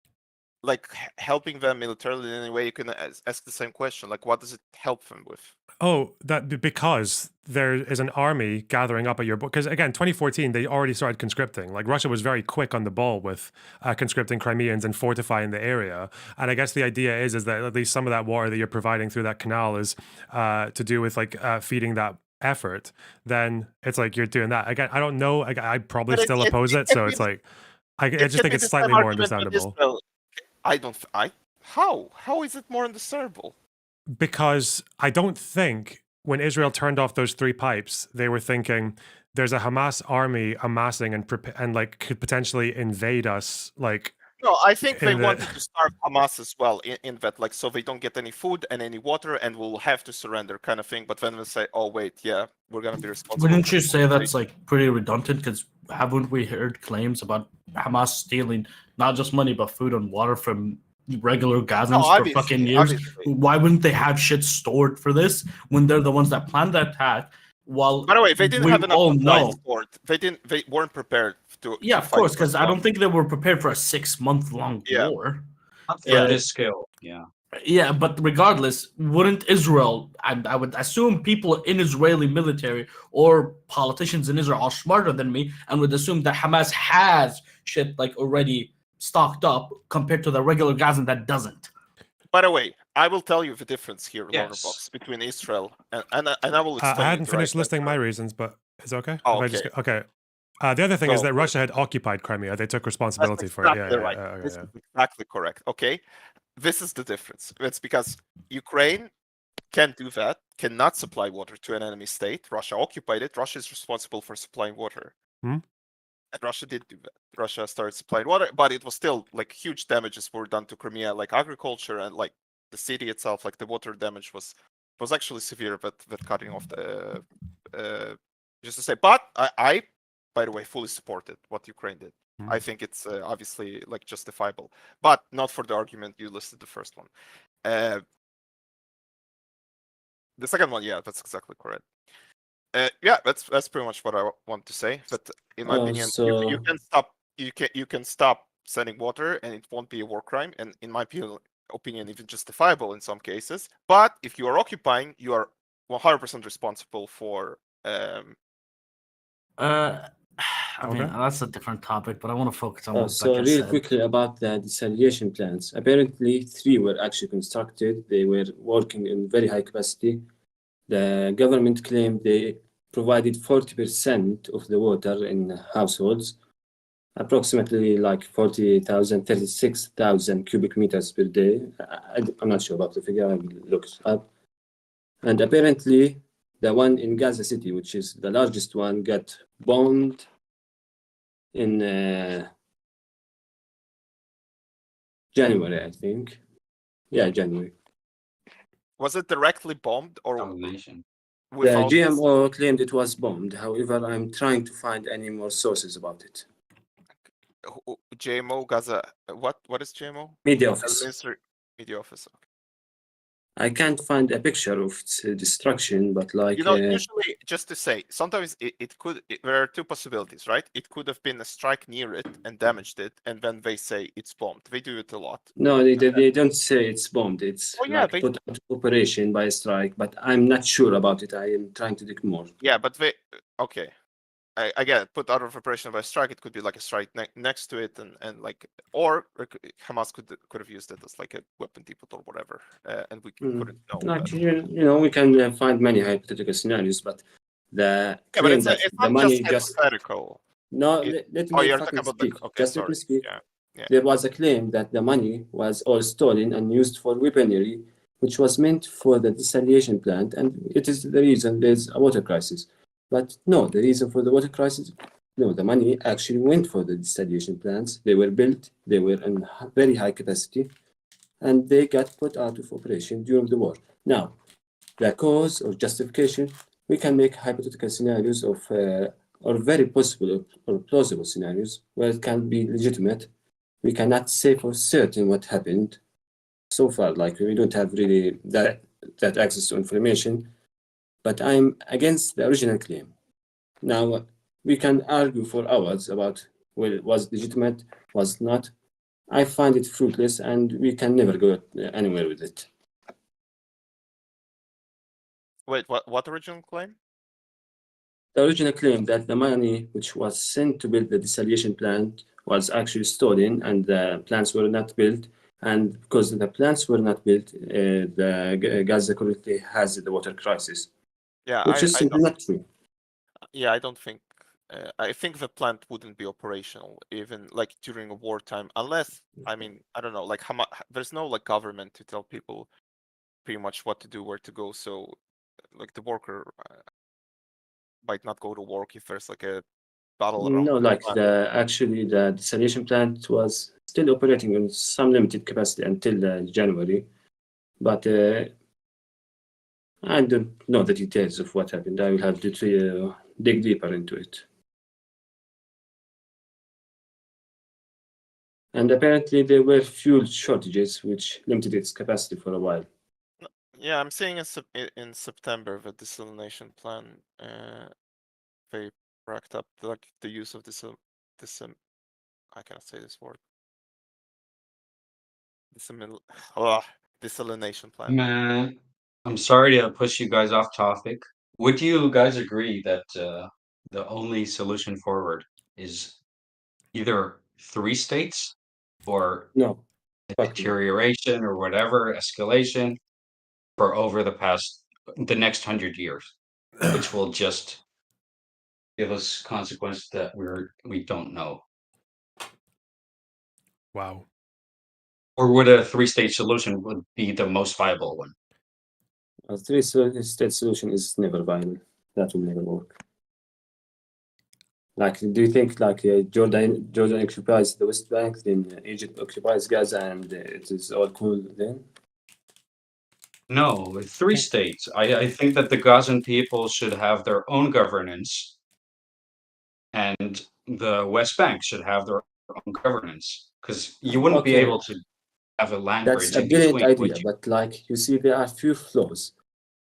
Speaker 5: Like helping them militarily in any way? You can ask the same question. Like, what does it help them with?
Speaker 2: Oh, because there is an army gathering up at your border. Because again, 2014, they already started conscripting. Like Russia was very quick on the ball with conscripting Crimeans and fortifying the area. And I guess the idea is that at least some of that water that you're providing through that canal is to do with like feeding that effort. Then it's like you're doing that. Again, I don't know. I probably still oppose it. So it's like, I just think it's slightly more understandable.
Speaker 5: How is it more understandable?
Speaker 2: Because I don't think when Israel turned off those 3 pipes, they were thinking there's a Hamas army amassing and like could potentially invade us like
Speaker 5: No, I think they
Speaker 2: in the-
Speaker 5: wanted to starve Hamas as well in that, like, so they don't get any food and any water and will have to surrender kind of thing. But then they say, oh, wait, yeah, we're going to be responsible.
Speaker 3: Wouldn't you say that's like pretty redundant? Because haven't we heard claims about Hamas stealing not just money but food and water from regular Gazans for fucking years? Why wouldn't they have shit stored for this when they're the ones that planned the attack? While
Speaker 5: By the way, they didn't
Speaker 3: we
Speaker 5: have enough
Speaker 3: all
Speaker 5: supplies
Speaker 3: know,
Speaker 5: stored. They weren't prepared to.
Speaker 3: yeah,
Speaker 5: to
Speaker 3: of
Speaker 5: fight
Speaker 3: course,
Speaker 5: for
Speaker 3: because
Speaker 5: as
Speaker 3: I
Speaker 5: long.
Speaker 3: don't think they were prepared for a 6-month-long
Speaker 5: Yeah.
Speaker 3: war.
Speaker 1: Not for this scale, yeah.
Speaker 3: Yeah, but regardless, wouldn't Israel, I would assume people in Israeli military or politicians in Israel are smarter than me and would assume that Hamas has shit like already stocked up compared to the regular Gazan that doesn't.
Speaker 5: By the way, I will tell you the difference here,
Speaker 1: Yes.
Speaker 5: Box, between Israel and I will explain.
Speaker 2: I hadn't
Speaker 5: it
Speaker 2: finished
Speaker 5: right
Speaker 2: listing my
Speaker 5: after.
Speaker 2: reasons, but it's okay.
Speaker 5: Oh,
Speaker 2: If I
Speaker 5: okay.
Speaker 2: okay. The other thing is
Speaker 5: Go.
Speaker 2: that Russia had occupied Crimea. They took responsibility
Speaker 5: That's
Speaker 2: for it.
Speaker 5: exactly
Speaker 2: Yeah,
Speaker 5: right.
Speaker 2: okay,
Speaker 5: This
Speaker 2: yeah.
Speaker 5: is exactly correct. Okay, this is the difference. It's because Ukraine can't do that, cannot supply water to an enemy state. Russia occupied it. Russia is responsible for supplying water.
Speaker 2: Hmm?
Speaker 5: And Russia did do that. Russia started supplying water, but it was still like huge damages were done to Crimea, like agriculture and like the city itself. Like the water damage was actually severe. But cutting off the just to say, but I by the way fully supported what Ukraine did. I think it's obviously like justifiable, but not for the argument you listed the first one. The second one, yeah, that's exactly correct. Yeah, that's pretty much what I want to say. But in my opinion, you can stop sending water, and it won't be a war crime. And in my opinion, even justifiable in some cases. But if you are occupying, you are 100% responsible for.
Speaker 3: I mean, that's a different topic, but I want to focus on what
Speaker 4: So
Speaker 3: Becca
Speaker 4: really
Speaker 3: said.
Speaker 4: quickly about the desalination plants. Apparently, 3 were actually constructed. They were working in very high capacity. The government claimed they provided 40% of the water in households, approximately like 40,000, 36,000 cubic meters per day. I'm not sure about the figure, I will look it up. And apparently, the one in Gaza City, which is the largest one, got bombed in January, I think. Yeah, January.
Speaker 5: Was it directly bombed or
Speaker 4: The
Speaker 5: without?
Speaker 4: GMO claimed it was bombed. However, I'm trying to find any more sources about it.
Speaker 5: GMO Gaza. What is GMO?
Speaker 4: Media office.
Speaker 5: Media office.
Speaker 4: I can't find a picture of its destruction, but like
Speaker 5: usually, just to say, sometimes it could. There are 2 possibilities, right? It could have been a strike near it and damaged it, and then they say it's bombed. They do it a lot.
Speaker 4: no, they don't say it's bombed. It's like
Speaker 5: they
Speaker 4: put out of operation by a strike, but I'm not sure about it. I am trying to dig more.
Speaker 5: Yeah, but they okay. I get it. Put out of operation by strike. It could be like a strike next to it, and like, or Hamas could have used it as like a weapon depot or whatever, and we couldn't know.
Speaker 4: Like, we can find many hypothetical scenarios, but the claim
Speaker 5: it's
Speaker 4: that
Speaker 5: it's
Speaker 4: the
Speaker 5: not
Speaker 4: money
Speaker 5: just hypothetical.
Speaker 4: no, let me
Speaker 5: you're
Speaker 4: fucking
Speaker 5: talking about
Speaker 4: speak.
Speaker 5: okay,
Speaker 4: Just let me
Speaker 5: sorry.
Speaker 4: speak.
Speaker 5: Yeah.
Speaker 4: There was a claim that the money was all stolen and used for weaponry, which was meant for the desalination plant, and it is the reason there's a water crisis. But no, the reason for the water crisis, no, the money actually went for the desalination plants. They were built, they were in very high capacity, and they got put out of operation during the war. Now, the cause or justification, we can make hypothetical scenarios of, or very possible or plausible scenarios where it can be legitimate. We cannot say for certain what happened so far, like we don't have really that access to information, but I'm against the original claim. Now, we can argue for hours about whether it was legitimate, was not. I find it fruitless, and we can never go anywhere with it.
Speaker 5: Wait, what original claim?
Speaker 4: The original claim that the money which was sent to build the desalination plant was actually stolen, and the plants were not built. And because the plants were not built, the Gaza currently has the water crisis.
Speaker 5: Yeah,
Speaker 4: which is simply not true.
Speaker 5: Yeah, I don't think. I think the plant wouldn't be operational even like during a wartime, unless I mean I don't know, like there's no like government to tell people pretty much what to do, where to go. So like the worker might not go to work if there's like a battle around.
Speaker 4: No, like actually the desalination plant was still operating on some limited capacity until January. But I don't know the details of what happened. I will have to dig deeper into it. And apparently there were fuel shortages, which limited its capacity for a while.
Speaker 5: Yeah, I'm seeing in September the desalination plan they racked up like the use of I cannot say this word. Desalination plan.
Speaker 1: Man, I'm sorry to push you guys off topic. Would you guys agree that the only solution forward is either 3 states or
Speaker 4: no
Speaker 1: deterioration or whatever, escalation for over the next 100 years, which will just give us consequences that we don't know?
Speaker 2: Wow.
Speaker 1: Or would a 3-state solution would be the most viable one?
Speaker 4: A 3-state solution is never viable. That will never work. Like, do you think like Jordan occupies the West Bank, then Egypt occupies Gaza, and it is all cool then?
Speaker 1: No, 3 states. I think that the Gazan people should have their own governance, and the West Bank should have their own governance, because you wouldn't be
Speaker 4: Okay.
Speaker 1: able to have a land
Speaker 4: That's
Speaker 1: bridge
Speaker 4: a
Speaker 1: in
Speaker 4: brilliant
Speaker 1: between, would
Speaker 4: idea,
Speaker 1: you?
Speaker 4: but like you see, there are few flaws.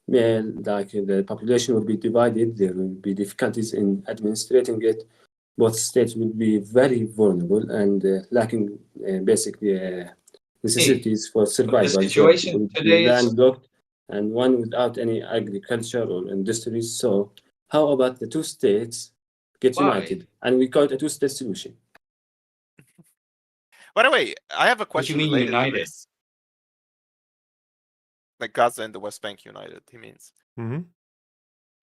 Speaker 4: Yeah, like the population will be divided. There will be difficulties in administrating it. Both states will be very vulnerable and lacking basically necessities for survival. So
Speaker 1: situation
Speaker 4: will be
Speaker 1: today is-
Speaker 4: landlocked, and one without any agriculture or industries. So how about the 2 states get
Speaker 1: Why?
Speaker 4: united and we call it a 2-state solution?
Speaker 5: By the way, I have a
Speaker 1: What do you
Speaker 5: question
Speaker 1: mean
Speaker 5: related to
Speaker 1: united?
Speaker 5: this. Like Gaza and the West Bank united, he means.
Speaker 2: Mm-hmm.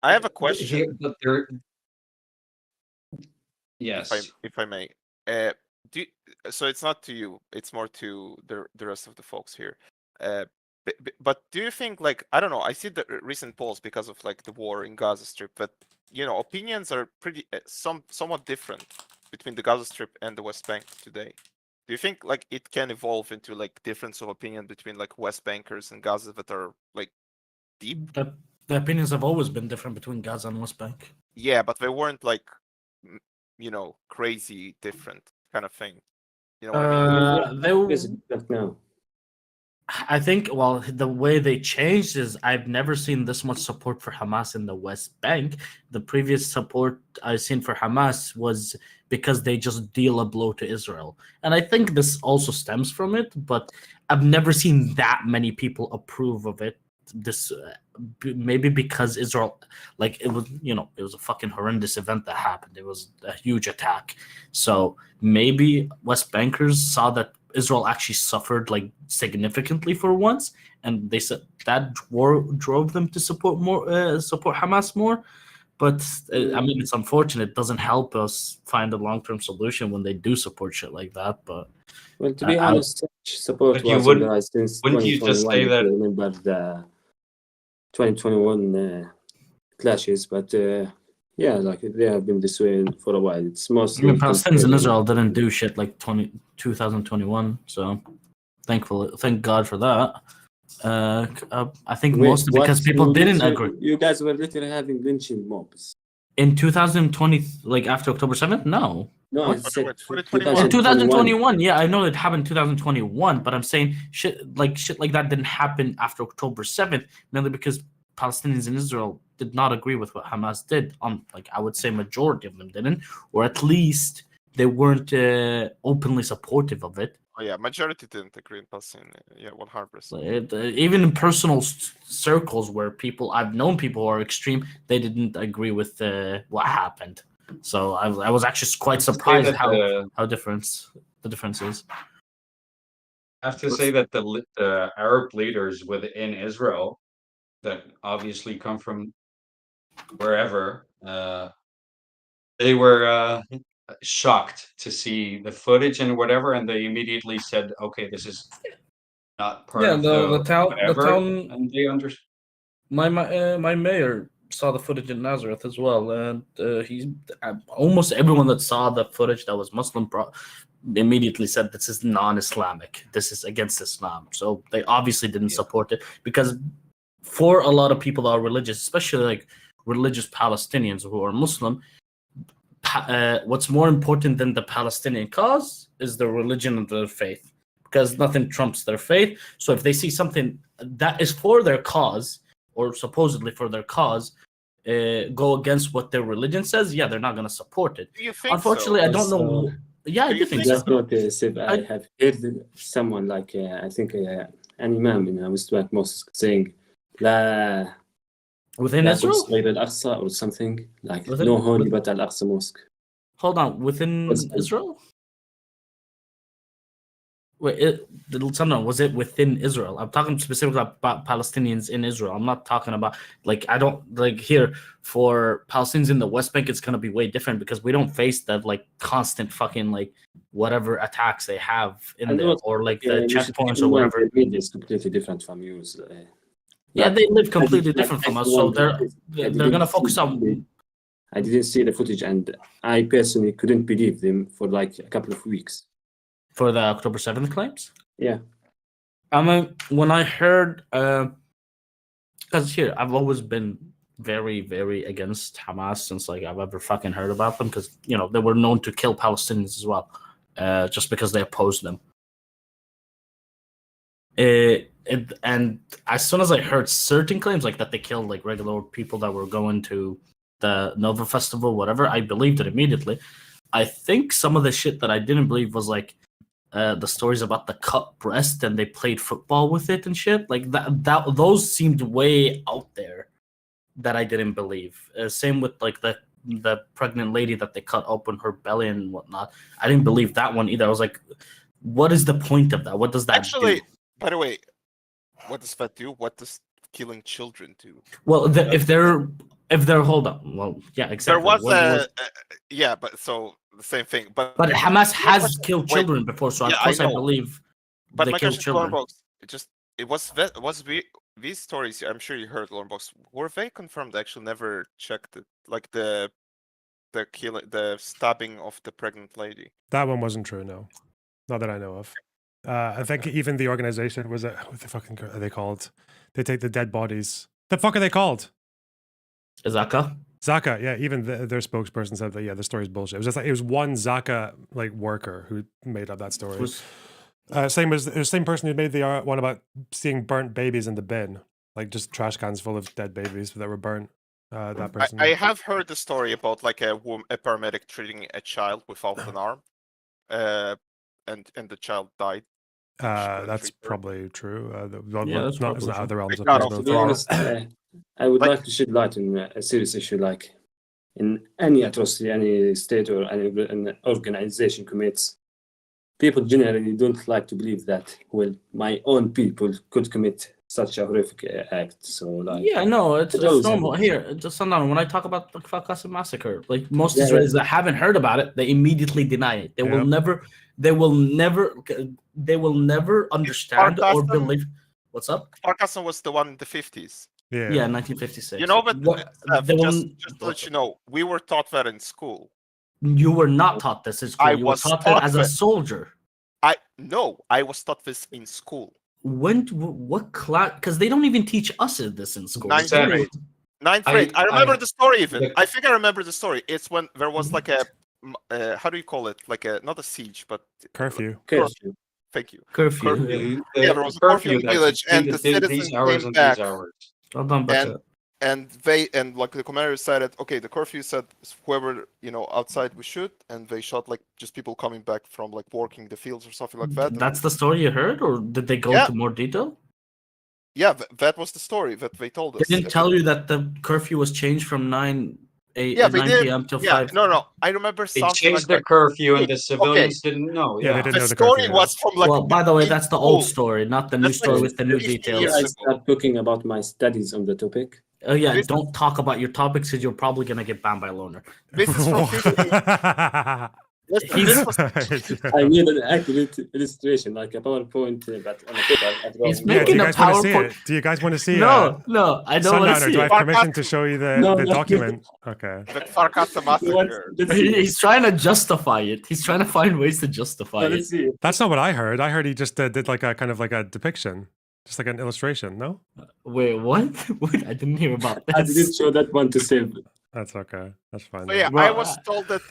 Speaker 5: I have a question.
Speaker 1: Here, but there. Yes.
Speaker 5: If I may. So it's not to you, it's more to the rest of the folks here. But do you think, like, I don't know, I see the recent polls because of like the war in Gaza Strip, but you know, opinions are pretty somewhat different between the Gaza Strip and the West Bank today. Do you think like it can evolve into like difference of opinion between like West Bankers and Gaza that are like deep?
Speaker 3: The opinions have always been different between Gaza and West Bank.
Speaker 5: Yeah, but they weren't like, you know, crazy different kind of thing. You know what I mean?
Speaker 4: No.
Speaker 3: I think, well, the way they changed is I've never seen this much support for Hamas in the West Bank. The previous support I've seen for Hamas was because they just deal a blow to Israel. And I think this also stems from it, but I've never seen that many people approve of it. This maybe because Israel, like, it was, you know, it was a fucking horrendous event that happened. It was a huge attack. So maybe West Bankers saw that Israel actually suffered like significantly for once, and they said that drove them to support Hamas more. But I mean, it's unfortunate. It doesn't help us find a long-term solution when they do support shit like that. But
Speaker 4: well, to be honest, such support
Speaker 1: But you
Speaker 4: was
Speaker 1: wouldn't-
Speaker 4: organized since
Speaker 1: wouldn't you just
Speaker 4: 2021.
Speaker 1: say
Speaker 4: If
Speaker 1: that-
Speaker 4: you remember the 2021 clashes, but yeah, like they have been this way for a while. It's
Speaker 3: I
Speaker 4: mostly
Speaker 3: mean, Palestinians in Israel didn't do shit like 2021, so thank God for that. I think mostly because people didn't agree.
Speaker 4: You guys were literally having lynching mobs.
Speaker 3: In 2020, like after October 7th? No.
Speaker 4: No,
Speaker 3: What?
Speaker 4: I said
Speaker 3: In 2021, yeah, I know it happened in 2021, but I'm saying shit like that didn't happen after October 7th, mainly because Palestinians in Israel did not agree with what Hamas did. Like, I would say majority of them didn't, or at least they weren't openly supportive of it.
Speaker 5: Oh yeah, majority didn't agree in Palestine. Yeah, 100%.
Speaker 3: Even in personal circles where I've known people who are extreme, they didn't agree with what happened. So I was actually quite surprised how different the difference is.
Speaker 1: I have to say that the Arab leaders within Israel that obviously come from wherever, they were shocked to see the footage and whatever, and they immediately said, "Okay, this is not part of
Speaker 3: the town.
Speaker 1: whatever," and they understood.
Speaker 3: My mayor saw the footage in Nazareth as well, and almost everyone that saw the footage that was Muslim immediately said this is non-Islamic. This is against Islam. So they obviously didn't support it, because for a lot of people that are religious, especially like religious Palestinians who are Muslim, what's more important than the Palestinian cause is their religion and their faith, because nothing trumps their faith. So if they see something that is for their cause, or supposedly for their cause, go against what their religion says, yeah, they're not going to support it.
Speaker 5: Do you think
Speaker 3: Unfortunately,
Speaker 5: so?
Speaker 3: I don't know. Yeah, I do think
Speaker 4: That's
Speaker 3: so.
Speaker 4: what I have heard someone like I think an imam in a West Bank mosque saying la
Speaker 3: within Israel
Speaker 4: al-Aqsa or something like no holy but al-Aqsa mosque.
Speaker 3: Hold on, within Israel? Wait, was it within Israel? I'm talking specifically about Palestinians in Israel. I'm not talking about I don't here for Palestinians in the West Bank. It's gonna be way different because we don't face the constant fucking whatever attacks they have in there, or the checkpoints or whatever.
Speaker 4: It's completely different from you.
Speaker 3: Yeah, they live completely different from us, so they're gonna focus on.
Speaker 4: I didn't see the footage, and I personally couldn't believe them for a couple of weeks.
Speaker 3: For the October 7th claims?
Speaker 4: Yeah.
Speaker 3: I mean, when I heard, because here, I've always been very, very against Hamas since I've ever fucking heard about them, because, they were known to kill Palestinians as well, just because they opposed them. And as soon as I heard certain claims, that they killed, regular people that were going to the Nova Festival, whatever, I believed it immediately. I think some of the shit that I didn't believe was, the stories about the cut breast and they played football with it and shit those seemed way out there that I didn't believe. Same with the pregnant lady that they cut open her belly and whatnot. I didn't believe that one either. I was like, what is the point of that? What does that do?
Speaker 5: By the way, what does that do? What does killing children do?
Speaker 3: Well, if they're hold on. Well, yeah, exactly.
Speaker 5: There was yeah, but so the same thing. But
Speaker 3: Hamas has killed children before, so of course I believe
Speaker 5: but
Speaker 3: they
Speaker 5: my
Speaker 3: killed
Speaker 5: question,
Speaker 3: children.
Speaker 5: These stories, I'm sure you heard, Lornbox, were they confirmed? I actually never checked it. The stabbing of the pregnant lady.
Speaker 2: That one wasn't true, no. Not that I know of. I think even the organization, what the fucking are they called? They take the dead bodies. The fuck are they called?
Speaker 3: Zaka,
Speaker 2: yeah. Even their spokesperson said that the story's bullshit. It was just it was one Zaka worker who made up that story. Same as the same person who made the one about seeing burnt babies in the bin, just trash cans full of dead babies that were burnt. That person.
Speaker 5: I have heard the story about a paramedic treating a child without an arm, and the child died.
Speaker 2: That's probably true.
Speaker 3: That's
Speaker 2: not in other realms of
Speaker 4: To be honest, I would like to shed light on a serious issue in any atrocity any state or an organization commits. People generally don't like to believe that my own people could commit such a horrific act. So
Speaker 3: it's normal. Here, just hold on. When I talk about the Kfar Qasim massacre, most Israelis that haven't heard about it, they immediately deny it. They will never understand or believe. What's up?
Speaker 5: Kfar Qasim was the one in the 50s.
Speaker 2: Yeah,
Speaker 3: 1956.
Speaker 5: You know, but just to let you know, we were taught that in school.
Speaker 3: You were not taught this in school. You were taught that as a soldier.
Speaker 5: I was taught this in school.
Speaker 3: What class? Because they don't even teach us this in school.
Speaker 5: Ninth grade. I remember the story even. I think I remember the story. It's when there was a how do you call it? Not a siege, but
Speaker 2: curfew.
Speaker 5: Thank you.
Speaker 3: Curfew.
Speaker 5: There was a curfew in the village, and the citizens came back. And the commander decided, okay, the curfew said whoever outside we shoot, and they shot just people coming back from working the fields or something like that.
Speaker 3: That's the story you heard, or did they go into more detail?
Speaker 5: Yeah, that was the story that they told us.
Speaker 3: They didn't tell you that the curfew was changed from 9 p.m. till 5.
Speaker 5: No. I remember something.
Speaker 1: They changed the curfew, and the civilians didn't know.
Speaker 2: Yeah, they didn't know the
Speaker 5: story
Speaker 2: curfew.
Speaker 5: was from
Speaker 3: well, by the way, that's the old story, not the new story with the new
Speaker 4: 50
Speaker 3: details.
Speaker 4: years I start talking about my studies on the topic.
Speaker 3: Oh yeah, don't talk about your topics because you're probably gonna get banned by Loner.
Speaker 5: This is from 50.
Speaker 4: I need an accurate illustration, like a PowerPoint, but on a paper.
Speaker 3: He's
Speaker 2: Yeah,
Speaker 3: making
Speaker 2: do you
Speaker 3: a
Speaker 2: guys want to see
Speaker 3: PowerPoint.
Speaker 2: it? Do you guys want to see
Speaker 3: No, I don't want to
Speaker 2: Sundowner,
Speaker 3: see
Speaker 2: do I
Speaker 3: it.
Speaker 2: have permission to show you the document? Okay.
Speaker 5: The Farkassa massacre.
Speaker 3: He's trying to justify it. He's trying to find ways to justify it.
Speaker 2: That's not what I heard. I heard he just did like a kind of like a depiction, just like an illustration. No.
Speaker 3: Wait, what? Wait, I didn't hear about this.
Speaker 4: I didn't show that one to save.
Speaker 2: That's okay. That's fine.
Speaker 5: So yeah, I was told that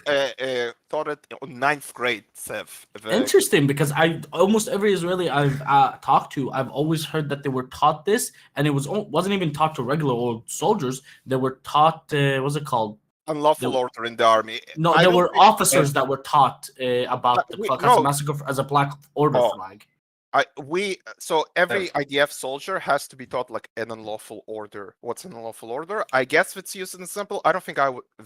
Speaker 5: taught it on 9th grade, Sev.
Speaker 3: Interesting, because almost every Israeli I've talked to, I've always heard that they were taught this, and it wasn't even taught to regular old soldiers. They were taught what's it called?
Speaker 5: Unlawful order in the army.
Speaker 3: No, there were officers that were taught about the Farkassa massacre as a Black Order flag.
Speaker 5: So every IDF soldier has to be taught like an unlawful order. What's an unlawful order? I guess it's used as an example. I don't think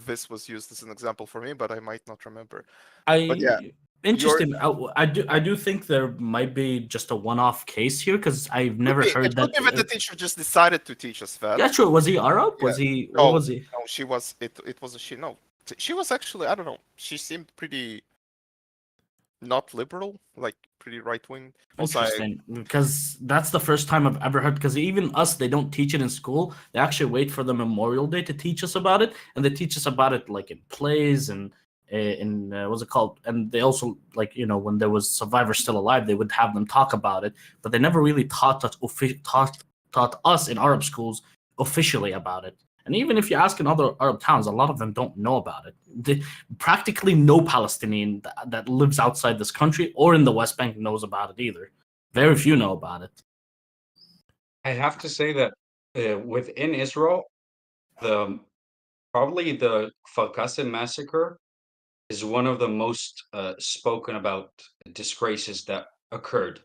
Speaker 5: this was used as an example for me, but I might not remember. But yeah,
Speaker 3: interesting. I do think there might be just a one-off case here, because I've never heard that.
Speaker 5: The teacher just decided to teach us that.
Speaker 3: Yeah, true. Was he Arab?
Speaker 5: Yeah.
Speaker 3: Was he? What was he?
Speaker 5: No, she was. It was a she. No, she was actually. I don't know. She seemed pretty not liberal, like pretty right wing.
Speaker 3: Interesting, because that's the first time I've ever heard. Because even us, they don't teach it in school. They actually wait for the Memorial Day to teach us about it, and they teach us about it like in plays and in what's it called? And they also, like, when there was survivors still alive, they would have them talk about it, but they never really taught us in Arab schools officially about it. And even if you ask in other Arab towns, a lot of them don't know about it. Practically no Palestinian that lives outside this country or in the West Bank knows about it either. Very few know about it.
Speaker 1: I have to say that within Israel, probably the Farkassa massacre is one of the most spoken about disgraces that occurred.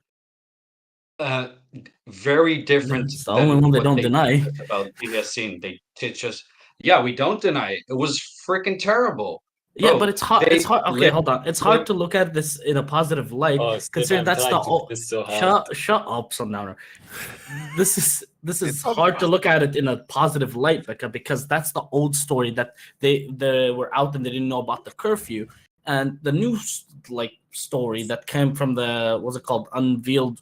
Speaker 1: Very different.
Speaker 3: It's the only one they don't deny.
Speaker 1: About Yasin. They teach us. Yeah, we don't deny it. It was freaking terrible.
Speaker 3: Yeah, but it's hard. It's hard. Okay, hold on. It's hard to look at this in a positive light, considering that's the shut up, Sundowner. This is hard to look at it in a positive light, because that's the old story that they were out and they didn't know about the curfew, and the new story that came from the what's it called unrevealed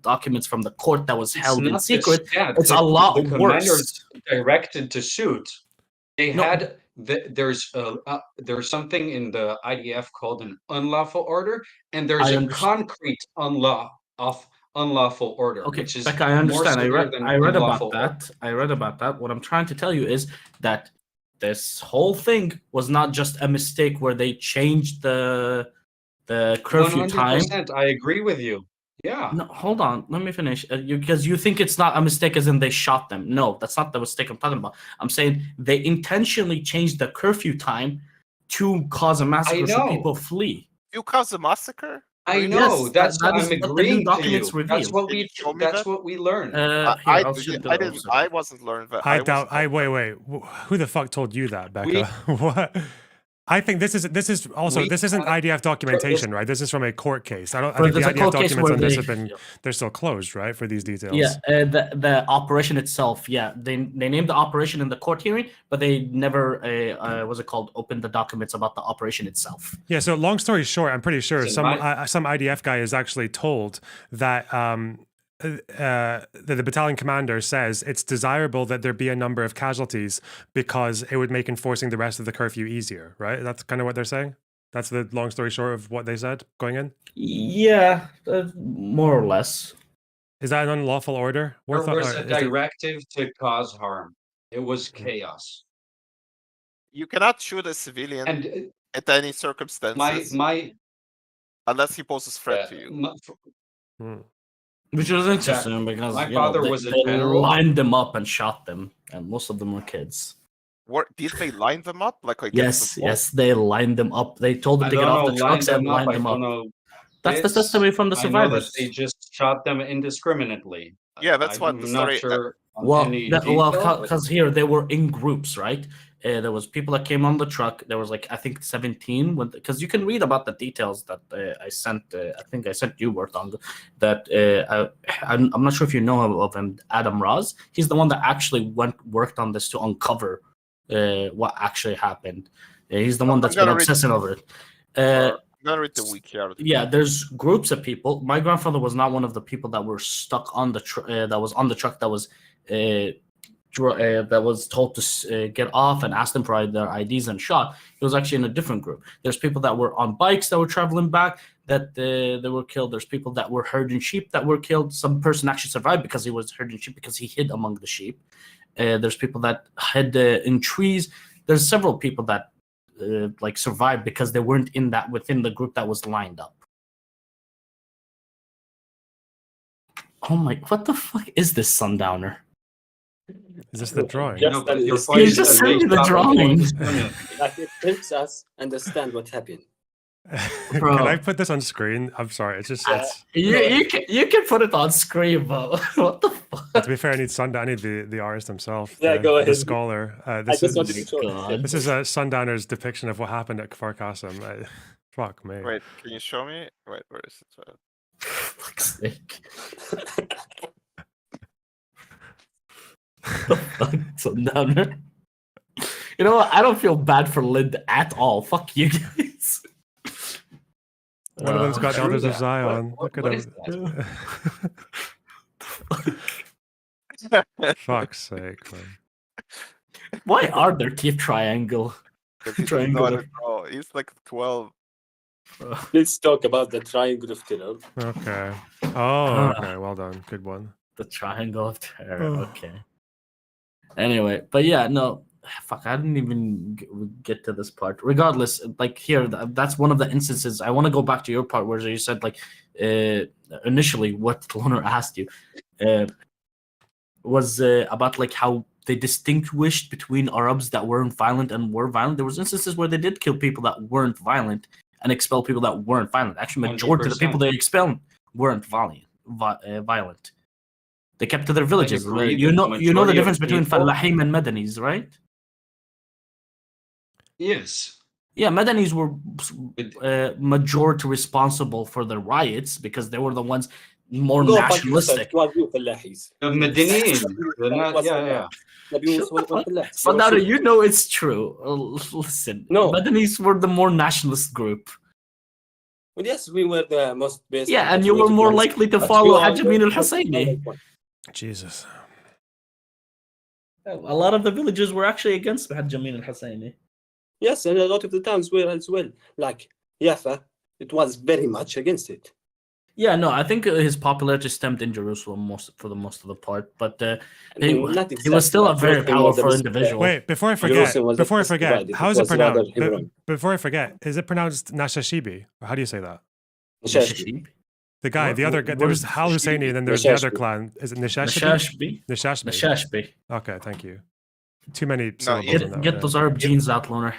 Speaker 3: documents from the court that was held in secret. It's a lot worse.
Speaker 1: The commanders directed to shoot. They had. There's something in the IDF called an unlawful order, and there's a concrete unlawful order.
Speaker 3: Okay,
Speaker 1: which is
Speaker 3: Becca, I understand. I read about
Speaker 1: unlawful
Speaker 3: that. I read about that. What I'm trying to tell you is that this whole thing was not just a mistake where they changed the curfew time.
Speaker 1: 100%, I agree with you. Yeah.
Speaker 3: No, hold on. Let me finish. Because you think it's not a mistake as in they shot them. No, that's not the mistake I'm talking about. I'm saying they intentionally changed the curfew time to cause a massacre so people flee.
Speaker 5: You caused a massacre?
Speaker 1: I know.
Speaker 3: Yes,
Speaker 1: that's
Speaker 3: that
Speaker 1: what
Speaker 3: is
Speaker 1: I'm
Speaker 3: what the new
Speaker 1: agreeing to
Speaker 3: documents
Speaker 1: you.
Speaker 3: reveal.
Speaker 1: That's what we learned.
Speaker 5: I wasn't learned that.
Speaker 2: Wait. Who the fuck told you that, Becca? What? I think this isn't IDF documentation, right? This is from a court case. I think the IDF documents on this they're still closed, right, for these details.
Speaker 3: Yeah, the operation itself. Yeah, they named the operation in the court hearing, but they never opened the documents about the operation itself.
Speaker 2: Yeah. So long story short, I'm pretty sure some IDF guy is actually told that the battalion commander says it's desirable that there be a number of casualties because it would make enforcing the rest of the curfew easier, right? That's kind of what they're saying. That's the long story short of what they said going in.
Speaker 3: Yeah, more or less.
Speaker 2: Is that an unlawful order?
Speaker 1: There was a directive to cause harm. It was chaos.
Speaker 5: You cannot shoot a civilian at any circumstances. Unless he poses threat to you.
Speaker 3: Which was interesting because
Speaker 1: my father was a general.
Speaker 3: Lined them up and shot them, and most of them were kids.
Speaker 5: Did they line them up?
Speaker 3: Yes, they lined them up. They told them to get off the trucks and line them up. That's the testimony from the survivors.
Speaker 1: They just shot them indiscriminately.
Speaker 5: Yeah, that's what the story.
Speaker 3: Because here they were in groups, right? There was people that came on the truck. There was I think 17. Because you can read about the details that I sent. I think I sent you, Bertong. That I'm not sure if you know of him, Adam Raz. He's the one that actually worked on this to uncover what actually happened. Yeah, he's the one that's been obsessing over it.
Speaker 5: I'm gonna read the wiki article.
Speaker 3: Yeah, there's groups of people. My grandfather was not one of the people that were stuck on the that was on the truck that was told to get off and asked them for their IDs and shot. He was actually in a different group. There's people that were on bikes that were traveling back that they were killed. There's people that were herding sheep that were killed. Some person actually survived because he was herding sheep because he hid among the sheep. There's people that hid in trees. There's several people that like survived because they weren't within the group that was lined up. Oh my! What the fuck is this, Sundowner?
Speaker 2: Is this the drawing?
Speaker 4: Yes,
Speaker 3: You just sent me the drawing.
Speaker 4: Like it helps us understand what happened.
Speaker 2: Can I put this on screen? I'm sorry. It's just. It's,
Speaker 3: You can put it on screen, but what the fuck?
Speaker 2: to be fair, I need the artist himself.
Speaker 4: Yeah, go ahead.
Speaker 2: The scholar. This
Speaker 4: just wanted to show it.
Speaker 2: is Sundowner's depiction of what happened at Kfar Qasim. Fuck me.
Speaker 5: Wait, can you show me? Wait, where is it?
Speaker 3: Fuck's sake. The fuck, Sundowner? You know what? I don't feel bad for Lind at all. Fuck you guys.
Speaker 2: One of them's got the Elders of Zion. Look at him. Fuck's sake, man.
Speaker 3: Why are there teeth triangle?
Speaker 5: Triangle. He's like 12.
Speaker 4: Let's talk about the triangle of terror.
Speaker 2: Okay. Oh, okay. Well done. Good one.
Speaker 3: The triangle of terror. Okay. Anyway, but yeah, no. Fuck, I didn't even get to this part. Regardless, like here, that's one of the instances. I want to go back to your part where you said, like, initially what Loner asked you was about like how they distinguished between Arabs that weren't violent and were violent. There was instances where they did kill people that weren't violent and expel people that weren't violent. Actually, majority of the people they expelled weren't violent. They kept to their villages. You know the difference between Fallahim and Madanis, right?
Speaker 1: Yes.
Speaker 3: Yeah, Madanis were majority responsible for the riots because they were the ones more nationalistic.
Speaker 1: The Medinian. Yeah.
Speaker 3: But now you know it's true. Listen, no. Madanis were the more nationalist group.
Speaker 4: Well, yes, we were the most basic.
Speaker 3: Yeah, and you were more likely to follow Hajj Amin al-Husayni.
Speaker 2: Jesus.
Speaker 3: A lot of the villages were actually against Hajj Amin al-Husayni.
Speaker 4: Yes, and a lot of the towns were as well. Like Jaffa, it was very much against it.
Speaker 3: Yeah, no, I think his popularity stemmed in Jerusalem for the most of the part, but he was still a very powerful individual.
Speaker 2: Wait, before I forget, how is it pronounced? Before I forget, is it pronounced Nashashibi? Or how do you say that?
Speaker 4: Nashashibi.
Speaker 2: The guy, the other guy, there was Al Husseini, and then there's the other clan. Is it Nashashibi?
Speaker 3: Nashashbi.
Speaker 2: Okay, thank you. Too many syllables.
Speaker 3: Get those Arab genes out, Loner.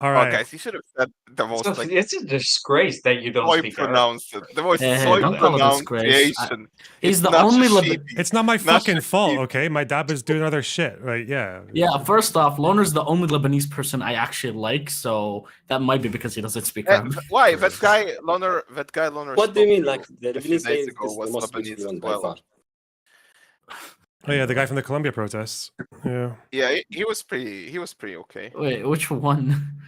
Speaker 2: All right.
Speaker 5: Oh, guys, you should have said the most. Like,
Speaker 1: it's a disgrace that you don't speak
Speaker 5: pronounced it. The most
Speaker 3: don't call it
Speaker 5: pronunciation.
Speaker 3: He's the only.
Speaker 2: It's not my fucking fault, okay? My dad was doing other shit, right? Yeah.
Speaker 3: Yeah. First off, Loner's the only Lebanese person I actually like, so that might be because he doesn't speak Arabic.
Speaker 5: Why that guy Loner?
Speaker 4: What do you mean? Like the
Speaker 5: Lebanese
Speaker 4: days
Speaker 5: ago was Lebanese as well.
Speaker 2: Oh yeah, the guy from the Columbia protests. Yeah.
Speaker 5: Yeah, he was pretty okay.
Speaker 3: Wait, which one?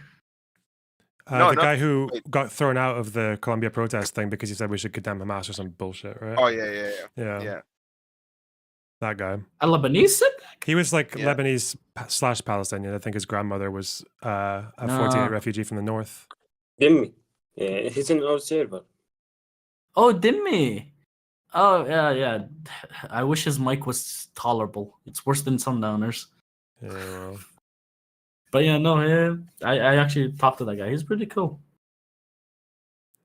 Speaker 2: The guy who got thrown out of the Columbia protest thing because he said we should condemn Hamas or some bullshit, right?
Speaker 5: Oh yeah.
Speaker 2: That guy.
Speaker 3: A Lebanese?
Speaker 2: He was like Lebanese / Palestinian. I think his grandmother was a 48 refugee from the north.
Speaker 4: Dimmi. Yeah, he's in our server.
Speaker 3: Oh, Dimmi. Oh yeah. I wish his mic was tolerable. It's worse than Sundowners.
Speaker 2: Yeah. Well.
Speaker 3: But yeah, no, I actually talked to that guy. He's pretty cool.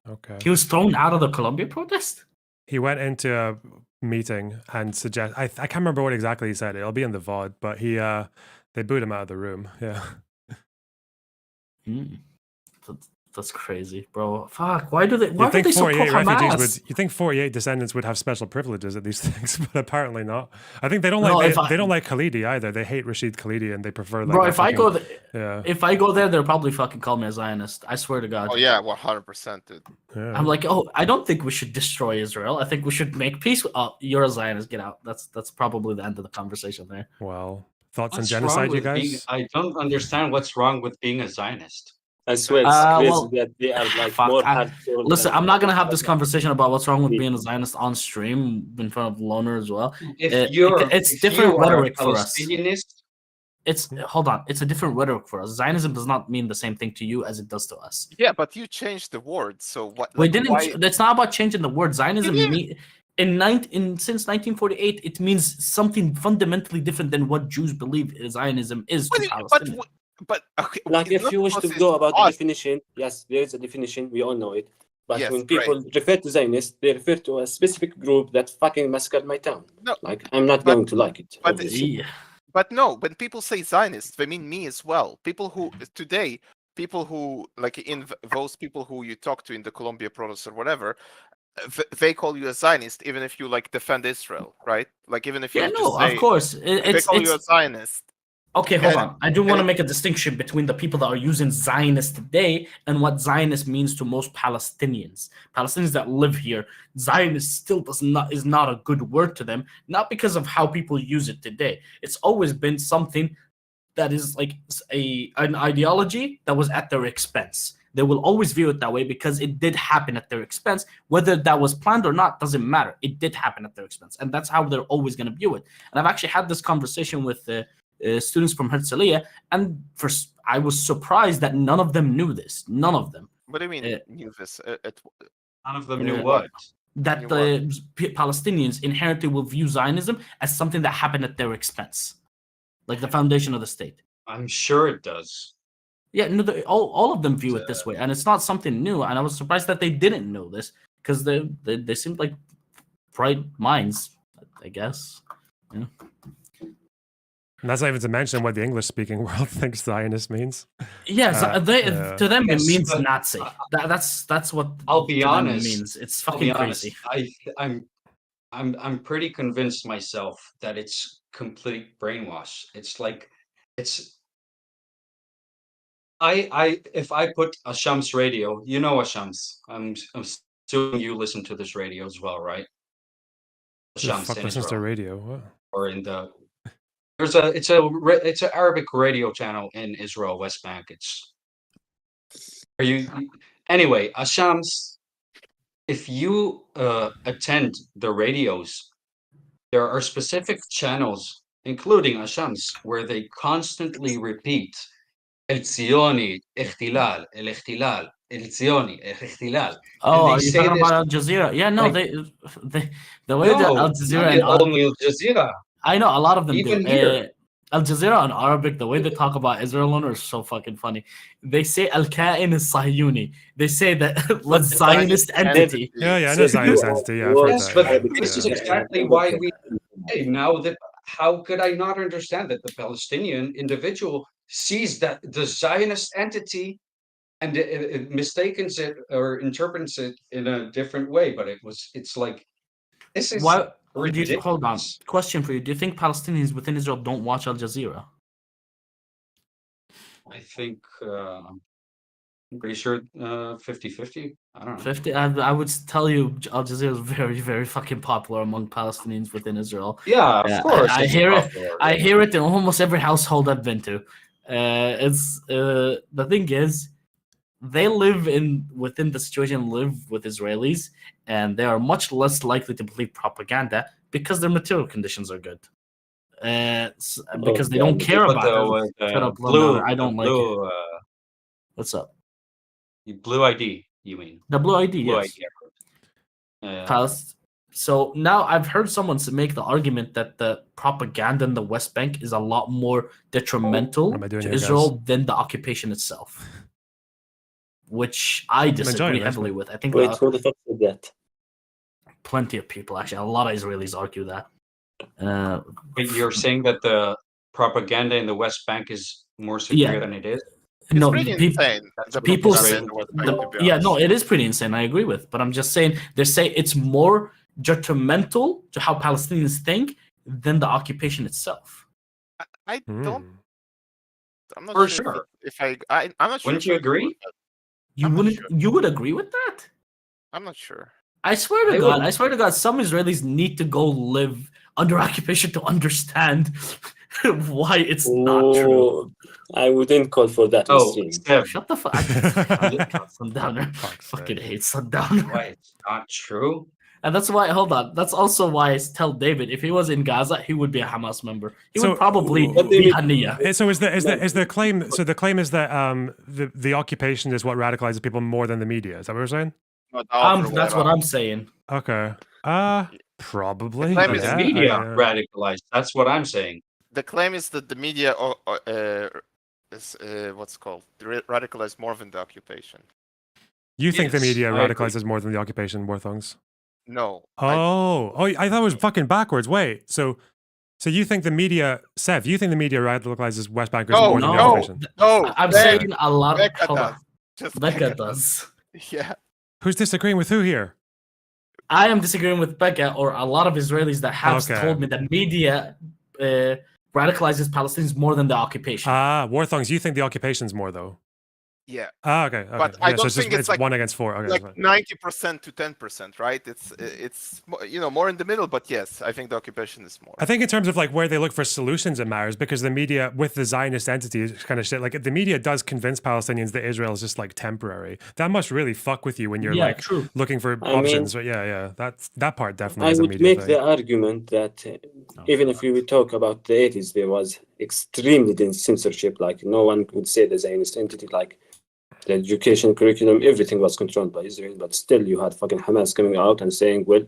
Speaker 2: Okay.
Speaker 3: He was thrown out of the Columbia protest?
Speaker 2: He went into a meeting and I can't remember what exactly he said. It'll be in the VOD, but they booed him out of the room. Yeah.
Speaker 3: That's crazy, bro. Fuck. Why do they support Hamas?
Speaker 2: You think 48 descendants would have special privileges at these things, but apparently not. I think they don't they don't like Khalidi either. They hate Rashid Khalidi and they prefer. Like,
Speaker 3: bro, if I go there, they'll probably fucking call me a Zionist. I swear to God.
Speaker 5: Oh yeah, 100%, dude.
Speaker 2: Yeah.
Speaker 3: I'm like, I don't think we should destroy Israel. I think we should make peace. Oh, you're a Zionist. Get out. That's probably the end of the conversation there.
Speaker 2: Well, Thoughts on
Speaker 1: What's wrong
Speaker 2: genocide, you
Speaker 1: with
Speaker 2: guys?
Speaker 1: being? I don't understand what's wrong with being a Zionist.
Speaker 4: I swear it's crazy
Speaker 3: well,
Speaker 4: that they are like
Speaker 3: fuck,
Speaker 4: more
Speaker 3: I-
Speaker 4: hardcore.
Speaker 3: Listen,
Speaker 4: than-
Speaker 3: I'm not gonna have this conversation about what's wrong with being a Zionist on stream in front of Loner as well. It's different rhetoric for us. It's hold on, it's a different rhetoric for us. Zionism does not mean the same thing to you as it does to us.
Speaker 5: Yeah, but you changed the word, so what?
Speaker 3: We
Speaker 5: Like,
Speaker 3: didn't.
Speaker 5: why-
Speaker 3: It's not about changing the word. Zionism since 1948, it means something fundamentally different than what Jews believe Zionism is to Palestinians.
Speaker 5: But okay,
Speaker 4: Like if you wish to go about the definition, yes, there is a definition. We all know it. But
Speaker 5: Yes,
Speaker 4: when people refer to Zionists, they refer to a specific group that fucking massacred my town.
Speaker 5: No,
Speaker 4: like I'm not going to like it.
Speaker 5: But
Speaker 4: Obviously.
Speaker 5: But no, when people say Zionists, they mean me as well. People who today, people who like those people who you talk to in the Columbia protests or whatever, they call you a Zionist even if you like defend Israel, right? Like even if you just say,
Speaker 3: of course,
Speaker 5: they call you a Zionist.
Speaker 3: Okay, hold on. I do want to make a distinction between the people that are using Zionist today and what Zionist means to most Palestinians. Palestinians that live here, Zionist still is not a good word to them, not because of how people use it today. It's always been something that is like an ideology that was at their expense. They will always view it that way because it did happen at their expense. Whether that was planned or not doesn't matter. It did happen at their expense, and that's how they're always going to view it. And I've actually had this conversation with students from Herzliya, and I was surprised that none of them knew this. None of them.
Speaker 5: What do you mean knew this?
Speaker 1: None of them knew what?
Speaker 3: That the Palestinians inherently will view Zionism as something that happened at their expense, like the foundation of the state.
Speaker 1: I'm sure it does.
Speaker 3: Yeah, no, all of them view it this way, and it's not something new. And I was surprised that they didn't know this because they seemed like bright minds, I guess. Yeah.
Speaker 2: And that's not even to mention what the English-speaking world thinks Zionist means.
Speaker 3: Yes, to them it means Nazi. That's what.
Speaker 1: I'll be honest.
Speaker 3: It means it's fucking crazy.
Speaker 1: I'm pretty convinced myself that it's complete brainwash. It's like if I put Asham's radio, you know Asham's. I'm assuming you listen to this radio as well, right?
Speaker 2: Who the fuck listens to radio? What?
Speaker 1: Or in the it's an Arabic radio channel in Israel, West Bank. Anyway, Asham's, if you attend the radios, there are specific channels, including Asham's, where they constantly repeat El Zioni, Ikhtilal, El Ikhtilal, El Zioni, El Ikhtilal.
Speaker 3: Oh, are you talking about Al Jazeera? Yeah, no,
Speaker 1: like,
Speaker 3: the way that Al Jazeera and
Speaker 1: only Al Jazeera.
Speaker 3: I know a lot of them
Speaker 1: Even
Speaker 3: do.
Speaker 1: here.
Speaker 3: Al Jazeera in Arabic, the way they talk about Israel is so fucking funny. They say Al Kain is Sahiyuni. They say that the Zionist entity.
Speaker 2: Yeah, I know Zionist entity. Yeah, I've heard
Speaker 1: Yes,
Speaker 2: that.
Speaker 1: but this is exactly why we say now that how could I not understand that the Palestinian individual sees that the Zionist entity and it mistakes it or interprets it in a different way, but it's like this is
Speaker 3: Why?
Speaker 1: ridiculous.
Speaker 3: Hold on. Question for you: do you think Palestinians within Israel don't watch Al Jazeera?
Speaker 1: I think I'm pretty sure 50-50. I don't know.
Speaker 3: 50. I would tell you Al Jazeera is very, very fucking popular among Palestinians within Israel.
Speaker 1: Yeah, of course.
Speaker 3: I
Speaker 1: it's
Speaker 3: hear
Speaker 1: popular,
Speaker 3: it. I hear it in almost every household I've been to. The thing is, they live within the situation, live with Israelis, and they are much less likely to believe propaganda because their material conditions are good. Because they don't care about it. Shut up,
Speaker 1: blue.
Speaker 3: I don't like
Speaker 1: blue,
Speaker 3: it. What's up?
Speaker 1: Blue ID, you mean?
Speaker 3: The blue ID,
Speaker 1: Blue
Speaker 3: yes.
Speaker 1: ID.
Speaker 3: So now I've heard someone make the argument that the propaganda in the West Bank is a lot more detrimental to Israel than the occupation itself, which I disagree heavily with. I think
Speaker 4: who the fuck said that?
Speaker 3: Plenty of people, actually, a lot of Israelis argue that.
Speaker 1: But you're saying that the propaganda in the West Bank is more severe than it is?
Speaker 3: No,
Speaker 5: pretty insane.
Speaker 3: People say, no, it is pretty insane. I agree with, but I'm just saying they say it's more detrimental to how Palestinians think than the occupation itself.
Speaker 5: I don't. I'm not
Speaker 1: For
Speaker 5: sure.
Speaker 1: sure.
Speaker 5: I'm not sure.
Speaker 1: Wouldn't you agree?
Speaker 3: You wouldn't. You would agree with that?
Speaker 5: I'm not sure.
Speaker 3: I swear to God, some Israelis need to go live under occupation to understand why it's not true.
Speaker 4: I wouldn't call for that extreme.
Speaker 3: Shut the fuck. Sundowner. Fucking hate Sundowner.
Speaker 1: Why it's not true?
Speaker 3: And that's why, hold on. That's also why I tell David, if he was in Gaza, he would be a Hamas member. He would probably be Haniya.
Speaker 2: So is the claim? So the claim is that the occupation is what radicalizes people more than the media. Is that what we're saying?
Speaker 3: That's what I'm saying.
Speaker 2: Okay. Probably.
Speaker 1: The media radicalized. That's what I'm saying.
Speaker 5: The claim is that the media is what's called radicalized more than the occupation.
Speaker 2: You think the media
Speaker 5: I agree.
Speaker 2: radicalizes more than the occupation, Warthongs?
Speaker 5: No.
Speaker 2: Oh, I thought it was fucking backwards. Wait, so you think the media, Sev? You think the media radicalizes West Bankers more than the occupation?
Speaker 5: No,
Speaker 3: I'm saying a lot.
Speaker 5: Becca does.
Speaker 3: Becca does.
Speaker 5: Yeah.
Speaker 2: Who's disagreeing with who here?
Speaker 3: I am disagreeing with Becca or a lot of Israelis that have told me that media radicalizes Palestinians more than the occupation.
Speaker 2: Warthongs, you think the occupation's more though?
Speaker 5: Yeah.
Speaker 2: Okay.
Speaker 5: But I don't
Speaker 2: so
Speaker 5: think it's like
Speaker 2: 1-4. Okay,
Speaker 5: like 90% to 10%, right? It's more in the middle, but yes, I think the occupation is more.
Speaker 2: I think in terms of like where they look for solutions, it matters because the media with the Zionist entity is kind of shit. Like the media does convince Palestinians that Israel is just like temporary. That must really fuck with you when you're looking for options. But yeah, that part definitely.
Speaker 4: I
Speaker 2: is a
Speaker 4: would
Speaker 2: media
Speaker 4: make
Speaker 2: thing.
Speaker 4: the argument that even if we would talk about the 80s, there was extremely dense censorship. Like no one would say the Zionist entity, like the education curriculum, everything was controlled by Israel. But still, you had fucking Hamas coming out and saying, "Well,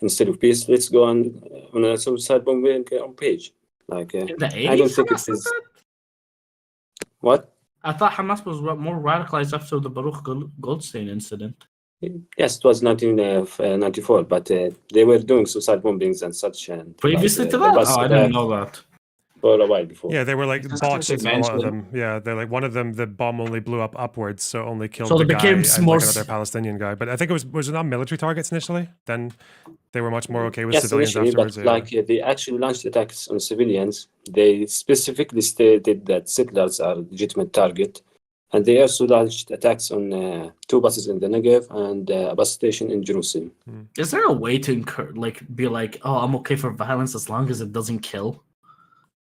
Speaker 4: instead of peace, let's go on a suicide bombing page." Like
Speaker 3: in the 80s,
Speaker 4: I don't think it is. What?
Speaker 3: I thought Hamas was more radicalized after the Baruch Goldstein incident.
Speaker 4: Yes, it was 1994, but they were doing suicide bombings and such. And
Speaker 3: previously to that, I didn't know that.
Speaker 4: For a while before.
Speaker 2: Yeah, they were like bots. A lot of them. Yeah, they're like one of them. The bomb only blew up upwards, so only killed the guy and like another Palestinian guy. But I think was it not military targets initially? Then they were much more okay with civilians afterwards.
Speaker 4: But like they actually launched attacks on civilians. They specifically stated that settlers are a legitimate target, and they also launched attacks on 2 buses in the Negev and a bus station in Jerusalem.
Speaker 3: Is there a way to be like, oh, I'm okay for violence as long as it doesn't kill?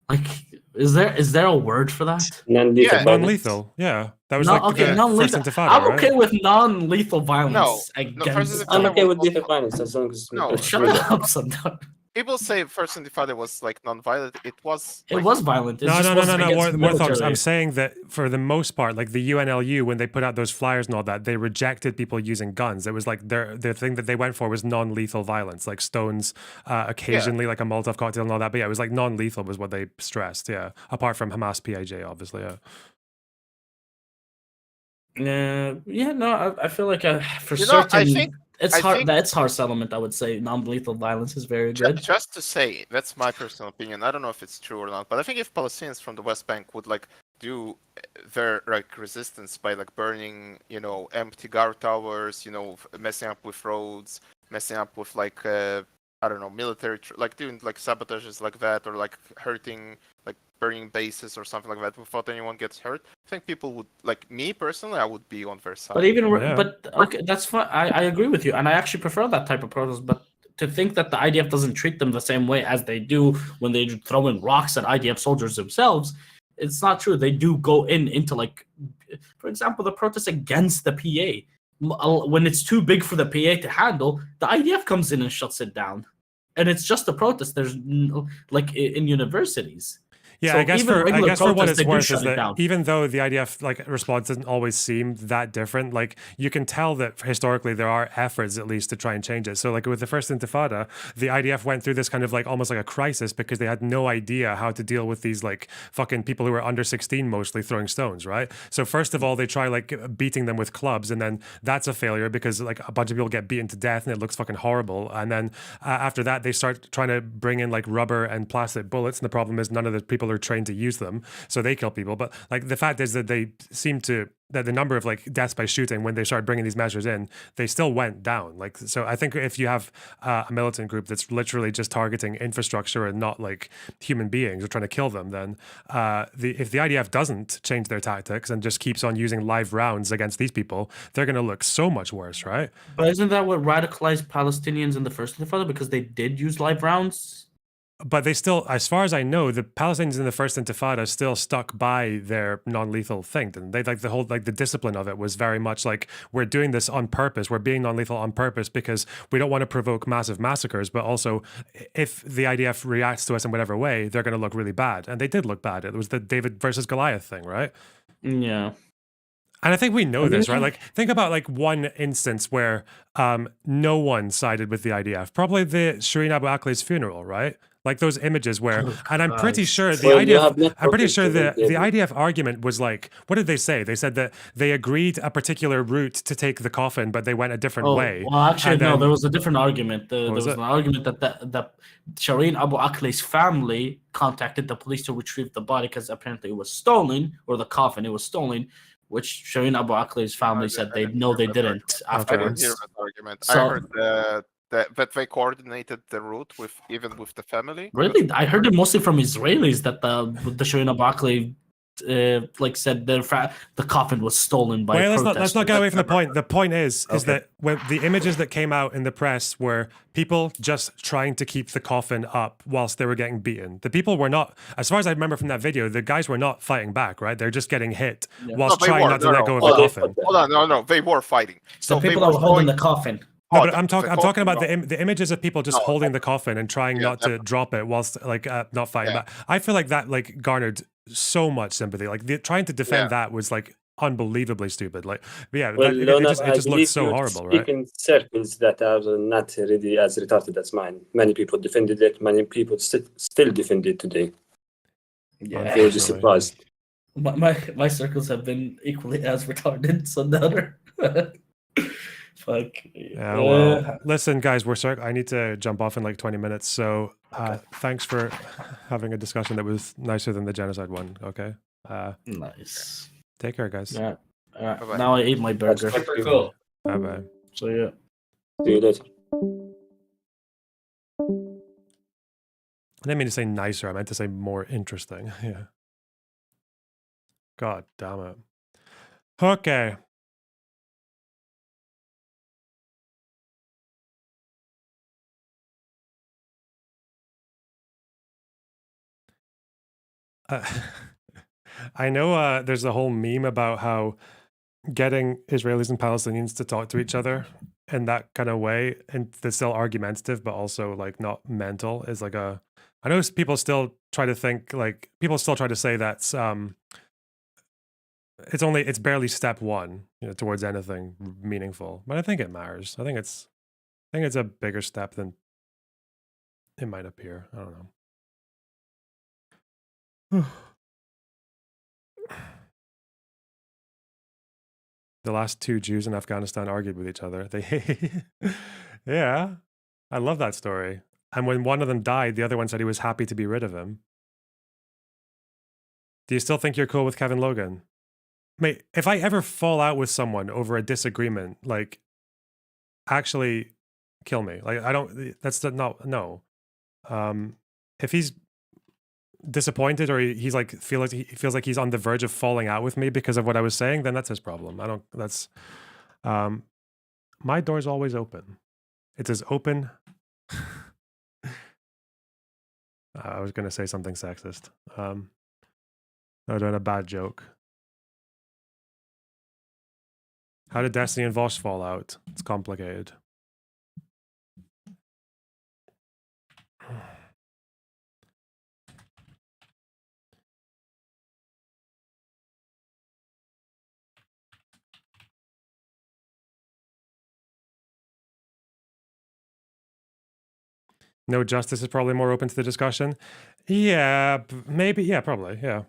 Speaker 3: Like, is there a word for that?
Speaker 2: Non-lethal. Yeah, that was the first intifada.
Speaker 3: I'm okay with non-lethal violence.
Speaker 4: I'm okay with lethal violence as long as
Speaker 3: shut up, Sundowner.
Speaker 5: People say first intifada was like non-violent. It was.
Speaker 3: It was violent.
Speaker 2: No. Warthogs, I'm saying that for the most part, like the UNLU, when they put out those flyers and all that, they rejected people using guns. It was like their thing that they went for was non-lethal violence, like stones, occasionally like a Molotov cocktail and all that. But yeah, it was like non-lethal was what they stressed. Yeah, apart from Hamas PIJ, obviously. Yeah.
Speaker 3: I feel like for certain. It's hard. That's harsh element. I would say non-lethal violence is very good.
Speaker 5: Just to say, that's my personal opinion. I don't know if it's true or not, but I think if Palestinians from the West Bank would like do their like resistance by like burning, empty guard towers, messing up with roads, messing up with like I don't know, military, like doing like sabotages like that, or like hurting, like burning bases or something like that without anyone gets hurt. I think people would, like me personally, I would be on their side.
Speaker 3: But okay, that's fine. I agree with you, and I actually prefer that type of protest. But to think that the IDF doesn't treat them the same way as they do when they throw in rocks at IDF soldiers themselves, it's not true. They do go into like, for example, the protest against the PA. When it's too big for the PA to handle, the IDF comes in and shuts it down. And it's just a protest. There's like in universities.
Speaker 2: Yeah,
Speaker 3: so
Speaker 2: I guess for what it's worth is that even though the IDF like response doesn't always seem that different, like you can tell that historically there are efforts at least to try and change it. So like with the first intifada, the IDF went through this kind of like almost like a crisis because they had no idea how to deal with these like fucking people who were under 16 mostly throwing stones, right? So first of all, they try like beating them with clubs, and then that's a failure because like a bunch of people get beaten to death and it looks fucking horrible. And then after that, they start trying to bring in like rubber and plastic bullets, and the problem is none of the people are trained to use them, so they kill people. But like the fact is that they seem to that the number of like deaths by shooting when they started bringing these measures in, they still went down. Like so, I think if you have a militant group that's literally just targeting infrastructure and not like human beings or trying to kill them, then if the IDF doesn't change their tactics and just keeps on using live rounds against these people, they're going to look so much worse, right?
Speaker 3: But isn't that what radicalized Palestinians in the first intifada, because they did use live rounds?
Speaker 2: but they still, as far as I know, the Palestinians in the first Intifada still stuck by their non-lethal thing. And they like the whole, like the discipline of it was very much like, we're doing this on purpose. We're being non-lethal on purpose because we don't want to provoke massive massacres. But also, if the IDF reacts to us in whatever way, they're going to look really bad. And they did look bad. It was the David versus Goliath thing, right?
Speaker 3: Yeah.
Speaker 2: And I think we know this, right? Like, think about like one instance where no one sided with the IDF. Probably the Shireen Abu Akleh's funeral, right? Like those images where, and I'm pretty sure the IDF, I'm pretty sure the IDF argument was like, what did they say? They said that they agreed a particular route to take the coffin, but they went a different way.
Speaker 3: Well, actually,
Speaker 2: And
Speaker 3: no,
Speaker 2: then-
Speaker 3: there was a different argument. There was
Speaker 2: it?
Speaker 3: an argument that the Shireen Abu Akleh's family contacted the police to retrieve the body because apparently it was stolen, or the coffin, it was stolen, which Shireen Abu Akleh's family said they didn't
Speaker 5: I didn't
Speaker 3: afterwards.
Speaker 5: hear that argument.
Speaker 3: So-
Speaker 5: I heard that they coordinated the route even with the family.
Speaker 3: Really, I heard it mostly from Israelis that the Shireen Abu Akleh like said the coffin was stolen by.
Speaker 2: Well, let's
Speaker 3: protesters.
Speaker 2: not get away from the point. The point is that when the images that came out in the press were people just trying to keep the coffin up whilst they were getting beaten. The people were not, as far as I remember from that video, the guys were not fighting back, right? They're just getting hit whilst
Speaker 5: they
Speaker 2: trying
Speaker 5: were.
Speaker 2: not to let go of the coffin.
Speaker 5: Hold on, no, they were fighting.
Speaker 3: So
Speaker 5: they
Speaker 3: people that were holding
Speaker 5: going-
Speaker 3: the coffin.
Speaker 2: No,
Speaker 5: Oh,
Speaker 2: but I'm
Speaker 5: the
Speaker 2: talking about
Speaker 5: coffin,
Speaker 2: the images of people just holding the coffin and trying not to drop it whilst like not fighting back. I feel like that like garnered so much sympathy. Like trying to defend that was like unbelievably stupid. Like, yeah,
Speaker 4: Well,
Speaker 2: it
Speaker 4: Lona,
Speaker 2: just
Speaker 4: I
Speaker 2: looked
Speaker 4: believe
Speaker 2: so
Speaker 4: you
Speaker 2: horrible,
Speaker 4: speak
Speaker 2: right?
Speaker 4: in circles that are not really as retarded as mine. Many people defended it. Many people still defend it today.
Speaker 3: Yeah,
Speaker 4: I'm very surprised.
Speaker 3: My circles have been equally as retarded. So the other. Fuck.
Speaker 2: Yeah, well, listen, guys, I need to jump off in like 20 minutes. So thanks for having a discussion that was nicer than the genocide one. Okay.
Speaker 3: Nice.
Speaker 2: Take care, guys.
Speaker 3: Yeah. Now I ate my burger.
Speaker 4: Cool.
Speaker 2: Bye bye.
Speaker 3: So yeah.
Speaker 4: See you later.
Speaker 2: I didn't mean to say nicer. I meant to say more interesting. Yeah. God damn it. Okay. I know there's a whole meme about how getting Israelis and Palestinians to talk to each other in that kind of way, and that's still argumentative, but also like not mental, is like a. I know people still try to think like people still try to say that's it's barely step one, towards anything meaningful. But I think it matters. I think it's a bigger step than it might appear. I don't know. The last two Jews in Afghanistan argued with each other. Yeah, I love that story. And when one of them died, the other one said he was happy to be rid of him. Do you still think you're cool with Kevin Logan? Mate, if I ever fall out with someone over a disagreement, like, actually kill me. Like, I don't, that's not, no. If he's disappointed or he's like he feels like he's on the verge of falling out with me because of what I was saying, then that's his problem. My door's always open. It's as open. I was gonna say something sexist. I was doing a bad joke. How did Destiny and Vosh fall out? It's complicated. No justice is probably more open to the discussion. Yeah, maybe. Yeah, probably. Yeah.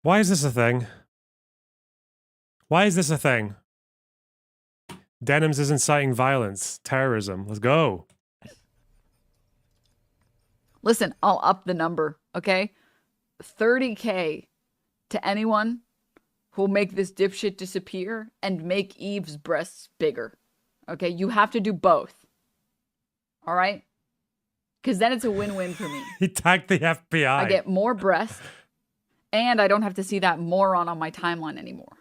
Speaker 2: Why is this a thing? Why is this a thing? Denims is inciting violence, terrorism. Let's go.
Speaker 6: Listen, I'll up the number, okay? 30K to anyone who'll make this dipshit disappear and make Eve's breasts bigger. Okay? You have to do both. All right? Because then it's a win-win for me.
Speaker 2: He tagged the FBI.
Speaker 6: I get more breast, and I don't have to see that moron on my timeline anymore.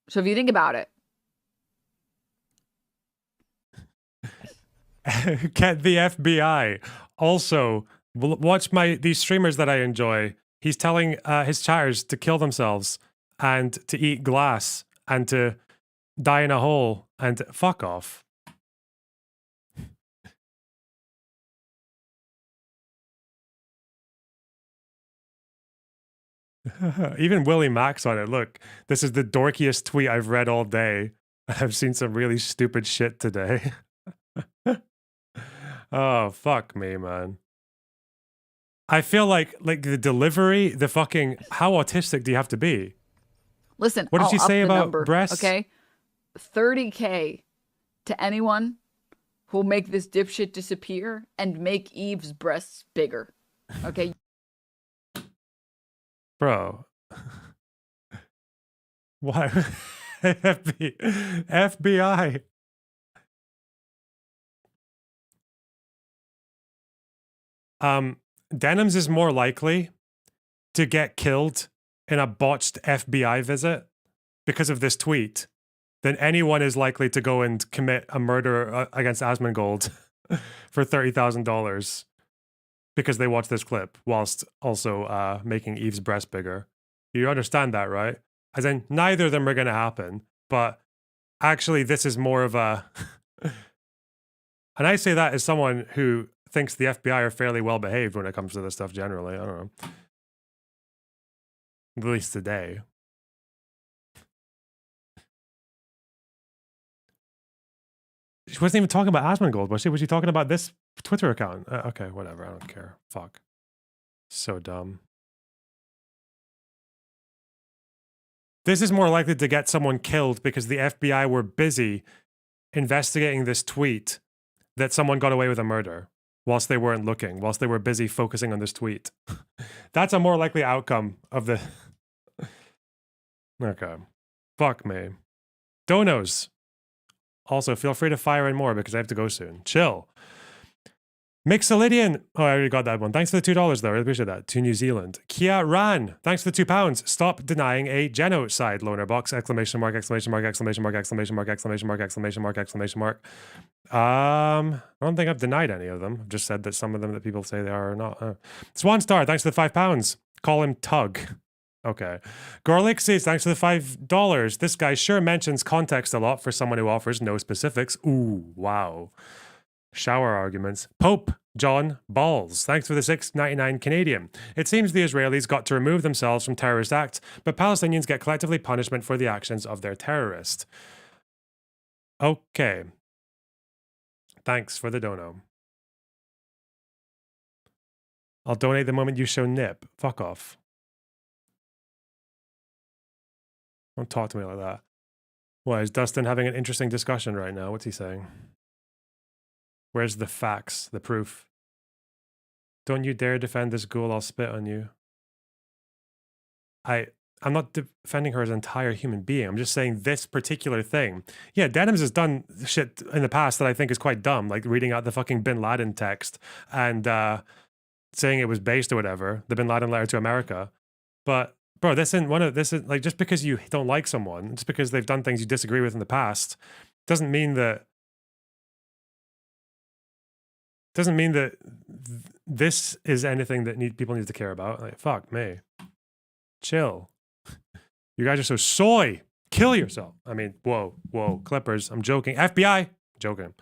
Speaker 6: So if you think about it.
Speaker 2: Get the FBI. Also, watch these streamers that I enjoy. He's telling his chatters to kill themselves and to eat glass and to die in a hole and fuck off. Even Willie Max on it. Look, this is the dorkiest tweet I've read all day. I've seen some really stupid shit today. Oh, fuck me, man. I feel like the delivery, the fucking, how autistic do you have to be?
Speaker 6: Listen,
Speaker 2: what did she
Speaker 6: I'll
Speaker 2: say
Speaker 6: up the
Speaker 2: about
Speaker 6: number,
Speaker 2: breasts?
Speaker 6: Okay, 30K to anyone who'll make this dipshit disappear and make Eve's breasts bigger. Okay.
Speaker 2: Bro. Why? FBI. Denims is more likely to get killed in a botched FBI visit because of this tweet than anyone is likely to go and commit a murder against Asmongold for $30,000 because they watched this clip whilst also making Eve's breast bigger. You understand that, right? As in, neither of them are going to happen, but actually this is more of a... And I say that as someone who thinks the FBI are fairly well behaved when it comes to this stuff generally. I don't know. At least today. She wasn't even talking about Asmongold, was she? Was she talking about this Twitter account? Okay, whatever. I don't care. Fuck. So dumb. This is more likely to get someone killed because the FBI were busy investigating this tweet that someone got away with a murder whilst they weren't looking, whilst they were busy focusing on this tweet. That's a more likely outcome of the... Okay. Fuck me. Donos. Also, feel free to fire in more because I have to go soon. Chill. Mixolydian. Oh, I already got that one. Thanks for the $2 though. I really appreciate that. To New Zealand. Kia Ran. Thanks for the £2. Stop denying a genocide, loaner box. Exclamation mark, exclamation mark, exclamation mark, exclamation mark, exclamation mark, exclamation mark, exclamation mark. I don't think I've denied any of them. I've just said that some of them that people say they are or not. Swan Star. Thanks for the £5. Call him Tug. Okay. Gorlick says, thanks for the $5. This guy sure mentions context a lot for someone who offers no specifics. Ooh, wow. Shower arguments. Pope John Balls. Thanks for the $6.99 Canadian. It seems the Israelis got to remove themselves from terrorist acts, but Palestinians get collectively punishment for the actions of their terrorist. Okay. Thanks for the dono. I'll donate the moment you show nip. Fuck off. Don't talk to me like that. Why, is Dustin having an interesting discussion right now? What's he saying? Where's the facts, the proof? Don't you dare defend this ghoul, I'll spit on you. I'm not defending her as an entire human being. I'm just saying this particular thing. Yeah, Denims has done shit in the past that I think is quite dumb, like reading out the fucking Bin Laden text and saying it was based or whatever, the Bin Laden letter to America. But bro, this is like, just because you don't like someone, just because they've done things you disagree with in the past, doesn't mean that this is anything that people need to care about. Like, fuck me. Chill. You guys are so soy. Kill yourself. I mean, whoa, Clippers. I'm joking. FBI. Joking.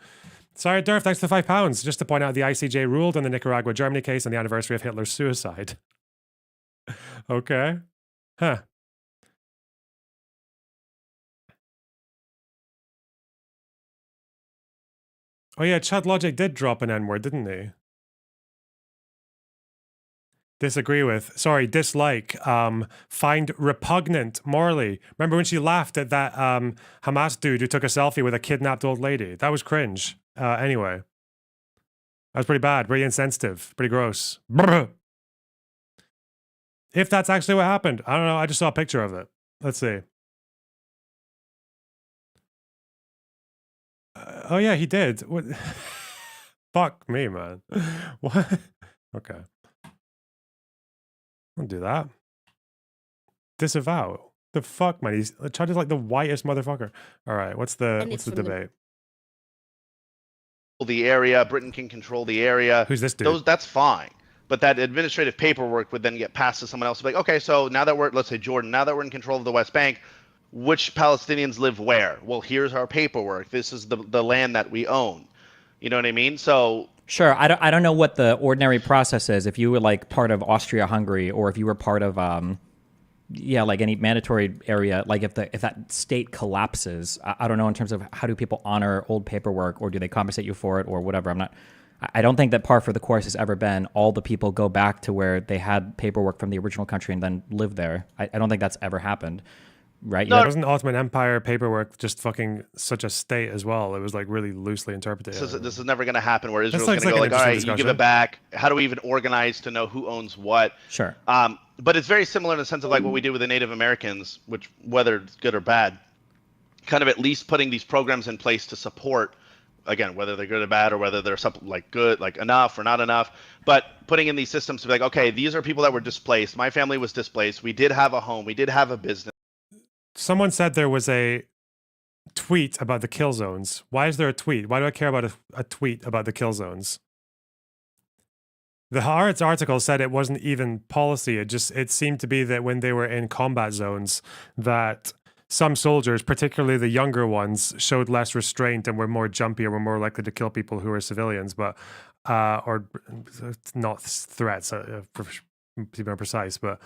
Speaker 2: Sorry, Durf. Thanks for the £5. Just to point out, the ICJ ruled on the Nicaragua-Germany case on the anniversary of Hitler's suicide. Okay. Huh. Oh yeah, Chad Logic did drop an N-word, didn't he? Disagree with. Sorry, dislike. Find repugnant. Morley. Remember when she laughed at that Hamas dude who took a selfie with a kidnapped old lady? That was cringe. Anyway. That was pretty bad. Pretty insensitive. Pretty gross. Brr. If that's actually what happened. I don't know. I just saw a picture of it. Let's see. Oh yeah, he did. What? Fuck me, man. What? Okay. Don't do that. Disavow. The fuck, man. He's Chad is like the whitest motherfucker. All right, what's the debate?
Speaker 8: The area, Britain can control the area.
Speaker 2: Who's this dude?
Speaker 8: That's fine. But that administrative paperwork would then get passed to someone else. Like, okay, so now that let's say Jordan, now that we're in control of the West Bank, which Palestinians live where? Well, here's our paperwork. This is the land that we own. You know what I mean? So
Speaker 17: sure, I don't know what the ordinary process is. If you were like part of Austria-Hungary, or if you were part of like any mandatory area, like if that state collapses, I don't know in terms of how do people honor old paperwork, or do they compensate you for it, or whatever. I don't think that par for the course has ever been all the people go back to where they had paperwork from the original country and then live there. I don't think that's ever happened, right?
Speaker 2: No, wasn't Ottoman Empire paperwork just fucking such a state as well? It was like really loosely interpreted.
Speaker 8: This is never going to happen where Israel's
Speaker 2: That's
Speaker 8: going to go like, all right,
Speaker 2: discussion.
Speaker 8: you give it back. How do we even organize to know who owns what?
Speaker 17: Sure.
Speaker 8: But it's very similar in the sense of like what we did with the Native Americans, which whether it's good or bad, kind of at least putting these programs in place to support, again, whether they're good or bad, or whether they're like good, like enough or not enough, but putting in these systems to be like, okay, these are people that were displaced. My family was displaced. We did have a home. We did have a business.
Speaker 2: Someone said there was a tweet about the kill zones. Why is there a tweet? Why do I care about a tweet about the kill zones? The Haaretz article said it wasn't even policy. It seemed to be that when they were in combat zones, that some soldiers, particularly the younger ones, showed less restraint and were more jumpy or were more likely to kill people who were civilians, but or not threats, to be more precise, but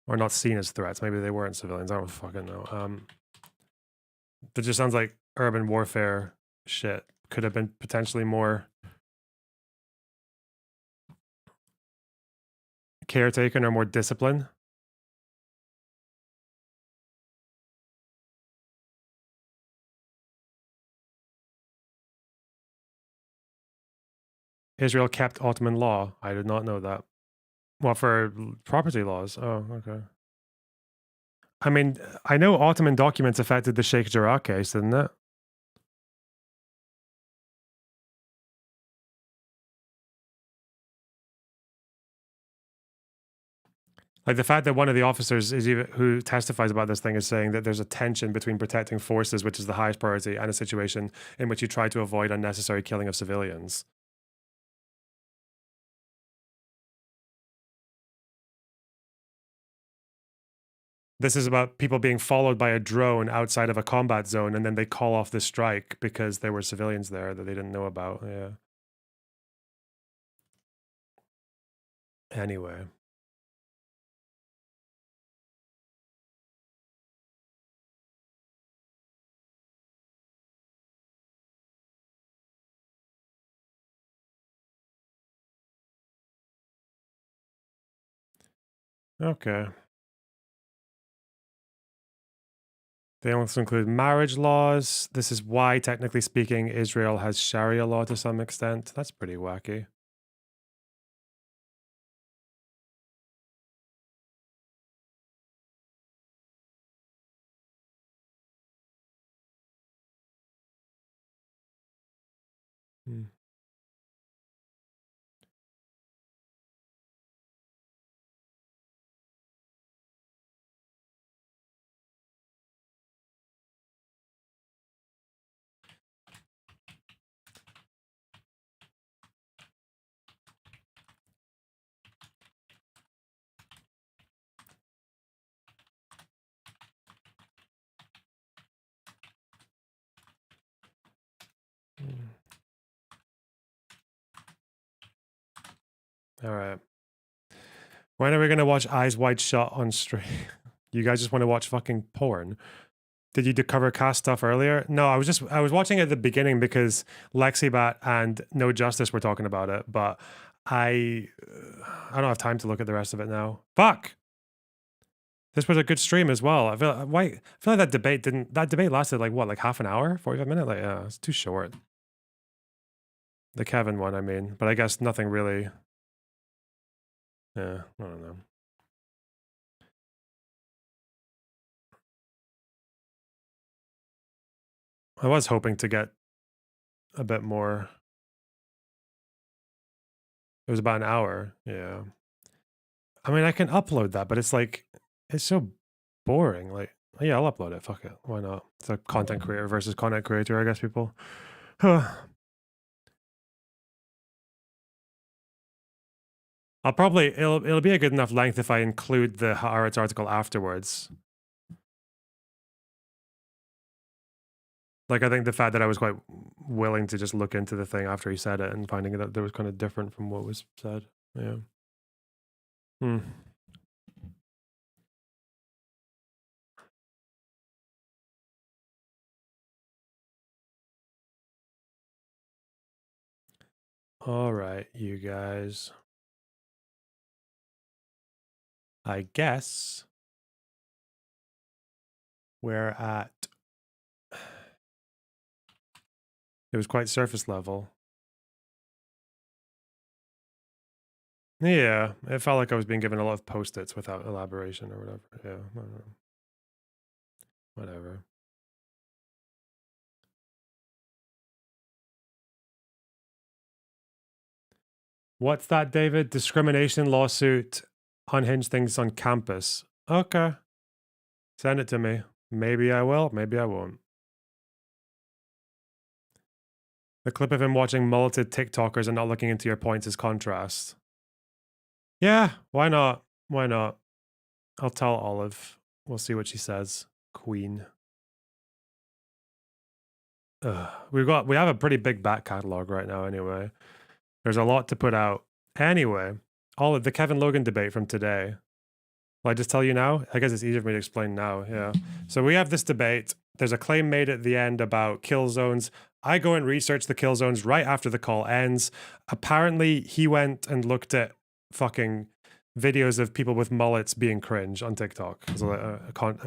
Speaker 2: or not seen as threats. Maybe they weren't civilians. I don't fucking know. That just sounds like urban warfare shit. Could have been potentially more caretaken or more discipline. Israel kept Ottoman law. I did not know that. Well, for property laws. Oh, okay. I mean, I know Ottoman documents affected the Sheikh Jarrah case, didn't it? Like the fact that one of the officers who testifies about this thing is saying that there's a tension between protecting forces, which is the highest priority, and a situation in which you try to avoid unnecessary killing of civilians. This is about people being followed by a drone outside of a combat zone, and then they call off the strike because there were civilians there that they didn't know about. Yeah. Anyway. Okay. They also include marriage laws. This is why, technically speaking, Israel has Sharia law to some extent. That's pretty wacky. Hmm. All right. When are we going to watch Eyes Wide Shut on stream? You guys just want to watch fucking porn? Did you cover cast stuff earlier? No, I was watching it at the beginning because Lexibat and No Justice were talking about it, but I don't have time to look at the rest of it now. Fuck. This was a good stream as well. I feel like that debate lasted like half an hour, 45 minutes? Like, yeah, it's too short. The Kevin one, I mean, but I guess nothing really. Yeah, I don't know. I was hoping to get a bit more It was about an hour. Yeah. I mean, I can upload that, but it's like, it's so boring. Like, yeah, I'll upload it. Fuck it. Why not? It's a content creator versus content creator, I guess, people. I'll probably, it'll be a good enough length if I include the Haaretz article afterwards. Like, I think the fact that I was quite willing to just look into the thing after he said it and finding that there was kind of different from what was said. Yeah. Hmm. All right, you guys. I guess we're at... It was quite surface level. Yeah, it felt like I was being given a lot of post-its without elaboration or whatever. Yeah, I don't know. Whatever. What's that, David? Discrimination lawsuit, unhinged things on campus. Okay. Send it to me. Maybe I will, maybe I won't. The clip of him watching mulleted TikTokers and not looking into your points is contrast. Yeah, why not? Why not? I'll tell Olive. We'll see what she says. Queen. We have a pretty big back catalog right now anyway. There's a lot to put out. Anyway, all of the Kevin Logan debate from today. Will I just tell you now? I guess it's easier for me to explain now, yeah. So we have this debate. There's a claim made at the end about kill zones. I go and research the kill zones right after the call ends. Apparently, he went and looked at fucking videos of people with mullets being cringe on TikTok. So,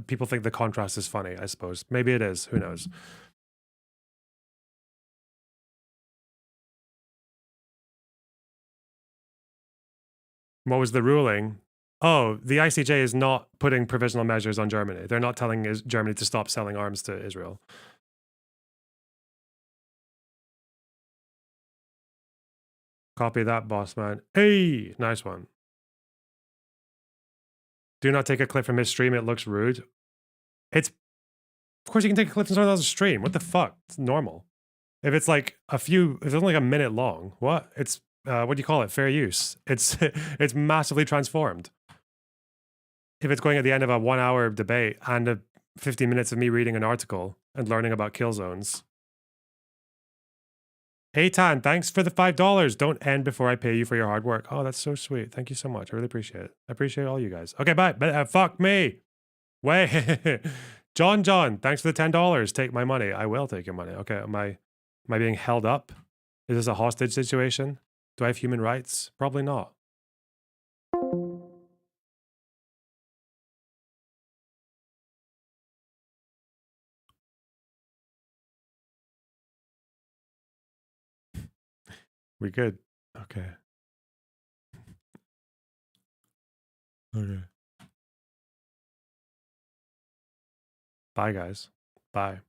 Speaker 2: people think the contrast is funny, I suppose. Maybe it is. Who knows? What was the ruling? Oh, the ICJ is not putting provisional measures on Germany. They're not telling Germany to stop selling arms to Israel. Copy that, boss man. Hey, nice one. Do not take a clip from his stream. It looks rude. Of course you can take a clip from someone else's stream. What the fuck? It's normal. If it's like if it's only like a minute long, what? It's, what do you call it? Fair use. It's massively transformed. If it's going at the end of a 1 hour debate and 15 minutes of me reading an article and learning about kill zones. Eitan, thanks for the $5. Don't end before I pay you for your hard work. Oh, that's so sweet. Thank you so much. I really appreciate it. I appreciate all you guys. Okay, bye. But fuck me. Wait. John, thanks for the $10. Take my money. I will take your money. Okay, am I being held up? Is this a hostage situation? Do I have human rights? Probably not. We good? Okay. Okay. Bye, guys. Bye.